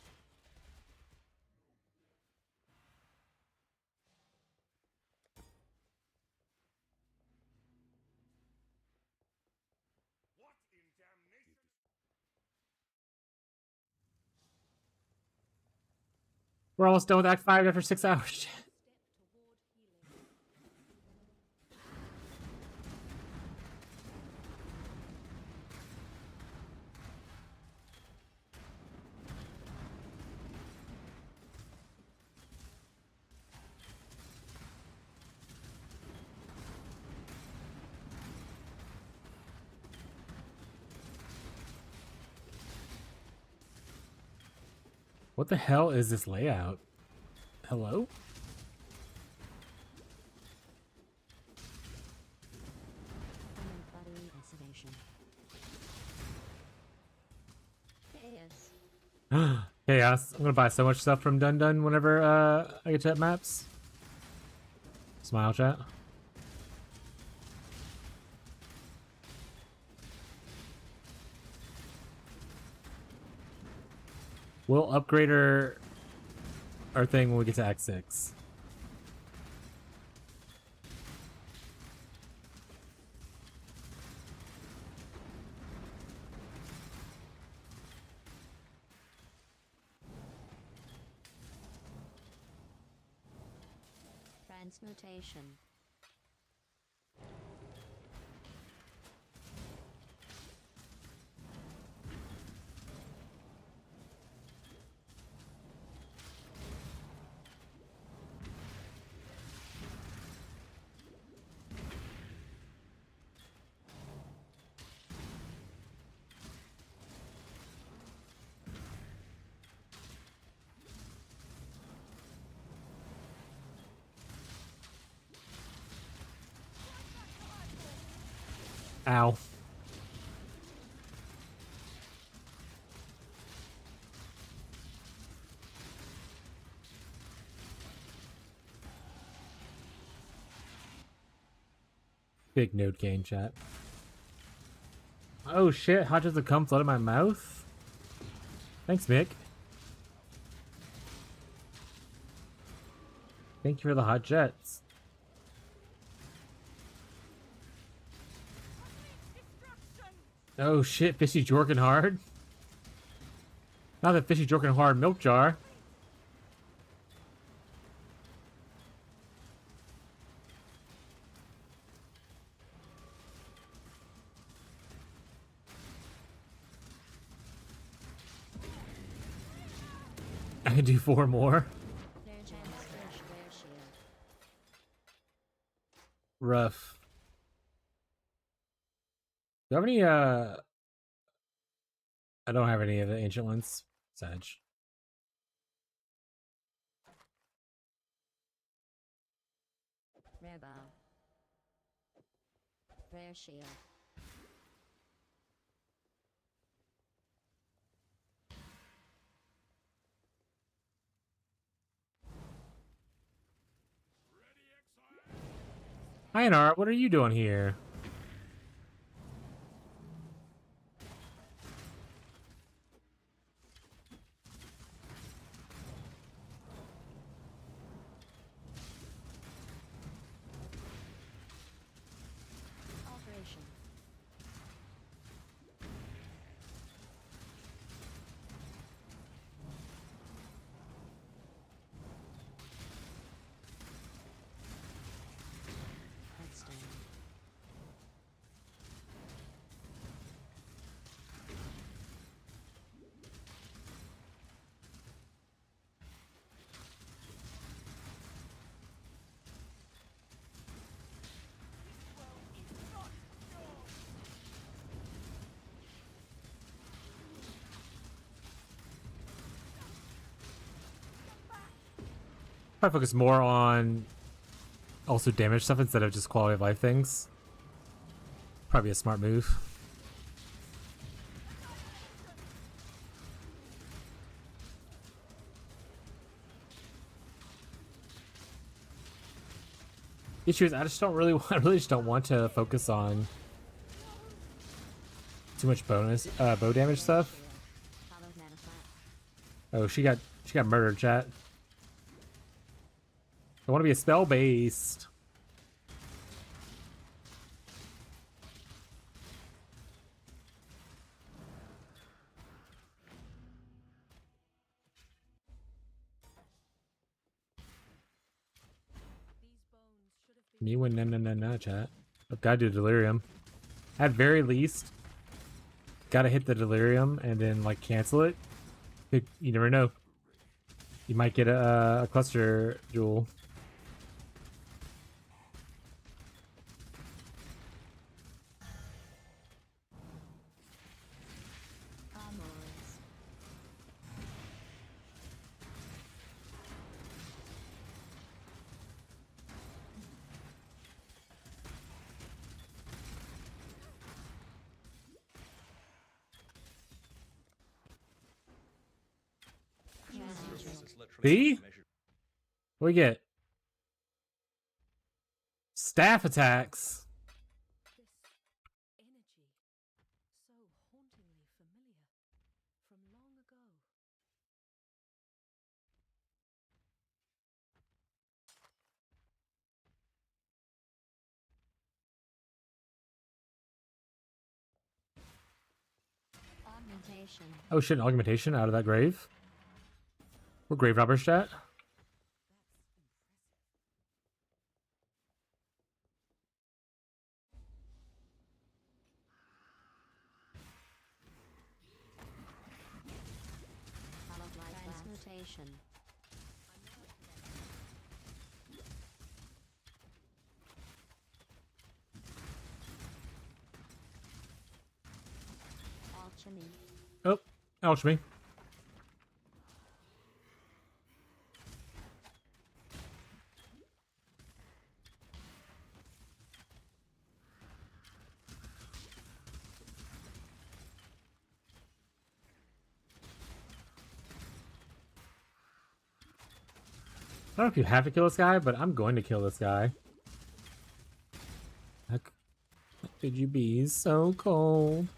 We're almost done with Act 5 after 6 hours. What the hell is this layout? Hello? Body sedation. Yes. Chaos. I'm gonna buy so much stuff from Dun Dun whenever I get to that maps. Smile chat. We'll upgrade our thing when we get to Act 6. Transmutation. Ow. Big node gain chat. Oh shit, how does it come flood in my mouth? Thanks, Mick. Thank you for the hot jets. Oh shit, fishy jorkin hard. Not the fishy jorkin hard milk jar. I can do 4 more. Rare gems. Rare shield. Rough. Do you have any I don't have any of the ancient ones. Sag. Rare bow. Rare shield. Einar, what are you doing here? Alteration. Headstone. Probably focus more on also damage stuff instead of just quality of life things. Probably a smart move. Issue is I really just don't want to focus on too much bonus bow damage stuff. Follow mana flat. Oh, she got murdered, chat. I want to be a spell based. Me win no chat. I've got to do delirium. At very least, gotta hit the delirium and then like cancel it. You never know. You might get a cluster jewel. Amores. See? What do we get? Staff attacks. This energy, so hauntingly familiar, from long ago. Augmentation. Oh shit, an augmentation out of that grave. We're grave robbers, chat. Follow transmutation. Alchemy. Oh, alchemy. I don't know if you have to kill this guy, but I'm going to kill this guy. How could you be so cold?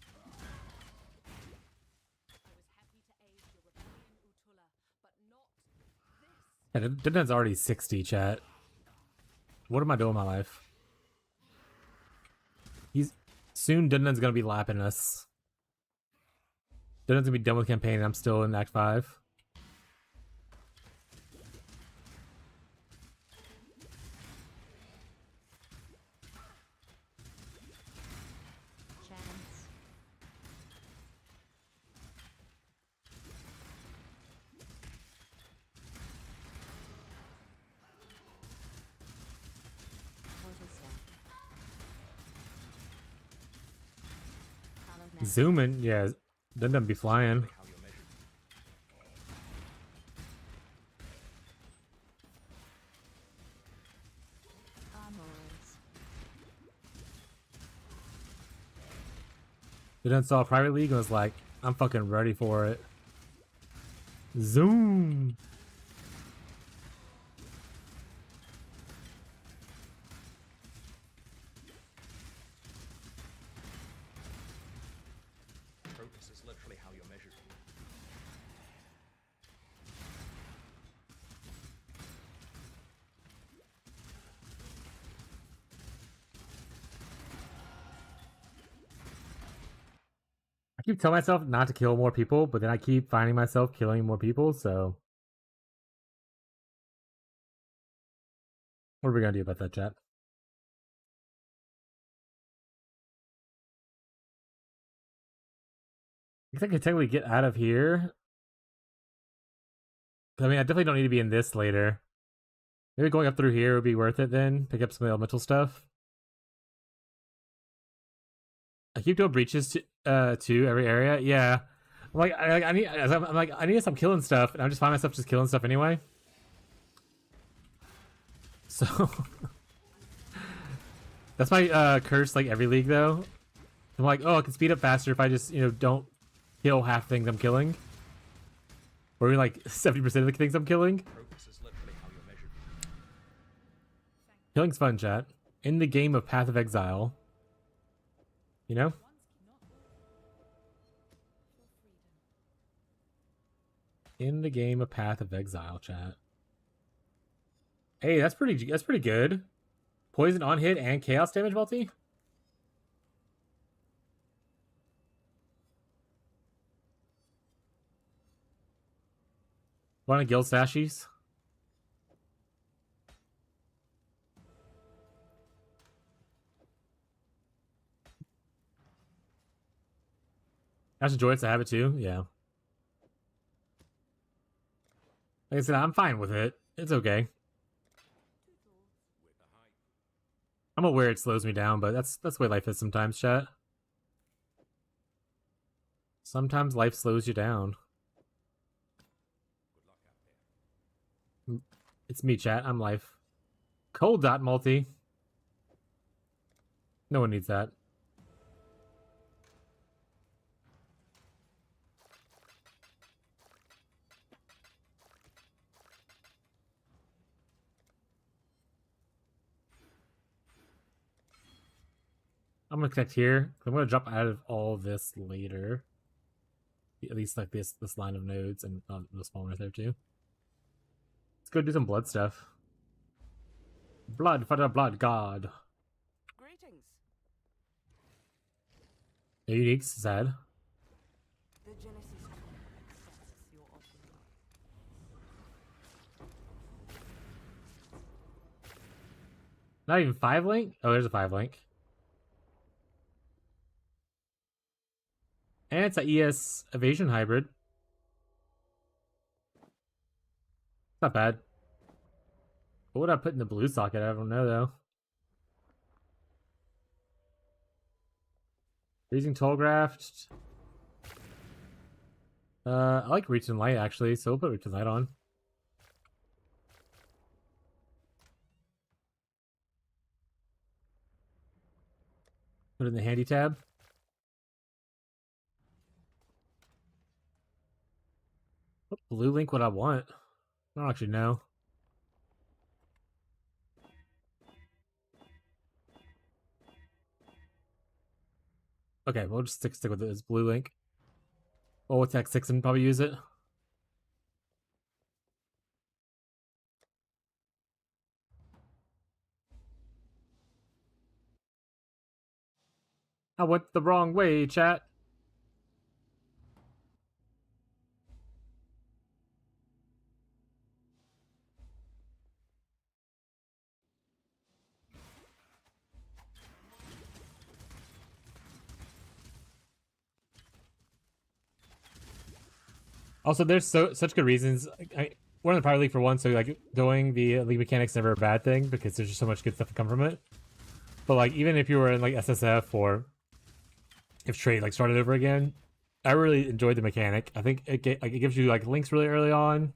I was happy to aid your rebellion, Utula, but not this. Yeah, Dundan's already 60, chat. What am I doing with my life? Soon Dundan's gonna be lapping us. Dundan's gonna be done with campaign and I'm still in Act 5. Chance. Total stack. Follow mana. Zooming, yeah, Dundun be flying. Amores. Dundun saw Private League and was like, I'm fucking ready for it. Zoom! Progress is literally how you're measured. I keep telling myself not to kill more people, but then I keep finding myself killing more people, so... What are we gonna do about that, chat? I guess I could technically get out of here. I mean, I definitely don't need to be in this later. Maybe going up through here would be worth it then. Pick up some elemental stuff. I keep doing breaches to every area. Yeah. I need to stop killing stuff, and I just find myself just killing stuff anyway. So that's my curse like every league though. I'm like, oh, I can speed up faster if I just, don't kill half things I'm killing. Or even like 70% of the things I'm killing. Killing's fun, chat. In the game of Path of Exile. You know? In the game of Path of Exile, chat. Hey, that's pretty good. Poison on hit and chaos damage multi? Want to guild stashies? I should enjoy it to have it too, yeah. Like I said, I'm fine with it. It's okay. I'm aware it slows me down, but that's the way life is sometimes, chat. Sometimes life slows you down. It's me, chat. I'm life. Cold dot multi. No one needs that. I'm gonna connect here. I'm gonna drop out of all this later. At least like this line of nodes and the spawn right there too. Let's go do some blood stuff. Blood for the blood god. Greetings. No uniques, sad. The Genesis Tool accepts your offering. Not even 5 link? Oh, there's a 5 link. And it's a ES evasion hybrid. Not bad. What would I put in the blue socket? I don't know though. Freezing Tollgraft. I like Reach and Light actually, so we'll put Reach and Light on. Put it in the handy tab. What blue link would I want? I don't actually know. Okay, we'll just stick with this blue link. We'll attack 6 and probably use it. I went the wrong way, chat. Also, there's such good reasons. We're in the Power League for one, so like doing the league mechanics never a bad thing because there's just so much good stuff to come from it. But like even if you were in like SSF or if trade like started over again, I really enjoyed the mechanic. I think it gives you like links really early on,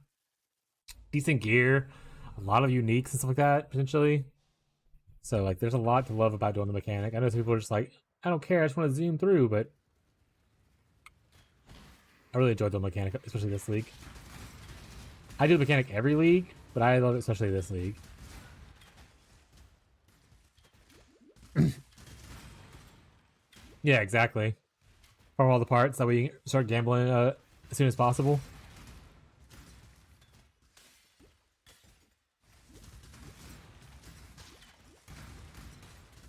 decent gear, a lot of uniques and stuff like that potentially. So like there's a lot to love about doing the mechanic. I know some people are just like, I don't care, I just want to zoom through, but I really enjoyed the mechanic, especially this league. I do the mechanic every league, but I love it especially this league. Yeah, exactly. Farm all the parts that we start gambling as soon as possible.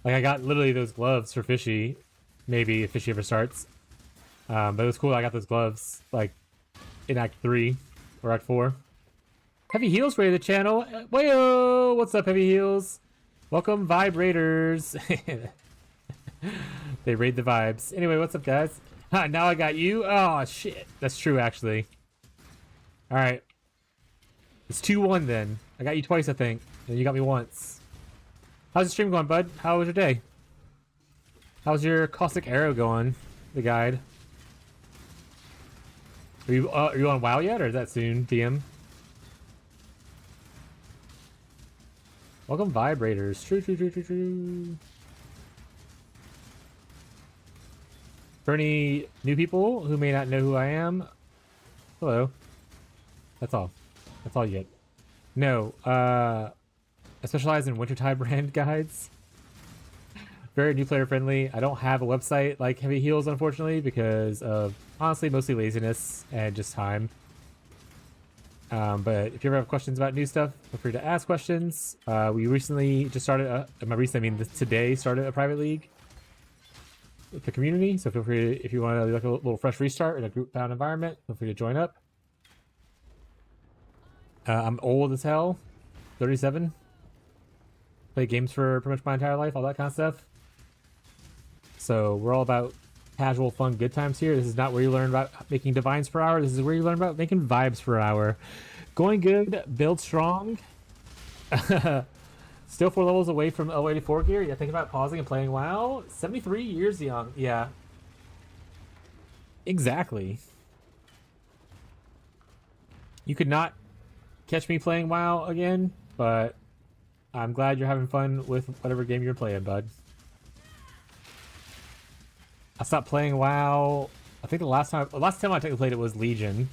Like I got literally those gloves for Fishy, maybe if Fishy ever starts. But it was cool I got those gloves, like, in Act 3 or Act 4. Heavy Heels raided the channel. Wayo! What's up, Heavy Heels? Welcome, Vibrators. They raid the vibes. Anyway, what's up, guys? Now I got you. Oh, shit. That's true, actually. Alright. It's 2-1 then. I got you twice, I think. and you got me once. How's the stream going, bud? How was your day? How's your caustic arrow going? The guide. Are you on WoW yet, or is that soon, DM? Welcome, vibrators. True. For any new people who may not know who I am, hello. That's all. That's all you get. No, I specialize in wintertime brand guides. Very new player friendly. I don't have a website like Heavy Heels, unfortunately, because of honestly mostly laziness and just time. But if you ever have questions about new stuff, feel free to ask questions. We recently just started, today started a private league with the community. So feel free, if you want to do like a little fresh restart in a group bound environment, feel free to join up. I'm old as hell, 37. Played games for pretty much my entire life, all that kind of stuff. So we're all about casual, fun, good times here. This is not where you learn about making divines per hour. This is where you learn about making vibes per hour. Going good, build strong. Still 4 levels away from L84 gear. Yeah, think about pausing and playing WoW. 73 years young. Yeah. Exactly. You could not catch me playing WoW again, but I'm glad you're having fun with whatever game you're playing, bud. I stopped playing WoW. I think the last time I technically played it was Legion.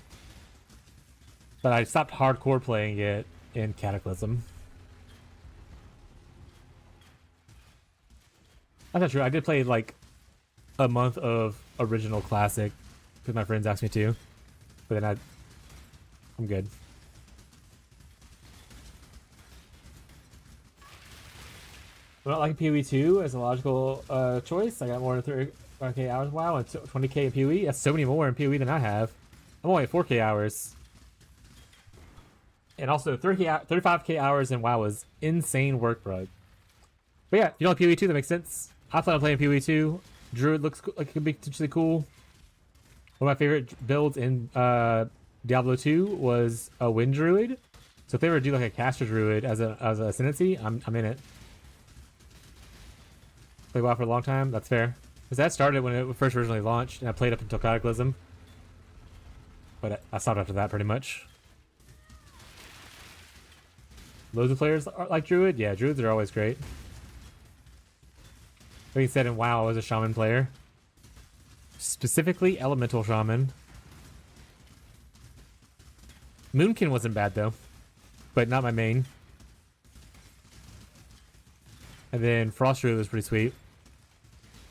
But I stopped hardcore playing it in Cataclysm. That's not true. I did play like a month of original classic because my friends asked me to. But then I'm good. I'm not liking PoE 2 as a logical choice. I got more than 35k hours in WoW and 20k in PoE. That's so many more in PoE than I have. I'm only at 4k hours. And also 35k hours in WoW is insane work, bro. But yeah, if you don't like PoE 2, that makes sense. I plan on playing PoE 2. Druid looks like it could be potentially cool. One of my favorite builds in Diablo 2 was a Wind Druid. So if they were to do like a Caster Druid as a Ascendancy, I'm in it. Played WoW for a long time, that's fair. Because that started when it first originally launched, and I played up until Cataclysm. But I stopped after that, pretty much. Loads of players like Druid? Yeah, Druids are always great. Like you said, in WoW, I was a Shaman player. Specifically, Elemental Shaman. Moonkin wasn't bad, though. But not my main. And then Frost Druid was pretty sweet.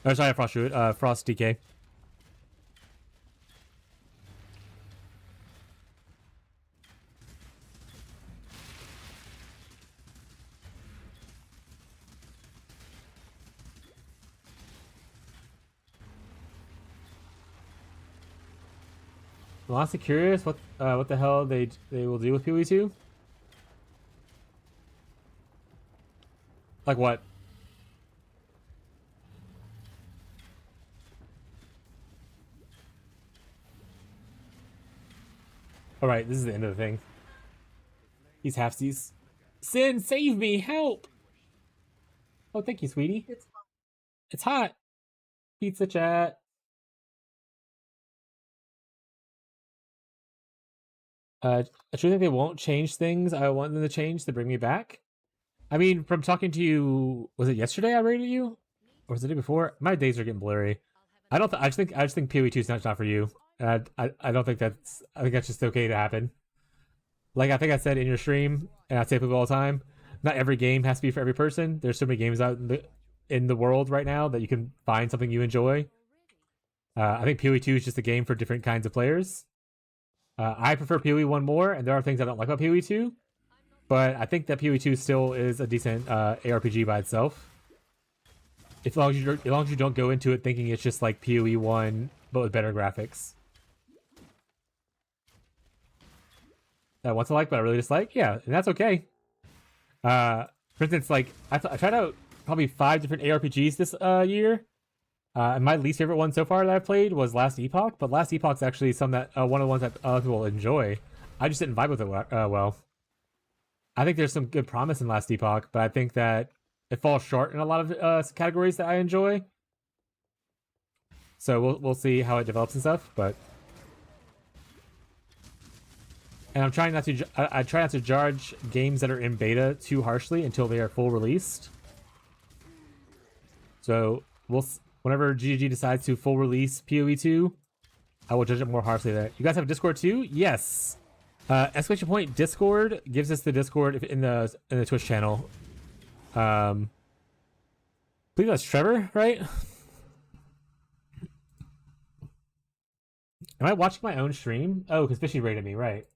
Oh, sorry, Frost Druid. Frost DK. I'm honestly curious what the hell they will do with PoE 2. Like what? Alright, this is the end of the thing. These halfsies. Sin, save me! Help! Oh, thank you, sweetie. It's fine. It's hot! Pizza chat. I truly think they won't change things I want them to change to bring me back. I mean, from talking to you, was it yesterday I rated you? Or was it the day before? My days are getting blurry. I just think PoE 2 is not for you. And I don't think that's, I think that's just okay to happen. Like I think I said in your stream, and I say people all the time, not every game has to be for every person. There's so many games out in the world right now that you can find something you enjoy. I think PoE 2 is just a game for different kinds of players. I prefer PoE 1 more, and there are things I don't like about PoE 2, but I think that PoE 2 still is a decent ARPG by itself. As long as you don't go into it thinking it's just like PoE 1, but with better graphics. That once I like, but I really dislike, yeah, and that's okay. For instance, like I tried out probably 5 different ARPGs this year. And my least favorite one so far that I've played was Last Epoch, but Last Epoch's actually some that one of the ones that other people enjoy. I just didn't vibe with it well. I think there's some good promise in Last Epoch, but I think that it falls short in a lot of categories that I enjoy. So we'll see how it develops and stuff, but. And I'm trying not to. I try not to judge games that are in beta too harshly until they are full released. So whenever GG decides to full release PoE 2, I will judge it more harshly. There. You guys have Discord too? Yes. Exclamation point Discord gives us the Discord in the Twitch channel. I believe that's Trevor, right? Am I watching my own stream? Oh, because Fishy raided me, right?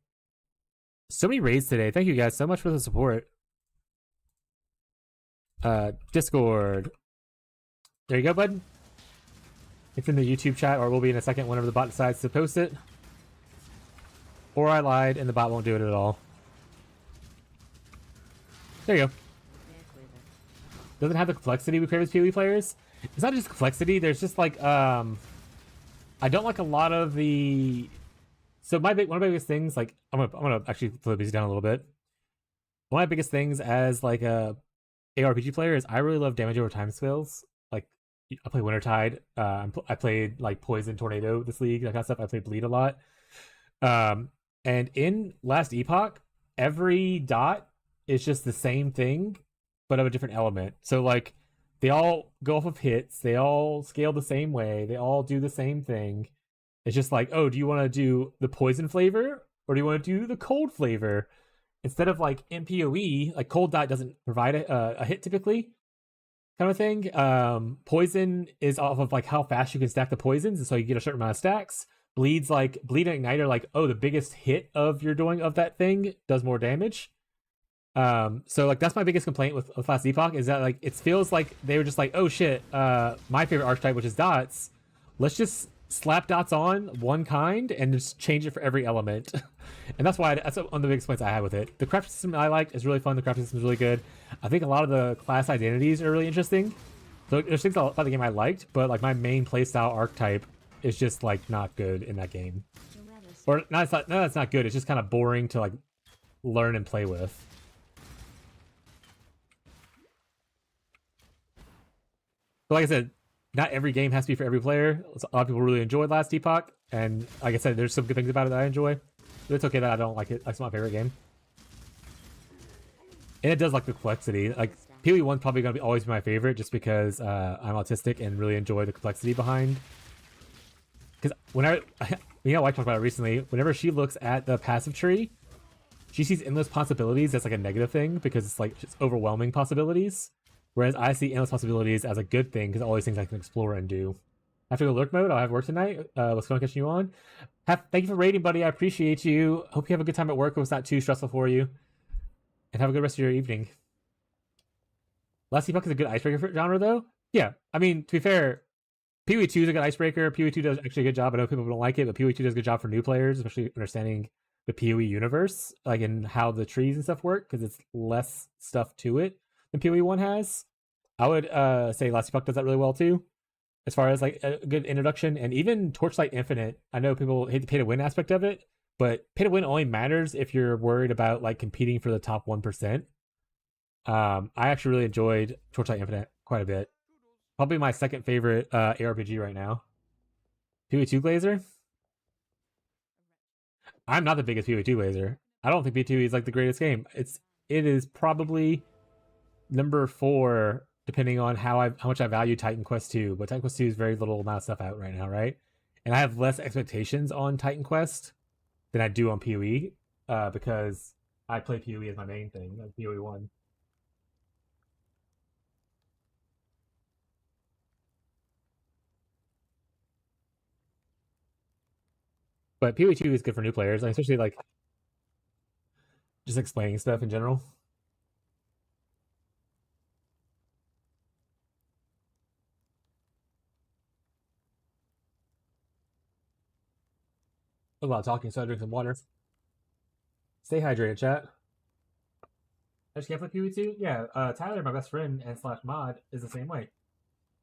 So many raids today. Thank you guys so much for the support. Discord. There you go, bud. It's in the YouTube chat, or it will be in a second whenever the bot decides to post it. Or I lied and the bot won't do it at all. There you go. Doesn't have the complexity we crave as PoE players. It's not just complexity, there's just like I don't like a lot of the. So one of my biggest things, like I'm gonna actually flip these down a little bit. One of my biggest things as like a ARPG player is I really love damage over time skills. Like I play Wintertide. I played like Poison Tornado this league, that kind of stuff. I played Bleed a lot. And in Last Epoch, every dot is just the same thing, but of a different element. So like they all go off of hits. They all scale the same way. They all do the same thing. It's just like, oh, do you want to do the poison flavor or do you want to do the cold flavor? Instead of like in PoE, like cold dot doesn't provide a hit typically, kind of thing. Poison is off of like how fast you can stack the poisons, and so you get a certain amount of stacks. Bleed and ignite are like, oh, the biggest hit of your doing of that thing does more damage. So like that's my biggest complaint with Last Epoch is that like it feels like they were just like, oh shit, my favorite archetype, which is dots, let's just slap dots on one kind and just change it for every element. And that's why that's one of the biggest points I had with it. The crafting system I liked is really fun. The crafting system is really good. I think a lot of the class identities are really interesting. So there's things about the game I liked, but like my main playstyle archetype is just like not good in that game. Or not, that's not good. It's just kind of boring to like learn and play with. But like I said, not every game has to be for every player. A lot of people really enjoyed Last Epoch, and like I said, there's some good things about it that I enjoy. But it's okay that I don't like it. It's my favorite game. And it does like the complexity. Like PoE 1's probably gonna always be my favorite, just because I'm autistic and really enjoy the complexity behind. Because my wife talked about it recently. Whenever she looks at the passive tree, she sees endless possibilities as like a negative thing because it's like just overwhelming possibilities. Whereas I see endless possibilities as a good thing because all these things I can explore and do. I have to go lurk mode. I'll have work tonight. What's fun catching you on? Thank you for raiding, buddy. I appreciate you. Hope you have a good time at work. Hope it's not too stressful for you. And have a good rest of your evening. Last Epoch is a good icebreaker genre, though. Yeah, I mean, to be fair, PoE 2 is a good icebreaker. PoE 2 does actually a good job. I know people don't like it, but PoE 2 does a good job for new players, especially understanding the PoE universe, like in how the trees and stuff work, because it's less stuff to it than PoE 1 has. I would say Last Epoch does that really well too, as far as like a good introduction. And even Torchlight Infinite, I know people hate the pay to win aspect of it, but pay to win only matters if you're worried about like competing for the top 1%. I actually really enjoyed Torchlight Infinite quite a bit. Probably my second favorite ARPG right now. PoE 2 Glazer? I'm not the biggest PoE 2 Glazer. I don't think PoE is like the greatest game. It is probably number 4, depending on how much I value Titan Quest 2. But Titan Quest 2 is very little amount of stuff out right now, right? And I have less expectations on Titan Quest than I do on PoE, because I play PoE as my main thing, like PoE 1. But PoE 2 is good for new players, like, especially like just explaining stuff in general. A lot of talking, so I drink some water. Stay hydrated, chat. I just can't play PoE 2? Yeah, Tyler, my best friend and / mod, is the same way.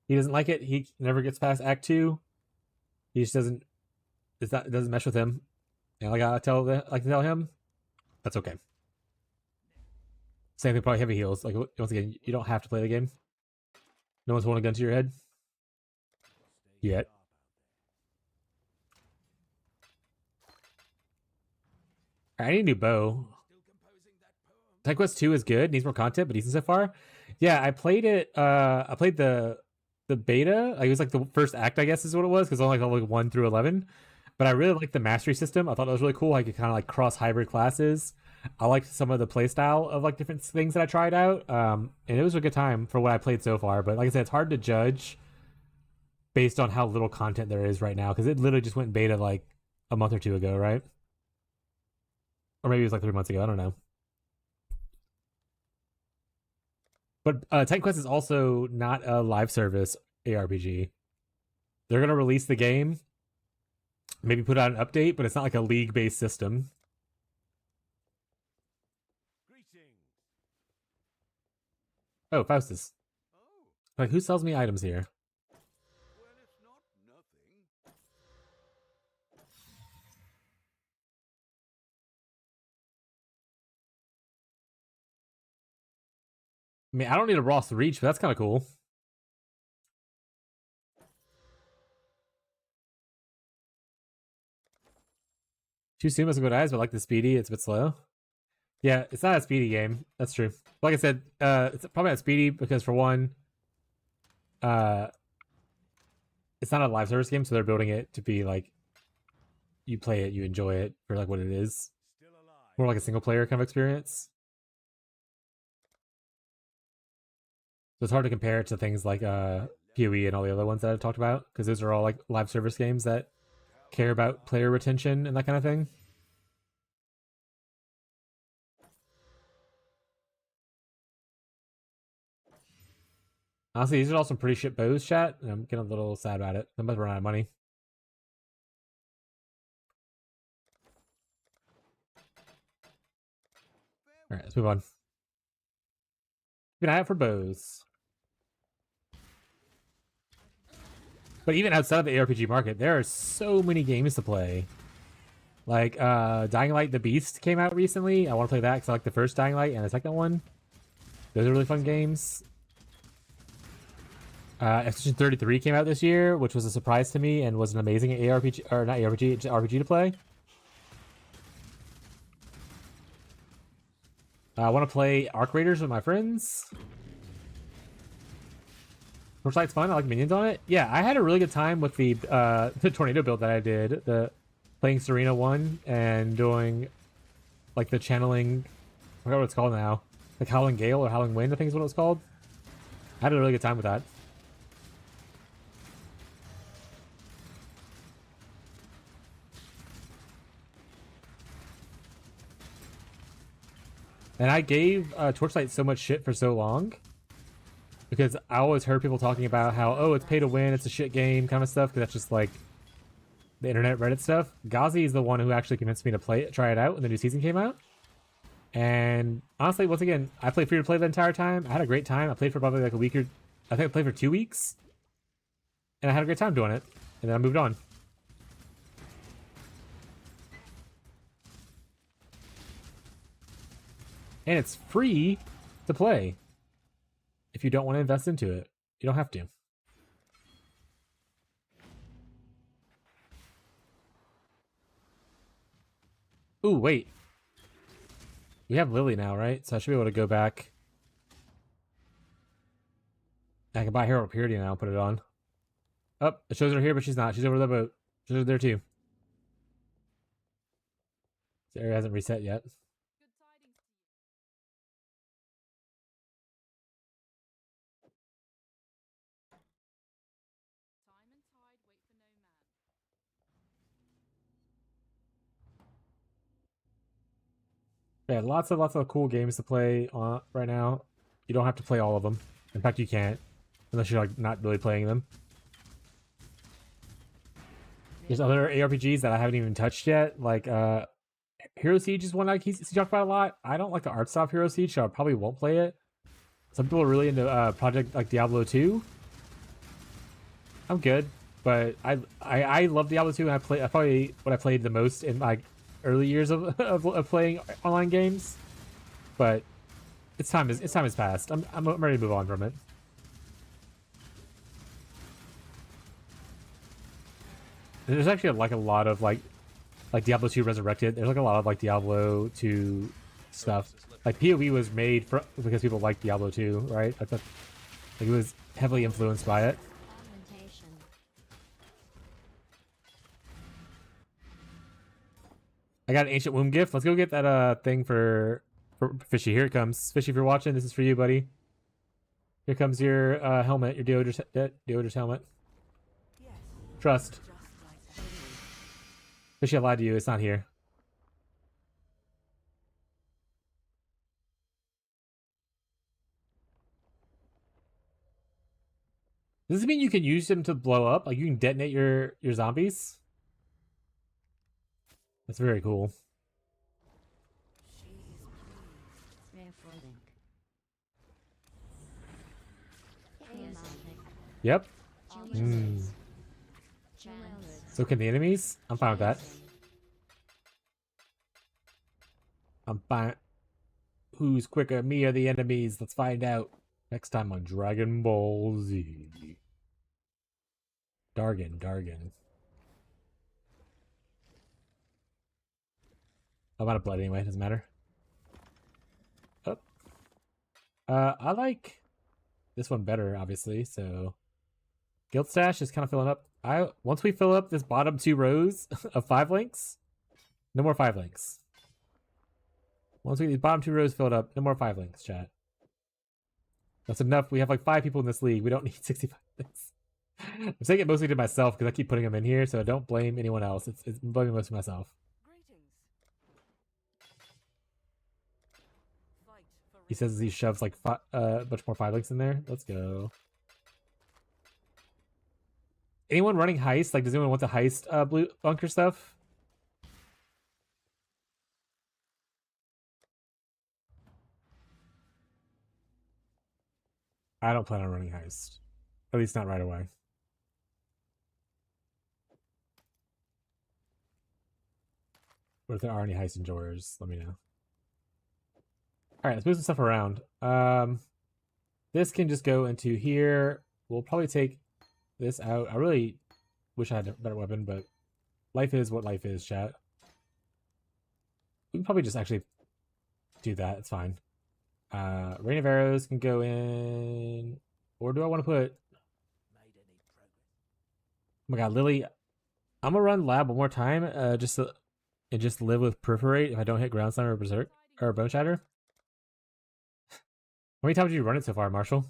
He doesn't like it. He never gets past Act 2. He just doesn't. It doesn't mesh with him. And like I tell him, that's okay. Same thing, probably heavy heals. Like, once again, you don't have to play the game. No one's holding a gun to your head. Yet. I need a new bow. Titan Quest 2 is good. Needs more content, but decent so far. Yeah, I played it. I played the beta. Like, it was like the first act, I guess, is what it was, because only like 1 through 11. But I really liked the mastery system. I thought it was really cool. I could kind of like cross hybrid classes. I liked some of the playstyle of like different things that I tried out. And it was a good time for what I played so far. But like I said, it's hard to judge based on how little content there is right now, because it literally just went in beta like a month or 2 ago, right? Or maybe it was like 3 months ago. I don't know. But Titan Quest is also not a live service ARPG. They're going to release the game, maybe put out an update, but it's not like a league-based system. Oh, Faustus. Like, who sells me items here? Well, it's not nothing. I mean, I don't need a Ross Reach, but that's kind of cool. Too soon must have good eyes, but like the speedy, it's a bit slow. Yeah, it's not a speedy game. That's true. Like I said, it's probably not speedy because for one, it's not a live service game, so they're building it to be like you play it, you enjoy it for like what it is. More like a single player kind of experience. So it's hard to compare it to things like PoE and all the other ones that I've talked about, because those are all like live service games that care about player retention and that kind of thing. Honestly, these are all some pretty shit bows, chat, and I'm getting a little sad about it. I'm about to run out of money. Alright, let's move on. Keep an eye out for bows. But even outside of the ARPG market, there are so many games to play. Like, Dying Light the Beast came out recently. I want to play that because I like the first Dying Light and the second one. Those are really fun games. Expedition 33 came out this year, which was a surprise to me and was an amazing ARPG, or not ARPG, just RPG to play. I want to play Arc Raiders with my friends. Torchlight's fun. I like minions on it. Yeah, I had a really good time with the tornado build that I did. The playing Serena 1 and doing like the channeling. I forgot what it's called now. Like Howling Gale or Howling Wind, I think is what it was called. I had a really good time with that. And I gave Torchlight so much shit for so long because I always heard people talking about how, oh, it's pay to win, it's a shit game kind of stuff, because that's just like the internet Reddit stuff. Ghazi is the one who actually convinced me to try it out when the new season came out. And honestly, once again, I played free to play the entire time. I had a great time. I played for probably like a week, or I think I played for 2 weeks, and I had a great time doing it. And then I moved on. And it's free to play if you don't want to invest into it. You don't have to. Ooh, wait. We have Lily now, right? So I should be able to go back. I can buy Herald Purity now and put it on. Oh, it shows her here, but she's not. She's over the boat. She's over there too. This area hasn't reset yet. Yeah, lots of cool games to play right now. You don't have to play all of them. In fact, you can't, unless you're like not really playing them. There's other ARPGs that I haven't even touched yet, like Hero Siege is one I talked about a lot. I don't like the art style of Hero Siege, so I probably won't play it. Some people are really into Project like Diablo 2. I'm good, but I love Diablo 2, and I probably what I played the most in my early years of playing online games. But It's time is past. I'm ready to move on from it. There's actually like a lot of like Diablo 2 Resurrected. There's like a lot of like Diablo 2 stuff. Like PoE was made for because people like Diablo 2, right? I thought like it was heavily influenced by it. Augmentation. I got an ancient womb gift. Let's go get that thing for Fishy. Here it comes. Fishy, if you're watching, this is for you, buddy. Here comes your helmet, your Deodra's helmet. Yes, Trust. just like that. Fishy, I lied to you. It's not here. Does this mean you can use them to blow up? Like you can detonate your zombies? That's very cool. She is pleased. Therefore link. Chaotic. Yep. Dualism. Childhood. So can the enemies? I'm fine with that. I'm fine. Who's quicker, me or the enemies? Let's find out. Next time on Dragon Ball Z. Dargan. I'm out of blood anyway, doesn't matter. Oh. I like this one better, obviously, so Guild Stash is kind of filling up. Once we fill up this bottom 2 rows of 5 links, no more 5 links. Once we get these bottom 2 rows filled up, no more 5 links, chat. That's enough. We have like 5 people in this league. We don't need 65 links. I'm saying it mostly to myself because I keep putting them in here, so don't blame anyone else. It's blaming mostly myself. Greetings. Fight for He says he shoves like a bunch more 5 links in there. Let's go. Anyone running heist? Like, does anyone want the heist blue bunker stuff? I don't plan on running heist. At least not right away. But if there are any heist enjoyers, let me know. Alright, let's move some stuff around. This can just go into here. We'll probably take this out. I really wish I had a better weapon, but life is what life is, chat. We can probably just actually do that. It's fine. Rain of Arrows can go in. Or do I want to put... Oh my god, Lily. I'm gonna run lab one more time, and just live with Perforate if I don't hit Ground Slammer or Berserk or Bone Shatter. How many times did you run it so far, Marshall?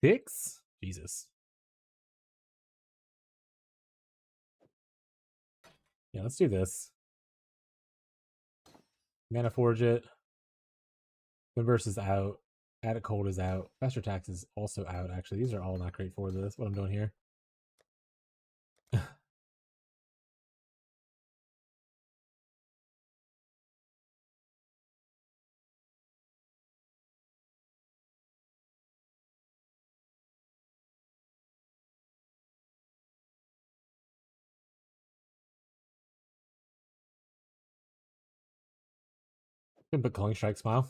Six? Jesus. Yeah, let's do this. Mana Forge it. Converse is out. Attic Cold is out. Faster Tax is also out, actually. These are all not great for this, what I'm doing here. Can put Culling Strike Smile.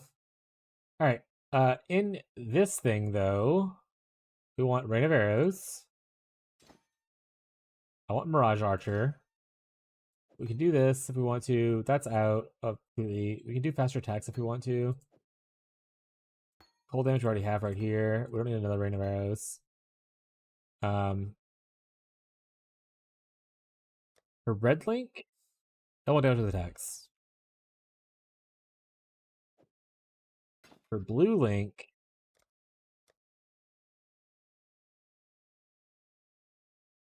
Alright. In this thing, though, we want Rain of Arrows. I want Mirage Archer. We can do this if we want to. That's out completely. We can do faster attacks if we want to. Cold damage we already have right here. We don't need another Rain of Arrows. For Red Link, double damage with attacks. For Blue Link,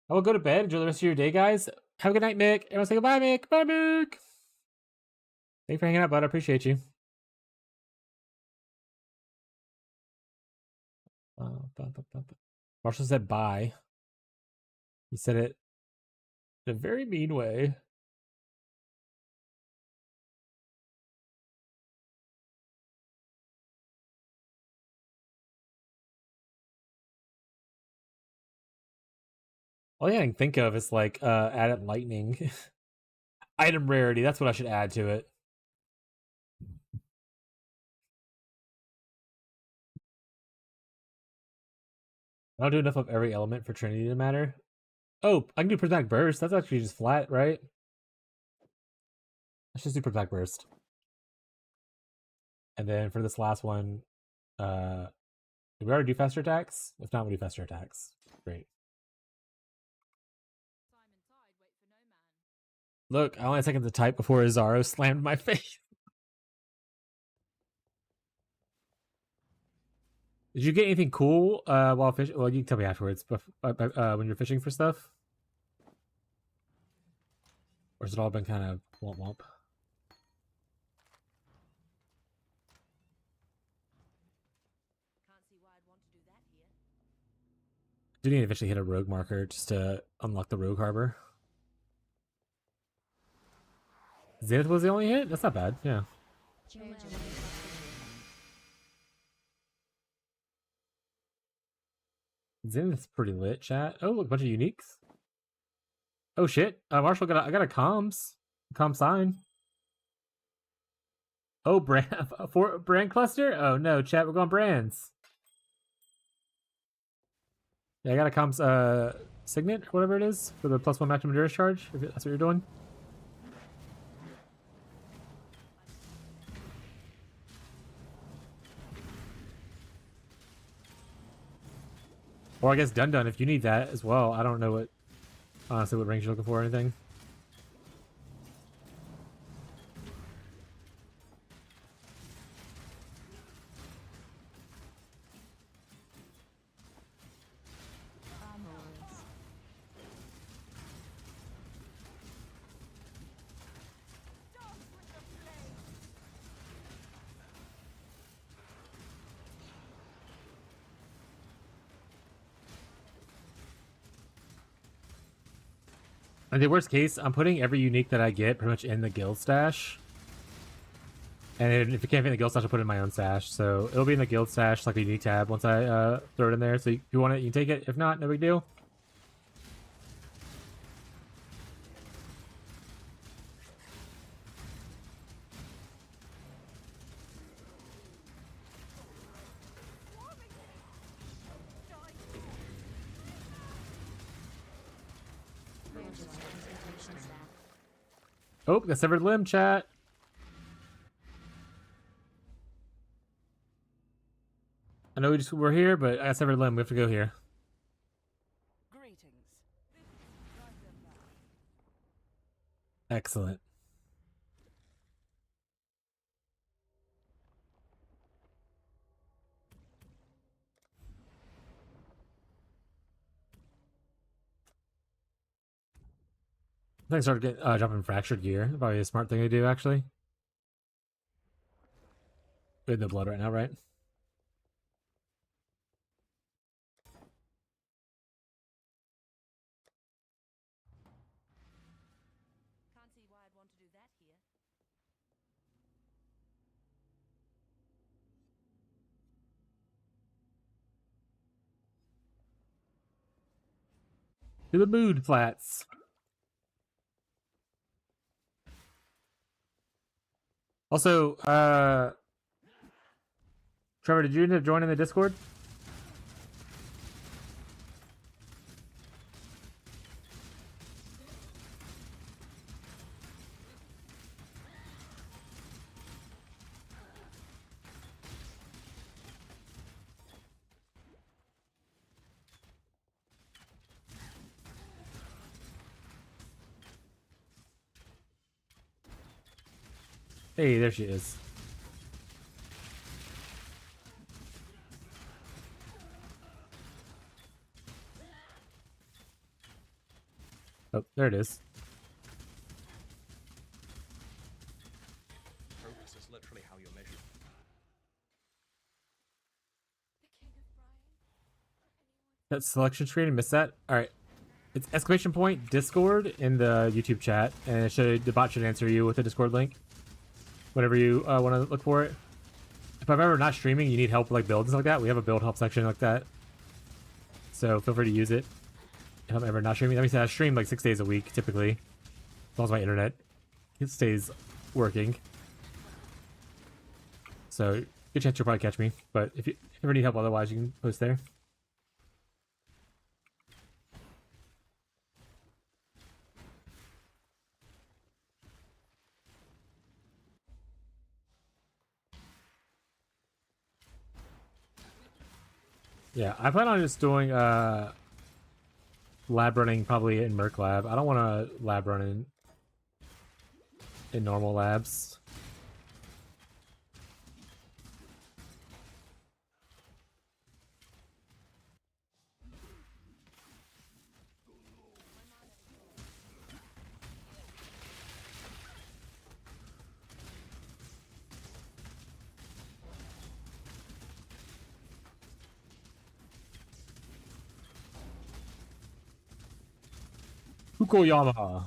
I will go to bed. Enjoy the rest of your day, guys. Have a good night, Mick. Everyone say goodbye, Mick. Bye, Mick. Thanks for hanging out, bud. I appreciate you. Marshall said bye. He said it in a very mean way. All I can think of is like added lightning. Item rarity, that's what I should add to it. I don't do enough of every element for Trinity to matter. Oh, I can do prismatic burst. That's actually just flat, right? Let's just do prismatic burst. And then for this last one, did we already do faster attacks? If not, we do faster attacks. Great. Look, I only had a second to type before Azaro slammed my face. Did you get anything cool while fishing? Well, you can tell me afterwards, but when you're fishing for stuff? Or has it all been kind of womp womp? Do need to eventually hit a rogue marker just to unlock the rogue harbor. Zenith was the only hit? That's not bad, yeah. Zenith's pretty lit, chat. Oh, look, a bunch of uniques. Oh shit, Marshall I got a comms sign. Oh, brand cluster? Oh no, chat, we're going brands. Yeah, I got a comms signet or whatever it is for the +1 maximum endurance charge. If that's what you're doing. Or I guess Dun if you need that as well. I don't know honestly what range you're looking for or anything. In the worst case, I'm putting every unique that I get pretty much in the guild stash. And if you can't fit in the guild stash, I'll put it in my own stash. So it'll be in the guild stash, like a unique tab, once I throw it in there. So if you want it, you can take it. If not, no big deal. Oh, got severed limb, chat. I know we're here, but I got severed limb. We have to go here. Greetings. Excellent. I think I started jumping fractured gear. Probably a smart thing to do, actually. We have no blood right now, right? Can't see why I'd want to do that here. To the mood flats. Also, Trevor, did you end up joining the Discord? Hey, there she is. Oh, there it is. Progress is literally how you're measured. That selection screen, missed that? Alright. It's exclamation point Discord in the YouTube chat, and the bot should answer you with a Discord link whenever you want to look for it. If I'm ever not streaming, you need help with like builds like that, we have a build help section like that. So feel free to use it. if I'm ever not streaming. That means I stream like 6 days a week, typically. As long as my internet stays working. So, good chance you'll probably catch me. But if you ever need help otherwise, you can post there. Yeah, I plan on just doing lab running probably in Merc Lab. I don't want to lab run in normal labs. Fukuyama.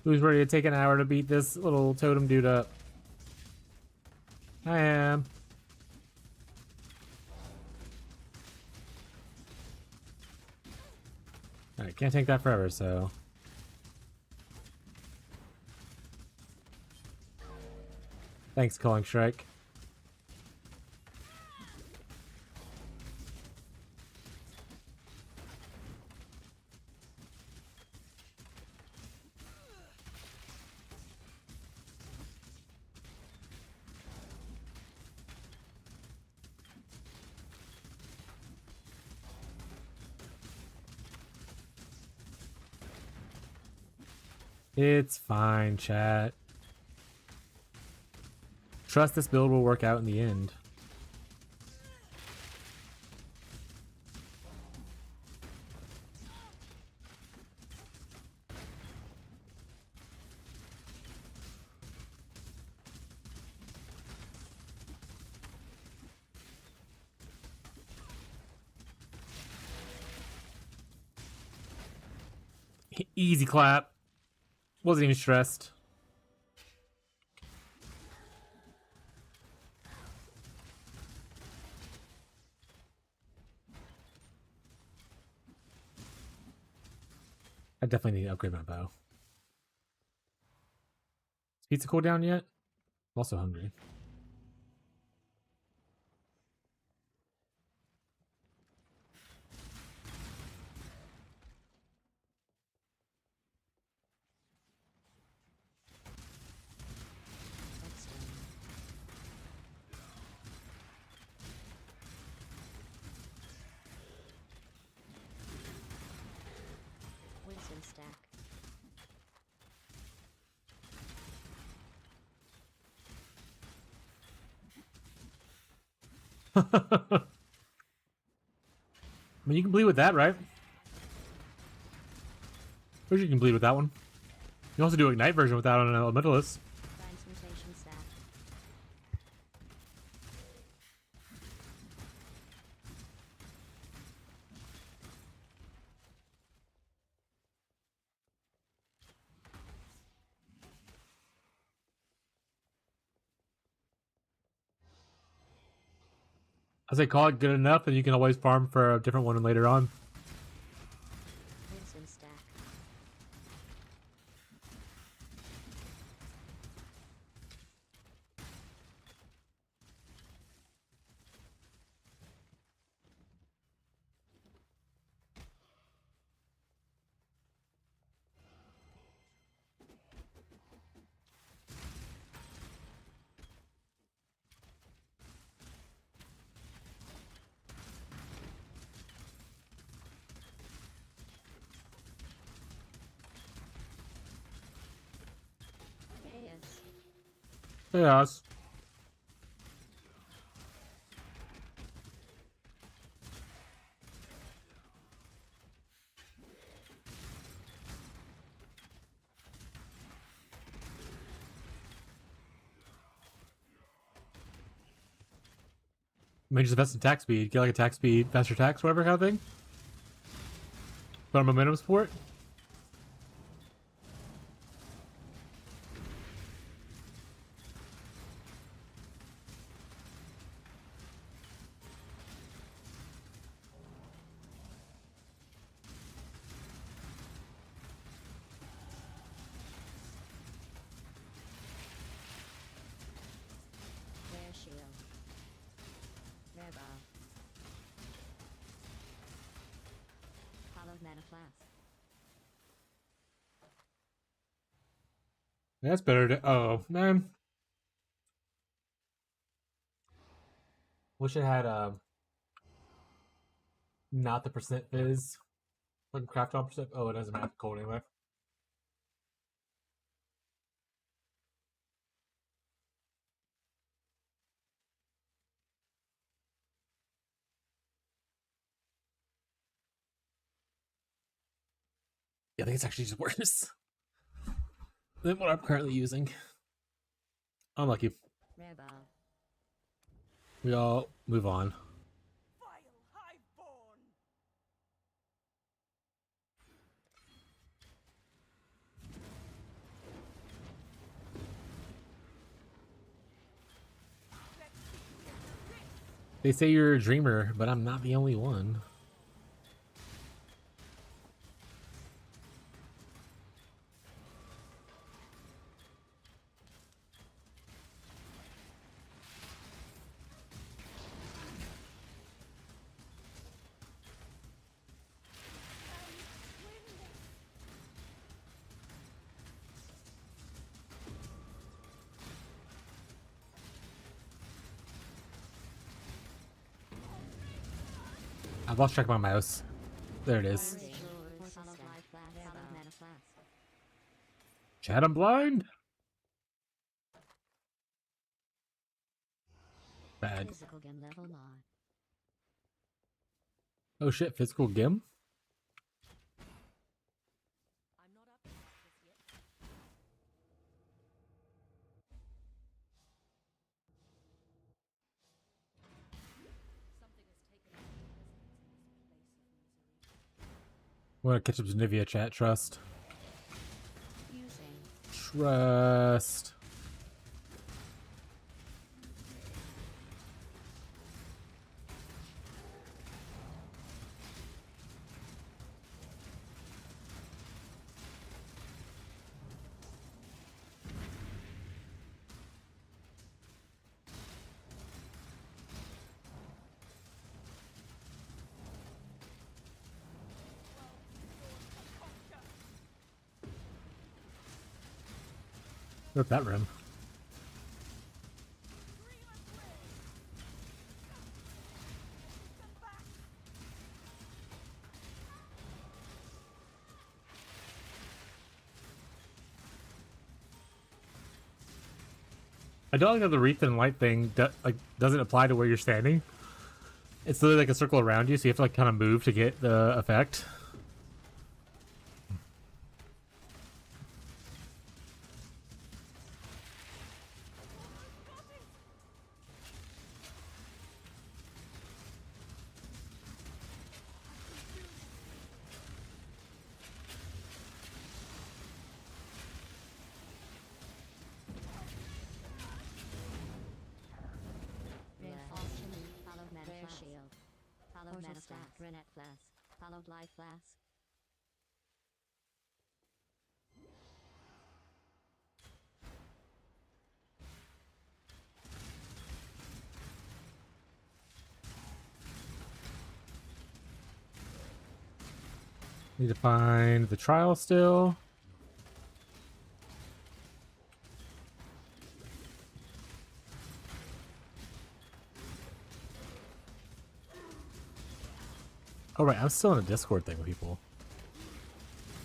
Who's ready to take an hour to beat this little totem dude up? I am. Alright, can't take that forever, so... Thanks, Calling Strike. It's fine, chat. Trust this build will work out in the end. Easy clap. Wasn't even stressed. I definitely need to upgrade my bow. Is pizza cool down yet? I'm also hungry. Wisdom stack. I mean, you can bleed with that, right? Or you can bleed with that one. You can also do Ignite version with that on an Elementalist. Transmutation stack. I say call it good enough, and you can always farm for a different one later on. Wisdom stack. Yes. Chaos. Maybe just invest in attack speed. Get like attack speed, faster attacks, whatever kind of thing. But momentum support? Rare shield. Rare bow. Hallowed mana flask. That's better to. Oh, man. Wish it had not the percent fizz. Like craft on percent. Oh, it doesn't matter. Cold anyway. Yeah, I think it's actually just worse than what I'm currently using. Unlucky. Rare bow. We all move on. Vile highborn! Let's see who gets the rich! They say you're a dreamer, but I'm not the only one. I've lost track of my mouse. There it is. Hallowed life flask. Hallowed mana flask. Chat, I'm blind. Bad. Physical game level mod. Oh shit, physical gim? I'm not up to this yet. Something has taken its presence in this place of misery. I'm gonna catch up to Nivea chat. Trust. Using. Trust. Rip that room. I don't like that the wreath and light thing doesn't apply to where you're standing. It's literally like a circle around you, so you have to like kind of move to get the effect. Rare fortune. Hallowed mana flask. Shield. Hallowed mana flask. Renette flask. Hallowed life flask. Need to find the trial still. Oh right, I'm still in a Discord thing with people.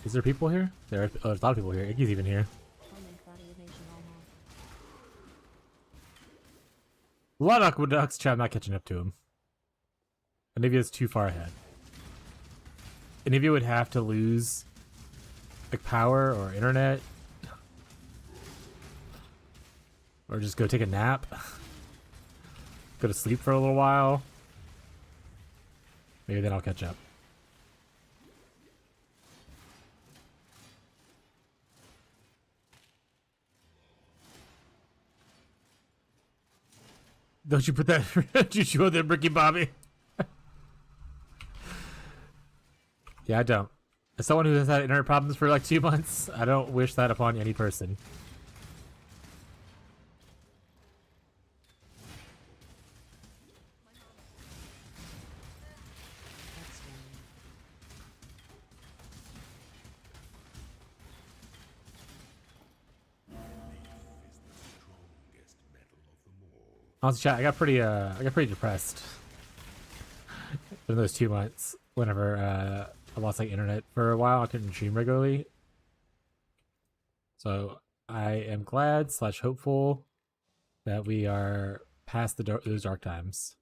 Is there people here? There's a lot of people here. Iggy's even here. A lot of Aqueducts chat, I'm not catching up to him. Anivia's too far ahead. Anivia would have to lose like power or internet. Or just go take a nap. Go to sleep for a little while. Maybe then I'll catch up. Don't you put that juju on there, Bricky Bobby. Yeah, I don't. As someone who has had internet problems for like 2 months, I don't wish that upon any person. That's right. Honestly, chat, I got pretty depressed in those 2 months. Whenever I lost like internet for a while, I couldn't stream regularly. So I am glad / hopeful that we are past those dark times.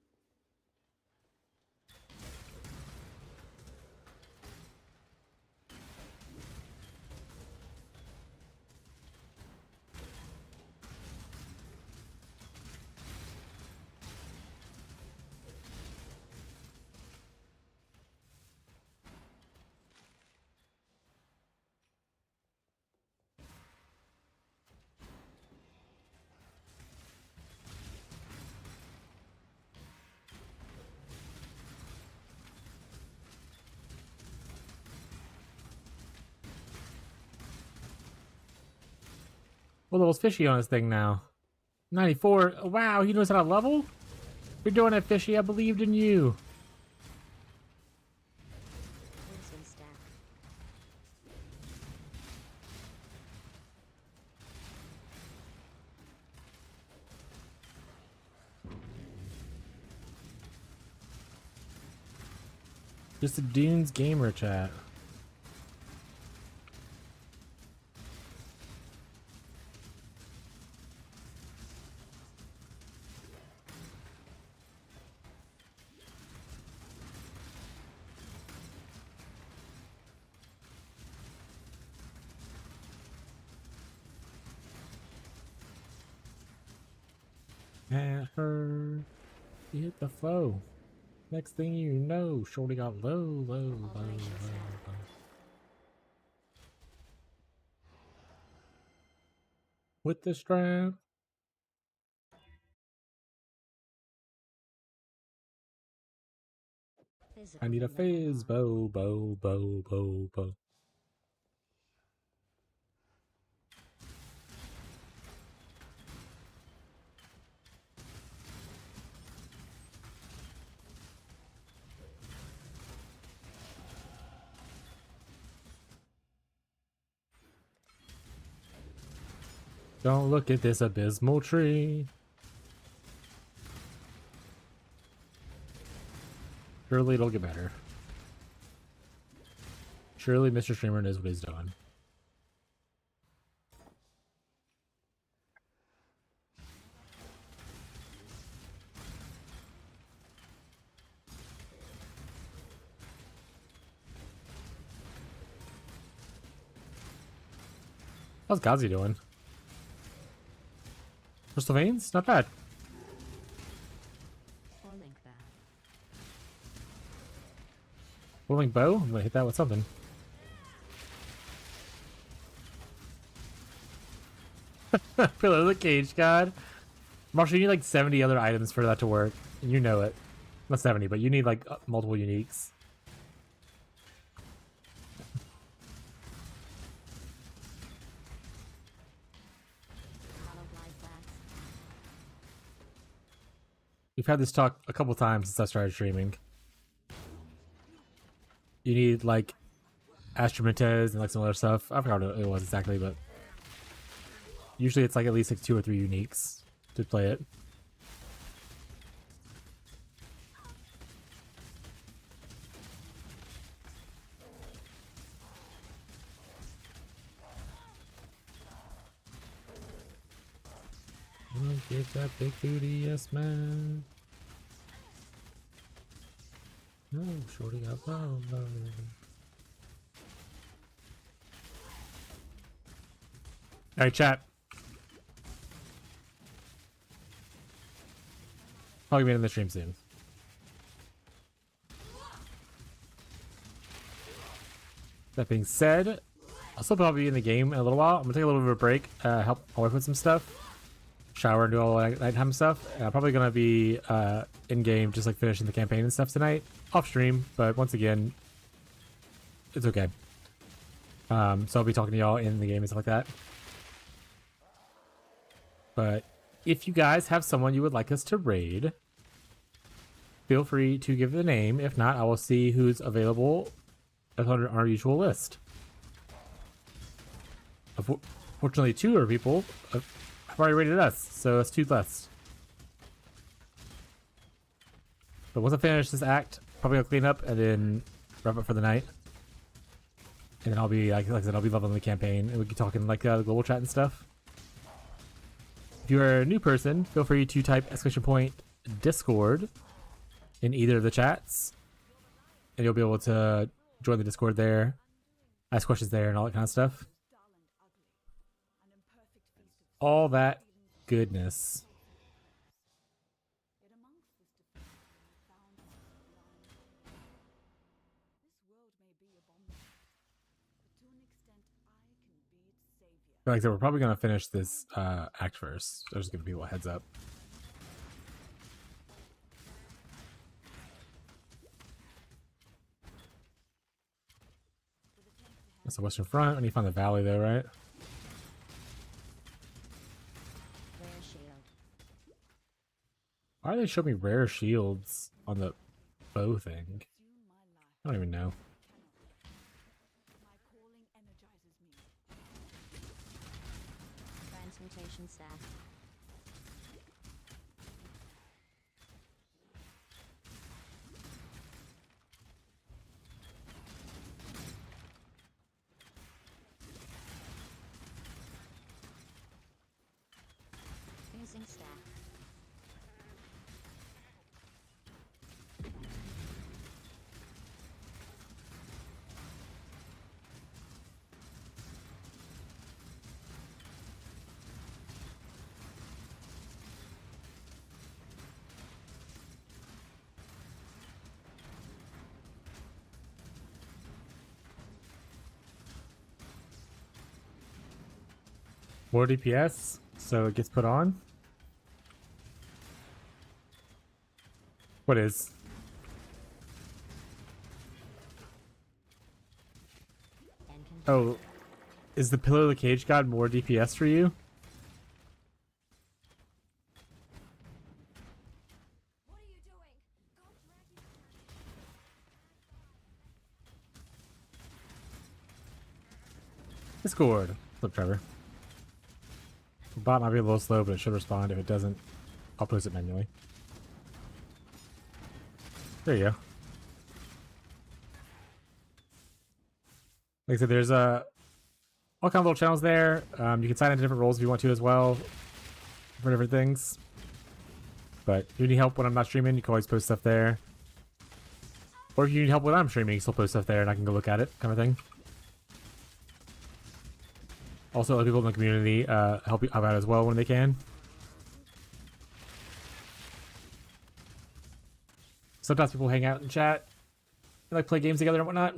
What level's Fishy on his thing now? 94. Wow, he knows how to level? You're doing it, Fishy. I believed in you. Crimson stack. Just a Dunes gamer chat. At her, he hit the flow. Next thing you know, Shorty got low. With the strap. I need a fizz, bow. Don't look at this abysmal tree. Surely it'll get better. Surely Mr. Streamer knows what he's doing. How's Gazi doing? Crystal Veins? Not bad. Full-length bow. Rolling bow? I'm gonna hit that with something. Pillar of the Cage God. Marshall, you need like 70 other items for that to work. And you know it. Not 70, but you need like multiple uniques. Followed live flash. We've had this talk a couple times since I started streaming. You need like Astromentes and like some other stuff. I forgot what it was exactly, but usually it's like at least like 2 or 3 uniques to play it. Get that big booty, yes man. No, shorty got low. Alright, chat. Probably be in the stream soon. That being said, I'll still probably be in the game in a little while. I'm gonna take a little bit of a break, help my wife with some stuff. shower and do all that nighttime stuff. And I'm probably gonna be in game, just like finishing the campaign and stuff tonight, off stream. But once again, it's okay. So I'll be talking to y'all in the game and stuff like that. But if you guys have someone you would like us to raid, feel free to give the name. If not, I will see who's available on our usual list. Fortunately, 2 are people have already rated us, so it's 2 less. But once I finish this act, probably gonna clean up and then wrap up for the night. And then I'll be, like I said, I'll be leveling the campaign, and we can talk in like the global chat and stuff. If you're a new person, feel free to type !Discord in either of the chats, and you'll be able to join the Discord there, ask questions there, and all that kind of stuff. All that goodness. Like I said, we're probably going to finish this act first. I'll just give people a heads up. That's the western front. I need to find the valley though, right? Rare shield. Why do they show me rare shields on the bow thing? I don't even know. Transmutation staff. Using staff. More DPS, so it gets put on. What is? Oh, is the Pillar of the Cage God more DPS for you? What are you doing? Discord. What's up, Trevor? The bot might be a little slow, but it should respond. If it doesn't, I'll post it manually. There you go. Like I said, there's all kind of little channels there. You can sign into different roles if you want to as well for different things. But if you need help when I'm not streaming, you can always post stuff there. Or if you need help when I'm streaming, you can still post stuff there and I can go look at it, kind of thing. Also, other people in the community help you out as well when they can. Sometimes people hang out and chat and like play games together and whatnot.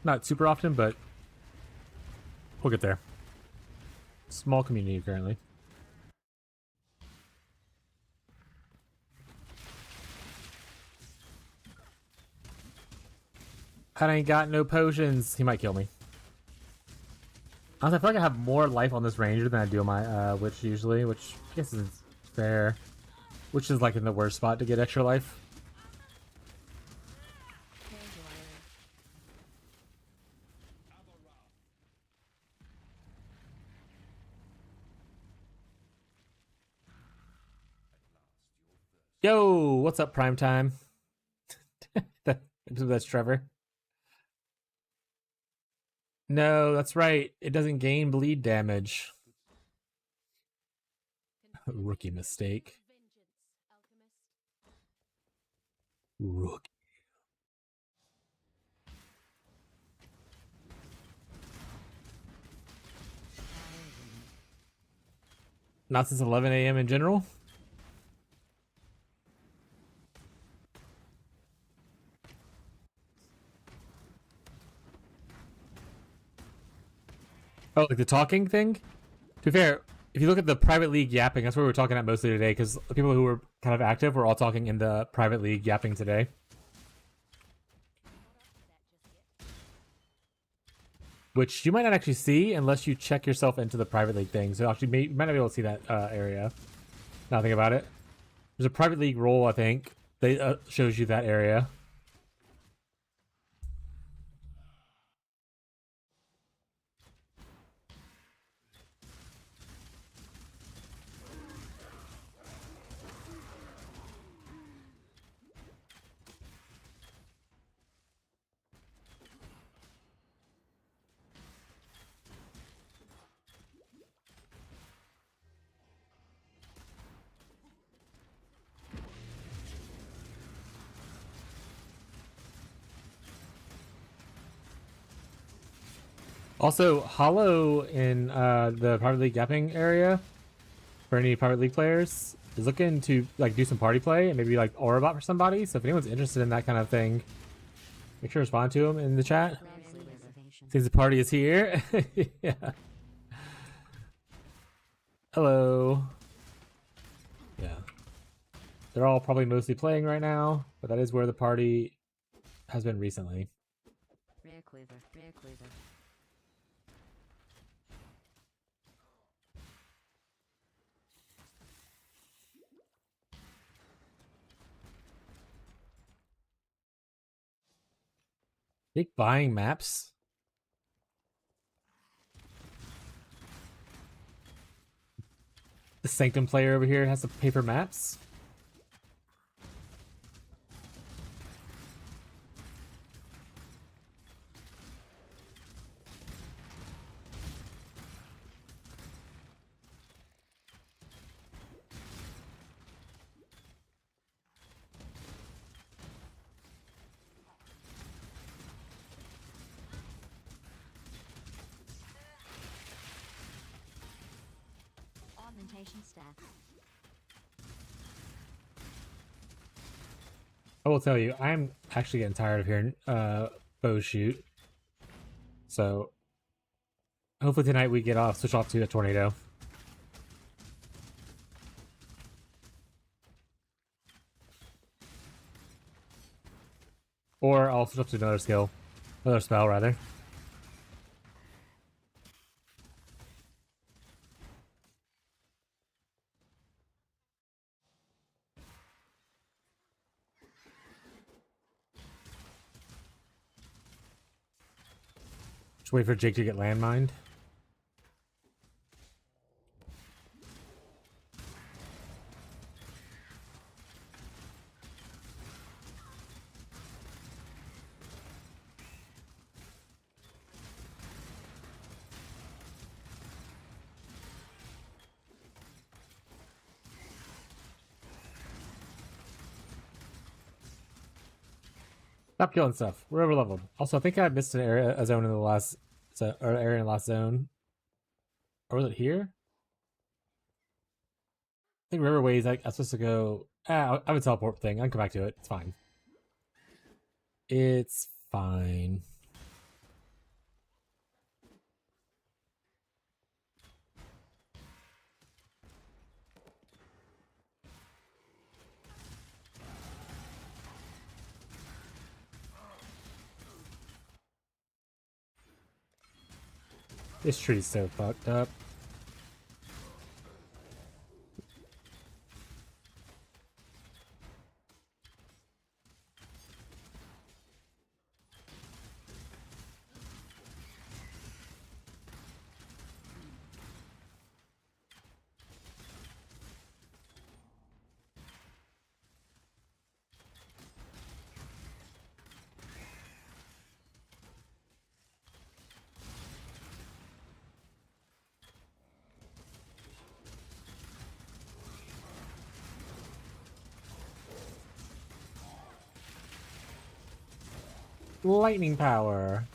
Not super often, but we'll get there. Small community currently. I ain't got no potions. He might kill me. Honestly, I feel like I have more life on this ranger than I do on my witch usually, which I guess is fair. Which is like in the worst spot to get extra life. Yo, what's up, Prime Time? That's Trevor. No, that's right. It doesn't gain bleed damage. Rookie mistake. Rookie. Not since 11 a.m. in general? Oh, like the talking thing? To be fair, if you look at the private league yapping, that's what we were talking at mostly today, because the people who were kind of active were all talking in the private league yapping today. Which you might not actually see unless you check yourself into the private league thing. So actually, you might not be able to see that area. Now think about it. There's a private league role, I think, that shows you that area. Also, Hollow in the private league yapping area for any private league players is looking to like do some party play and maybe like aura bot for somebody. So if anyone's interested in that kind of thing, make sure to respond to them in the chat. Since the party is here. Yeah. Hello. Yeah. They're all probably mostly playing right now, but that is where the party has been recently. Rare quiver, rare quiver. Think buying maps. The Sanctum player over here has to pay for maps. Augmentation stats. I will tell you, I'm actually getting tired of hearing bow shoot. So hopefully tonight we switch off to a tornado. Or I'll switch up to another spell rather. Just wait for Jake to get landmined. Stop killing stuff. We're over leveled. Also, I think I missed a zone in the last area in the last zone. Or was it here? I think Riverways. I'm supposed to go. I have a teleport thing. I can come back to it. It's fine. It's fine. This tree's so fucked up. Lightning power.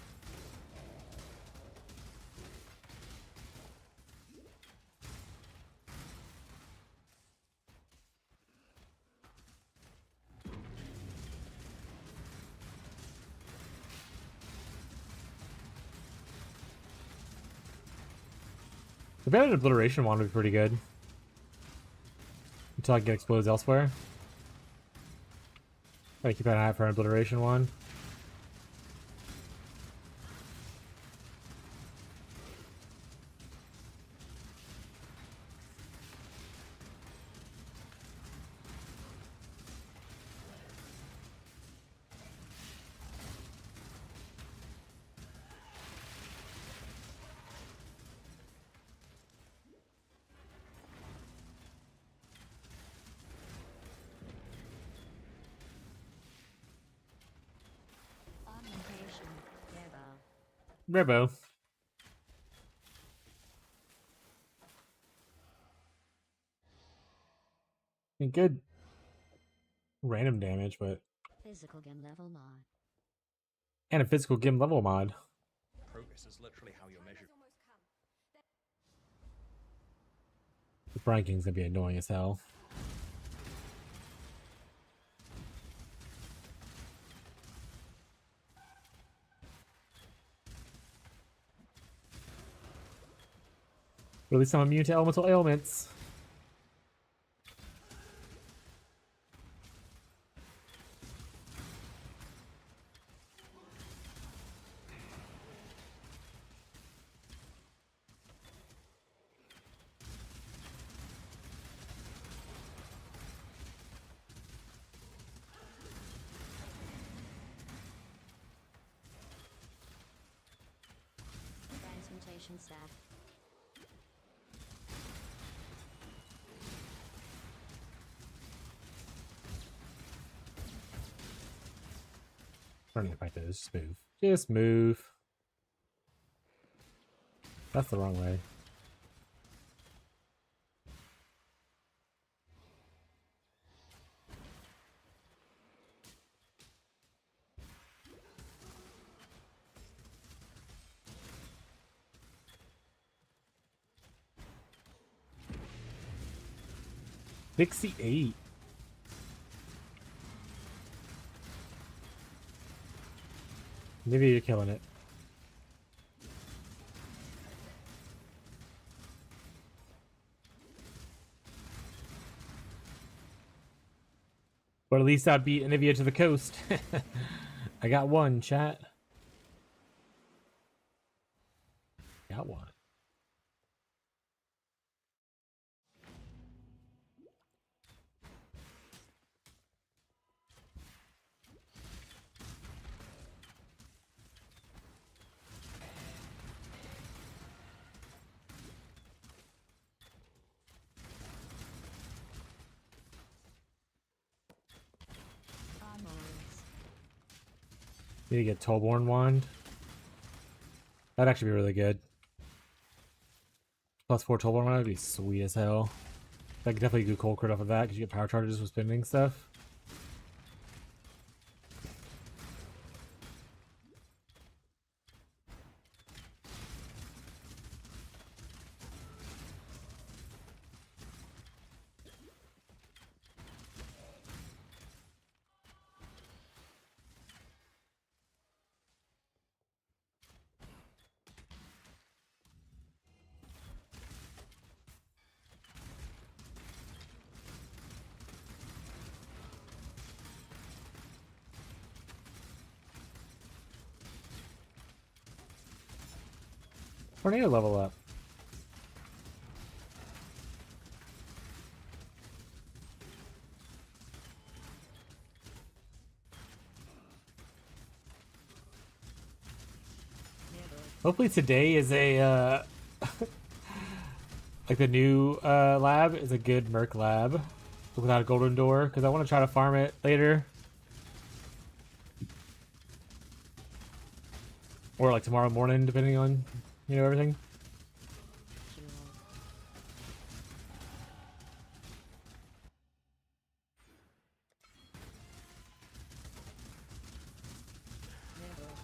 The Bandit Obliteration wand would be pretty good. Until I get explodes elsewhere. Gotta keep an eye out for an Obliteration wand. Augmentation. Rebo. Rebo. And good random damage, but Physical gem level mod. and a physical gym level mod. Progress is literally how you're measured. The Brine King's gonna be annoying as hell. But at least I'm immune to elemental ailments. Transmutation staff. I don't need to fight those. Just move. Just move. That's the wrong way. $68. Maybe you're killing it. But at least I beat Anivia to the coast. I got one, chat. Got one. Armors. Need to get Tollborn Wand. That'd actually be really good. +4 Tollborn Wand would be sweet as hell. I could definitely do cold crit off of that because you get power charges with spending stuff. Tornado level up. Hopefully today is a like the new lab is a good Merc lab without a golden door because I want to try to farm it later. Or like tomorrow morning, depending on, you know, everything. Jewel. Rebels.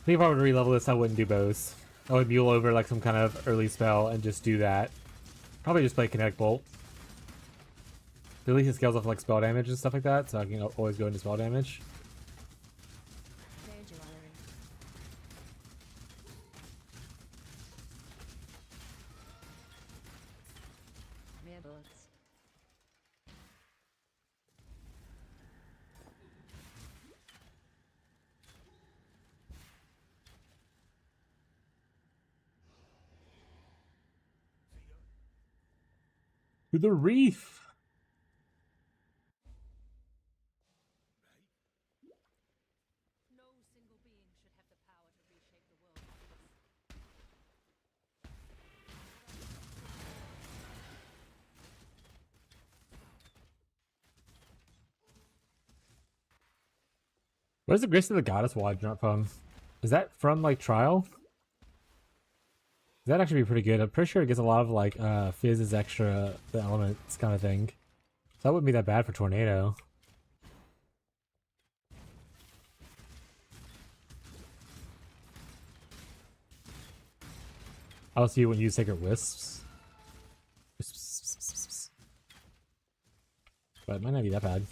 think if I would re-level this, I wouldn't do bows. I would mule over like some kind of early spell and just do that. Probably just play Kinetic Bolt. At least it scales off like spell damage and stuff like that, so I can always go into spell damage. Rare jewelry. Rare books. To the reef! No single being should have the power to reshape the world like this. Where's the Grace of the Goddess wall I dropped from? Is that from like Trial? That'd actually be pretty good. I'm pretty sure it gets a lot of like fizzes extra the elements kind of thing. So that wouldn't be that bad for Tornado. I'll see you when you use Sacred Wisps. But it might not be that bad.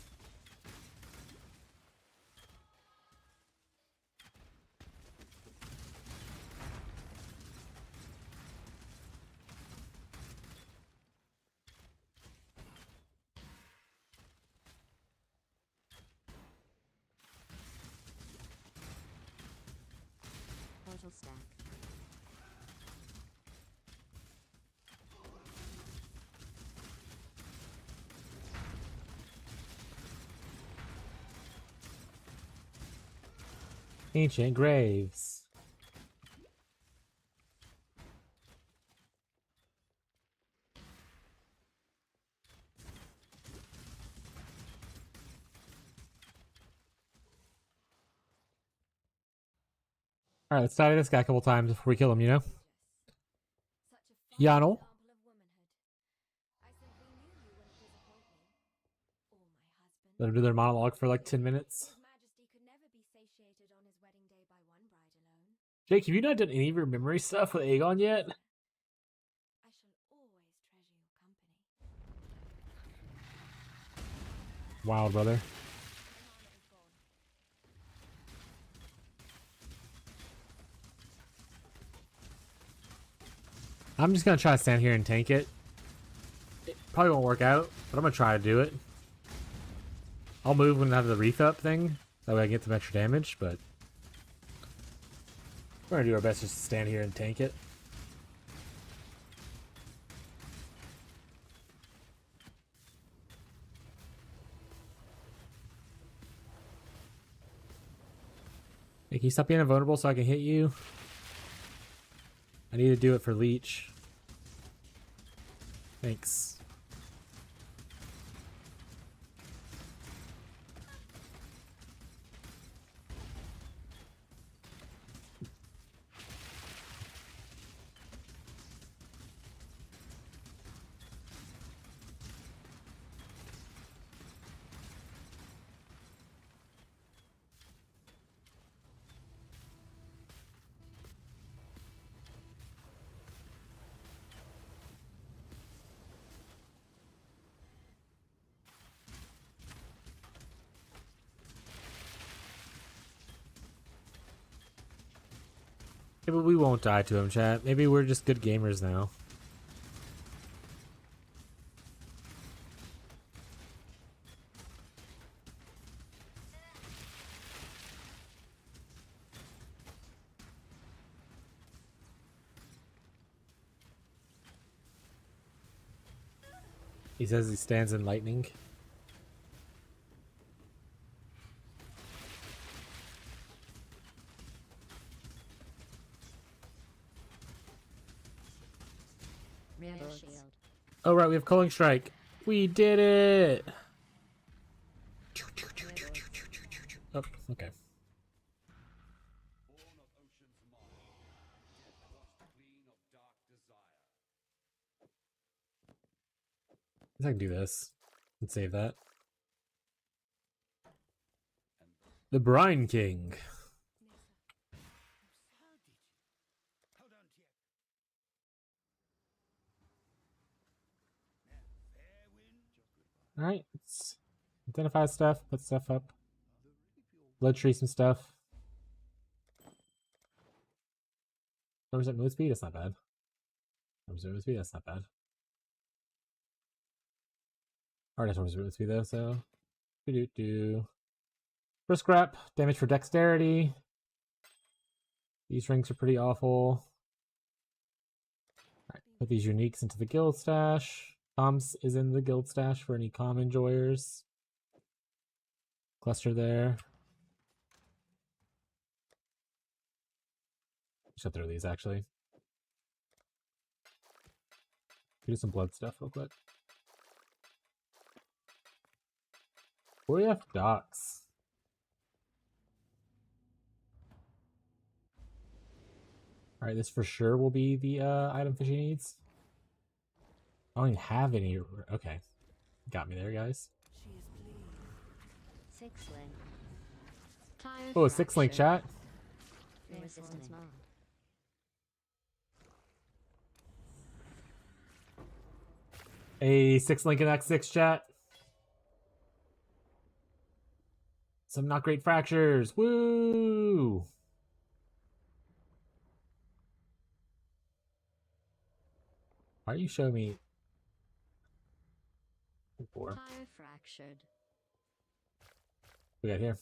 Portal stack. Ancient Graves. Alright, let's die to this guy a couple times before we kill him, you know? Yano. Let them do their monologue for like 10 minutes. Jake, have you not done any of your memory stuff with Aegon yet? Wild, brother. I'm just gonna try to stand here and tank it. It probably won't work out, but I'm gonna try to do it. I'll move when I have the wreath up thing. That way I get some extra damage, but we're gonna do our best just to stand here and tank it. Hey, can you stop being invulnerable so I can hit you? I need to do it for Leech. Thanks. Yeah, but we won't die to him, chat. Maybe we're just good gamers now. He says he stands in lightning. Rare shield. Oh right, we have Culling Strike. We did it! Oh, okay. Born of ocean's mind, death washed clean of dark desire. I guess I can do this and save that. The Brine King. Alright, let's identify stuff, put stuff up. Blood tree some stuff. 4% move speed? That's not bad. 4% move speed? That's not bad. Alright, that's 4% move speed though, so. Do. For scrap, damage for dexterity. These rings are pretty awful. Alright, put these uniques into the guild stash. Tom's is in the guild stash for any comm enjoyers. Cluster there. Shut through these actually. Do some blood stuff real quick. 40F dots. Alright, this for sure will be the item Fishy needs. I don't even have any. Okay. Got me there, guys. She is pleased. 6 link. Tire Oh, a 6-link chat. Resistance mode. A 6-link in X6 chat. Some not great fractures. Woo! Why are you showing me? Four. Tire fractured. We got here.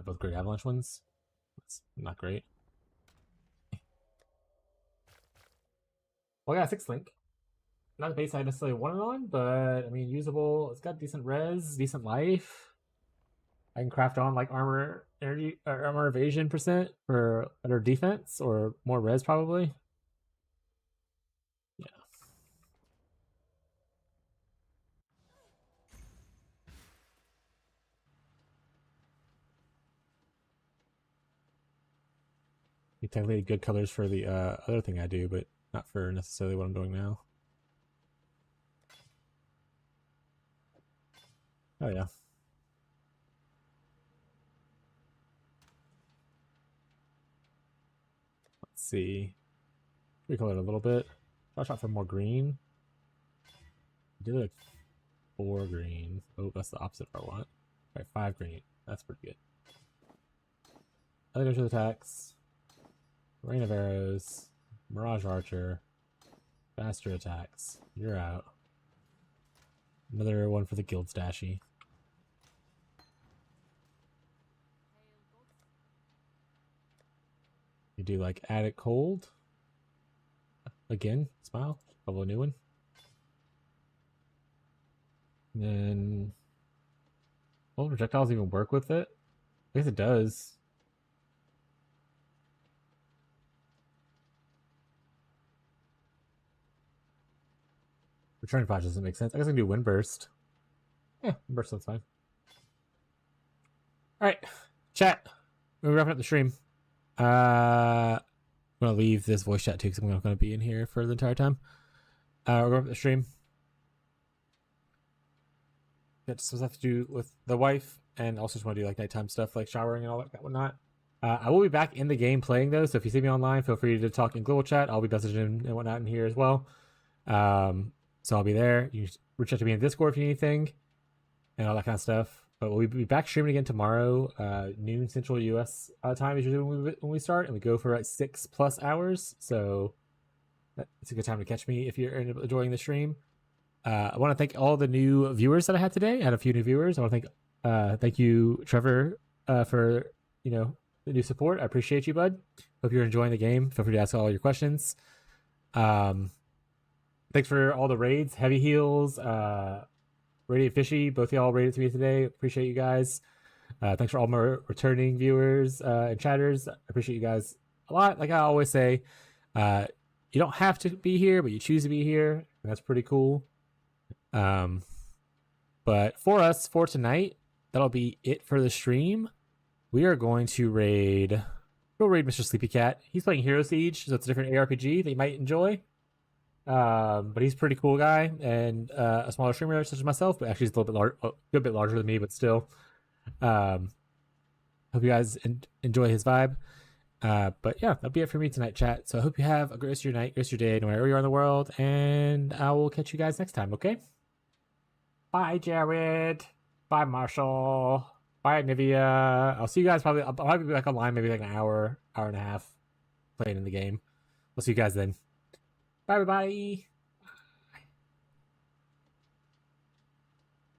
Both great avalanche ones. That's not great. Well, I got a 6-link. Not the base I necessarily wanted on, but I mean, usable. It's got decent res, decent life. I can craft on like armor energy or armor evasion % for better defense or more res probably. Yeah. You technically good colors for the other thing I do, but not for necessarily what I'm doing now. Oh yeah. Let's see. Recolor it a little bit. I'll shot for more green. Do like 4 green. Oh, that's the opposite of what I want. Alright, 5 green. That's pretty good. Other dimensional attacks. Rain of arrows. Mirage archer. Faster attacks. You're out. Another one for the guild stashy. You do like add it cold. Again, smile. Probably a new one. And then, will projectiles even work with it? I guess it does. Return flash doesn't make sense. I guess I can do wind burst. Yeah, wind burst sounds fine. Alright, chat. We're wrapping up the stream. I'm gonna leave this voice chat too because I'm not gonna be in here for the entire time. We're going to the stream. Got some stuff to do with the wife, and also just want to do like nighttime stuff, like showering and all that whatnot. I will be back in the game playing though, so if you see me online, feel free to talk in global chat. I'll be messaging and whatnot in here as well. So I'll be there. You reach out to me in Discord if you need anything, and all that kind of stuff. But we'll be back streaming again tomorrow, noon Central US time is usually when we start, and we go for like 6+ hours. So it's a good time to catch me if you're enjoying the stream. I want to thank all the new viewers that I had today. I had a few new viewers. I want to thank you, Trevor, for the new support. I appreciate you, bud. Hope you're enjoying the game. Feel free to ask all your questions. Thanks for all the raids, Heavy Heels, Radiant Fishy. Both of y'all raided to me today. Appreciate you guys. Thanks for all my returning viewers and chatters. I appreciate you guys a lot. Like I always say, you don't have to be here, but you choose to be here, and that's pretty cool. But for tonight, that'll be it for the stream. We are going to raid Mr. Sleepy Cat. He's playing Hero Siege, so it's a different ARPG that you might enjoy. But he's a pretty cool guy, and a smaller streamer such as myself, but actually he's a good bit larger than me, but still. Hope you guys enjoy his vibe. But yeah, that'll be it for me tonight, chat. So I hope you have a great rest of your night, great rest of your day, no matter where you are in the world, and I will catch you guys next time, okay? Bye, Jared. Bye, Marshall. Bye, Nivea. I'll see you guys probably. I'll probably be back online maybe like an hour and a half playing in the game. We'll see you guys then. Bye, everybody.